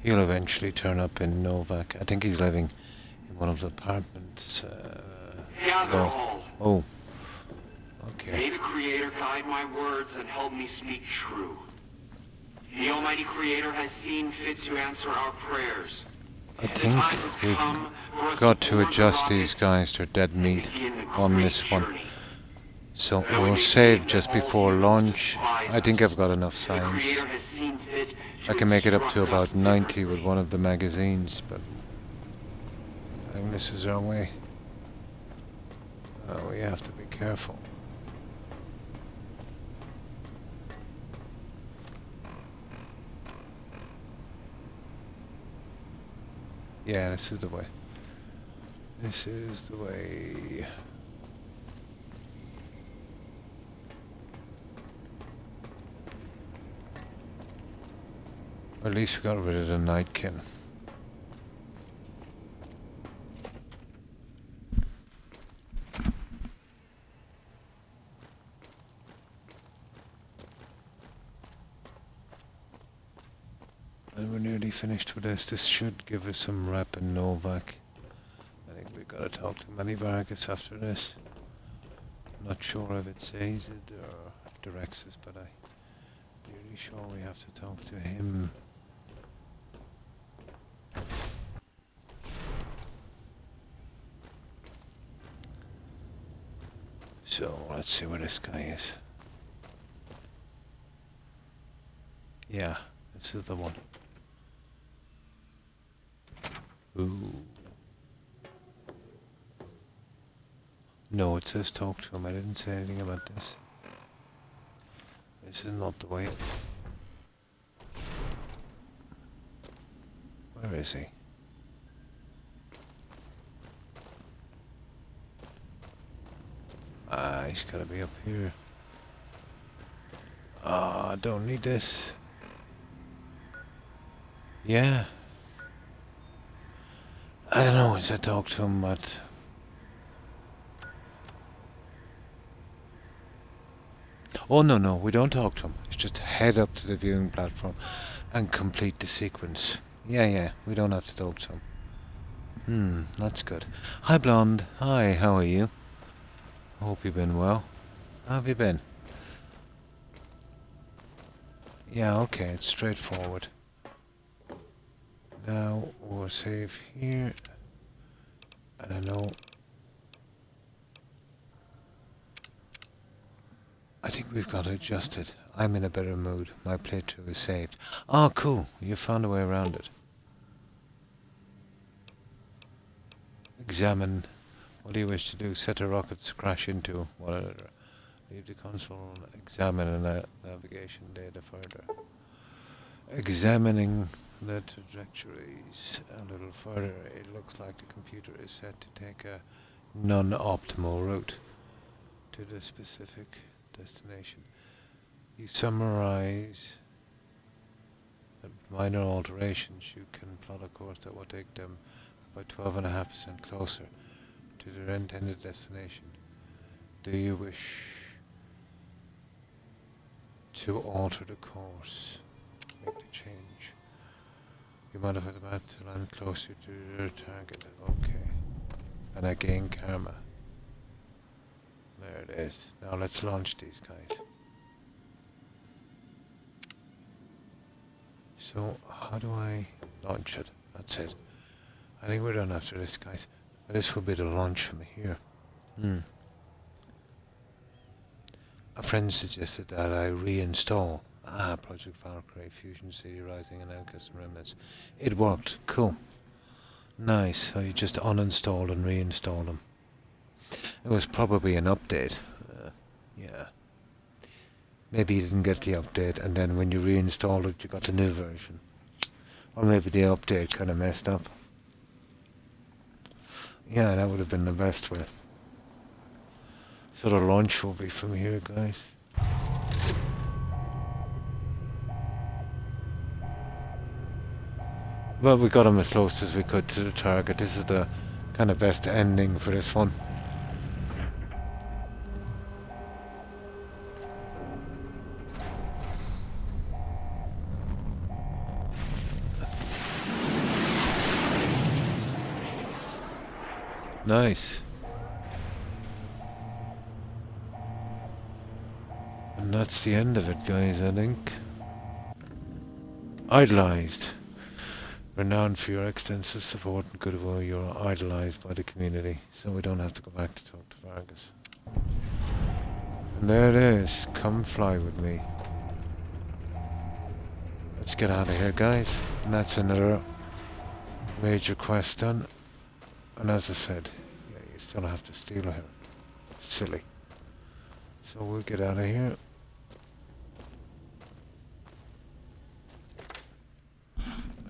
Speaker 1: He'll eventually turn up in Novak. I think he's living in one of the apartments.
Speaker 15: Gather
Speaker 1: No.
Speaker 15: all.
Speaker 1: Oh.
Speaker 15: May
Speaker 1: Okay.
Speaker 15: the Creator guide my words and help me speak true. The Almighty Creator has seen fit to answer our prayers.
Speaker 1: I
Speaker 15: The
Speaker 1: think
Speaker 15: time has
Speaker 1: we've
Speaker 15: come for us
Speaker 1: got
Speaker 15: to
Speaker 1: to
Speaker 15: board the
Speaker 1: adjust these
Speaker 15: rockets
Speaker 1: guys to dead
Speaker 15: and
Speaker 1: meat
Speaker 15: begin the
Speaker 1: on
Speaker 15: great
Speaker 1: this one.
Speaker 15: journey.
Speaker 1: So
Speaker 15: Though it
Speaker 1: we'll
Speaker 15: may
Speaker 1: save
Speaker 15: seem
Speaker 1: just
Speaker 15: that all
Speaker 1: before
Speaker 15: humans
Speaker 1: launch.
Speaker 15: despise
Speaker 1: I think
Speaker 15: us,
Speaker 1: I've got enough
Speaker 15: the
Speaker 1: signs.
Speaker 15: Creator has seen fit
Speaker 1: I
Speaker 15: to
Speaker 1: can make it up to
Speaker 15: instruct
Speaker 1: about
Speaker 15: us
Speaker 1: 90 with
Speaker 15: differently.
Speaker 1: one of the magazines, but I think this is our way. We have to be careful. Yeah, this is the way. This is the way. Or at least we got rid of the nightkin. And we're nearly finished with this. This should give us some rep in Novak. I think we've got to talk to Manny Vargas after this. Not sure if it says it or directs us, but I'm really sure we have to talk to him. So let's see where this guy is. Yeah, this is the one. Ooh. No, it says talk to him. I didn't say anything about this. This is not the way. Where is he? Ah, he's gotta be up here. Ah, I don't need this. Yeah. I don't know, it's a talk to him, but... Oh, no, we don't talk to him. It's just head up to the viewing platform and complete the sequence. Yeah, we don't have to talk to him. That's good. Hi, Blonde. Hi, how are you? Hope you've been well. How have you been? Yeah, okay, it's straightforward. Now we'll save here. And I know... I think we've got to adjust it. I'm in a better mood. My playthrough is saved. Oh, cool. You found a way around it. Examine. What do you wish to do? Set the rockets to crash into one another. Leave the console. Examine the navigation data further. Examining the trajectories a little further, it looks like the computer is set to take a non-optimal route to the specific destination. You summarize that with minor alterations you can plot a course that will take them by 12.5% closer to their intended destination. Do you wish to alter the course? Make the change. You modify the map to land closer to your target. Okay. And I gain karma. There it is. Now let's launch these guys. So, how do I launch it? That's it. I think we're done after this, guys. This will be the launch from here. A friend suggested that I reinstall Project Valkyrie, Fusion City Rising and Custom Remnants. It worked. Cool. Nice. So you just uninstalled and reinstalled them. It was probably an update. Yeah. Maybe you didn't get the update and then when you reinstalled it you got the new version. Or maybe the update kind of messed up. Yeah, that would have been the best way. So the launch will be from here, guys. Well, we got him as close as we could to the target. This is the kind of best ending for this one. Nice. And that's the end of it, guys, I think. Idolized. Renowned for your extensive support and goodwill, you're idolized by the community, so we don't have to go back to talk to Vargas. And there it is. Come fly with me. Let's get out of here, guys. And that's another major quest done. And as I said, yeah, you still have to steal her. Silly. So we'll get out of here.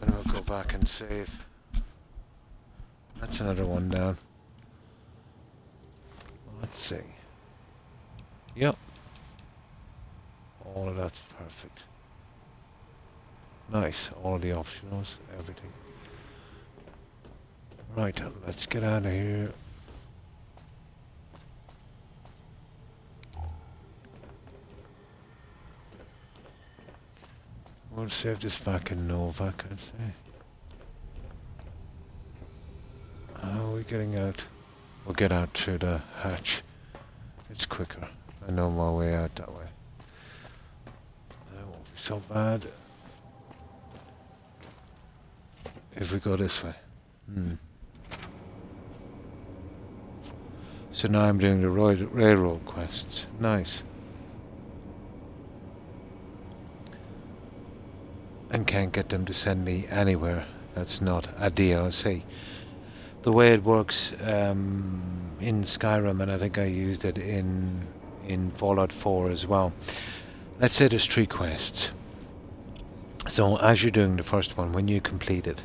Speaker 1: And we'll go back and save. That's another one down. Let's see. Yep. All of that's perfect. Nice. All the optionals, everything. Right, let's get out of here. We'll save this back in Novak, I'd say. How are we getting out? We'll get out through the hatch. It's quicker. I know my way out that way. That won't be so bad. If we go this way. So now I'm doing the railroad quests. Nice. And can't get them to send me anywhere that's not a DLC. The way it works in Skyrim, and I think I used it in Fallout 4 as well. Let's say there's 3 quests. So as you're doing the first one, when you complete it,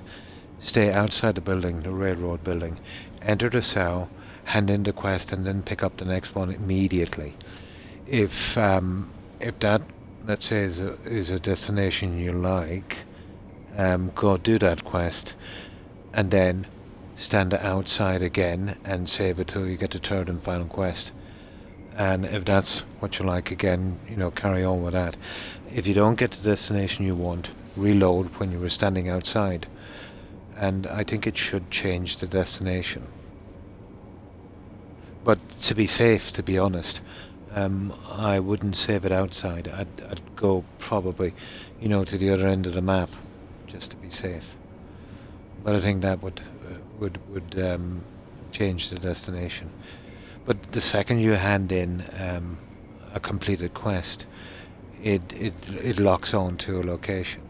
Speaker 1: stay outside the building, the railroad building, enter the cell, hand in the quest, and then pick up the next one immediately. If that, let's say, is a destination you like, go do that quest, and then stand outside again and save it till you get the 3rd and final quest. And if that's what you like, again, you know, carry on with that. If you don't get the destination you want, reload when you were standing outside. And I think it should change the destination. But to be safe, to be honest, I wouldn't save it outside. I'd go probably, you know, to the other end of the map, just to be safe. But I think that would change the destination. But the second you hand in a completed quest, it locks on to a location.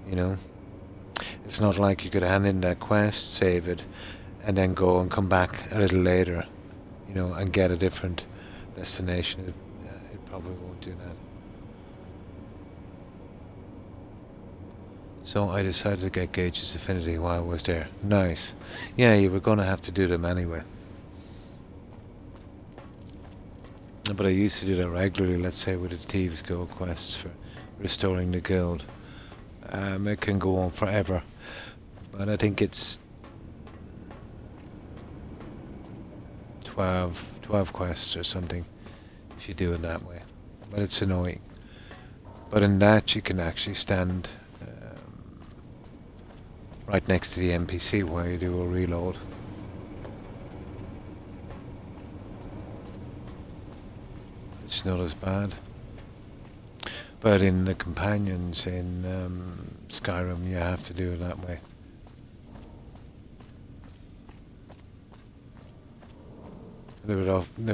Speaker 1: You know, it's not like you could hand in that quest, save it, and then go and come back a little later, you know, and get a different destination. It probably won't do that. So I decided to get Gage's Affinity while I was there. Nice. Yeah, you were going to have to do them anyway. But I used to do that regularly, let's say with the Thieves Guild quests for restoring the guild. It can go on forever. But I think it's 12 quests or something if you do it that way. But it's annoying. But in that you can actually stand right next to the NPC while you do a reload. It's not as bad. But in the companions in Skyrim you have to do it that way. They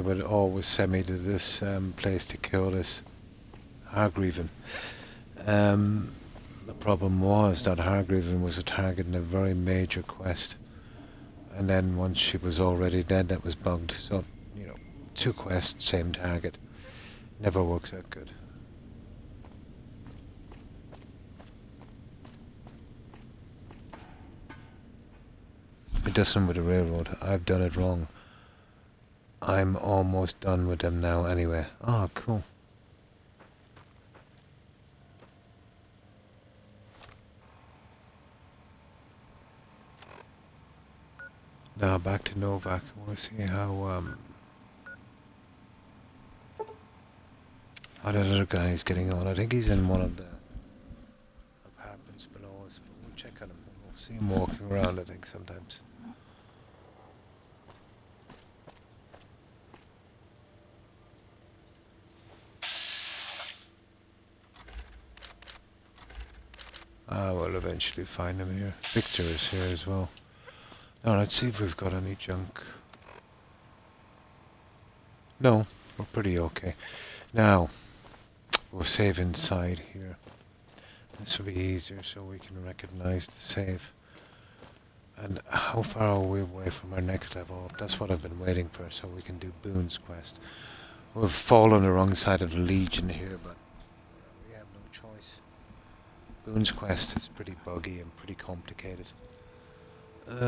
Speaker 1: would always send me to this place to kill this Hargreaven. The problem was that Hargreaven was a target in a very major quest. And then once she was already dead, that was bugged. So, you know, 2 quests, same target. Never works out good. It doesn't with the railroad. I've done it wrong. I'm almost done with them now anyway. Oh, cool. Now back to Novak. I want to see how that other guy is getting on. I think he's in one of the apartments below us. But we'll check on him. We'll see him walking around, I think, sometimes. We'll eventually find him here. Victor is here as well. Now let's see if we've got any junk. No, we're pretty okay. Now, we'll save inside here. This will be easier so we can recognize the save. And how far are we away from our next level up? That's what I've been waiting for, so we can do Boone's quest. We've fallen on the wrong side of the Legion here, but we have no choice. Boone's quest is pretty buggy and pretty complicated. What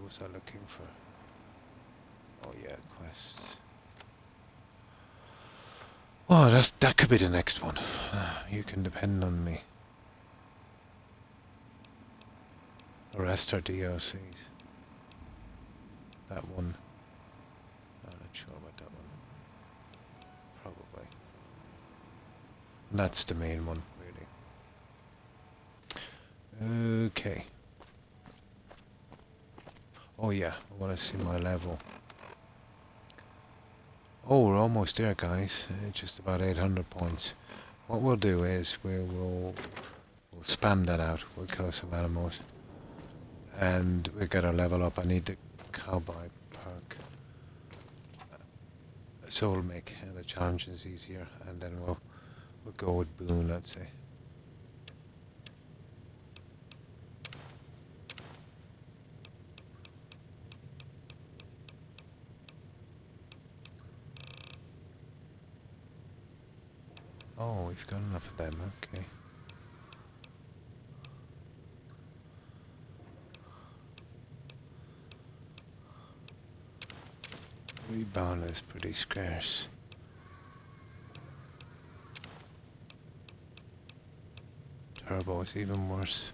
Speaker 1: was I looking for? Oh yeah, quests. Oh, that could be the next one. You can depend on me. The rest are DLCs. That one. I'm not sure about that one. Probably. And that's the main one, really. Okay. Oh yeah, I want to see my level. Oh, we're almost there, guys. Just about 800 points. What we'll do is we'll spam that out. We'll kill some animals. And we get our level up. I need the cowboy perk. So we'll make the challenges easier, and then we'll go with Boone, let's say. Oh, we've got enough of them, okay. Rebound is pretty scarce. Turbo is even worse.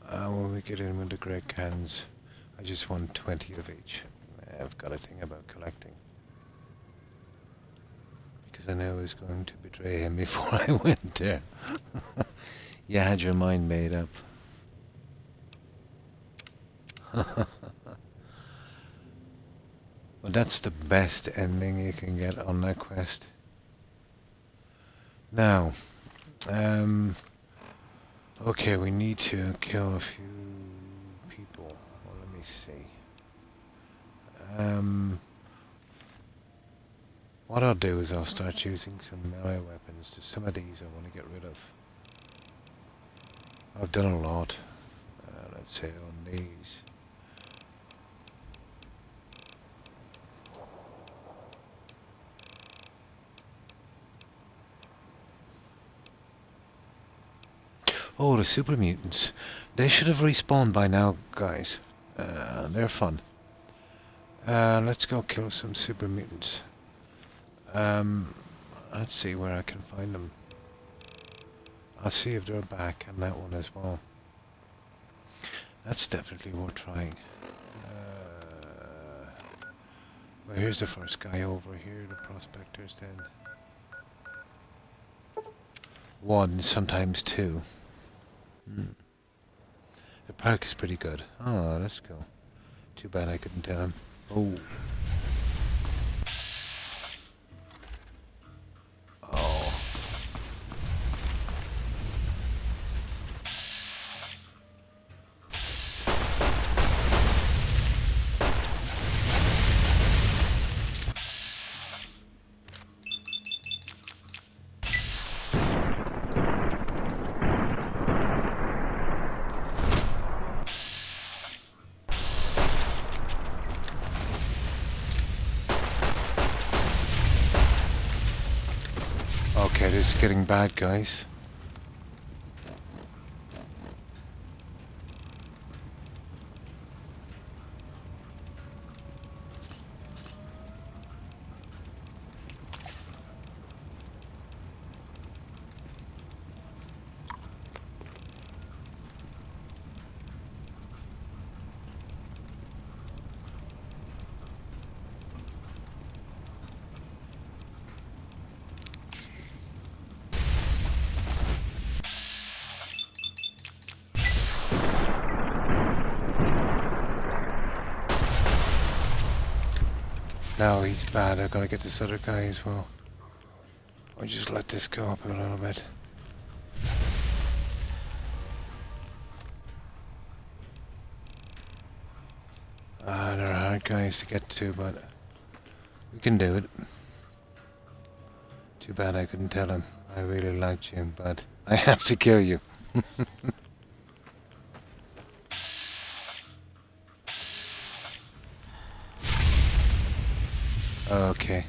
Speaker 1: When we get in with the great cans, I just want 20 of each. I've got a thing about collecting. Because I know I was going to betray him before I went there. You had your mind made up. Well, that's the best ending you can get on that quest. Now, okay, we need to kill a few people. Well, let me see. What I'll do is I'll start using some melee weapons. There's some of these I want to get rid of. I've done a lot, let's say, on these. Oh, the super mutants. They should have respawned by now, guys. They're fun. Let's go kill some super mutants. Let's see where I can find them. I'll see if they're back on that one as well. That's definitely worth trying. Well, here's the first guy over here, the prospectors then. One, sometimes two. The park is pretty good. Oh, let's go. Too bad I couldn't tell him. Oh. Oh. Okay, this is getting bad, guys. No, he's bad. I've got to get this other guy as well. Or just let this go up a little bit. They're hard guys to get to, but we can do it. Too bad I couldn't tell him I really liked you, but I have to kill you. Okay.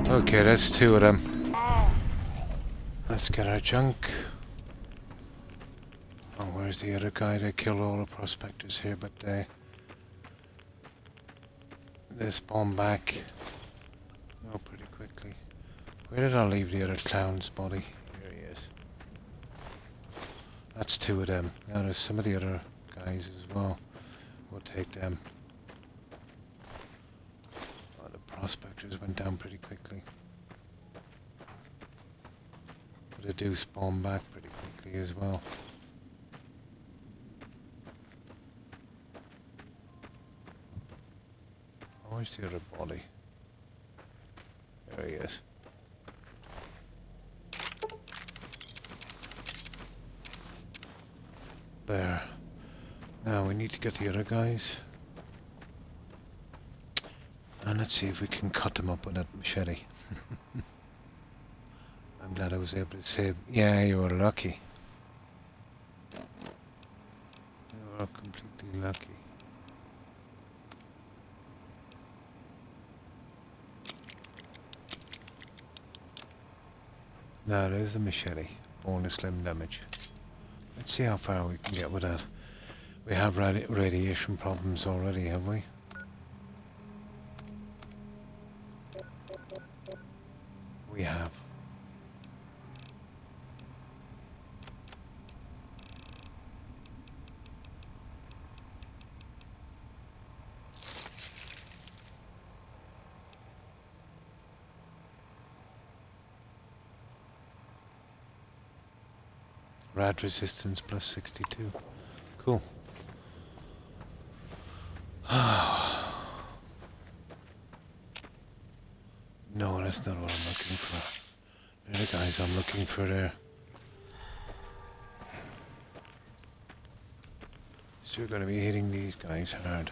Speaker 1: Okay, that's two of them. Let's get our junk. Oh, where's the other guy? They killed all the prospectors here, but they spawn back. Oh, pretty quickly. Where did I leave the other clown's body? Here he is. That's two of them. Now there's some of the other guys as well. We'll take them. Oh, the prospectors went down pretty quickly. But they do spawn back pretty quickly as well. Where's the other body? There he is. There. Now we need to get the other guys. And let's see if we can cut them up with that machete. I'm glad I was able to save. Yeah, you were lucky. You were completely lucky. Now there's the machete. Bonus limb damage. Let's see how far we can get with that. We have radiation problems already, have we? We have. Rad resistance plus 62. Cool. No, that's not what I'm looking for. They're the guys I'm looking for there. So we're going to be hitting these guys hard.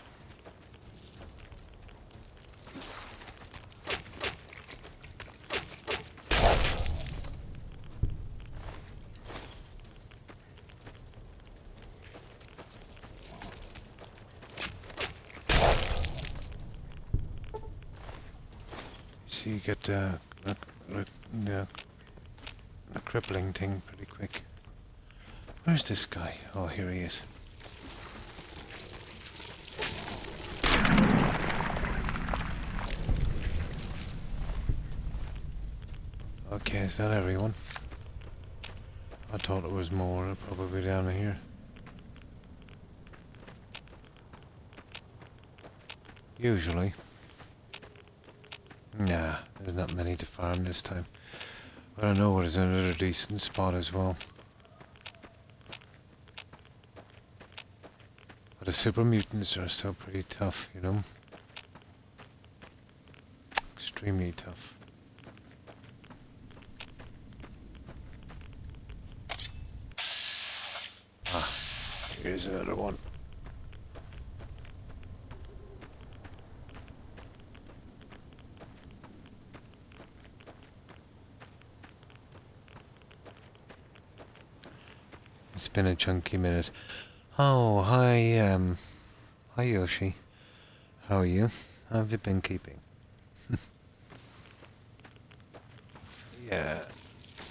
Speaker 1: So you get the crippling thing pretty quick. Where's this guy? Oh, here he is. Okay, is that everyone? I thought it was more, probably down here. Usually. Nah, there's not many to farm this time. But I know there's another decent spot as well. But the super mutants are still pretty tough, you know? Extremely tough. Ah, here's another one. It's been a chunky minute. Oh, hi, hi Yoshi. How are you? How have you been keeping? Yeah,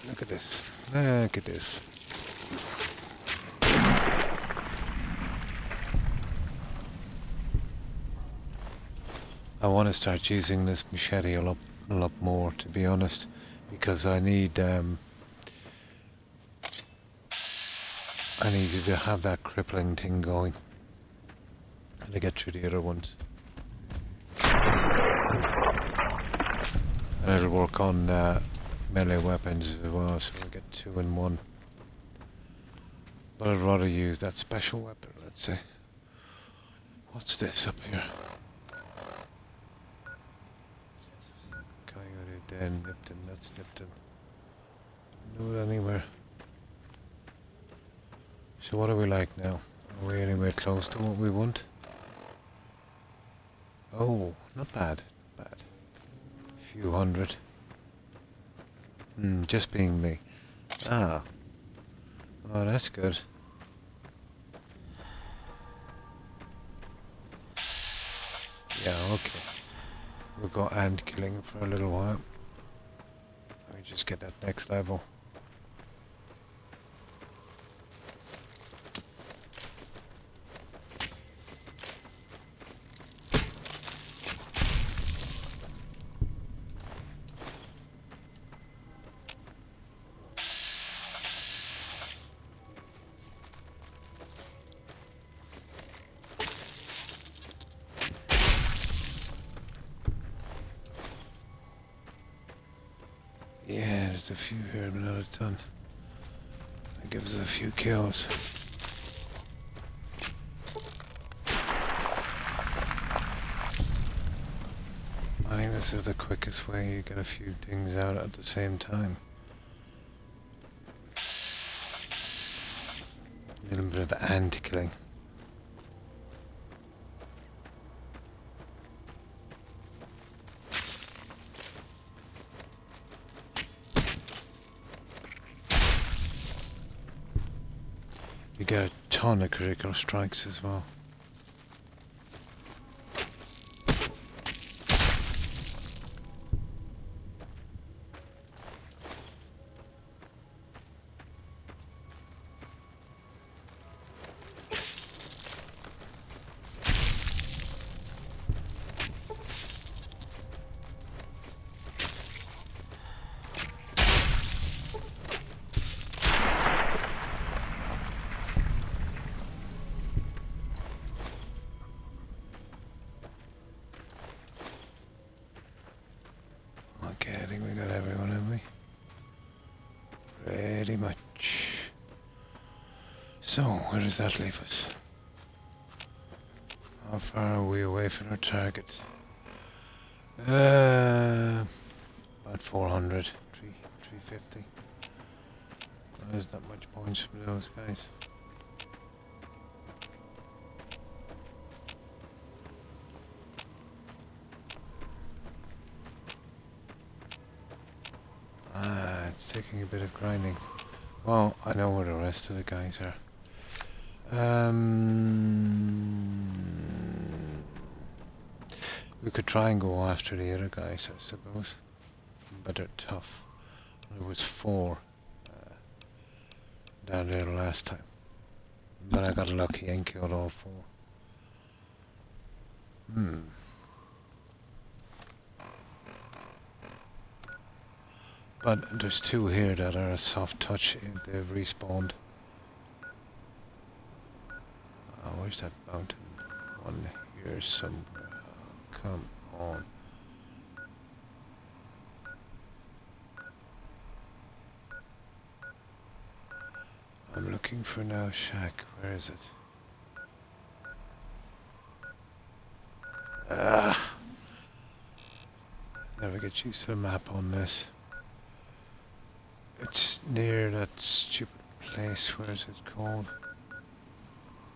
Speaker 1: look at this. Look at this. I want to start using this machete a lot more, to be honest, because I need I needed to have that crippling thing going to get through the other ones. And it'll work on melee weapons as well, so we get 2 in 1. But I'd rather use that special weapon, let's say. What's this up here? Coyote Den, Nipton, that's Nipton. No it anywhere. So what are we like now? Are we anywhere close to what we want? Oh, not bad, not bad. Few hundred. Just being me. Ah. Oh, that's good. Yeah, okay. We'll go ant killing for a little while. Let me just get that next level. Yeah, there's a few here, but not a ton. That gives us a few kills. I think this is the quickest way you get a few things out at the same time. A little bit of ant killing. You get a ton of critical strikes as well. Okay, I think we got everyone, have we? Pretty much. So, where does that leave us? How far are we away from our target? About 400, 350. There's not much points from those guys. It's taking a bit of grinding. Well, I know where the rest of the guys are. We could try and go after the other guys, I suppose. But they're tough. There was 4 down there the last time. But I got lucky and killed all 4. But there's 2 here that are a soft touch if they've respawned. Oh, where's that mountain? One here somewhere. Oh, come on. I'm looking for now shack. Where is it? Ah! Never get used to the map on this. It's near that stupid place. Where is it called?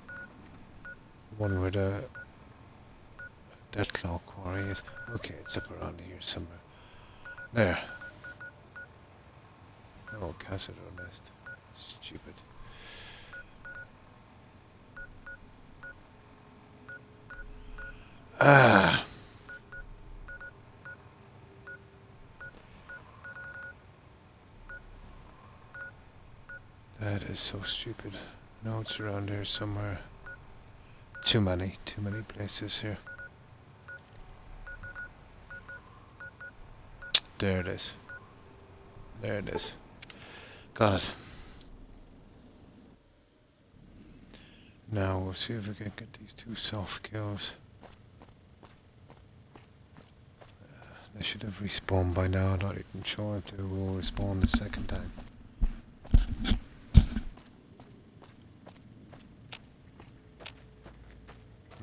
Speaker 1: The one where the Deathclaw quarry is. Okay, it's up around here somewhere. There. Oh, Cazador nest. Stupid. Ah. That is so stupid. No, it's around here somewhere. Too many places here. There it is. There it is. Got it. Now we'll see if we can get these 2 soft kills. They should have respawned by now. I'm not even sure if they will respawn the second time.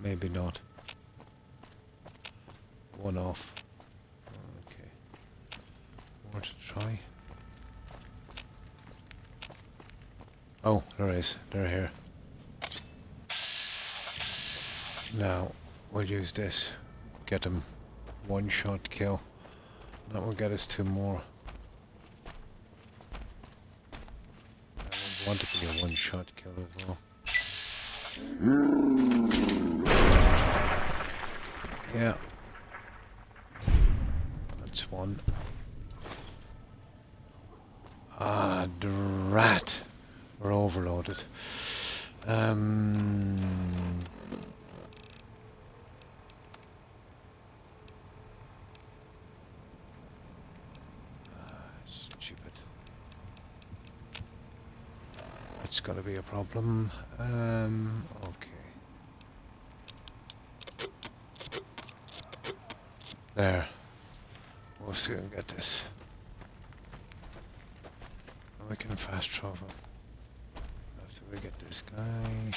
Speaker 1: Maybe not. 1 off. Okay. More to try. Oh, there is. They're here. Now, we'll use this. Get them 1-shot kill. That will get us 2 more. I would want it to be a 1-shot kill as well. Yeah. That's 1. Ah, drat. We're overloaded. Stupid. That's gonna be a problem. Okay. There. We'll see if we can get this. We can fast travel. After we get this guy.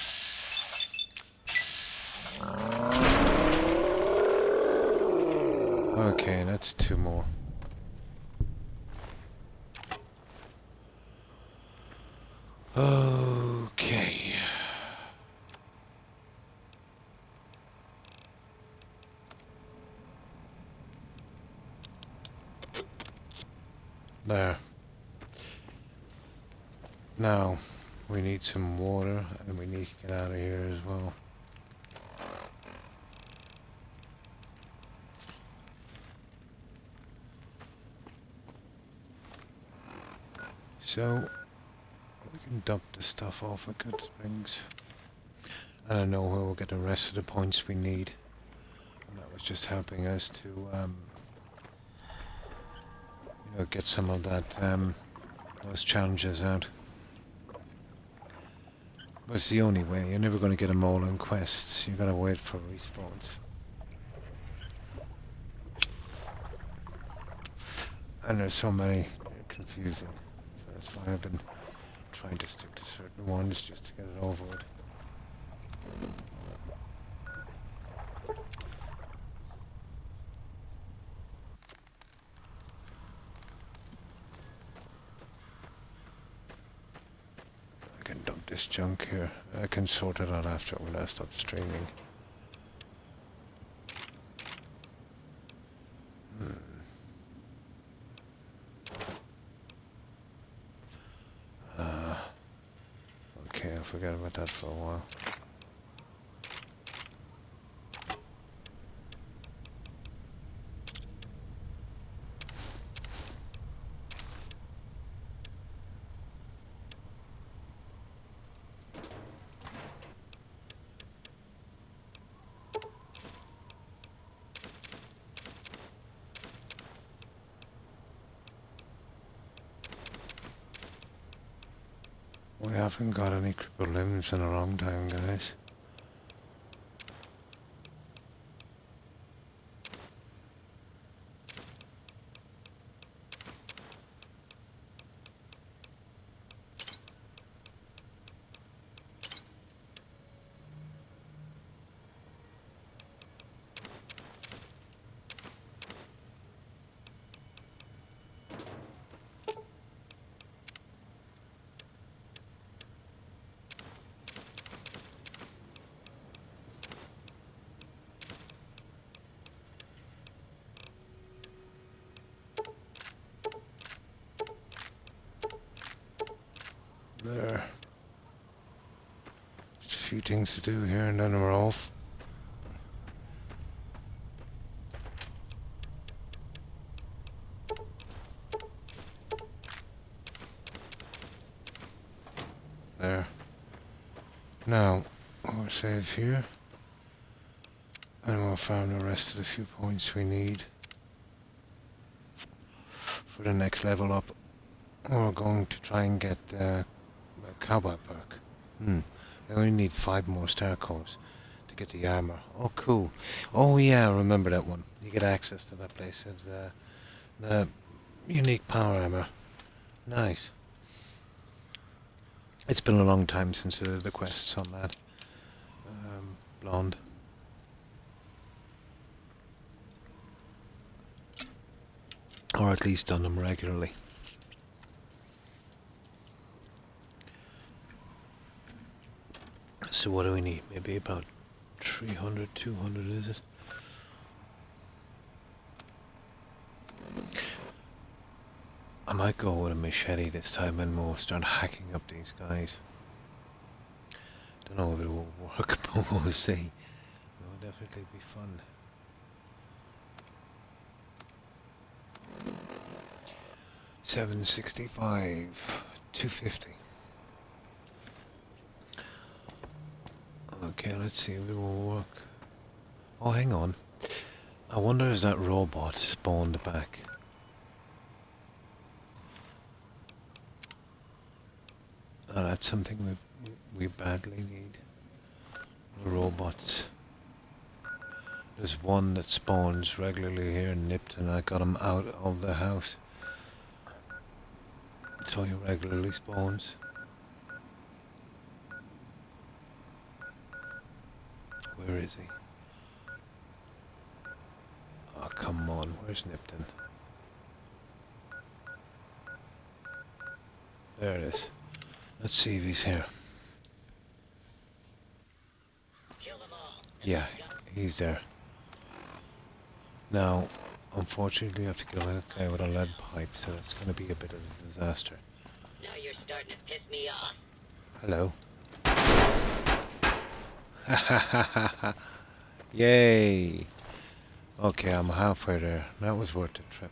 Speaker 1: Okay, that's 2 more. Okay. There. Now, we need some water, and we need to get out of here as well. So, we can dump the stuff off at Good Springs. I don't know where we'll get the rest of the points we need. And that was just helping us to, you know, get some of that, those challenges out. But it's the only way. You're never going to get them all in quests. You gotta wait for respawns. And there's so many, confusing. So that's why I've been trying to stick to certain ones just to get it over with. I can dump this junk here. I can sort it out after when I stop streaming. Okay, I forgot about that for a while. We haven't got any crippled limbs in a long time, guys. There. Just a few things to do here and then we're off. There. Now, we'll save here. And we'll farm the rest of the few points we need for the next level up. We're going to try and get a cowboy perk. I only need 5 more star cores to get the armor. Oh, cool. Oh, yeah, I remember that one. You get access to that place. It's the unique power armor. Nice. It's been a long time since the quests on that. Blonde. Or at least done them regularly. So what do we need? Maybe about 300, 200, is it? I might go with a machete this time and we'll start hacking up these guys. Don't know if it will work, but we'll see. It will definitely be fun. $765, $250. Okay, let's see if it will work. Oh, hang on. I wonder if that robot spawned back. Oh, that's something we badly need. The robots. There's one that spawns regularly here in Nipton. I got him out of the house. So he regularly spawns. Where is he? Oh, come on. Where's Nipton? There it is. Let's see if he's here. Yeah, he's there. Now, unfortunately, you have to kill a guy with a lead pipe, so it's going to be a bit of a disaster.
Speaker 16: Now you're starting to piss me off.
Speaker 1: Hello. Yay! Okay, I'm halfway there. That was worth the trip.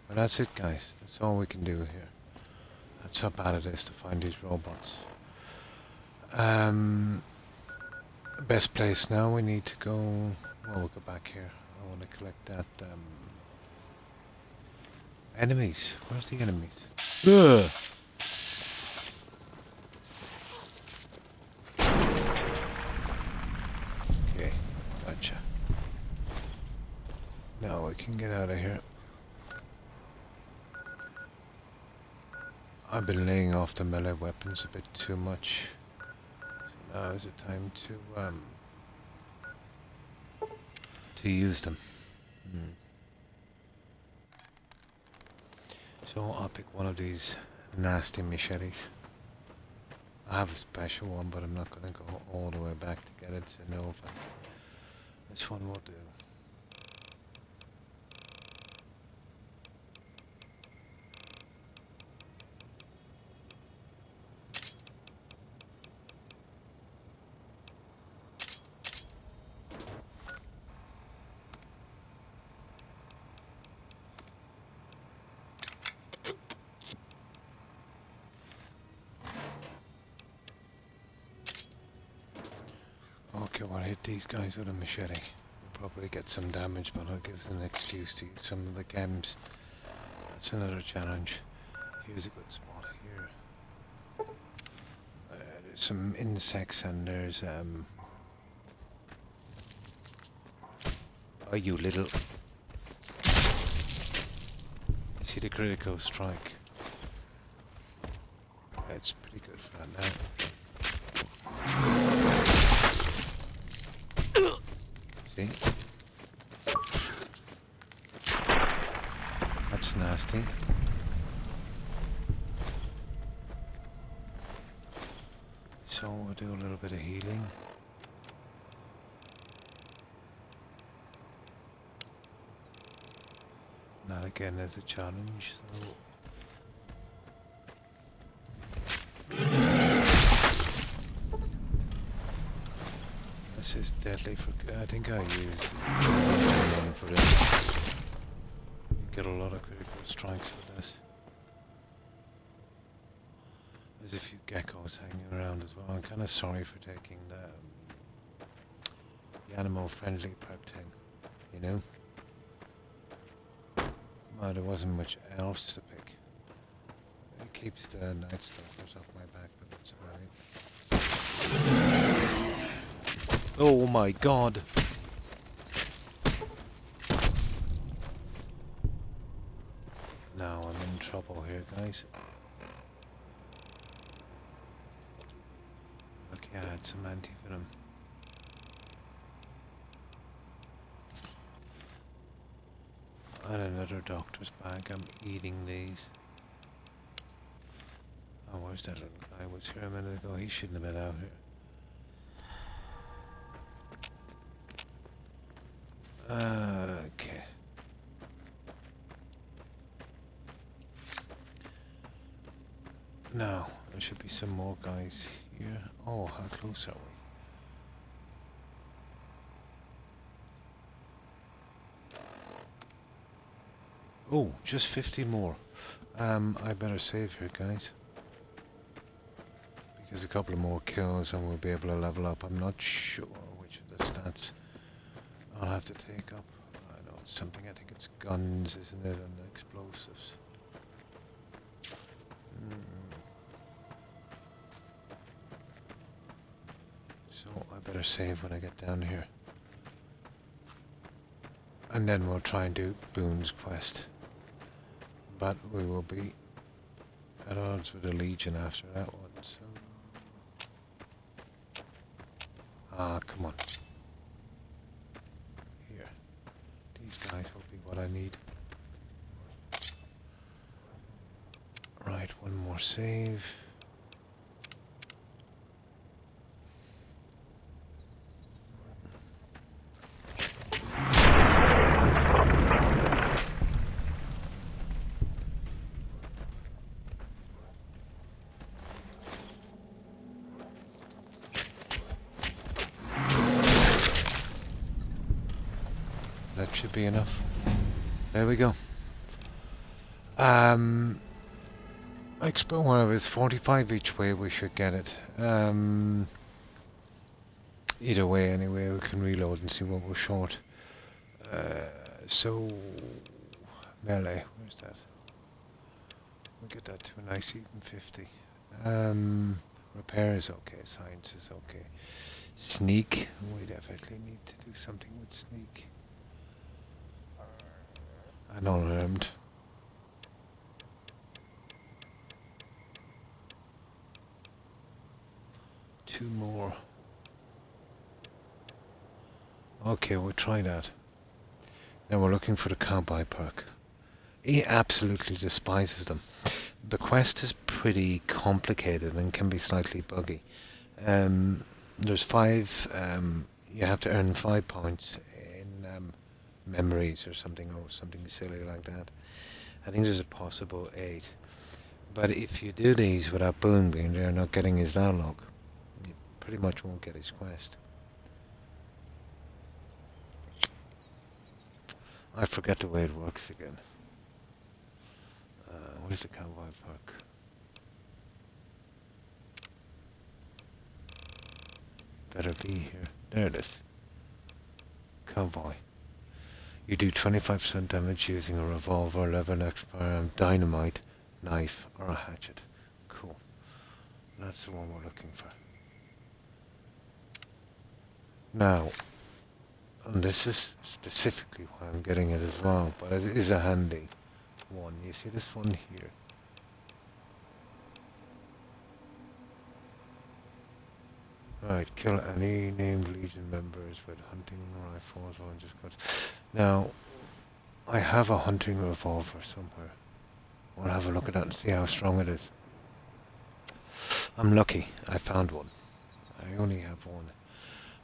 Speaker 1: But that's it, guys. That's all we can do here. That's how bad it is to find these robots. Best place now, we need to go... Well, we'll go back here. I want to collect that, enemies. Where's the enemies? Ugh. Okay, gotcha. Now we can get out of here. I've been laying off the melee weapons a bit too much. So now is the time to use them. So I'll pick one of these nasty machetes. I have a special one, but I'm not going to go all the way back to get it to know if this one will do. Okay, well, I'll hit these guys with a machete. We'll probably get some damage, but it gives an excuse to use some of the chems. That's another challenge. Here's a good spot here. There's some insects and there's oh, you little... You see the critical strike? It's pretty good for that now. See? That's nasty. So we'll do a little bit of healing. Now again there's a challenge, so... This is deadly for... I think I used one for this. You get a lot of critical strikes with this. There's a few geckos hanging around as well. I'm kind of sorry for taking the animal-friendly prep thing, you know? Well, there wasn't much else to pick. It keeps the night stalkers off my back, but that's about it. Oh my god. Now I'm in trouble here, guys. Lucky I had some anti-venom. And another doctor's bag. I'm eating these. Oh, where's that little guy? Was here a minute ago. He shouldn't have been out here. Okay. Now, there should be some more guys here. Oh, how close are we? Oh, just 50 more. I better save here, guys. Because a couple of more kills and we'll be able to level up. I'm not sure which of the stats I'll have to take up. I know it's something, I think it's guns, isn't it, and explosives. So I better save when I get down here. And then we'll try and do Boone's quest. But we will be at odds with the Legion after that one, so... Ah, come on. Here. These guys will be what I need. Right, one more save. That should be enough. There we go. Expo one of it's 45 each way, we should get it. Either way, anyway, we can reload and see what we're short. So, melee, where's that? We'll get that to a nice even 50. Repair is okay, science is okay. Sneak, we definitely need to do something with sneak. Unarmed. Two more. Okay, we'll try that. Now we're looking for the cowboy perk. He absolutely despises them. The quest is pretty complicated and can be slightly buggy. There's 5, you have to earn 5 points in memories or something silly like that. I think there's a possible 8. But if you do these without Boone being there, not getting his dialogue, you pretty much won't get his quest. I forget the way it works again. Where's the cowboy perk? Better be here. There it is. Cowboy. You do 25% damage using a revolver, lever-necked firearm, dynamite, knife, or a hatchet. Cool. That's the one we're looking for. Now, and this is specifically why I'm getting it as well, but it is a handy one. You see this one here? Right, kill any named Legion members with hunting rifles or just guns. Now, I have a hunting revolver somewhere. We'll have a look at that and see how strong it is. I'm lucky, I found one. I only have one.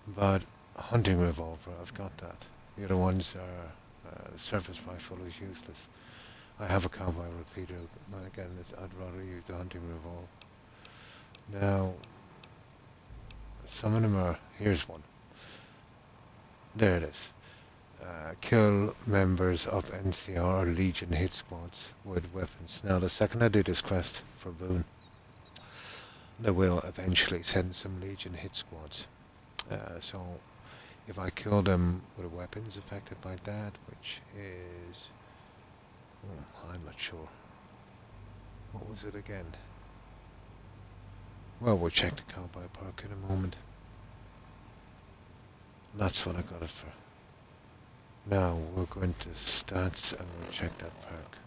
Speaker 1: But hunting revolver, I've got that. The other ones are surface rifle is useless. I have a cowboy repeater, but again, I'd rather use the hunting revolver. Now, some of them are... Here's one. There it is. Kill members of NCR or Legion hit squads with weapons. Now, the second I do this quest for Boone, they will eventually send some Legion hit squads. So, if I kill them with weapons affected by that, which is... I'm not sure. What was it again? Well, we'll check the cowboy perk in a moment. That's what I got it for. Now we'll go into stats and we'll check that perk.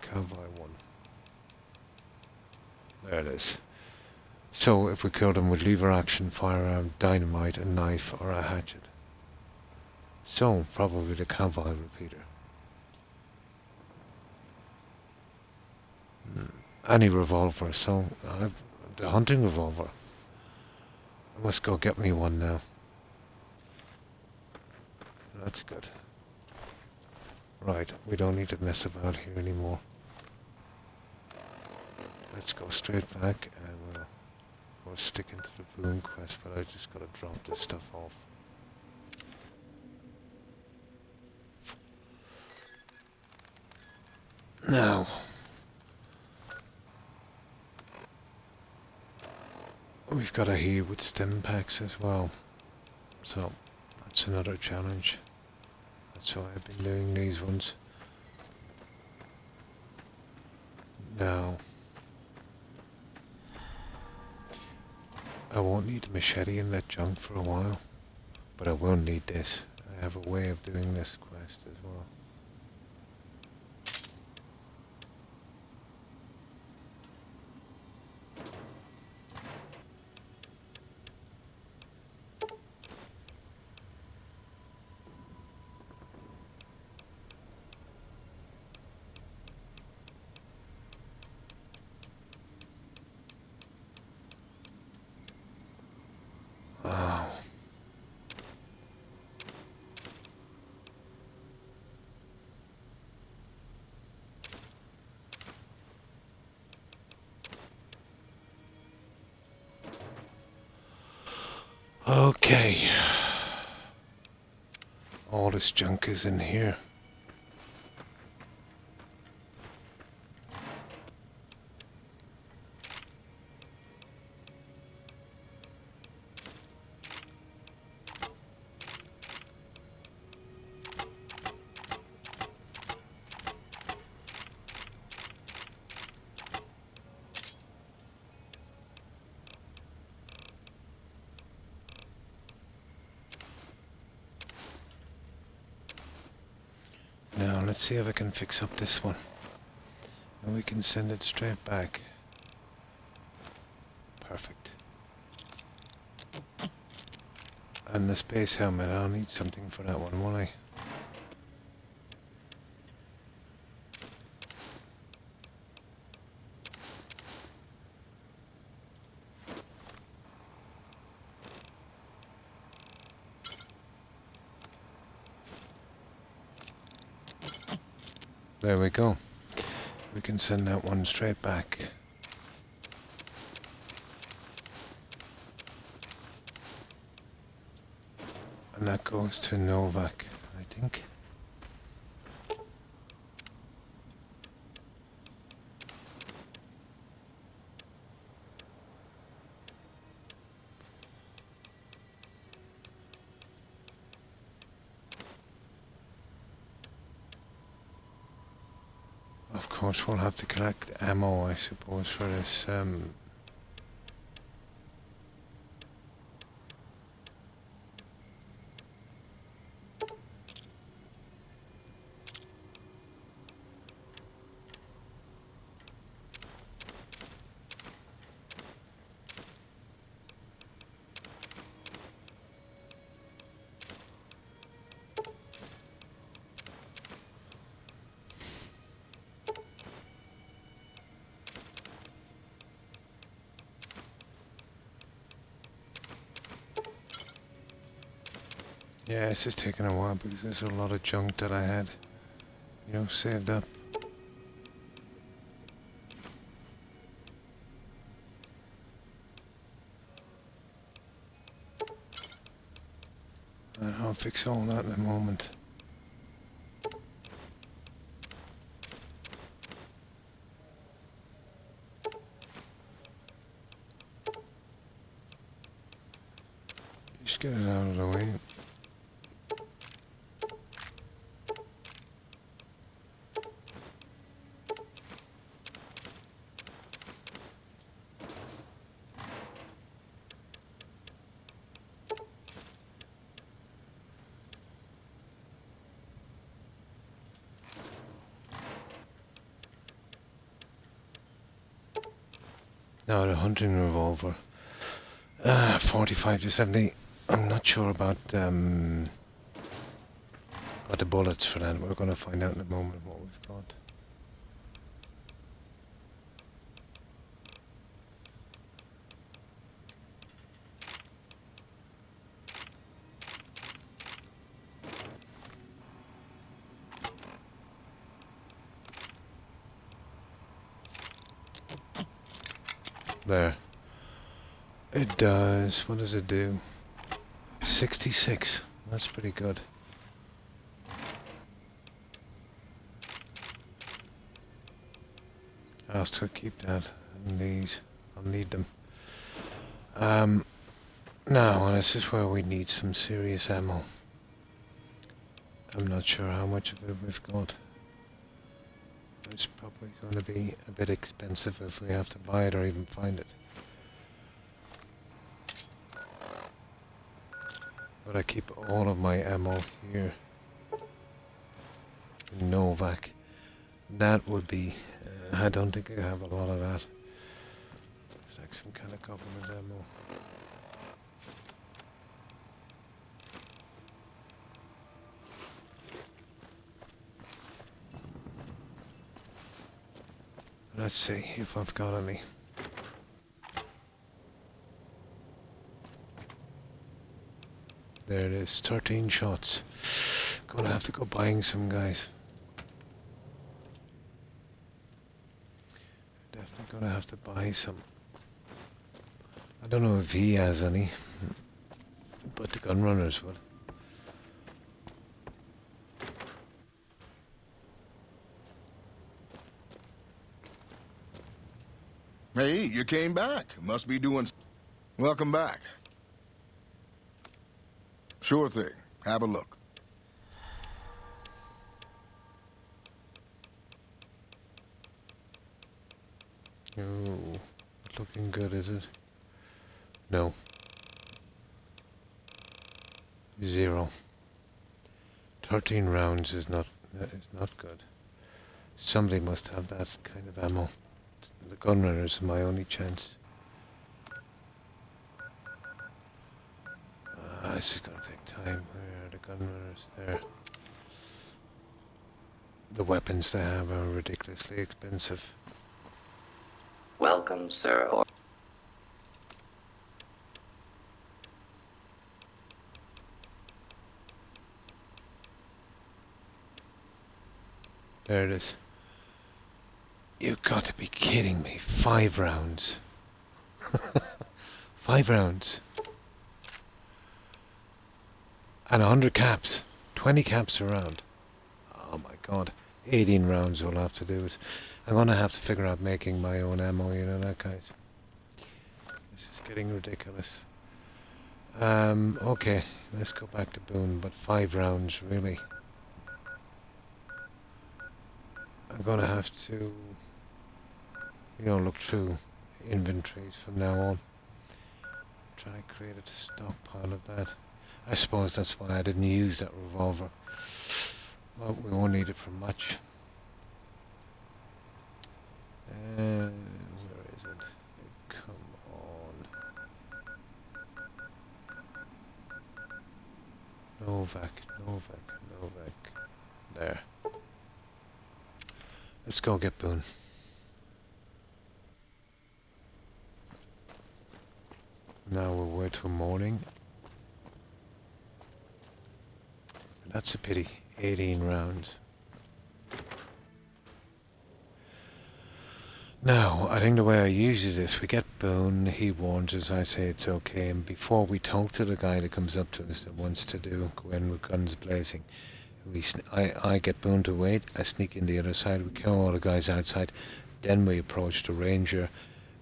Speaker 1: Cowboy 1. There it is. So if we killed him with lever action, firearm, dynamite, a knife, or a hatchet. So probably the cowboy repeater. Any revolver, so the hunting revolver. I must go get me one now. That's good. Right, we don't need to mess about here anymore. Let's go straight back and we'll stick into the boom quest, but I just gotta drop this stuff off. Now, we've got a heal with stim packs as well, so that's another challenge. That's why I've been doing these ones. Now, I won't need a machete and that junk for a while, but I will need this. I have a way of doing this quest as well. Wow. Okay. All this junk is in here. Now let's see if I can fix up this one. And we can send it straight back. Perfect. And the space helmet, I'll need something for that one, won't I? There we go. We can send that one straight back. And that goes to Novak, I think. Of course, we'll have to collect ammo, I suppose, for this. Yeah, it's just taking a while because there's a lot of junk that I had, saved up. And I'll fix all that in a moment. Just get it out of the way. No, the hunting revolver. 45 to 70. I'm not sure about the bullets for that. We're going to find out in a moment what we've got. There. It does. What does it do? 66. That's pretty good. I'll still keep that. And these. I'll need them. Now, this is where we need some serious ammo. I'm not sure how much of it we've got. It's probably going to be a bit expensive if we have to buy it or even find it. But I keep all of my ammo here. Novak. That would be... I don't think I have a lot of that. It's like some kind of government ammo. Let's see if I've got any. There it is, 13 shots. Gonna have to go buying some, guys. Definitely gonna have to buy some. I don't know if he has any, but the gun runners would.
Speaker 14: Hey, you came back. Must be doing... Welcome back. Sure thing. Have a look.
Speaker 1: Oh, not looking good, is it? No. 0. 13 rounds is not good. Somebody must have that kind of ammo. The gunrunners are my only chance. This is going to take time. Where are the gunrunners? There. The weapons they have are ridiculously expensive.
Speaker 17: Welcome, sir.
Speaker 1: There it is. You've got to be kidding me. 5 rounds. 5 rounds. And 100 caps. 20 caps around. Oh my god. 18 rounds we'll have to do it. I'm gonna have to figure out making my own ammo, you know that, guys. This is getting ridiculous. Okay. Let's go back to Boone, but 5 rounds, really. I'm gonna have to, look through inventories from now on. Try to create a stockpile of that. I suppose that's why I didn't use that revolver. Well, we won't need it for much. Where is it? Come on. Novak. There. Let's go get Boone. Now we'll wait till morning. That's a pity. 18 rounds. Now, I think the way I usually do this, we get Boone, he warns us, I say it's okay, and before we talk to the guy that comes up to us that wants to go in with guns blazing, I get Boone to wait, I sneak in the other side, we kill all the guys outside, then we approach the ranger,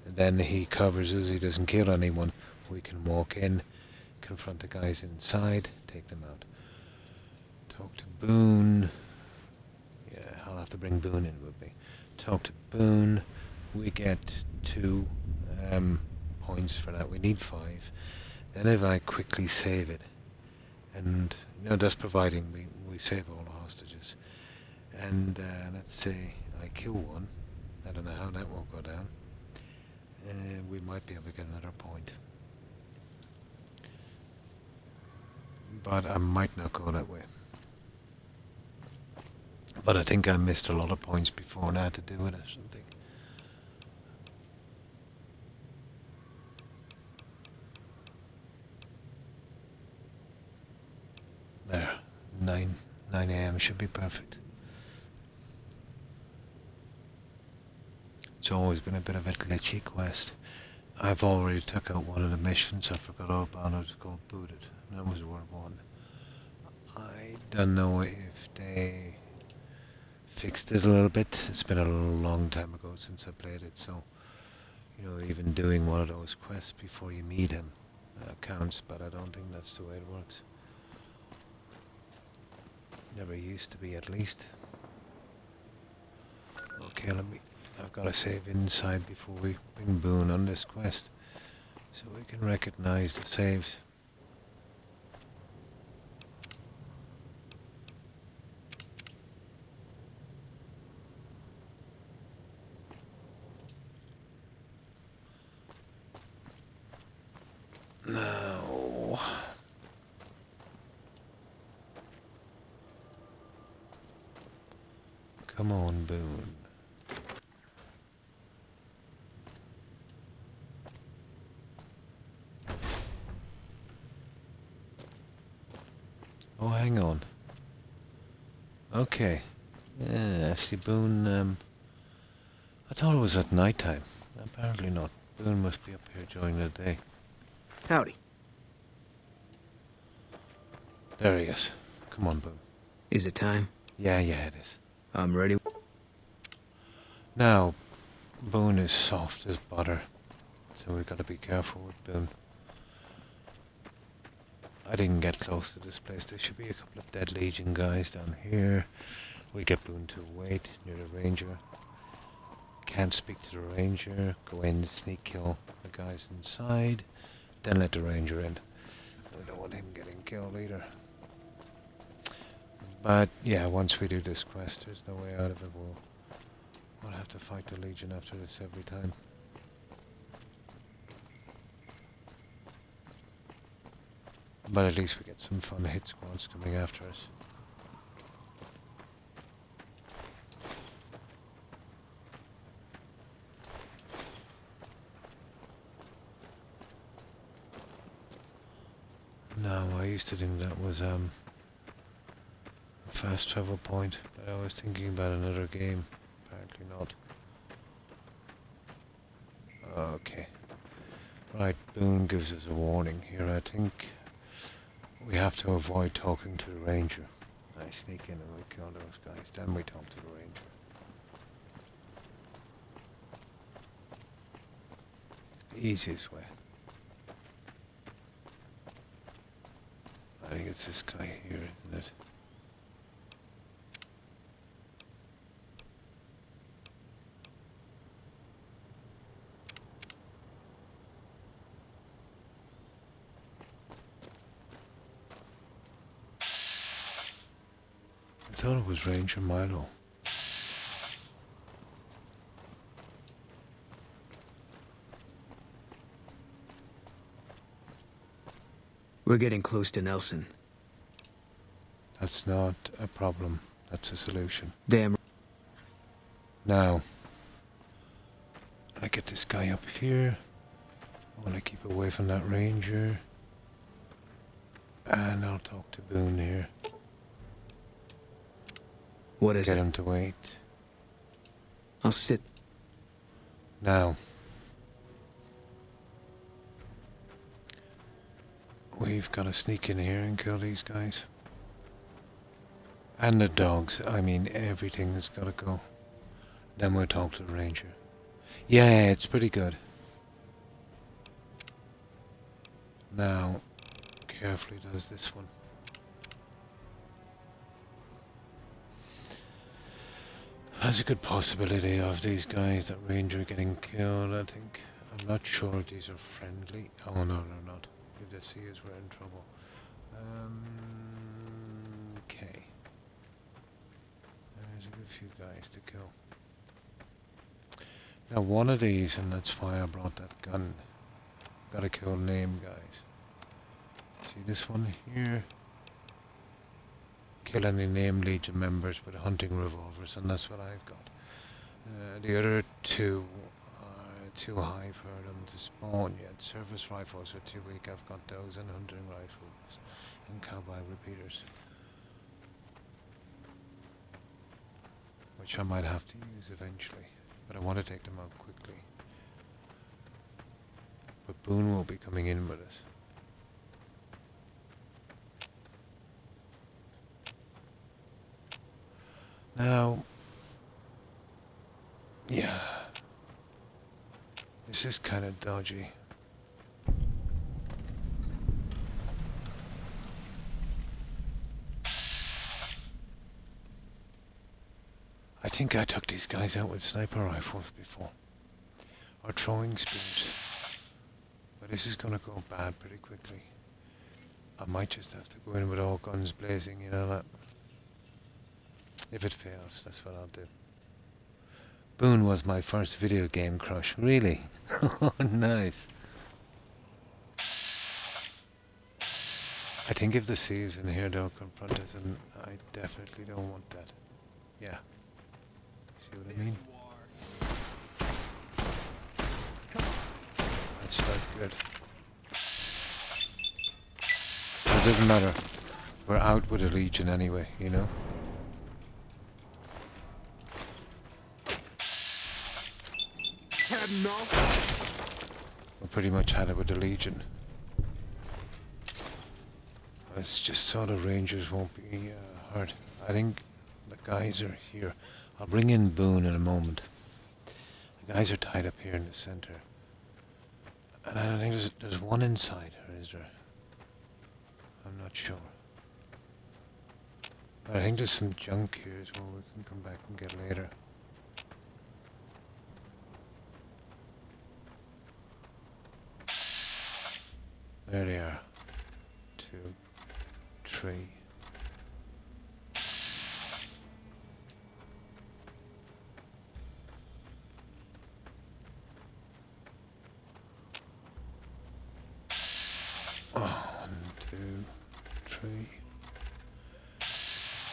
Speaker 1: and then he covers us, he doesn't kill anyone, we can walk in, confront the guys inside, take them out. Talk to Boone. Yeah, I'll have to bring Boone in with me. Talk to Boone. We get 2 points for that. We need 5. Then if I quickly save it, and that's providing we save all the hostages. And let's say I kill one. I don't know how that will go down. we might be able to get another point. But I might not go that way. But I think I missed a lot of points before and I had to do it or something. There, 9 a.m. should be perfect. It's always been a bit of a glitchy quest. I've already took out one of the missions. I forgot all about it. It was called Booted. That was World 1. I don't know if they fixed it a little bit. It's been a long time ago since I played it, so you know, even doing one of those quests before you meet him counts, but I don't think that's the way it works. Never used to be, at least. Okay, I've got to save inside before we bring Boone on this quest, so we can recognize the saves. Now, come on, Boone. Oh, hang on. Okay. Yeah, see, Boone, I thought it was at night time. Apparently not. Boone must be up here during the day.
Speaker 5: Howdy.
Speaker 1: There he is. Come on, Boone.
Speaker 2: Is it time?
Speaker 1: Yeah, it is.
Speaker 2: I'm ready.
Speaker 1: Now, Boone is soft as butter, so we've got to be careful with Boone. I didn't get close to this place. There should be a couple of dead Legion guys down here. We get Boone to wait near the Ranger. Can't speak to the Ranger. Go in, sneak kill the guys inside. Then let the Ranger in. We don't want him getting killed either. But yeah, once we do this quest, there's no way out of it. We'll have to fight the Legion after this every time. But at least we get some fun hit squads coming after us. No, I used to think that was a fast travel point, but I was thinking about another game. Apparently not. Okay. Right, Boone gives us a warning here, I think. We have to avoid talking to the Ranger. I sneak in and we kill those guys, then we talk to the Ranger. The easiest way. I think it's this guy here, isn't it? I thought it was Ranger Milo.
Speaker 2: We're getting close to Nelson.
Speaker 1: That's not a problem. That's a solution.
Speaker 2: Damn.
Speaker 1: Now, I get this guy up here. I want to keep away from that Ranger. And I'll talk to Boone here.
Speaker 2: What is it?
Speaker 1: Get him to wait.
Speaker 2: I'll sit.
Speaker 1: Now, we've got to sneak in here and kill these guys. And the dogs. I mean, everything has got to go. Then we'll talk to the Ranger. Yeah, it's pretty good. Now, carefully does this one. There's a good possibility of these guys, that Ranger, getting killed, I think. I'm not sure if these are friendly. Oh, no, they're not. If they see us, we're in trouble. Okay. There's a good few guys to kill. Now one of these, and that's why I brought that gun. Got a cool name, guys. See this one here? Kill any named Legion members with hunting revolvers, and that's what I've got. The other two are too high for them to spawn yet. Service rifles are too weak. I've got those, and hunting rifles and cowboy repeaters, which I might have to use eventually, but I want to take them out quickly. But Boone will be coming in with us. Now, yeah, this is kind of dodgy. I think I took these guys out with sniper rifles before, or throwing spears, but this is gonna go bad pretty quickly. I might just have to go in with all guns blazing, you know that. If it fails, that's what I'll do. Boone was my first video game crush. Really? Nice. I think if the sea is in here, they'll confront us, and I definitely don't want that. Yeah. See what I mean? That's not good. But it doesn't matter. We're out with a Legion anyway, you know? We pretty much had it with the Legion. It's just so the Rangers won't be hurt. I think the guys are here. I'll bring in Boone in a moment. The guys are tied up here in the center. And I think there's one inside, or is there? I'm not sure. But I think there's some junk here as well we can come back and get later. There they are. 2, 3. Oh, 1, 2, 3.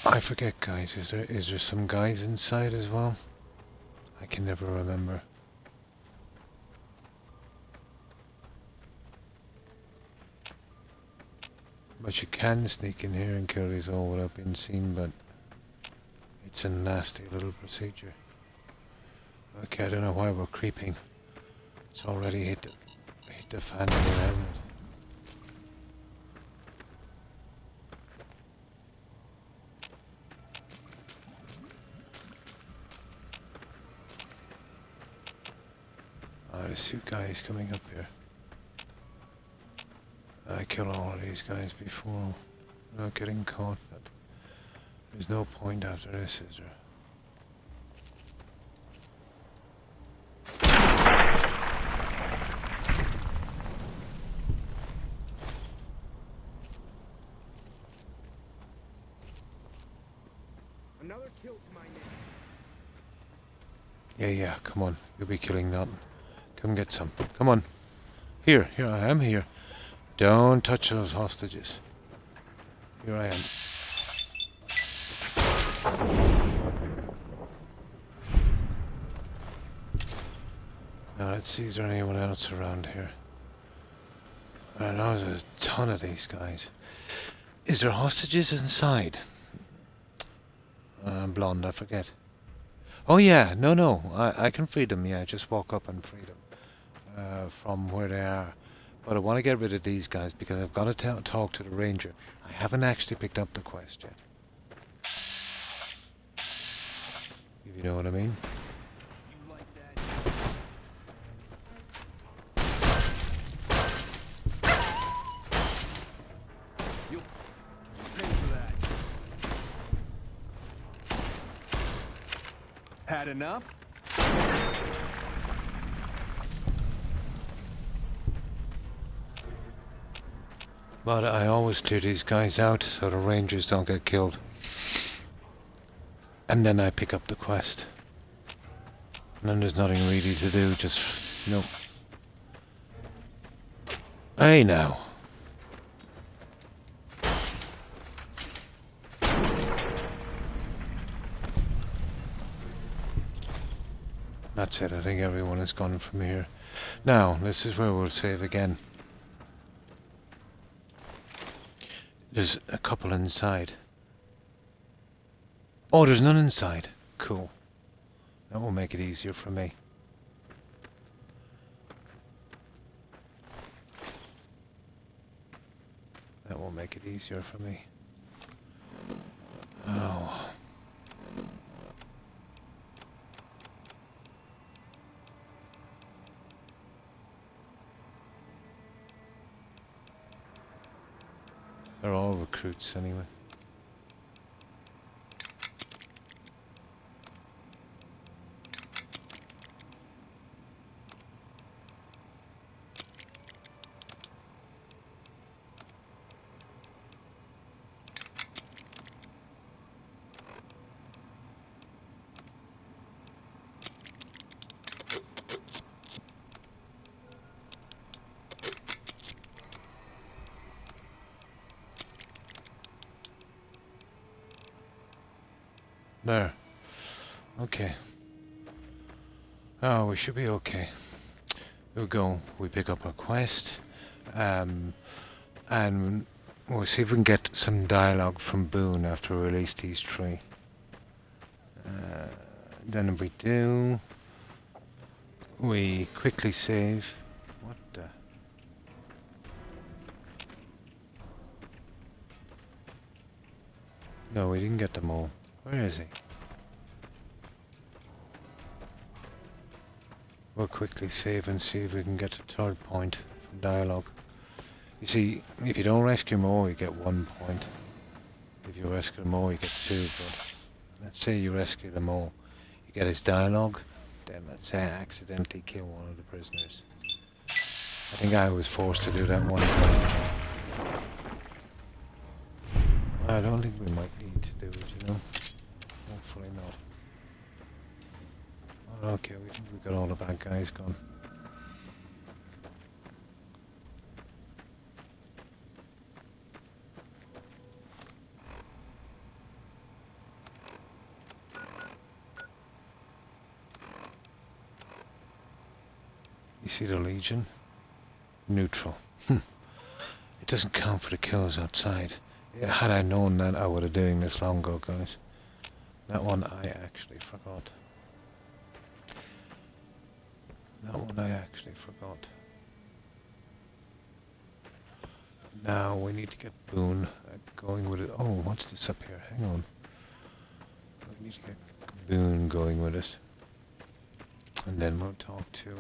Speaker 1: I forget, guys. Is there some guys inside as well? I can never remember. But you can sneak in here and kill these all without being seen, but it's a nasty little procedure. Okay, I don't know why we're creeping. It's already hit the fan in the helmet. Oh, there's 2 guys coming up here. I killed all of these guys before, not getting caught, but there's no point after this, is there?
Speaker 5: Another kill to my name.
Speaker 1: Yeah, come on. You'll be killing nothing. Come get some. Come on. Here I am here. Don't touch those hostages. Here I am. Now let's see, is there anyone else around here? I know there's a ton of these guys. Is there hostages inside? Blonde, I forget. Oh yeah, no, I can free them, yeah, just walk up and free them from where they are. But I want to get rid of these guys because I've got to talk to the ranger. I haven't actually picked up the quest yet. If you know what I mean.
Speaker 17: You'll pay for that. Had enough?
Speaker 1: But I always clear these guys out so the rangers don't get killed. And then I pick up the quest. And then there's nothing really to do, just... Nope. Hey now. That's it, I think everyone is gone from here. Now, this is where we'll save again. There's a couple inside. Oh, there's none inside. Cool. That will make it easier for me. That will make it easier for me. Oh. They're all recruits anyway. There. Okay. Oh, we should be okay. We'll go. We pick up our quest. And we'll see if we can get some dialogue from Boone after we release these three. Then if we do, we quickly save. What the? No, we didn't get them all. Where is he? We'll quickly save and see if we can get the third point from dialogue. You see, if you don't rescue them all, you get 1 point. If you rescue them all, you get 2. But let's say you rescue them all, you get his dialogue. Then let's say I accidentally kill one of the prisoners. I think I was forced to do that one time. I don't think we might need to do it, you know. Hopefully not. Oh, okay, we think we got all the bad guys gone. You see the Legion? Neutral. It doesn't count for the kills outside. Yeah, had I known that, I would have doing this long ago, guys. That one I actually forgot. That one I actually forgot. Now we need to get Boone going with it. Oh, what's this up here? Hang on. We need to get Boone going with it. And then we'll talk to,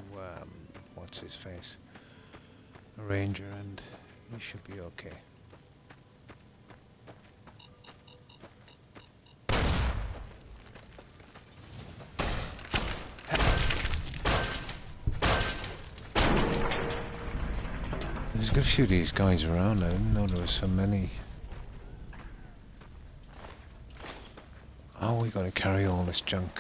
Speaker 1: what's his face? A ranger, and he should be okay. There's a good few of these guys around. I didn't know there was so many. Oh, we gotta carry all this junk.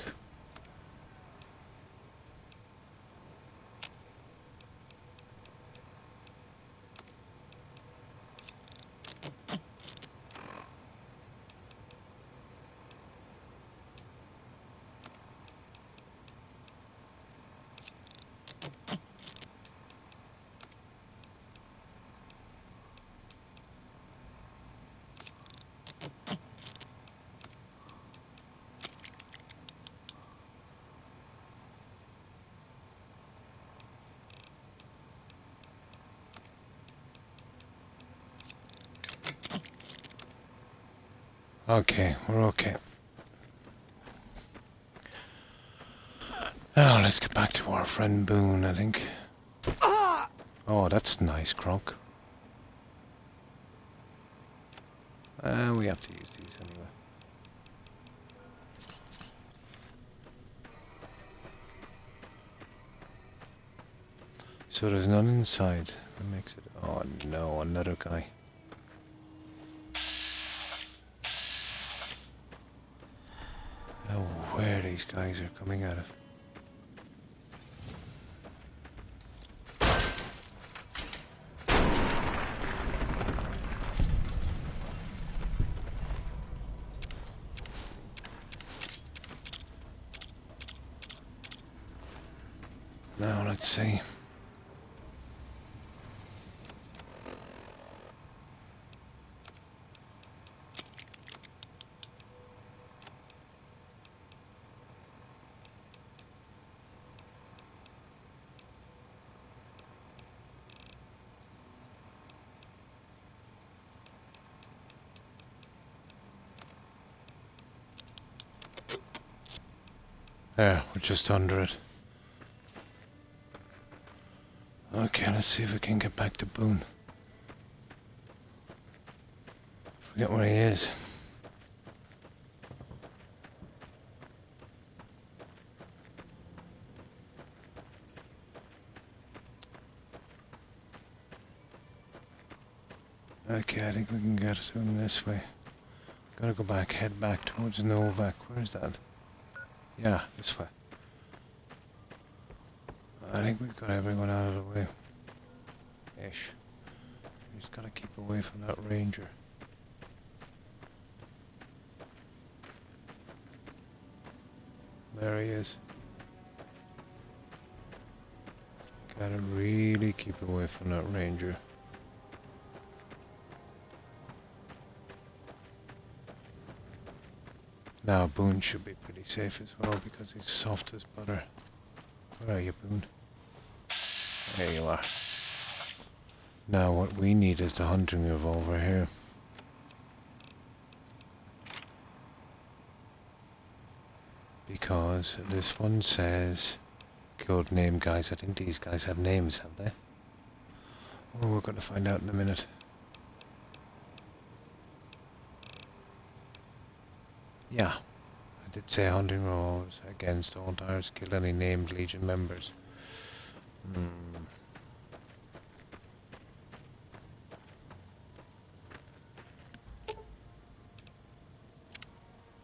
Speaker 1: Okay, we're okay. Now let's get back to our friend Boone, I think. Oh, that's nice, Croc. We have to use these anyway. So there's none inside. What makes it? Oh no, another guy. Where these guys are coming out of. Let's see. There, we're just under it. Okay, let's see if we can get back to Boone. Forget where he is. Okay, I think we can get to him this way. Gotta go back, head back towards Novak. Where is that? Yeah, this way. I think we've got everyone out of the way. Ish. We just gotta keep away from that ranger. There he is. Gotta really keep away from that ranger. Now Boone should be pretty safe as well because he's soft as butter. Where are you, Boone? There you are. Now what we need is the hunting revolver here. Because this one says code name guys. I think these guys have names, have they? Oh, we're going to find out in a minute. Yeah, I did say hunting rolls against all tires, kill any named Legion members.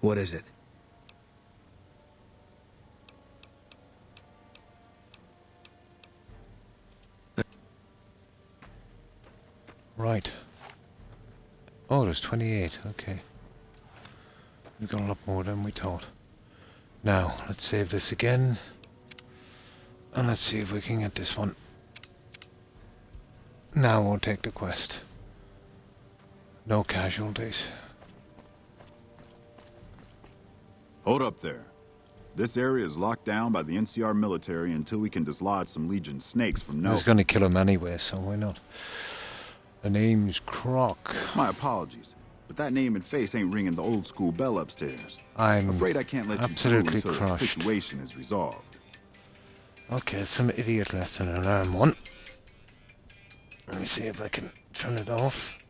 Speaker 2: What is it?
Speaker 1: Right. Oh, there's 28, okay. We've got a lot more than we thought. Now, let's save this again. And let's see if we can get this one. Now we'll take the quest. No casualties.
Speaker 3: Hold up there. This area is locked down by the NCR military until we can dislodge some Legion snakes from
Speaker 1: I was
Speaker 3: Nelson.
Speaker 1: going to kill him anyway, so why not? The name's Croc.
Speaker 3: My apologies, but that name and face ain't ringing the old school bell upstairs.
Speaker 1: I'm
Speaker 3: afraid I can't let you
Speaker 1: absolutely
Speaker 3: through until the
Speaker 1: crushed.
Speaker 3: situation is resolved.
Speaker 1: Okay, some idiot left an alarm on. Let me see if I can turn it off.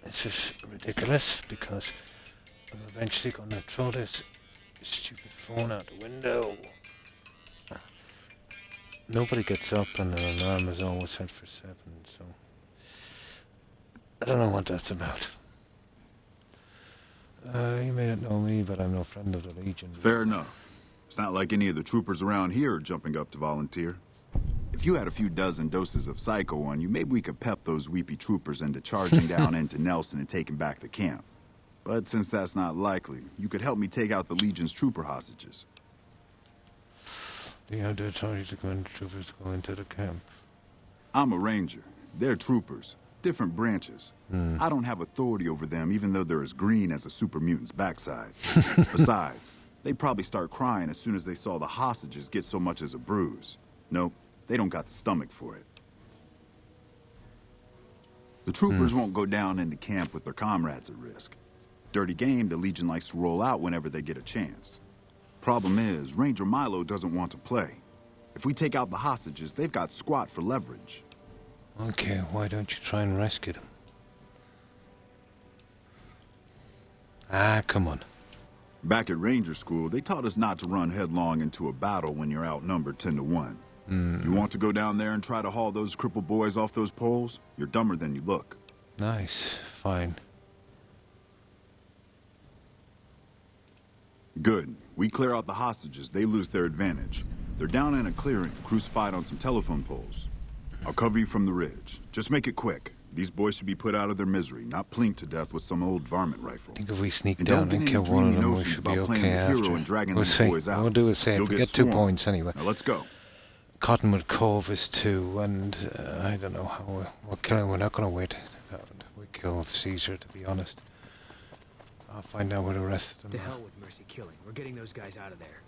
Speaker 1: It's just ridiculous because I'm eventually going to throw this stupid phone out the window. Nobody gets up and an alarm is always set for 7, so I don't know what that's about. You may not know me, but I'm no friend of the Legion.
Speaker 3: Fair enough. It's not like any of the troopers around here are jumping up to volunteer. If you had a few dozen doses of Psycho on you, maybe we could pep those weepy troopers into charging down into Nelson and taking back the camp. But since that's not likely, you could help me take out the Legion's trooper hostages.
Speaker 1: Do you have the authority to command troopers to go into the camp?
Speaker 3: I'm a ranger. They're troopers. Different branches. I don't have authority over them, even though they're as green as a super mutant's backside. Besides, they'd probably start crying as soon as they saw the hostages get so much as a bruise. Nope, they don't got the stomach for it. The troopers won't go down into camp with their comrades at risk. Dirty game the Legion likes to roll out whenever they get a chance. Problem is, Ranger Milo doesn't want to play. If we take out the hostages, they've got squat for leverage.
Speaker 1: Okay, why don't you try and rescue them? Ah, come on.
Speaker 3: Back at Ranger School, they taught us not to run headlong into a battle when you're outnumbered 10 to 1. You want to go down there and try to haul those crippled boys off those poles? You're dumber than you look.
Speaker 1: Nice, fine.
Speaker 3: Good. We clear out the hostages, they lose their advantage. They're down in a clearing, crucified on some telephone poles. I'll cover you from the ridge. Just make it quick. These boys should be put out of their misery, not plinked to death with some old varmint rifle.
Speaker 1: I think if we sneak
Speaker 3: And
Speaker 1: down
Speaker 3: don't get
Speaker 1: and
Speaker 3: any
Speaker 1: kill one of
Speaker 3: dreamy
Speaker 1: them, we
Speaker 3: notions
Speaker 1: should be
Speaker 3: about playing
Speaker 1: okay
Speaker 3: the hero
Speaker 1: after.
Speaker 3: and dragging
Speaker 1: We'll
Speaker 3: these
Speaker 1: see.
Speaker 3: boys out.
Speaker 1: We'll do a save.
Speaker 3: You'll
Speaker 1: We
Speaker 3: get
Speaker 1: get 2
Speaker 3: swarmed.
Speaker 1: points anyway.
Speaker 3: Now let's go.
Speaker 1: Cottonwood Cove is 2, and I don't know how we're killing. We're not going to wait. We kill Caesar, to be honest. I'll find out where the rest of them
Speaker 2: To
Speaker 1: are.
Speaker 2: hell with Mercy killing. We're getting those guys out of there.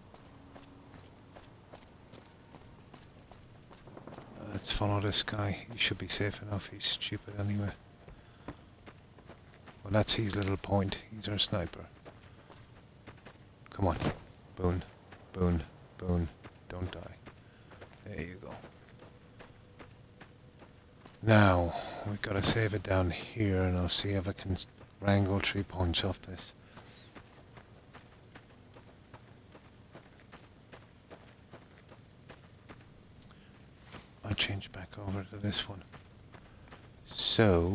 Speaker 1: Let's follow this guy. He should be safe enough. He's stupid anyway. Well, that's his little point. He's our sniper. Come on. Boone. Boone. Boone. Don't die. There you go. Now, we've got to save it down here, and I'll see if I can wrangle 3 points off this. I change back over to this one. So,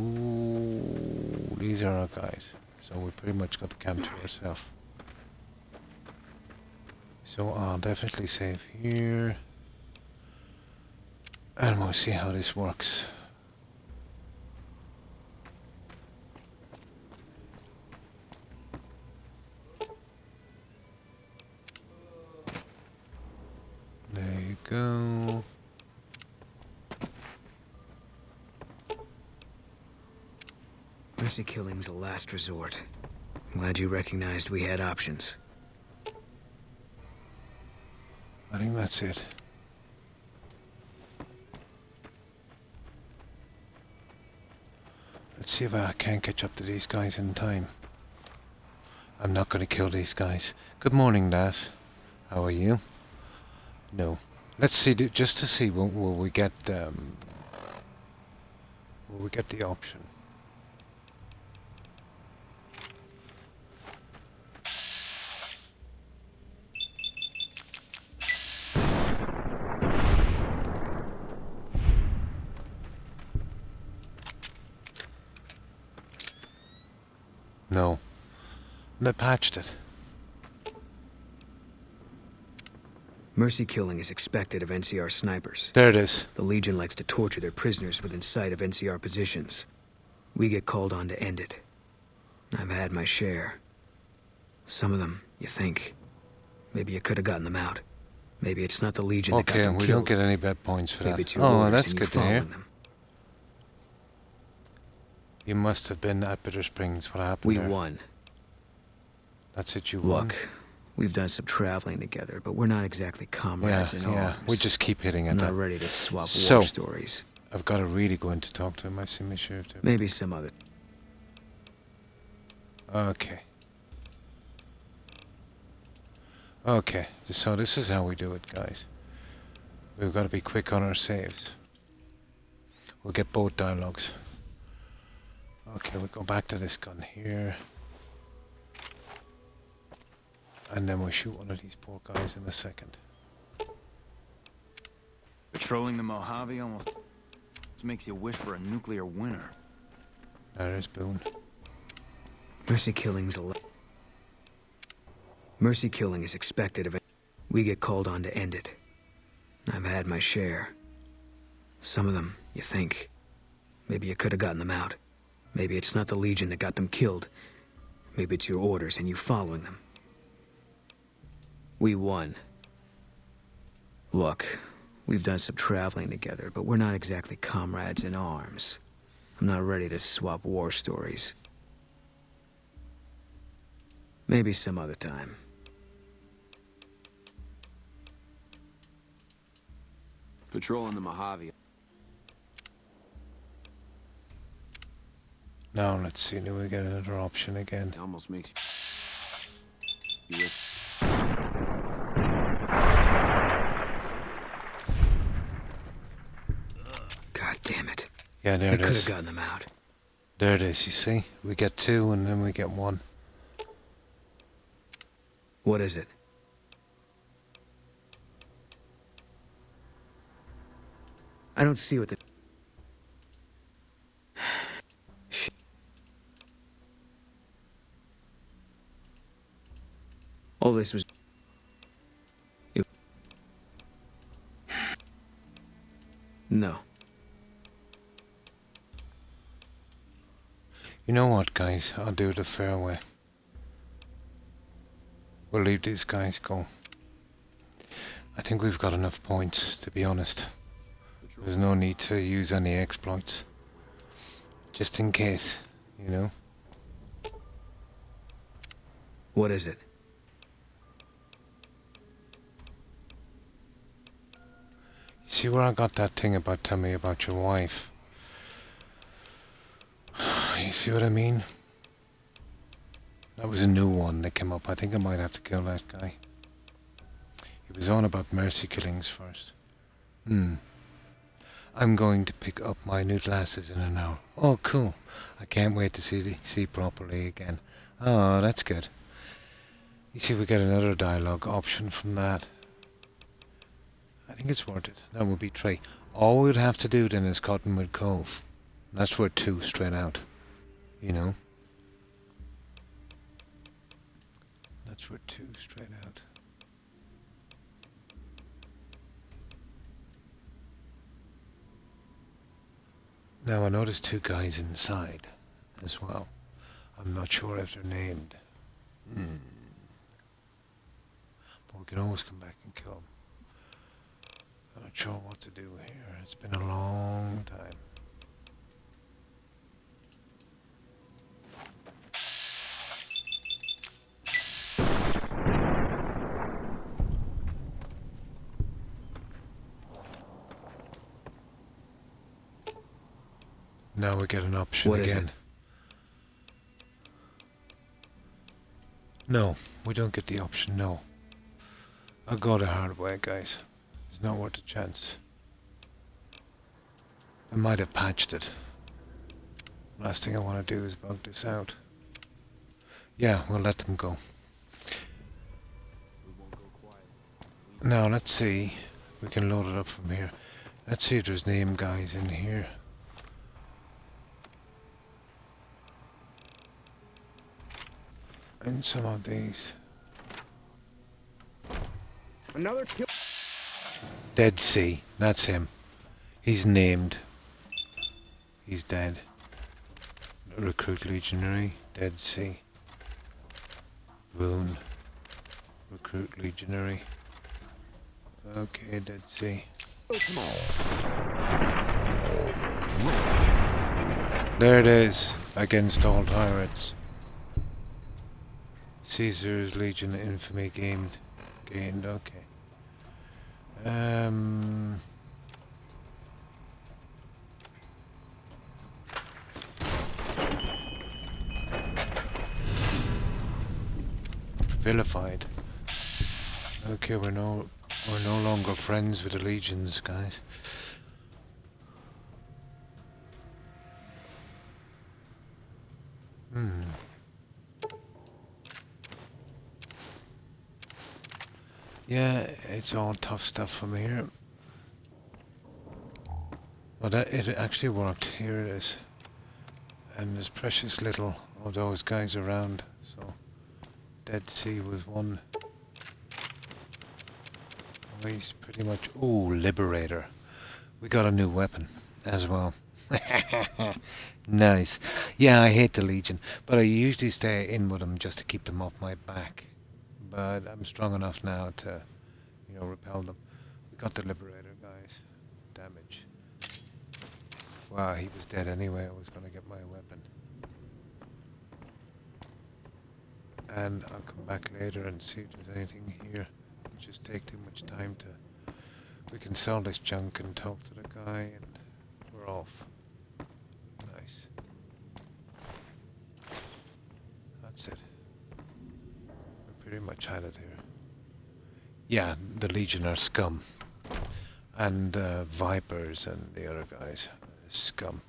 Speaker 1: these are our guys. So we pretty much got the camp to ourselves. So I'll definitely save here. And we'll see how this works. There you go.
Speaker 2: Mercy killing's a last resort. I'm glad you recognized we had options.
Speaker 1: I think that's it. Let's see if I can catch up to these guys in time. I'm not going to kill these guys. Good morning, Dad. How are you? No. Let's see, just to see, will we get the option? No. They patched it.
Speaker 2: Mercy killing is expected of NCR snipers.
Speaker 1: There it is.
Speaker 2: The Legion likes to torture their prisoners within sight of NCR positions. We get called on to end it. I've had my share. Some of them, you think. Maybe you could have gotten them out. Maybe it's not the Legion that got
Speaker 1: Okay,
Speaker 2: them
Speaker 1: we
Speaker 2: killed.
Speaker 1: don't get any bad points for
Speaker 2: Maybe
Speaker 1: that.
Speaker 2: it's your
Speaker 1: Oh,
Speaker 2: orders
Speaker 1: that's
Speaker 2: and
Speaker 1: good
Speaker 2: you
Speaker 1: to hear.
Speaker 2: following them.
Speaker 1: You must have been at Bitter Springs. What happened
Speaker 2: We
Speaker 1: there?
Speaker 2: won.
Speaker 1: That's it, you won?
Speaker 2: Look, we've done some traveling together, but we're not exactly comrades in arms.
Speaker 1: We just keep hitting
Speaker 2: I'm
Speaker 1: at
Speaker 2: not
Speaker 1: that.
Speaker 2: ready to swap
Speaker 1: So,
Speaker 2: war stories.
Speaker 1: I've got to really go in to talk to him. I see my sheriff there.
Speaker 2: Maybe some other.
Speaker 1: Okay. Okay, so this is how we do it, guys. We've got to be quick on our saves. We'll get both dialogues. Okay, we'll go back to this gun here. And then we'll shoot one of these poor guys in a second.
Speaker 7: Patrolling the Mojave almost makes you wish for a nuclear winter.
Speaker 1: There's Boone.
Speaker 2: Mercy killing's Mercy killing is expected of it. We get called on to end it. I've had my share. Some of them, you think. Maybe you could have gotten them out. Maybe it's not the Legion that got them killed. Maybe it's your orders and you following them. We won. Look, we've done some traveling together, but we're not exactly comrades in arms. I'm not ready to swap war stories. Maybe some other time.
Speaker 4: Patrolling the Mojave.
Speaker 1: Now let's see, do we get another option again?
Speaker 4: It almost makes you wish.
Speaker 2: God damn it.
Speaker 1: Yeah, there
Speaker 2: We
Speaker 1: it
Speaker 2: could
Speaker 1: is.
Speaker 2: have gotten them out.
Speaker 1: There it is, you see? We get 2 and then we get 1.
Speaker 2: What is it? I don't see what the... Shit. All this was... No.
Speaker 1: You know what, guys? I'll do it a fair way. We'll leave these guys go. I think we've got enough points, to be honest. There's no need to use any exploits. Just in case, you know?
Speaker 2: What is it?
Speaker 1: You see where I got that thing about tell me about your wife? You see what I mean? That was a new one that came up. I think I might have to kill that guy. He was on about mercy killings first. I'm going to pick up my new glasses in an hour. Oh, cool. I can't wait to see properly again. Oh, that's good. You see, we get another dialogue option from that. I think it's worth it. That would be 3. All we'd have to do then is Cottonwood Cove. That's worth 2 straight out. You know? That's worth 2 straight out. Now I noticed 2 guys inside as well. I'm not sure if they're named. But we can always come back and kill them. I'm not sure what to do here. It's been a long time. Now we get an option
Speaker 2: What is
Speaker 1: again.
Speaker 2: it?
Speaker 1: No, we don't get the option, no. I'll go the hard way, guys. It's not worth a chance. I might have patched it. Last thing I want to do is bug this out. Yeah, we'll let them go. Now, let's see. We can load it up from here. Let's see if there's name guys in here. In some of these.
Speaker 5: Another kill.
Speaker 1: Dead Sea, that's him. He's named. He's dead. Recruit Legionary, Dead Sea. Boone. Recruit Legionary. Okay, Dead Sea. There it is, against all pirates. Caesar's Legion infamy gained, okay. Vilified. Okay, we're no longer friends with the legions, guys. Yeah, it's all tough stuff from here. Well, it actually worked. Here it is. And there's precious little of those guys around, so Dead Sea was one. Oh, he's pretty much... Ooh, Liberator. We got a new weapon as well. Nice. Yeah, I hate the Legion, but I usually stay in with them just to keep them off my back. But I'm strong enough now to, you know, repel them. We got the Liberator, guys. Damage. Wow, he was dead anyway. I was going to get my weapon. And I'll come back later and see if there's anything here. It'll just take too much time to... We can sell this junk and talk to the guy and we're off. Nice. That's it. Pretty much had it here. Yeah, the Legion are scum. And Vipers and the other guys. Scum.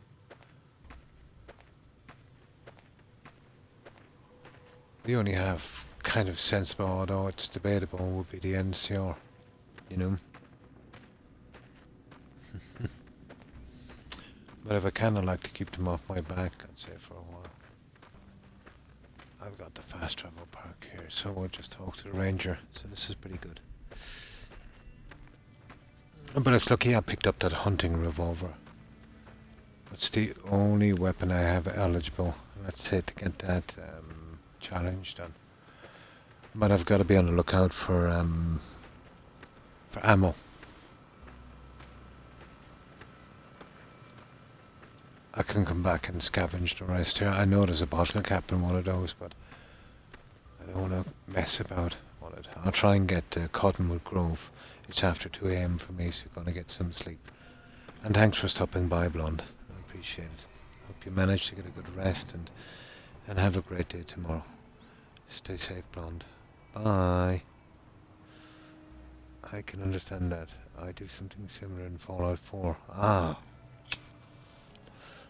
Speaker 1: We only have kind of sensible, although it's debatable, would be the NCR. You know? But if I kind of like to keep them off my back, let's say for a while. I've got the fast travel park here, so we'll just talk to the ranger. So this is pretty good. But it's lucky I picked up that hunting revolver. That's the only weapon I have eligible That's it, to get that challenge done. But I've got to be on the lookout for ammo. I can come back and scavenge the rest here. I know there's a bottle cap in one of those, but I don't want to mess about on it. I'll try and get Cottonwood Grove. It's after 2 a.m. for me, so you're going to get some sleep. And thanks for stopping by, Blonde. I appreciate it. Hope you manage to get a good rest and have a great day tomorrow. Stay safe, Blonde. Bye. I can understand that. I do something similar in Fallout 4. Ah.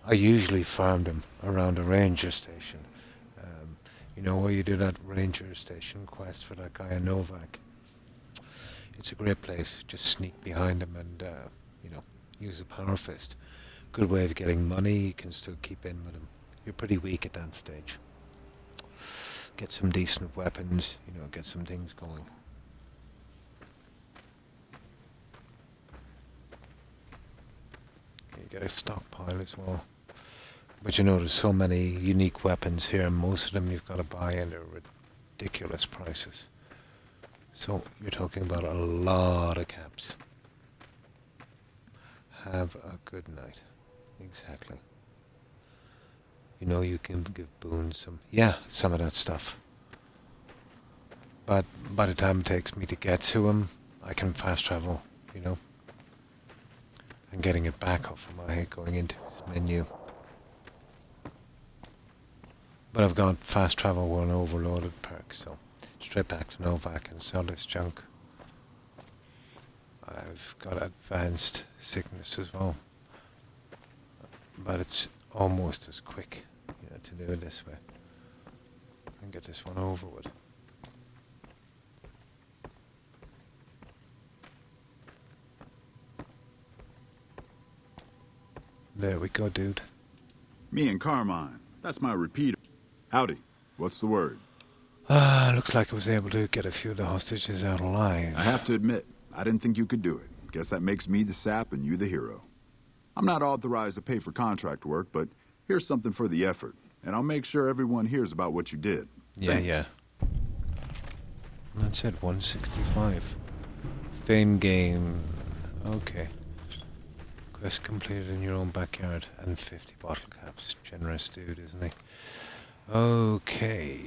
Speaker 1: I usually farm them around a ranger station. You know where you do that ranger station quest for that guy in Novak. It's a great place. Just sneak behind him and, you know, use a power fist. Good way of getting money. You can still keep in with him. You're pretty weak at that stage. Get some decent weapons, you know, get some things going. You get a stockpile as well. But you know, there's so many unique weapons here, and most of them you've got to buy, and they're ridiculous prices. So you're talking about a lot of caps. Have a good night. Exactly. You know, you can give Boone some of that stuff. But by the time it takes me to get to him, I can fast travel, you know. And getting it back off of my head going into his menu. But I've got fast travel with an overloaded perk, so straight back to Novak and sell this junk. I've got advanced sickness as well. But it's almost as quick, you know, to do it this way. And get this one over with. There we go, dude.
Speaker 3: Me and Carmine. That's my repeater. Howdy. What's the word?
Speaker 1: Looks like I was able to get a few of the hostages out alive.
Speaker 3: I have to admit, I didn't think you could do it. Guess that makes me the sap and you the hero. I'm not authorized to pay for contract work, but here's something for the effort. And I'll make sure everyone hears about what you did.
Speaker 1: Yeah,
Speaker 3: Thanks.
Speaker 1: yeah. That's it, 165. Fame game. Okay. Quest completed in your own backyard and 50 bottle caps. Generous dude, isn't he? Okay.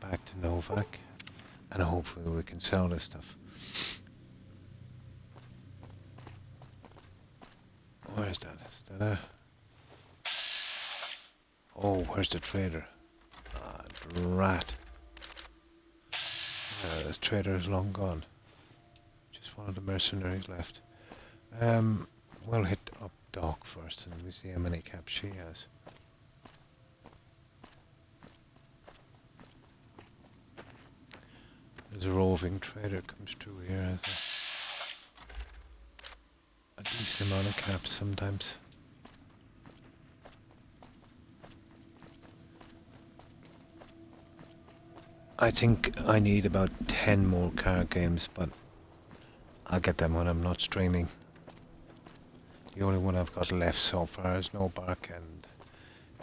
Speaker 1: Back to Novak. And hopefully we can sell this stuff. Where's that? Is that a... Oh, where's the trader? Ah, drat. This trader is long gone. Just one of the mercenaries left. We'll hit up Doc first and we see how many caps she has. There's a roving trader comes through here as a decent amount of caps sometimes. I think I need about 10 more card games, but I'll get them when I'm not streaming. The only one I've got left so far is No Bark, and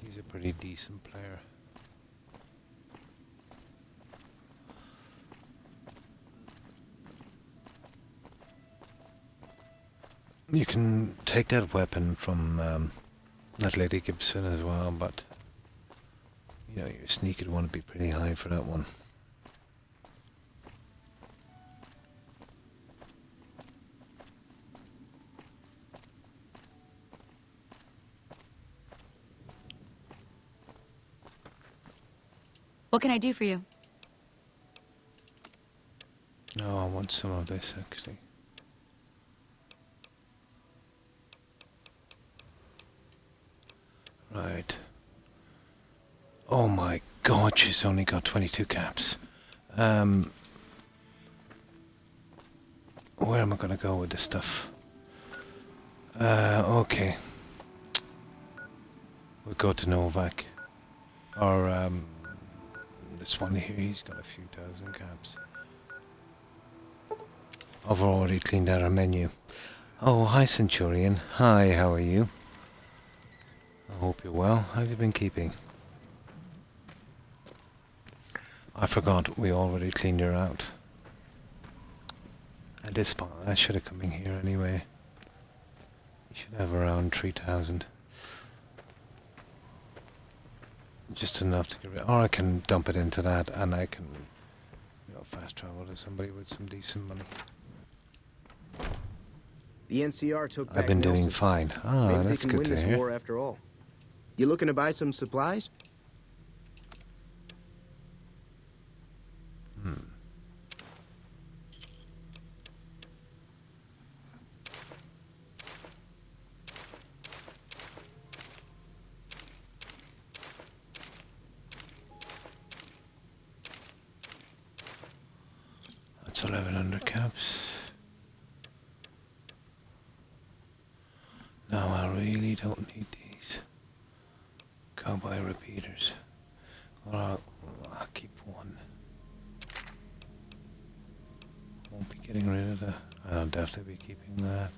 Speaker 1: he's a pretty decent player. You can take that weapon from that Lady Gibson as well, but you know, your sneak would want to be pretty high for that one.
Speaker 11: What can I do for you?
Speaker 1: No, I want some of this actually. Right. Oh my god, she's only got 22 caps. Where am I gonna go with this stuff? Okay. We'll go to Novak. Or, this one here, he's got a few thousand caps. I've already cleaned out our menu. Oh, hi Centurion. Hi, how are you? I hope you're well. How have you been keeping? I forgot, we already cleaned her out. At this point, I should have come in here anyway. You should have around 3,000. Just enough to get rid, or I can dump it into that, and I can, fast travel to somebody with some decent money.
Speaker 5: The NCR took back
Speaker 1: I've been doing
Speaker 5: Nelson.
Speaker 1: fine. Ah,
Speaker 5: Maybe
Speaker 1: that's
Speaker 5: they can
Speaker 1: good
Speaker 5: win
Speaker 1: to
Speaker 5: this
Speaker 1: hear.
Speaker 5: war after all. You looking to buy some supplies?
Speaker 1: That's 1,100 caps. No, I really don't need these cowboy repeaters. Well, I'll keep one. Won't be getting rid of that. I'll definitely be keeping that.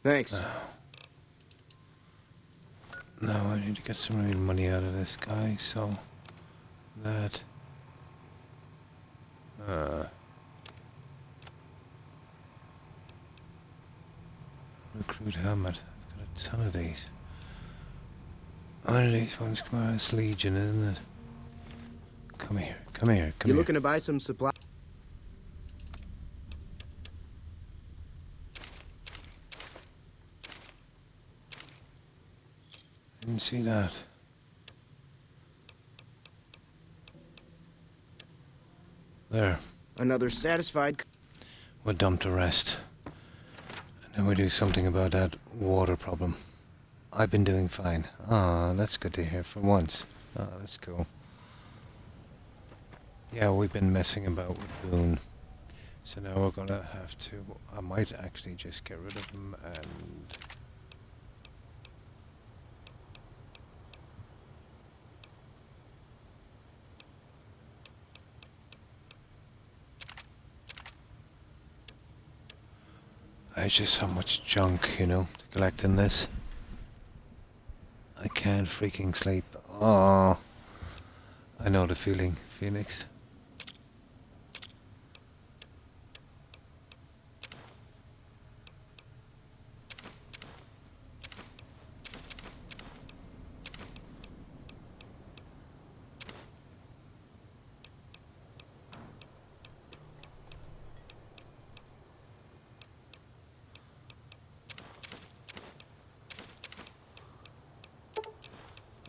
Speaker 5: Thanks.
Speaker 1: Now I need to get some real money out of this guy, so that recruit helmet. I've got a ton of these. One of these ones come out as Legion, isn't it? Come here, come here, come
Speaker 5: You
Speaker 1: here.
Speaker 5: looking to buy some supplies?
Speaker 1: Didn't see that. There.
Speaker 5: Another satisfied.
Speaker 1: We're dumped to rest. And then we do something about that water problem. I've been doing fine. Ah, that's good to hear for once. Ah, that's cool. Yeah, we've been messing about with Boone. So now we're gonna have to... I might actually just get rid of him and... There's just so much junk, to collect in this. I can't freaking sleep. Oh, I know the feeling, Phoenix.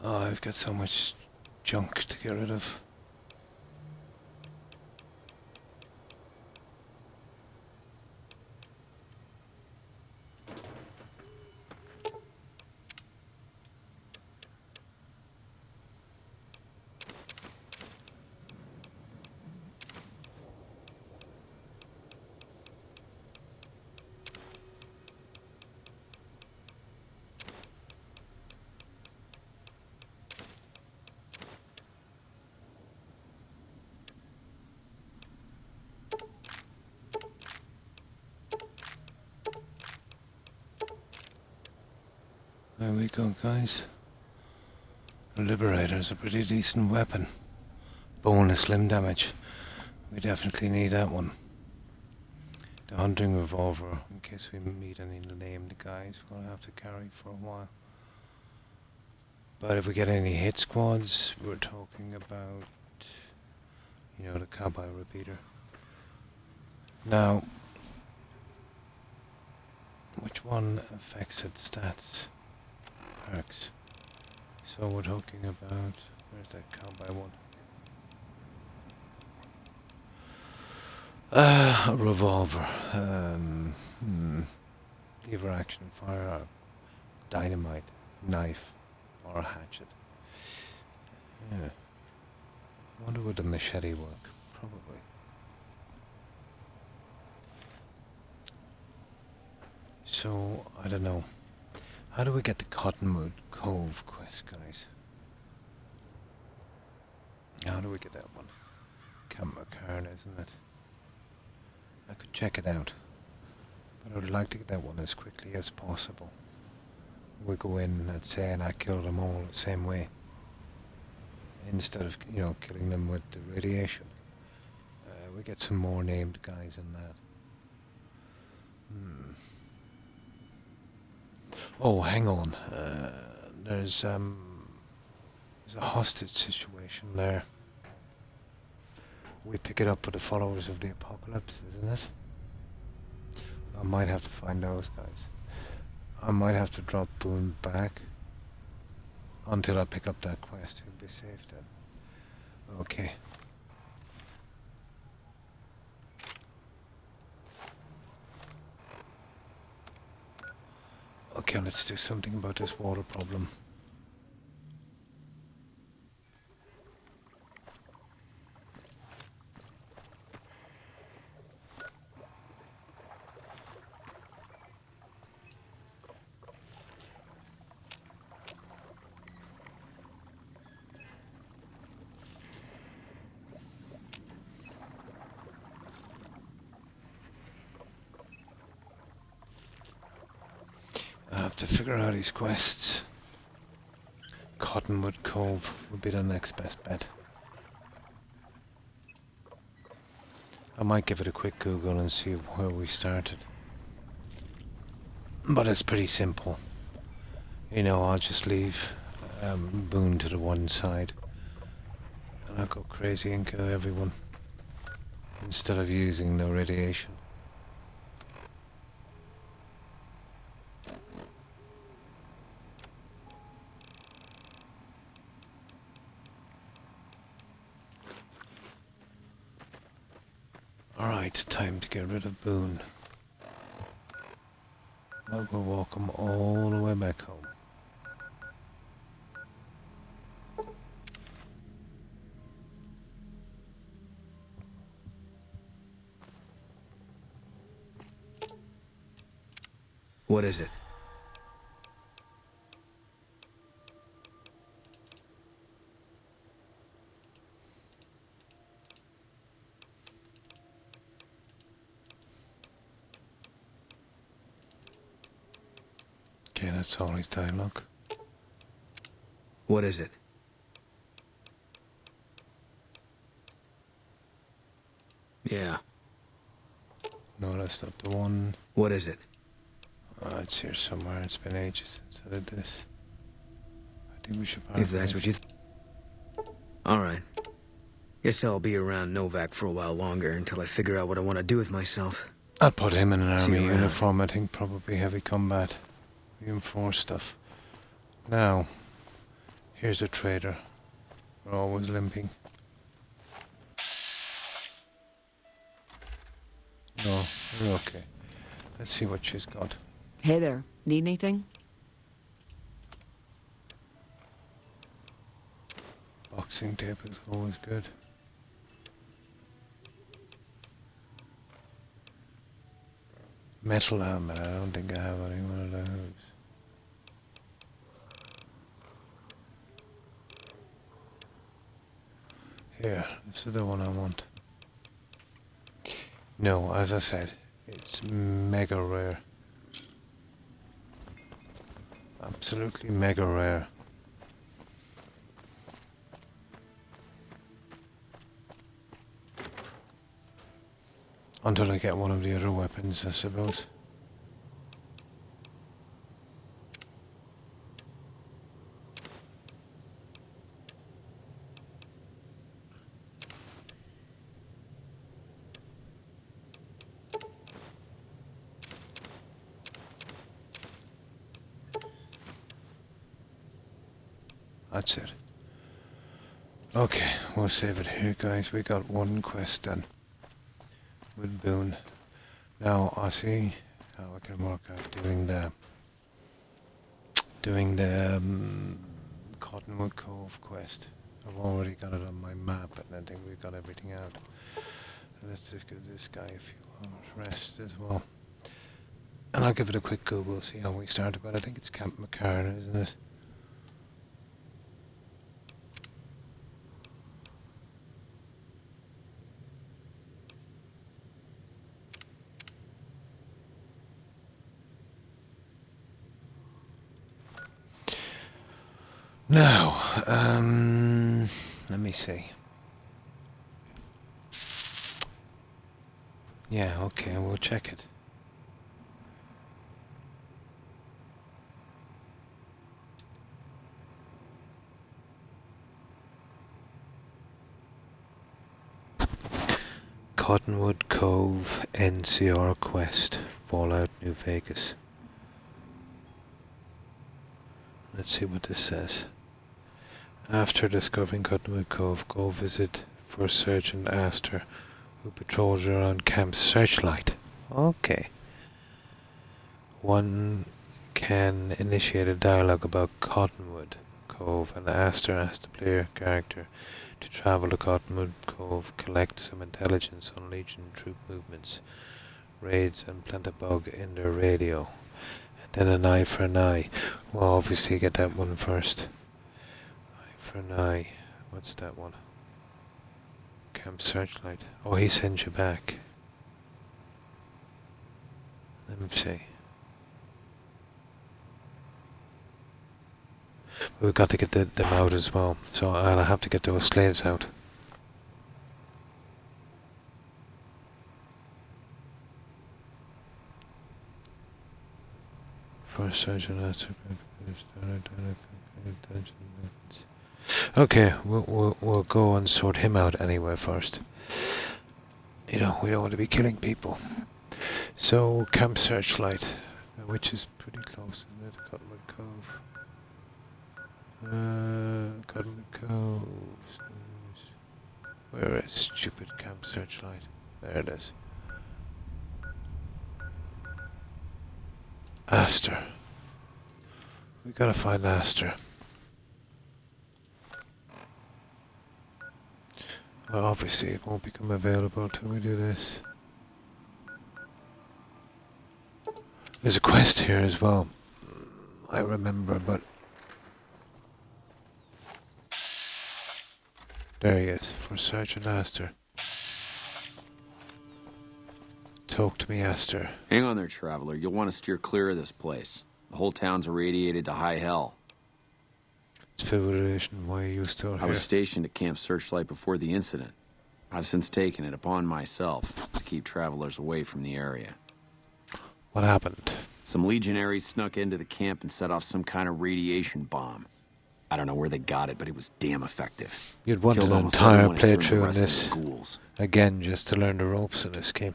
Speaker 1: Oh, I've got so much junk to get rid of. There we go, guys. The Liberator's a pretty decent weapon. Bonus limb damage. We definitely need that one. The hunting revolver, in case we meet any named guys, we'll have to carry for a while. But if we get any hit squads, we're talking about, the cowboy repeater. Now, which one affects its stats? Perks. So we're talking about, where's that cowboy one? A revolver. Lever action, firearm, dynamite, knife, or a hatchet. Yeah. I wonder would the machete work? Probably. So, I don't know. How do we get the Cottonwood Cove quest, guys? How do we get that one? Camp McCarn, isn't it? I could check it out, but I would like to get that one as quickly as possible. We go in and say, and I kill them all the same way, instead of, you know, killing them with the radiation. We get some more named guys in that. Oh, hang on. There's a hostage situation there. We pick it up with the followers of the apocalypse, isn't it? I might have to find those guys. I might have to drop Boone back until I pick up that quest. He'll be safe then. Okay. Okay, let's do something about this water problem. I have to figure out these quests. Cottonwood Cove would be the next best bet. I might give it a quick Google and see where we started. But it's pretty simple. You know, I'll just leave Boone to the one side. And I'll go crazy and kill everyone. Instead of using the radiation. Alright, time to get rid of Boone. I'll go walk him all the way back home.
Speaker 2: What is it?
Speaker 1: Okay, that's all his dialogue.
Speaker 2: What is it? Yeah.
Speaker 1: No, that's not the one.
Speaker 2: What is it?
Speaker 1: It's here somewhere. It's been ages since I did this. I think we should...
Speaker 2: If that's what you... Alright. Guess I'll be around Novak for a while longer until I figure out what I want to do with myself.
Speaker 1: I'll put him in an
Speaker 2: See
Speaker 1: army
Speaker 2: you around.
Speaker 1: uniform. I think probably heavy combat. Reinforced stuff. Now, here's a trader. We're always limping. No, we're okay. Let's see what she's got.
Speaker 6: Hey there. Need anything?
Speaker 1: Boxing tape is always good. Metal helmet. I don't think I have any one of those. Here, this is the one I want. No, as I said, it's mega rare. Absolutely mega rare. Until I get one of the other weapons, I suppose. That's it. Okay, we'll save it here, guys. We got one quest done with Boone. Now I see how I can work out doing the Cottonwood Cove quest. I've already got it on my map, and I think we've got everything out. Let's just give this guy a few hours rest as well. And I'll give it a quick Google, see how we started. But I think it's Camp McCarn, isn't it? Now, let me see. Yeah, okay, we'll check it. Cottonwood Cove, NCR Quest, Fallout New Vegas. Let's see what this says. After discovering Cottonwood Cove, go visit First Sergeant Astor, who patrols around Camp Searchlight. Okay. One can initiate a dialogue about Cottonwood Cove, and Astor asks the player character to travel to Cottonwood Cove, collect some intelligence on Legion troop movements, raids, and plant a bug in their radio. And then an eye for an eye. Well, obviously get that one first. Eye for an eye. What's that one? Camp Searchlight. Oh, he sends you back. Let me see. We've got to get them out as well, so I'll have to get those slaves out. First Sergeant Astor. Okay, we'll go and sort him out anyway first. You know, we don't want to be killing people. So Camp Searchlight, which is pretty close, isn't it? Cottonwood Cove. Cottonwood Cove. Where is stupid Camp Searchlight? There it is. Astor. We gotta find Astor. Well, obviously it won't become available till we do this. There's a quest here as well. I remember, but there he is, for Sergeant Astor. Talk to me, Astor.
Speaker 4: Hang on there, traveler. You'll want to steer clear of this place. The whole town's irradiated to high hell.
Speaker 1: It's Federation. Why are you still here?
Speaker 4: I was stationed at Camp Searchlight before the incident. I've since taken it upon myself to keep travelers away from the area.
Speaker 1: What happened?
Speaker 4: Some legionaries snuck into the camp and set off some kind of radiation bomb. I don't know where they got it, but it was damn effective.
Speaker 1: You'd want
Speaker 4: Killed
Speaker 1: an
Speaker 4: almost
Speaker 1: entire
Speaker 4: everyone and turned the
Speaker 1: playthrough in
Speaker 4: rest into
Speaker 1: this.
Speaker 4: ghouls.
Speaker 1: Again, just to learn the ropes in this game.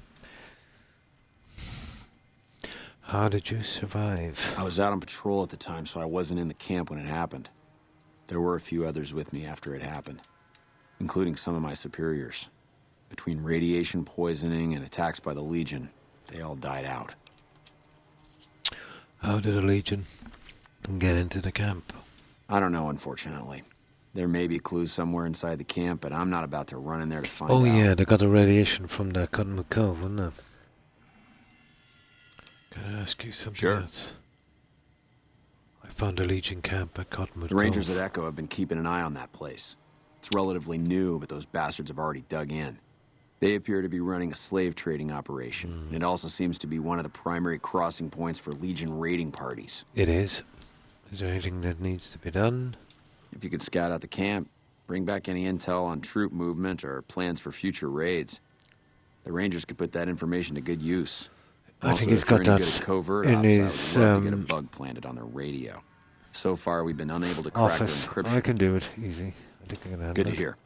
Speaker 1: How did you survive?
Speaker 4: I was out on patrol at the time, so I wasn't in the camp when it happened. There were a few others with me after it happened, including some of my superiors. Between radiation poisoning and attacks by the Legion, they all died out.
Speaker 1: How did the Legion get into the camp?
Speaker 4: I don't know, unfortunately. There may be clues somewhere inside the camp, but I'm not about to run in there to find out.
Speaker 1: Oh yeah, they got the radiation from the Cottonwood Cove, wasn't it? Can I ask you something else? I found a Legion camp at Cottonwood
Speaker 4: The Rangers
Speaker 1: Cove.
Speaker 4: at Echo have been keeping an eye on that place. It's relatively new, but those bastards have already dug in. They appear to be running a slave trading operation, and it also seems to be one of the primary crossing points for Legion raiding parties.
Speaker 1: It is. Is there anything that needs to be done?
Speaker 4: If you could scout out the camp, bring back any intel on troop movement or plans for future raids, the Rangers could put that information to good use.
Speaker 1: I
Speaker 4: Also,
Speaker 1: think he's
Speaker 4: if you're
Speaker 1: got
Speaker 4: any
Speaker 1: that
Speaker 4: good at covert
Speaker 1: in
Speaker 4: ops,
Speaker 1: his
Speaker 4: I would love to get a bug planted on their radio. So far, we've been unable to crack their
Speaker 1: office.
Speaker 4: encryption.
Speaker 1: I can do it easy. I think I can handle
Speaker 4: Good to
Speaker 1: it.
Speaker 4: hear.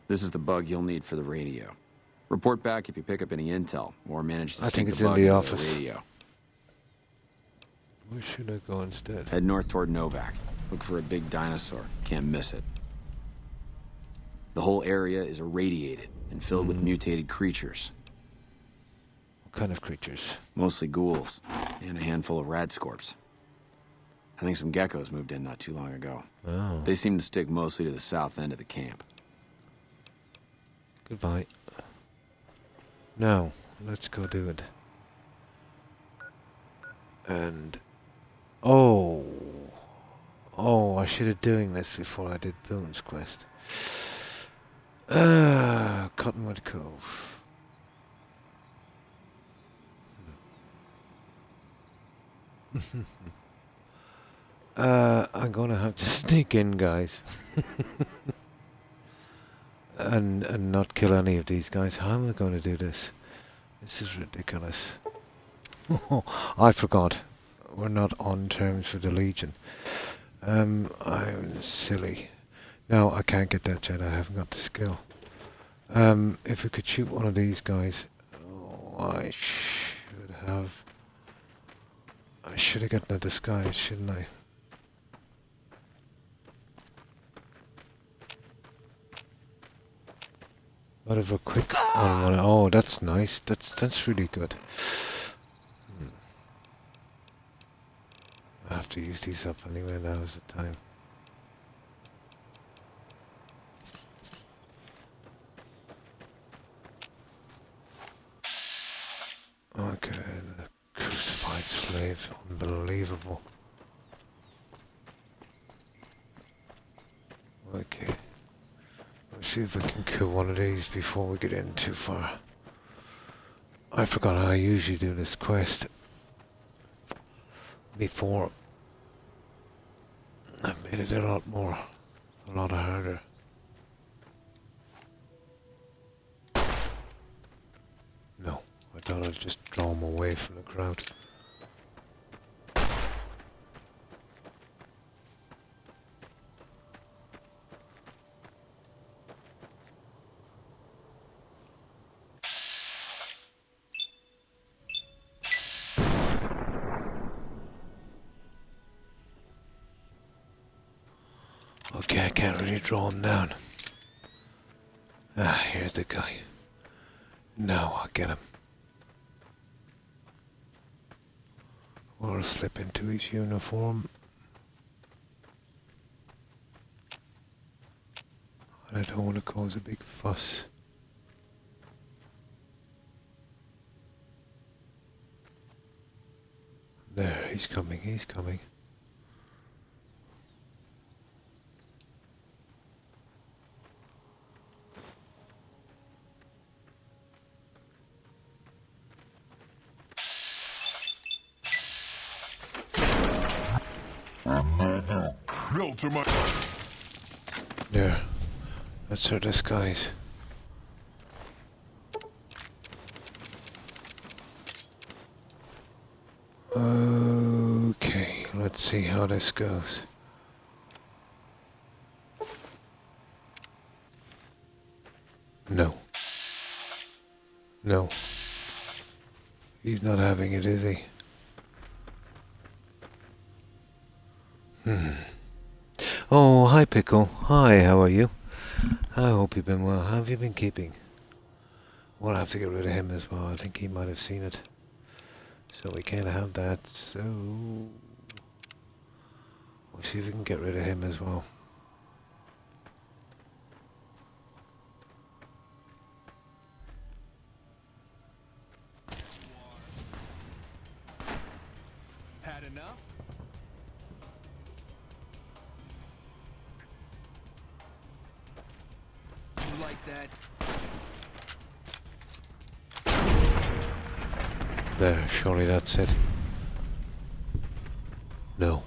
Speaker 4: This is the bug you'll need for the radio. Report back if you pick up any intel or manage to
Speaker 1: I think
Speaker 4: sneak
Speaker 1: it's
Speaker 4: the
Speaker 1: in
Speaker 4: bug
Speaker 1: the
Speaker 4: into
Speaker 1: office.
Speaker 4: radio.
Speaker 1: Where should I go instead?
Speaker 4: Head north toward Novak. Look for a big dinosaur. Can't miss it. The whole area is irradiated and filled with mutated creatures.
Speaker 1: What kind of creatures?
Speaker 4: Mostly ghouls and a handful of radscorps. I think some geckos moved in not too long ago.
Speaker 1: Oh.
Speaker 4: They seem to stick mostly to the south end of the camp.
Speaker 1: Goodbye. Now, let's go do it. And... Oh, I should have doing this before I did Boone's quest. Cottonwood Cove. I'm gonna have to sneak in, guys. and not kill any of these guys. How am I going to do this? This is ridiculous. I forgot. We're not on terms with the Legion. I'm silly. No, I can't get that jet. I haven't got the skill. If we could shoot one of these guys. Oh, I should have gotten a disguise, shouldn't I? Out of a quick one. Oh, that's nice. That's really good. I have to use these up anyway. Now is the time. Okay, the crucified slave, unbelievable. Okay, let's see if I can kill one of these before we get in too far. I forgot how I usually do this quest. Before, I made it a lot harder. No, I thought I'd just draw them away from the crowd. Okay, I can't really draw him down. Ah, here's the guy. Now I'll get him. Or slip into his uniform. I don't want to cause a big fuss. There, he's coming, he's coming. There. That's her disguise. Okay, let's see how this goes. No. No. He's not having it, is he? Oh, hi Pickle. Hi, how are you? I hope you've been well. How have you been keeping? We'll have to get rid of him as well. I think he might have seen it. So we can't have that, so... we'll see if we can get rid of him as well.
Speaker 17: Had enough? You like that?
Speaker 1: There, surely that's it. No.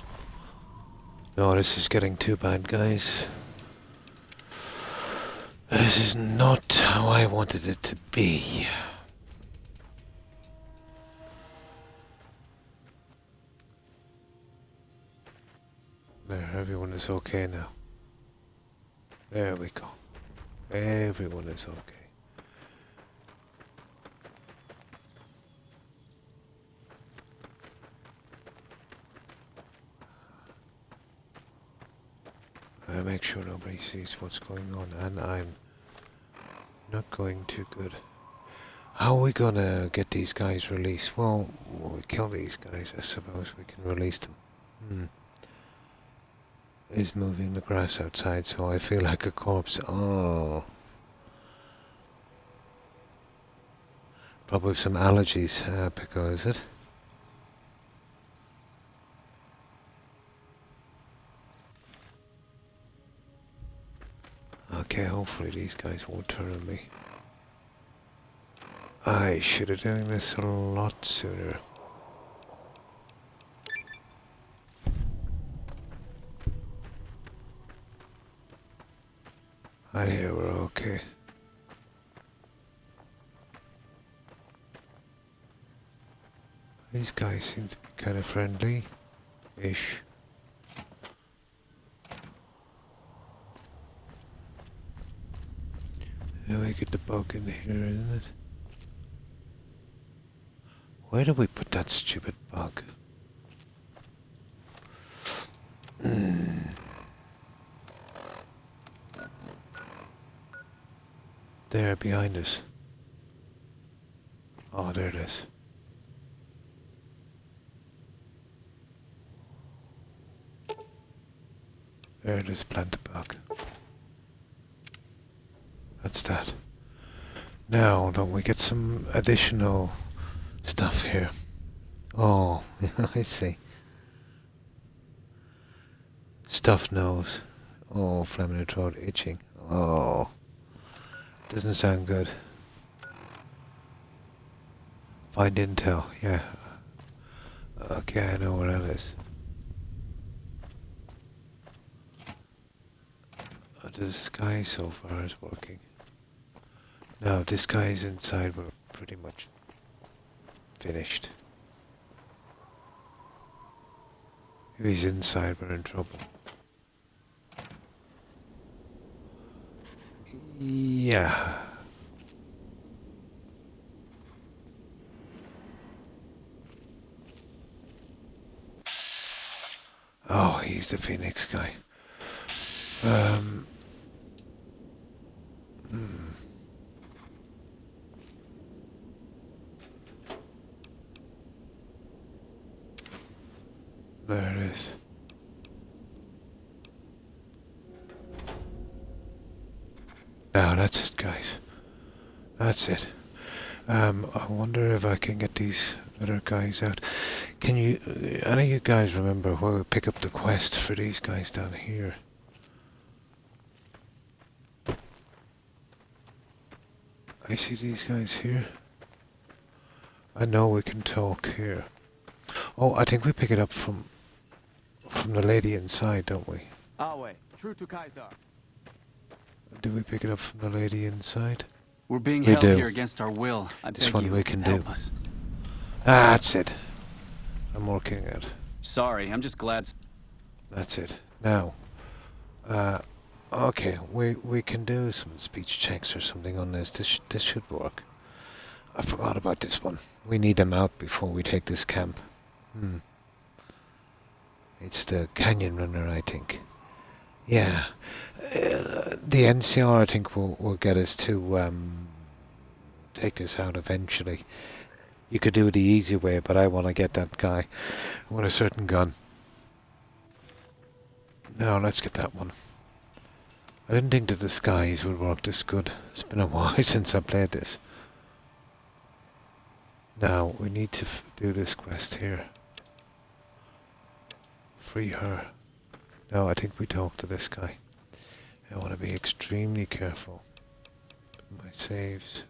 Speaker 1: No, this is getting too bad, guys. This is not how I wanted it to be. There, everyone is okay now. There we go. Everyone is okay. I'll make sure nobody sees what's going on, and I'm not going too good. How are we gonna get these guys released? Well, when we kill these guys, I suppose we can release them. He's moving the grass outside, so I feel like a corpse. Oh. Probably some allergies, Pico, is it? Okay, hopefully these guys won't turn on me. I should have done this a lot sooner. Out here we're okay. These guys seem to be kind of friendly-ish. Yeah, we get the bug in here, isn't it? Where did we put that stupid bug? There, behind us. Oh, there it is. There it is, plant a bug. That's that. Now, don't we get some additional stuff here? Oh, I see. Stuffed nose. Oh, phlegm throat, itching. Oh, doesn't sound good. Find intel, yeah. Okay, I know where that is. This guy so far is working. Now, if this guy is inside, we're pretty much finished. If he's inside, we're in trouble. Yeah. Oh, he's the Phoenix guy. There it is. Now that's it, guys. That's it. I wonder if I can get these other guys out. Can you, any of you guys remember where we pick up the quest for these guys down here? I see these guys here. I know we can talk here. Oh, I think we pick it up from the lady inside, don't we?
Speaker 17: Our way. True to Kaiser.
Speaker 1: Do we pick it up from the lady inside?
Speaker 17: We're being
Speaker 1: We
Speaker 17: held
Speaker 1: do.
Speaker 17: here against our will. I
Speaker 1: This
Speaker 17: beg
Speaker 1: one
Speaker 17: you,
Speaker 1: we can
Speaker 17: help
Speaker 1: do.
Speaker 17: us.
Speaker 1: Ah, that's it. I'm working it.
Speaker 17: Sorry, I'm just glad.
Speaker 1: That's it. Now, okay, we can do some speech checks or something on this. This should work. I forgot about this one. We need them out before we take this camp. It's the Canyon Runner, I think. Yeah. The NCR, I think, will get us to take this out eventually. You could do it the easy way, but I want to get that guy with a certain gun. Now, let's get that one. I didn't think the disguise would work this good. It's been a while since I played this. Now, we need to do this quest here. Free her. No, I think we talk to this guy. I want to be extremely careful. My saves.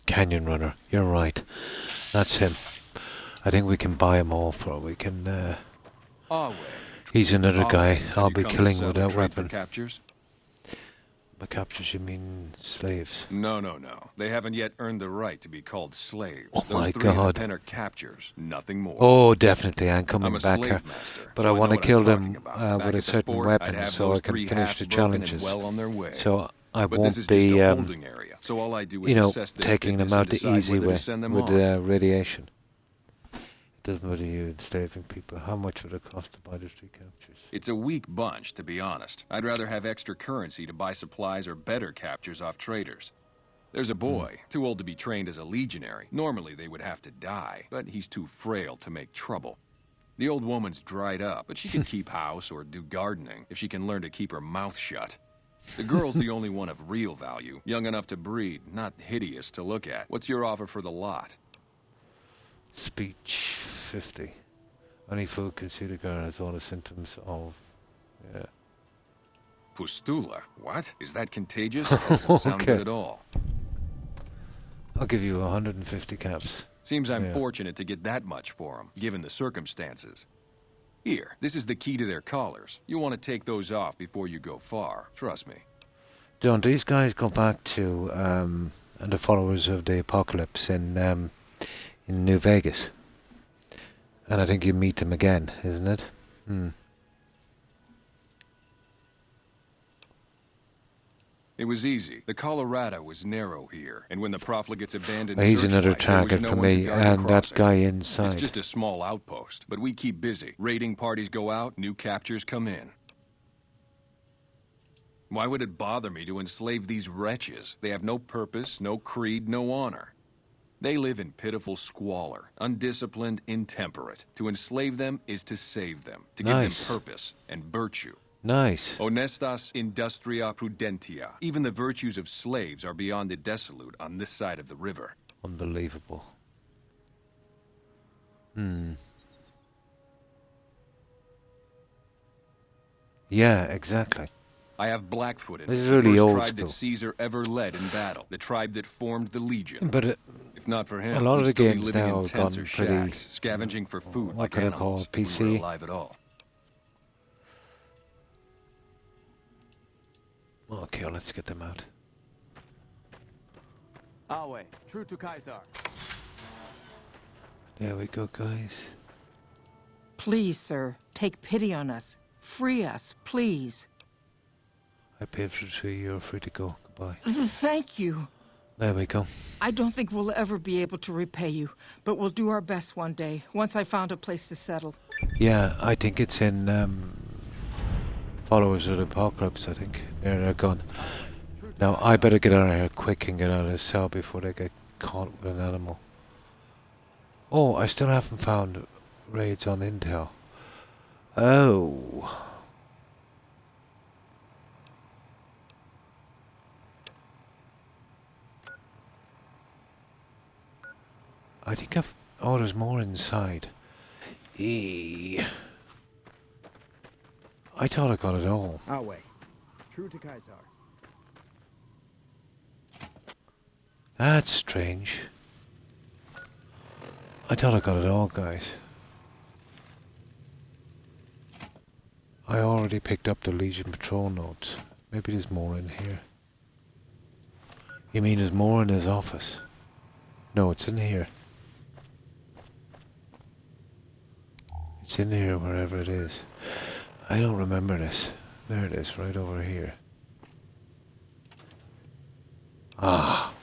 Speaker 1: Canyon Runner, you're right. That's him. I think we can buy him off, or we can. He's another guy I'll be killing with that weapon.
Speaker 18: Captures?
Speaker 1: By captures, you mean slaves?
Speaker 18: No. They haven't yet earned the right to be called slaves.
Speaker 1: Oh
Speaker 18: Those
Speaker 1: my
Speaker 18: 3
Speaker 1: God.
Speaker 18: 10 are captures, nothing more.
Speaker 1: Oh, definitely. I'm coming
Speaker 18: I'm a
Speaker 1: back
Speaker 18: slave
Speaker 1: here.
Speaker 18: master,
Speaker 1: But
Speaker 18: so
Speaker 1: I
Speaker 18: I
Speaker 1: want
Speaker 18: know
Speaker 1: to
Speaker 18: what
Speaker 1: kill
Speaker 18: I'm
Speaker 1: them
Speaker 18: talking about.
Speaker 1: with
Speaker 18: Back
Speaker 1: a
Speaker 18: at the
Speaker 1: certain
Speaker 18: fort,
Speaker 1: weapon
Speaker 18: I'd have
Speaker 1: so I
Speaker 18: those
Speaker 1: can
Speaker 18: 3
Speaker 1: finish
Speaker 18: halves
Speaker 1: the
Speaker 18: broken and
Speaker 1: challenges.
Speaker 18: well on their way.
Speaker 1: So I
Speaker 18: But this
Speaker 1: won't
Speaker 18: is just
Speaker 1: be,
Speaker 18: a holding area, so all I do is
Speaker 1: you know,
Speaker 18: assess their
Speaker 1: taking them
Speaker 18: fitness
Speaker 1: out
Speaker 18: and
Speaker 1: the
Speaker 18: decide
Speaker 1: easy
Speaker 18: whether to
Speaker 1: way
Speaker 18: send them
Speaker 1: with
Speaker 18: on.
Speaker 1: radiation. It doesn't matter you enslaving people. How much would it cost to buy the 3 captures?
Speaker 18: It's a weak bunch, to be honest. I'd rather have extra currency to buy supplies or better captures off traders. There's a boy, too old to be trained as a legionary. Normally they would have to die, but he's too frail to make trouble. The old woman's dried up, but she can keep house or do gardening if she can learn to keep her mouth shut. The girl's the only one of real value, young enough to breed, not hideous to look at. What's your offer for the lot?
Speaker 1: Speech 50. Any food considered has all the symptoms of... Yeah.
Speaker 18: Pustula? What? Is that contagious? Doesn't sound
Speaker 1: Okay.
Speaker 18: good at all.
Speaker 1: I'll give you 150 caps.
Speaker 18: Seems I'm
Speaker 1: Yeah.
Speaker 18: fortunate to get that much for them, given the circumstances. Here, this is the key to their collars. You want to take those off before you go far. Trust me.
Speaker 1: Don't these guys go back to the followers of the apocalypse in New Vegas? And I think you meet them again, isn't it? Hmm.
Speaker 18: It was easy. The Colorado was narrow here, and when the profligates abandoned
Speaker 1: He's another
Speaker 18: Searchlight, there was
Speaker 1: target
Speaker 18: no
Speaker 1: for
Speaker 18: one to
Speaker 1: me,
Speaker 18: guard the
Speaker 1: and that
Speaker 18: crossing.
Speaker 1: guy
Speaker 18: It's
Speaker 1: inside.
Speaker 18: just a small outpost, but we keep busy. Raiding parties go out, new captures come in. Why would it bother me to enslave these wretches? They have no purpose, no creed, no honor. They live in pitiful squalor, undisciplined, intemperate. To enslave them is to save them, to give
Speaker 1: Nice.
Speaker 18: them purpose and virtue.
Speaker 1: Nice.
Speaker 18: Honestas industria prudentia. Even the virtues of slaves are beyond the dissolute on this side of the river.
Speaker 1: Unbelievable. Hmm. Yeah, exactly.
Speaker 18: I have Blackfoot in
Speaker 1: This
Speaker 18: it,
Speaker 1: is
Speaker 18: the
Speaker 1: really
Speaker 18: first
Speaker 1: old
Speaker 18: tribe
Speaker 1: school.
Speaker 18: that Caesar ever led in battle, the tribe that formed the Legion.
Speaker 1: But
Speaker 18: if not for him,
Speaker 1: a lot of
Speaker 18: we'd
Speaker 1: the
Speaker 18: still be
Speaker 1: games
Speaker 18: living
Speaker 1: now
Speaker 18: in
Speaker 1: have
Speaker 18: tents
Speaker 1: gone
Speaker 18: or
Speaker 1: pretty,
Speaker 18: shacks, scavenging for food
Speaker 1: what
Speaker 18: like
Speaker 1: could I call
Speaker 18: animals,
Speaker 1: it,
Speaker 18: if we were
Speaker 1: PC?
Speaker 18: alive at all.
Speaker 1: Okay, well, let's get them out.
Speaker 17: Our way. True to Kaiser.
Speaker 1: There we go, guys.
Speaker 19: Please, sir, take pity on us. Free us, please.
Speaker 1: I paid for 3, you're free to go. Goodbye.
Speaker 19: Thank you.
Speaker 1: There we go.
Speaker 19: I don't think we'll ever be able to repay you, but we'll do our best one day, once I found a place to settle.
Speaker 1: Yeah, I think it's in Followers of the Apocalypse, I think. There, they're gone. Now, I better get out of here quick and get out of this cell before they get caught with an animal. Oh, I still haven't found raids on Intel. Oh. I think I've... Oh, there's more inside. I thought I got it all.
Speaker 17: Our way. True to Kaiser.
Speaker 1: That's strange. I thought I got it all, guys. I already picked up the Legion Patrol notes. Maybe there's more in here. You mean there's more in his office? No, it's in here. It's in here wherever it is. I don't remember this. There it is, right over here. Ah.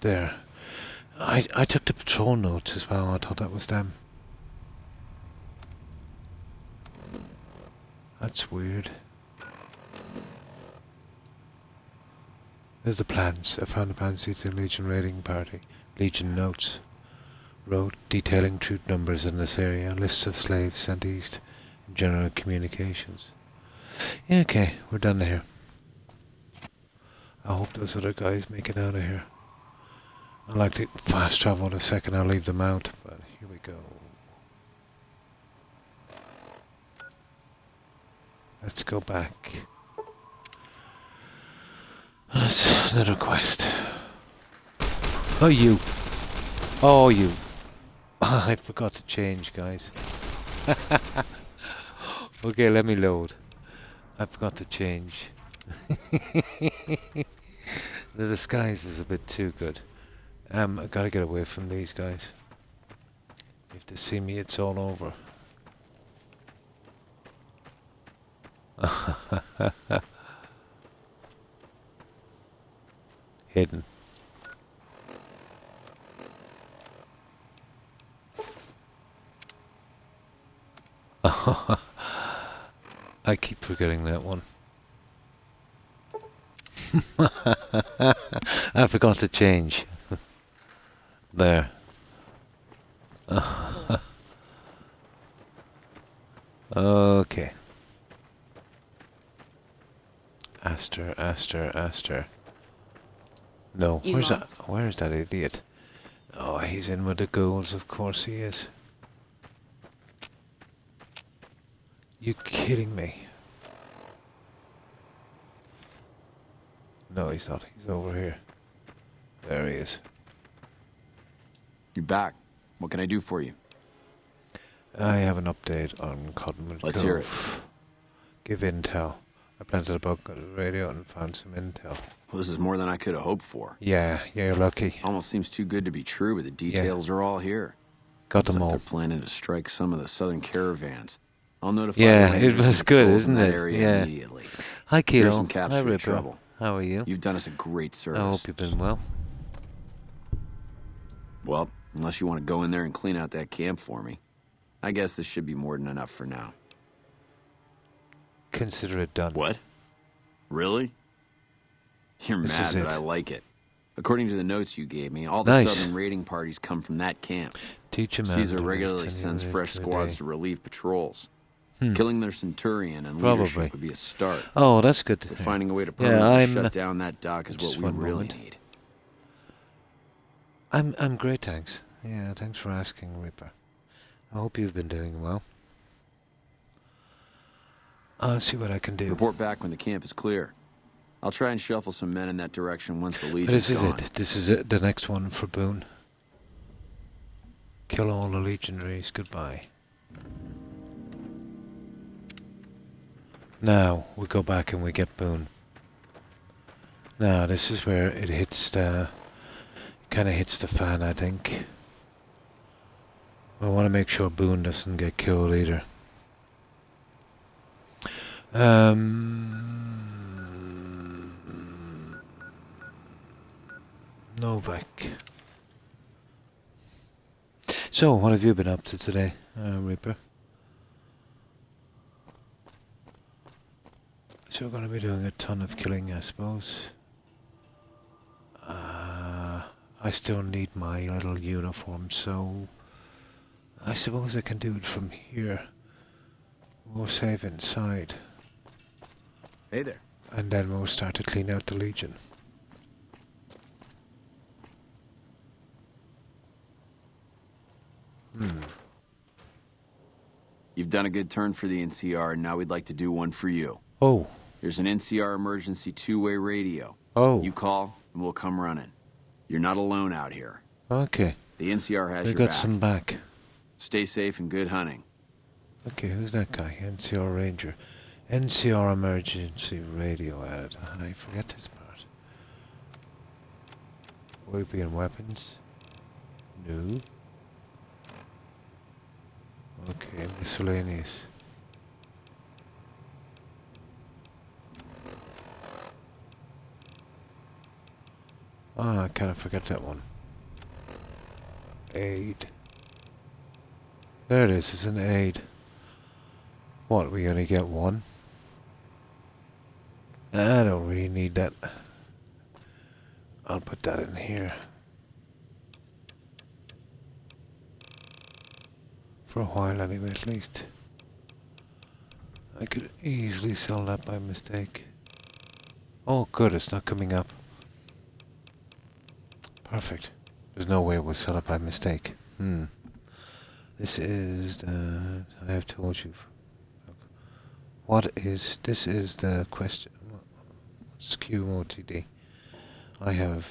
Speaker 1: There. I took the patrol notes as well. I thought that was them. That's weird. There's the plans. I found the plans to the Legion raiding party. Legion notes. Road detailing troop numbers in this area. Lists of slaves sent east. General communications. Yeah, okay, we're done here. I hope those other guys make it out of here. I'd like to fast travel in a second. I'll leave them out, but here we go. Let's go back. That's another quest. Oh, you. Oh, you. I forgot to change, guys. Okay, let me load. I forgot to change. The disguise was a bit too good. I gotta get away from these guys. If they see me, it's all over. Hidden. I keep forgetting that one. I forgot to change. There. Okay. Aster. No,
Speaker 19: You
Speaker 1: where's that?
Speaker 19: lost.
Speaker 1: Where's that idiot? Oh, he's in with the ghouls, of course he is. You kidding me? No, he's not. He's over here. There he is.
Speaker 4: You're back. What can I do for you?
Speaker 1: I have an update on Cottonwood
Speaker 4: Let's
Speaker 1: Cove.
Speaker 4: hear it.
Speaker 1: Give intel. I planted a bug on the radio and found some intel.
Speaker 4: Well, this is more than I could have hoped for.
Speaker 1: Yeah, you're lucky.
Speaker 4: Almost seems too good to be true, but the details are all here.
Speaker 1: Got
Speaker 4: Looks
Speaker 1: them
Speaker 4: like
Speaker 1: all.
Speaker 4: They're planning to strike some of the southern caravans. I'll notify
Speaker 1: Yeah,
Speaker 4: the
Speaker 1: it
Speaker 4: rangers
Speaker 1: was
Speaker 4: in
Speaker 1: good,
Speaker 4: control
Speaker 1: isn't
Speaker 4: in that
Speaker 1: it?
Speaker 4: area
Speaker 1: Yeah.
Speaker 4: immediately.
Speaker 1: Hi,
Speaker 4: Here's
Speaker 1: Kilo.
Speaker 4: some caps
Speaker 1: Hi,
Speaker 4: for your
Speaker 1: Ripper.
Speaker 4: trouble.
Speaker 1: How are you?
Speaker 4: You've done us a great service.
Speaker 1: I hope you've been well.
Speaker 4: Well, unless you want to go in there and clean out that camp for me. I guess this should be more than enough for now.
Speaker 1: Consider it done.
Speaker 4: What? Really? You're
Speaker 1: This
Speaker 4: mad,
Speaker 1: is
Speaker 4: but
Speaker 1: it.
Speaker 4: I like it. According to the notes you gave me, all the
Speaker 1: Nice.
Speaker 4: southern raiding parties come from that camp.
Speaker 1: Teach a man
Speaker 4: Caesar
Speaker 1: to
Speaker 4: regularly
Speaker 1: reach
Speaker 4: sends
Speaker 1: any
Speaker 4: fresh
Speaker 1: minute
Speaker 4: squads
Speaker 1: today.
Speaker 4: to relieve patrols.
Speaker 1: Hmm.
Speaker 4: Killing their centurion and
Speaker 1: Probably.
Speaker 4: leadership would be a start.
Speaker 1: Oh, that's good to
Speaker 4: But
Speaker 1: hear.
Speaker 4: finding a way to
Speaker 1: Yeah,
Speaker 4: permanently shut down that dock is what
Speaker 1: just
Speaker 4: we
Speaker 1: one
Speaker 4: really
Speaker 1: moment.
Speaker 4: need.
Speaker 1: I'm great, thanks. Yeah, thanks for asking, Reaper. I hope you've been doing well. I'll see what I can do.
Speaker 4: Report back when the camp is clear. I'll try and shuffle some men in that direction once the
Speaker 1: But
Speaker 4: Legion's
Speaker 1: this is
Speaker 4: gone.
Speaker 1: it. This is it. The next one for Boone. Kill all the legionaries. Goodbye. Now we go back and we get Boone. Now this is where it hits the, kind of hits the fan, I think. I want to make sure Boone doesn't get killed either. Novak. So, what have you been up to today, Reaper? So we're going to be doing a ton of killing, I suppose. I still need my little uniform, so I suppose I can do it from here. We'll save inside.
Speaker 5: Hey there.
Speaker 1: And then we'll start to clean out the Legion.
Speaker 4: You've done a good turn for the NCR, and now we'd like to do one for you.
Speaker 1: Oh.
Speaker 4: There's an NCR emergency two-way radio.
Speaker 1: Oh.
Speaker 4: You call, and we'll come running. You're not alone out here.
Speaker 1: Okay.
Speaker 4: The NCR has
Speaker 1: We
Speaker 4: your
Speaker 1: got
Speaker 4: back.
Speaker 1: some back.
Speaker 4: Stay safe and good hunting.
Speaker 1: Okay, who's that guy? NCR Ranger. NCR emergency radio added. I forget this part. Weapon weapons? No. Okay, miscellaneous. Ah, I kind of forget that one. Aid. There it is, it's an aid. What, we only get one? I don't really need that. I'll put that in here. For a while anyway, at least. I could easily sell that by mistake. Oh good, it's not coming up. Perfect. There's no way we'll sell it by mistake. This is the... I have told you. What is... This is the question. What's QOTD? I have...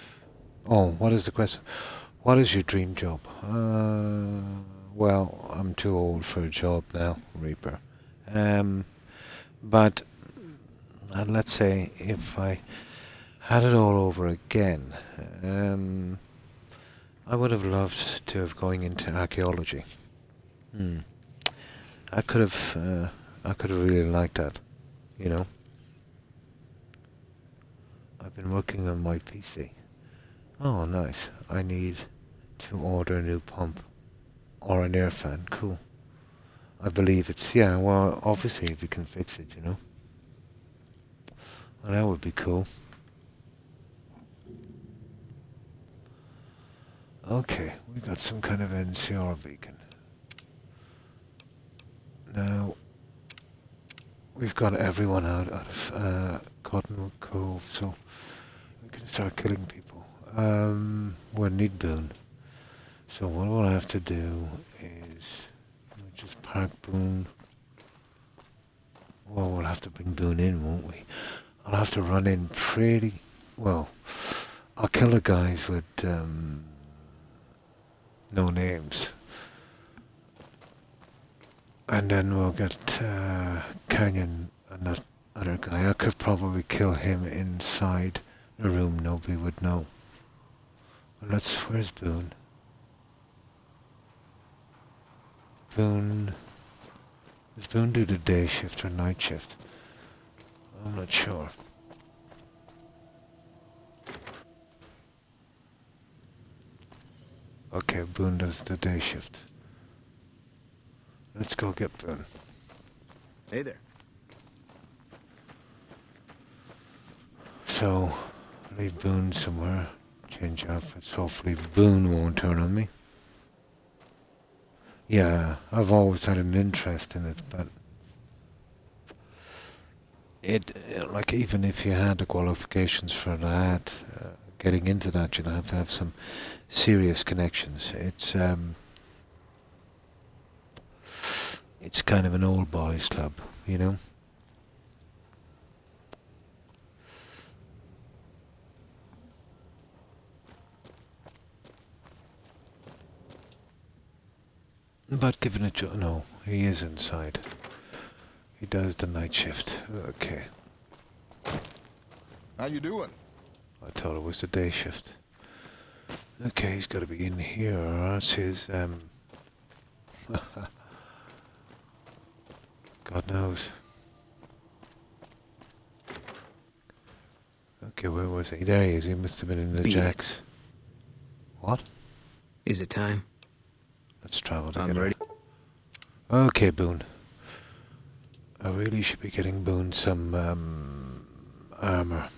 Speaker 1: Oh, what is the question? What is your dream job? Well, I'm too old for a job now, Reaper. But... let's say if I had it all over again, I would have loved to have going into archaeology. I could have really liked that, you know. I've been working on my PC. Oh, nice. I need to order a new pump or an air fan. Cool. I believe it's, yeah, well, obviously if you can fix it, you know. Well, that would be cool. Okay, we got some kind of NCR beacon. Now, we've got everyone out of Cottonwood Cove, so we can start killing people. We'll need Boone. So what we'll have to do is we'll just park Boone. Well, we'll have to bring Boone in, won't we? I'll have to run in pretty... well, I'll kill the guys with no names. And then we'll get Canyon and that other guy. I could probably kill him inside a room nobody would know. Well, where's Boone? Boone... Does Boone do the day shift or night shift? I'm not sure. Okay, Boone does the day shift. Let's go get Boone.
Speaker 5: Hey there.
Speaker 1: So, leave Boone somewhere. Change outfits. Hopefully Boone won't turn on me. Yeah, I've always had an interest in it, but like, even if you had the qualifications for that, getting into that, you'd have to have some serious connections. It's kind of an old boys club, you know? But given it, no, he is inside. He does the night shift. Okay.
Speaker 14: How you doing?
Speaker 1: I thought it was the day shift. Okay, he's got to be in here, or else his God knows. Okay, where was he? There he is. He must have been in the jacks. What?
Speaker 2: Is it time?
Speaker 1: Let's travel together.
Speaker 2: I'm ready.
Speaker 1: Okay, Boone. I really should be getting Boone some armor.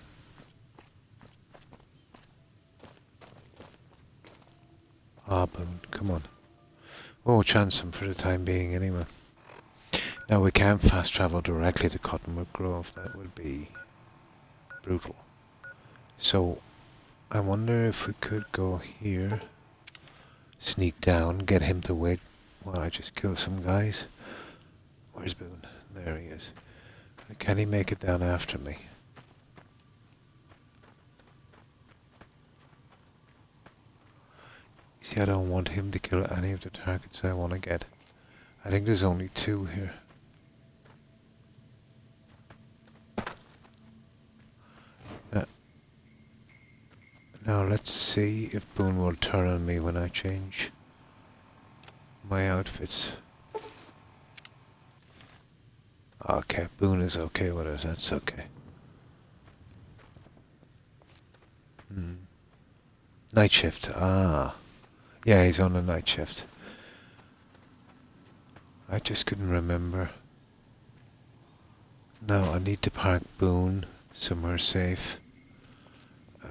Speaker 1: Ah, Boone, come on. Oh, chance him for the time being, anyway. Now, we can't fast travel directly to Cottonwood Grove. That would be brutal. So, I wonder if we could go here, sneak down, get him to wait while I just kill some guys. Where's Boone? There he is. Can he make it down after me? See, I don't want him to kill any of the targets I want to get. I think there's only 2 here. Now let's see if Boone will turn on me when I change my outfits. Okay, Boone is okay with it, that's okay. Night shift, ah. Yeah, he's on a night shift. I just couldn't remember. No, I need to park Boone somewhere safe.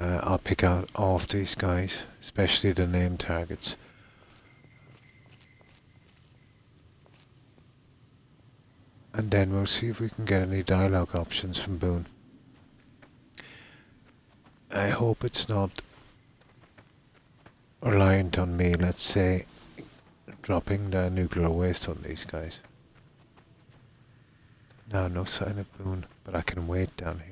Speaker 1: I'll pick out all of these guys, especially the name targets. And then we'll see if we can get any dialogue options from Boone. I hope it's not reliant on me, let's say, dropping the nuclear waste on these guys. No, no sign of Boone, but I can wait down here.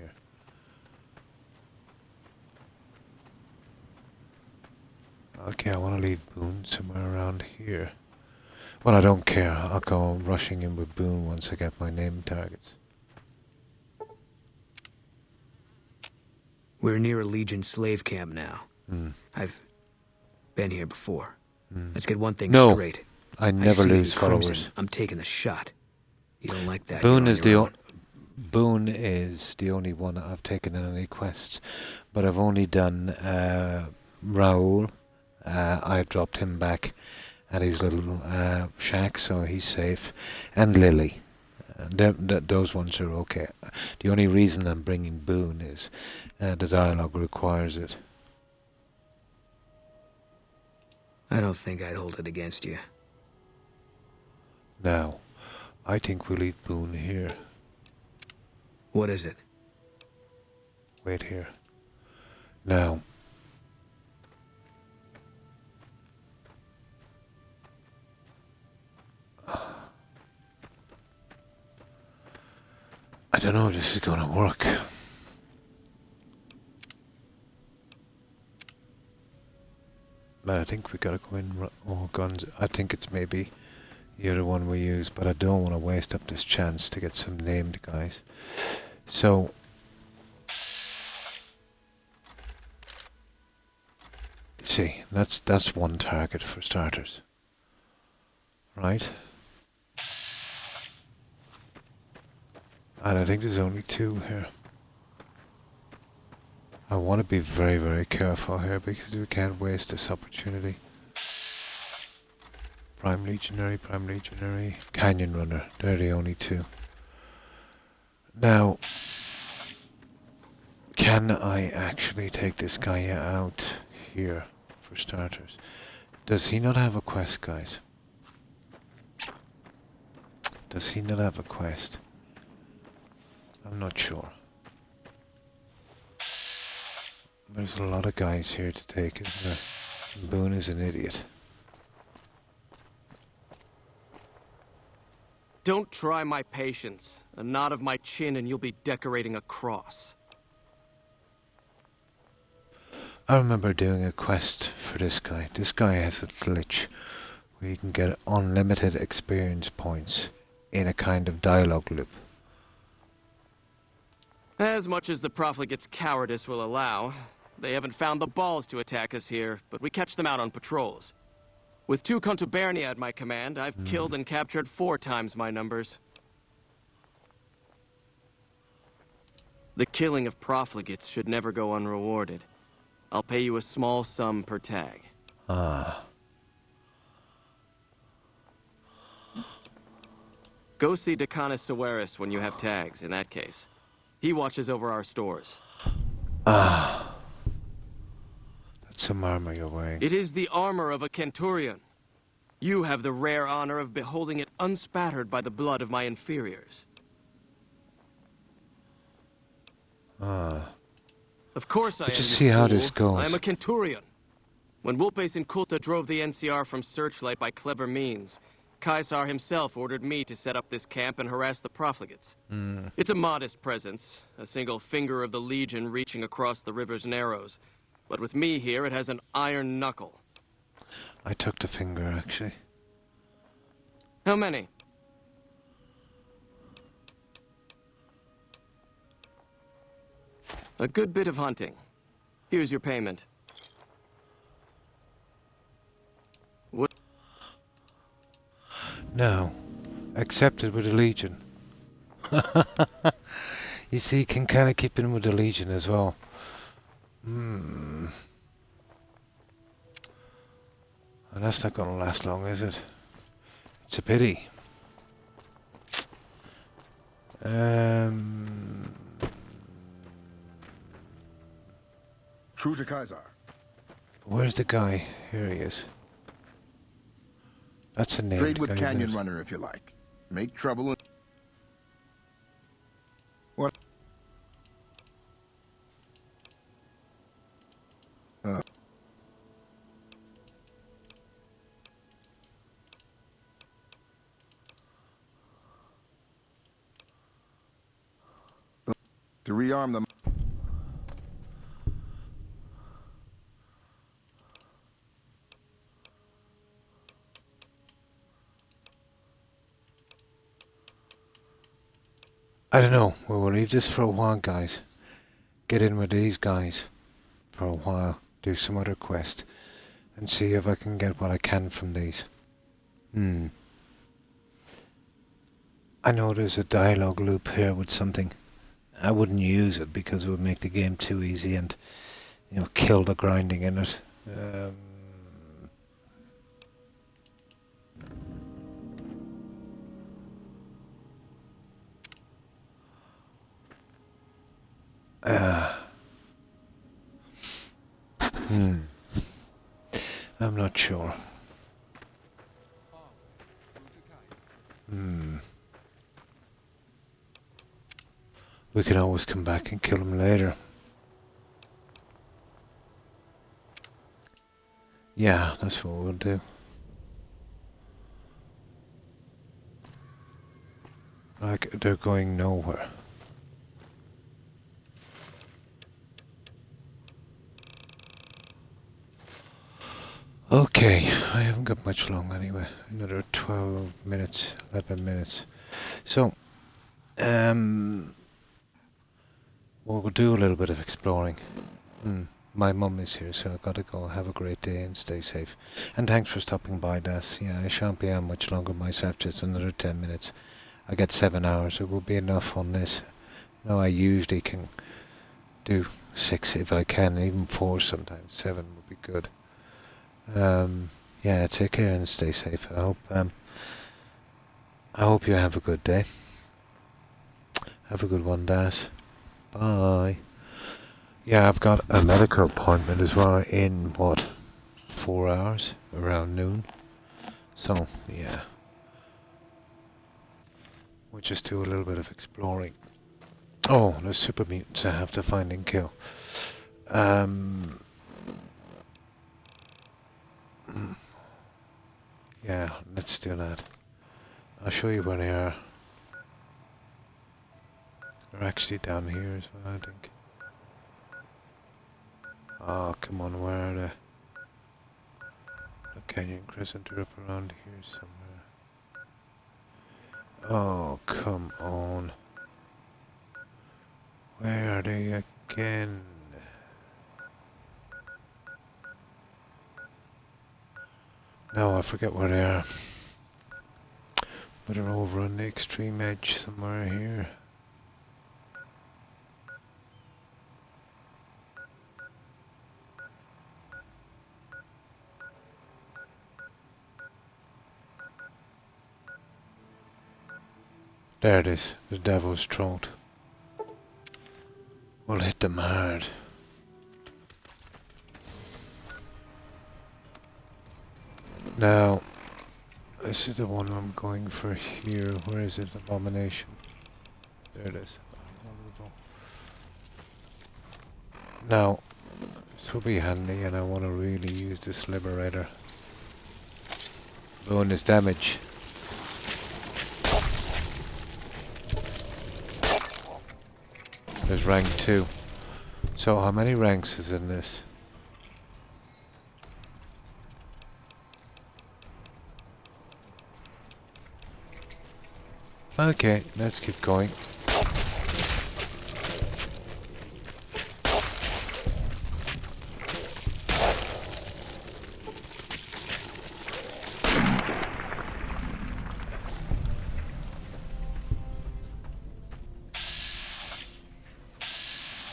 Speaker 1: Okay, I want to leave Boone somewhere around here. Well, I don't care. I'll go rushing in with Boone once I get my name targets.
Speaker 2: We're near a Legion slave camp now.
Speaker 1: Mm.
Speaker 2: I've been here before. Let's get one thing
Speaker 1: No,
Speaker 2: straight.
Speaker 1: I never
Speaker 2: see you
Speaker 1: lose
Speaker 2: in Crimson.
Speaker 1: followers.
Speaker 2: I'm taking a shot. You don't like that?
Speaker 1: Boone
Speaker 2: you're
Speaker 1: is
Speaker 2: on your own.
Speaker 1: Boone is the only one that I've taken in any quests, but I've only done Raoul. I dropped him back at his little shack, so he's safe, and Lily. Those ones are okay. The only reason I'm bringing Boone is the dialogue requires it.
Speaker 2: I don't think I'd hold it against you.
Speaker 1: Now, I think we leave Boone here.
Speaker 2: What is it?
Speaker 1: Wait here. Now, I don't know if this is going to work. But I think we gotta go in all guns. I think it's maybe the other one we use, but I don't want to waste up this chance to get some named guys. So see, that's one target for starters, right? And I think there's only two here. I want to be very, very careful here because we can't waste this opportunity. Prime Legionary, Canyon Runner. They're the only two. Now, can I actually take this guy out here for starters? Does he not have a quest, guys? Does he not have a quest? I'm not sure. There's a lot of guys here to take, isn't there? Boone is an idiot.
Speaker 20: Don't try my patience. A nod of my chin and you'll be decorating a cross.
Speaker 1: I remember doing a quest for this guy. This guy has a glitch where you can get unlimited experience points in a kind of dialogue loop.
Speaker 20: As much as the profligate's cowardice will allow, they haven't found the balls to attack us here, but we catch them out on patrols. With 2 contubernia at my command, I've killed and captured 4 times my numbers. The killing of profligates should never go unrewarded. I'll pay you a small sum per tag.
Speaker 1: Ah.
Speaker 20: Go see Decanus Severus when you have tags, in that case. He watches over our stores.
Speaker 1: Ah. That's some armor you're wearing.
Speaker 20: It is the armor of a Centurion. You have the rare honor of beholding it unspattered by the blood of my inferiors.
Speaker 1: Ah.
Speaker 20: Of course I am.
Speaker 1: Let's just see how this goes.
Speaker 20: I am a Centurion. When Vulpes and Kulta drove the NCR from Searchlight by clever means, Caesar himself ordered me to set up this camp and harass the profligates. It's a modest presence, a single finger of the Legion reaching across the river's narrows. But with me here, it has an iron knuckle.
Speaker 1: I took the finger, actually.
Speaker 20: How many? A good bit of hunting. Here's your payment. What?
Speaker 1: No. Accepted with the Legion. You see, can kind of keep in with the Legion as well. And that's not going to last long, is it? It's a pity.
Speaker 14: True to Kaiser.
Speaker 1: Where's the guy? Here he is. That's a name.
Speaker 14: Trade with Canyon Runner if you like. Make trouble and... What? To rearm them.
Speaker 1: I don't know. We'll leave this for a while, guys. Get in with these guys for a while. Do some other quest. And see if I can get what I can from these. I know there's a dialogue loop here with something. I wouldn't use it because it would make the game too easy and, you know, kill the grinding in it. I'm not sure. We can always come back and kill him later. Yeah, that's what we'll do. Like, they're going nowhere. Okay, I haven't got much long anyway. Another 12 minutes, 11 minutes. So, we'll do a little bit of exploring. My mum is here, so I've got to go. Have a great day and stay safe. And thanks for stopping by, Das. Yeah, I shan't be on much longer myself, just another 10 minutes. I get 7 hours, it will be enough on this. You know, I usually can do 6 if I can, even 4 sometimes. 7 would be good. Yeah, take care and stay safe. I hope you have a good day. Have a good one, Das. Bye. Yeah, I've got a medical appointment as well in, 4 hours? Around noon. So, yeah. We'll just do a little bit of exploring. Oh, there's super mutants I have to find and kill. Yeah, let's do that. I'll show you where they are. They're actually down here as well, I think. Oh, come on, where are they? The Canyon Crescent are up around here somewhere. Oh, come on. Where are they again? No, I forget where they are. But they're over on the extreme edge somewhere here. There it is, the Devil's Throat. We'll hit them hard. Now, this is the one I'm going for here. Where is it? Abomination. There it is. Now, this will be handy, and I want to really use this Liberator. Bonus damage. There's rank 2. So how many ranks is in this? Okay, let's keep going.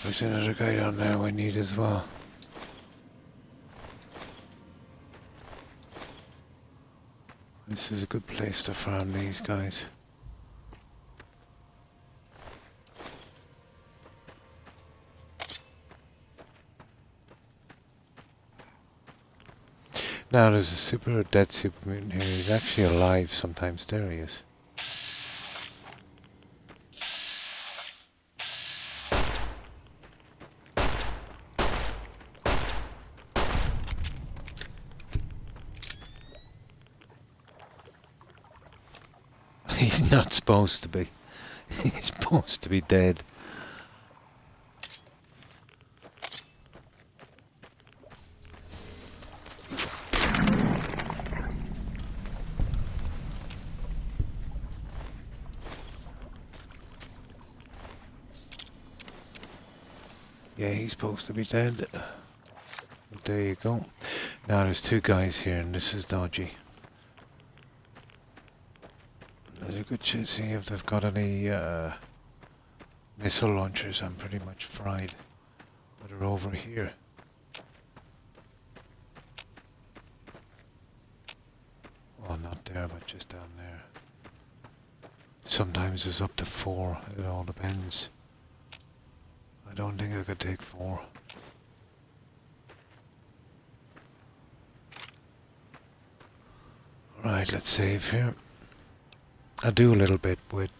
Speaker 1: There's another guy down there we need as well. This is a good place to farm these guys. Now there's a dead super mutant here. He's actually alive sometimes. There he is. He's not supposed to be. He's supposed to be dead. Yeah, he's supposed to be dead. There you go. Now there's 2 guys here and this is dodgy. There's a good chance to see if they've got any missile launchers. I'm pretty much fried. But they're over here. Well, not there, but just down there. Sometimes there's up to 4. It all depends. I don't think I could take 4. Right, let's save here. I do a little bit with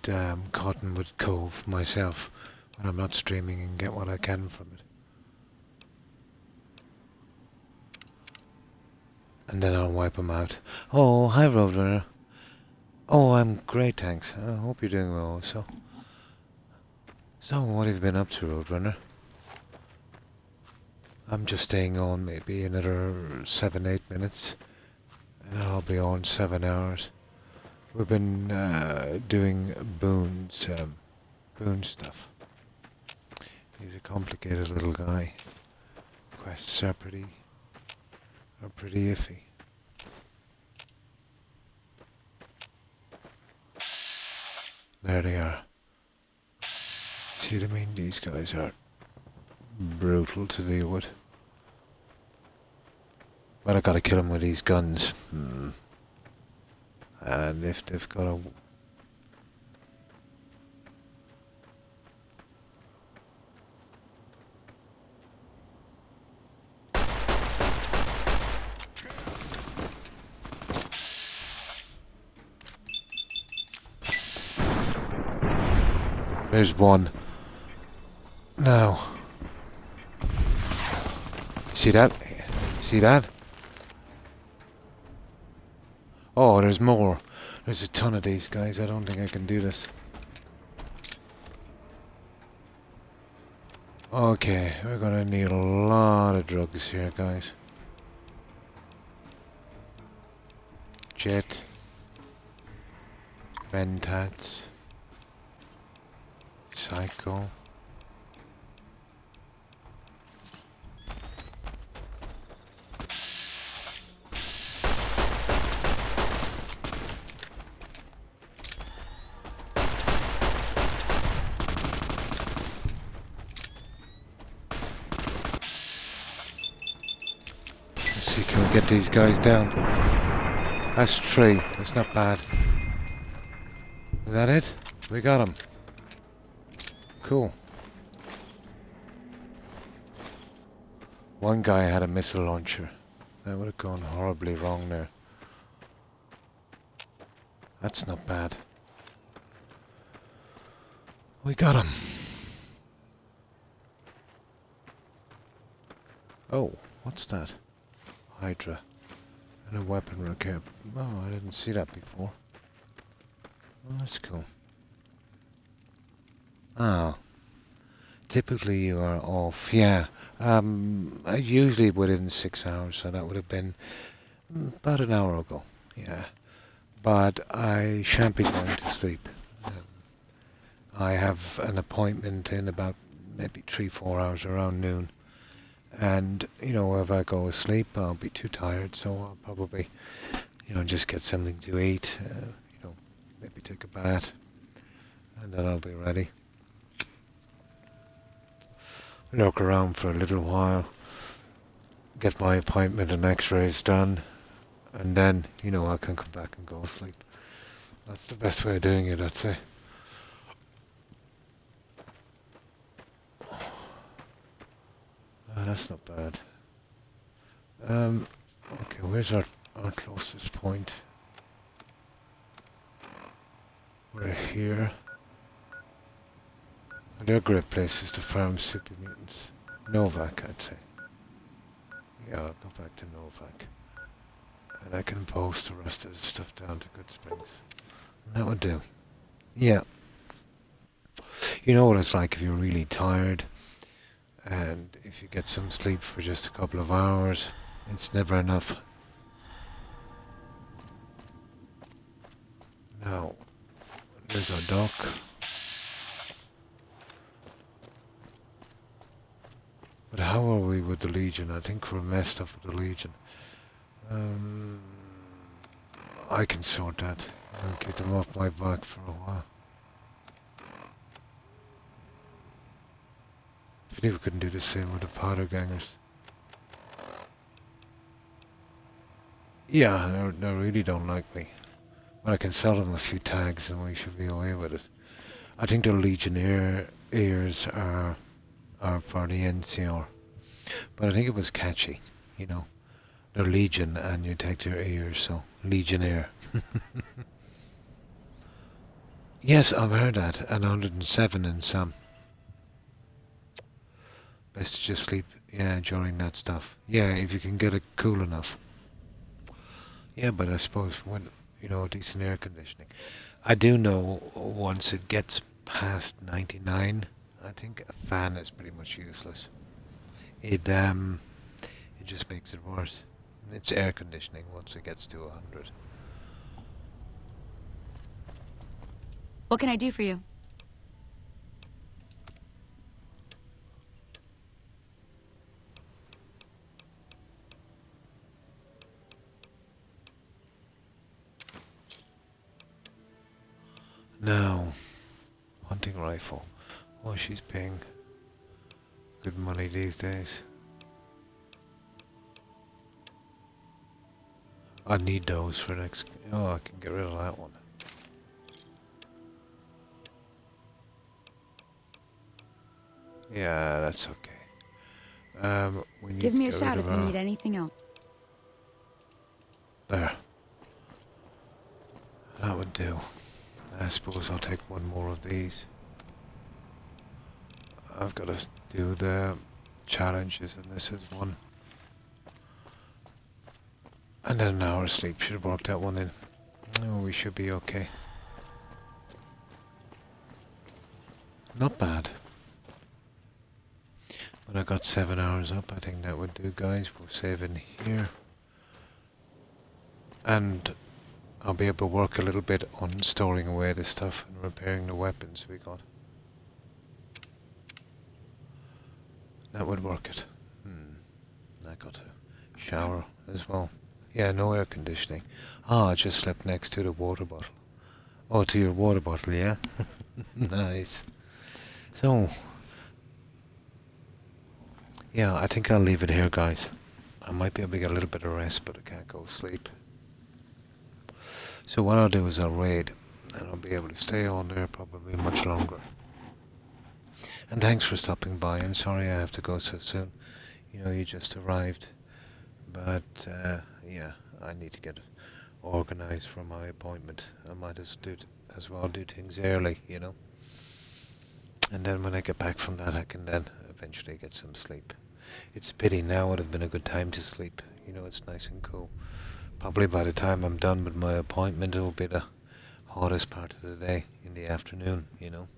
Speaker 1: Cottonwood Cove myself when I'm not streaming and get what I can from it. And then I'll wipe them out. Oh, hi Roadrunner. Oh, I'm great, thanks. I hope you're doing well also. So, what have you been up to, Roadrunner? I'm just staying on maybe another 7-8 minutes, and I'll be on 7 hours. We've been doing Boone stuff. He's a complicated little guy. Quests are pretty iffy. There they are. See what I mean? These guys are brutal to deal with. But I gotta kill them with these guns. And if they've got a... There's one. Now. See that? See that? Oh, there's more. There's a ton of these guys. I don't think I can do this. Okay, we're gonna need a lot of drugs here, guys. Jet. Mentats. Psycho. Let's see, can we get these guys down? That's 3. That's not bad. Is that it? We got him. Cool. One guy had a missile launcher. That would have gone horribly wrong there. That's not bad. We got him. Oh, what's that? Hydra. And a weapon repair. Oh, I didn't see that before. Oh, that's cool. Oh. Typically you are off. Yeah. Usually within 6 hours, so that would have been about an hour ago. Yeah. But I shan't be going to sleep. I have an appointment in about maybe 3-4 hours around noon. And, you know, if I go to sleep, I'll be too tired, so I'll probably, you know, just get something to eat, you know, maybe take a bath, and then I'll be ready. Look around for a little while, get my appointment and x-rays done, and then, you know, I can come back and go to sleep. That's the best way of doing it, I'd say. That's not bad. Okay, where's our closest point? We're here. They're great places to farm super mutants. Novak, I'd say. Yeah, I'll go back to Novak. And I can post the rest of the stuff down to Good Springs. That would do. Yeah. You know what it's like if you're really tired, and if you get some sleep for just a couple of hours, it's never enough. Now, there's our dock. But how are we with the Legion? I think we're messed up with the Legion. I can sort that. I'll get them off my back for a while. I think we couldn't do the same with the powder gangers. Yeah, they really don't like me. But I can sell them a few tags and we should be away with it. I think the Legionnaires are for the NCR. But I think it was catchy, you know. They're Legion and you take their ears, so Legionnaire. Yes, I've heard that. And 107 in some. Best to just sleep, yeah, during that stuff. Yeah, if you can get it cool enough. Yeah, but I suppose when, you know, decent air conditioning. I do know once it gets past 99, I think a fan is pretty much useless. it just makes it worse. It's air conditioning once it gets to 100.
Speaker 11: What can I do for you?
Speaker 1: Now, hunting rifle. Oh, she's paying good money these days. I need those for next. Oh, I can get rid of that one. Yeah, that's okay. We need
Speaker 11: Give
Speaker 1: to
Speaker 11: me a
Speaker 1: get
Speaker 11: shout
Speaker 1: rid
Speaker 11: if
Speaker 1: of
Speaker 11: you need anything else.
Speaker 1: There. That would do. I suppose I'll take one more of these. I've got to do the challenges, and this is one. And then an hour's sleep. Should have worked that one in. Oh, we should be okay. Not bad. When I got 7 hours up, I think that would do, guys. We'll save in here. And I'll be able to work a little bit on storing away the stuff and repairing the weapons we got. That would work it. I got to shower as well. Yeah, no air conditioning. Ah, I just slept next to the water bottle. Oh, to your water bottle, yeah? Nice. So, yeah, I think I'll leave it here, guys. I might be able to get a little bit of rest, but I can't go sleep. So what I'll do is I'll raid, and I'll be able to stay on there probably much longer. And thanks for stopping by, and sorry I have to go so soon. You know, you just arrived. But, yeah, I need to get organized for my appointment. I might as well do things early, you know. And then when I get back from that, I can then eventually get some sleep. It's a pity now would have been a good time to sleep. You know, it's nice and cool. Probably by the time I'm done with my appointment, it will be the hottest part of the day in the afternoon, you know.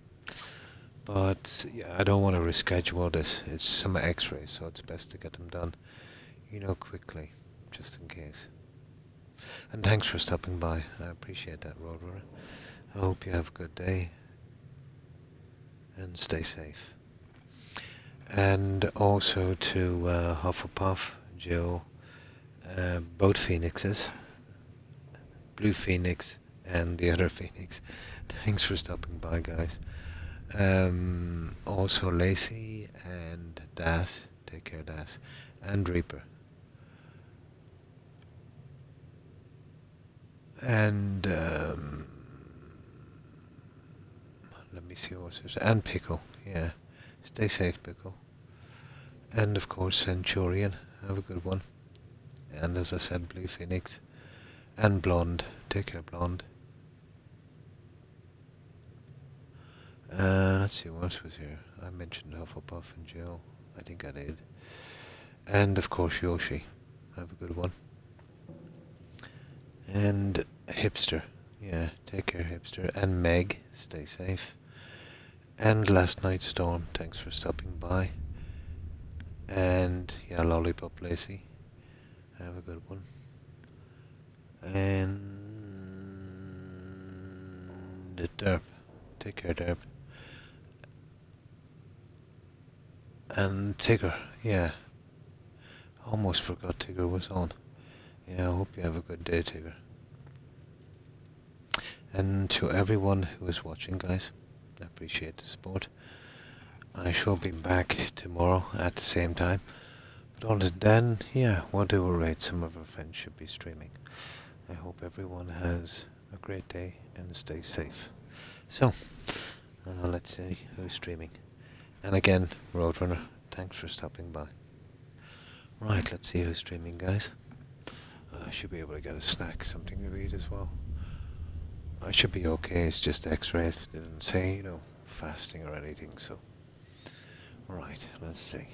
Speaker 1: But, yeah, I don't want to reschedule this. It's some x-rays, so it's best to get them done, you know, quickly, just in case. And thanks for stopping by. I appreciate that, Roadrunner. I hope you have a good day. And stay safe. And also to Hufflepuff, Jill, both Phoenixes, Blue Phoenix and the other Phoenix. Thanks for stopping by, guys. Also Lacey and Das. Take care, Das. And Reaper. And let me see what's this. And Pickle, yeah. Stay safe, Pickle. And of course Centurion. Have a good one. And as I said, Blue Phoenix. And Blonde. Take care, Blonde. Let's see what else was here. I mentioned Hufflepuff and Joe. I think I did. And of course Yoshi. Have a good one. And Hipster. Yeah, take care, Hipster. And Meg. Stay safe. And Last Night Storm. Thanks for stopping by. And yeah, Lollipop Lacey. Have a good one. And Derp. Take care, Derp. And Tigger. Yeah. Almost forgot Tigger was on. Yeah, I hope you have a good day, Tigger. And to everyone who is watching, guys, I appreciate the support. I shall be back tomorrow at the same time. But until then, yeah, we'll do a raid. Some of our friends should be streaming. I hope everyone has a great day and stay safe. So, let's see who's streaming. And again, Roadrunner, thanks for stopping by. Right, let's see who's streaming, guys. I should be able to get a snack, something to eat as well. I should be okay, it's just x-rays. Didn't say, you know, fasting or anything, so. Right, let's see.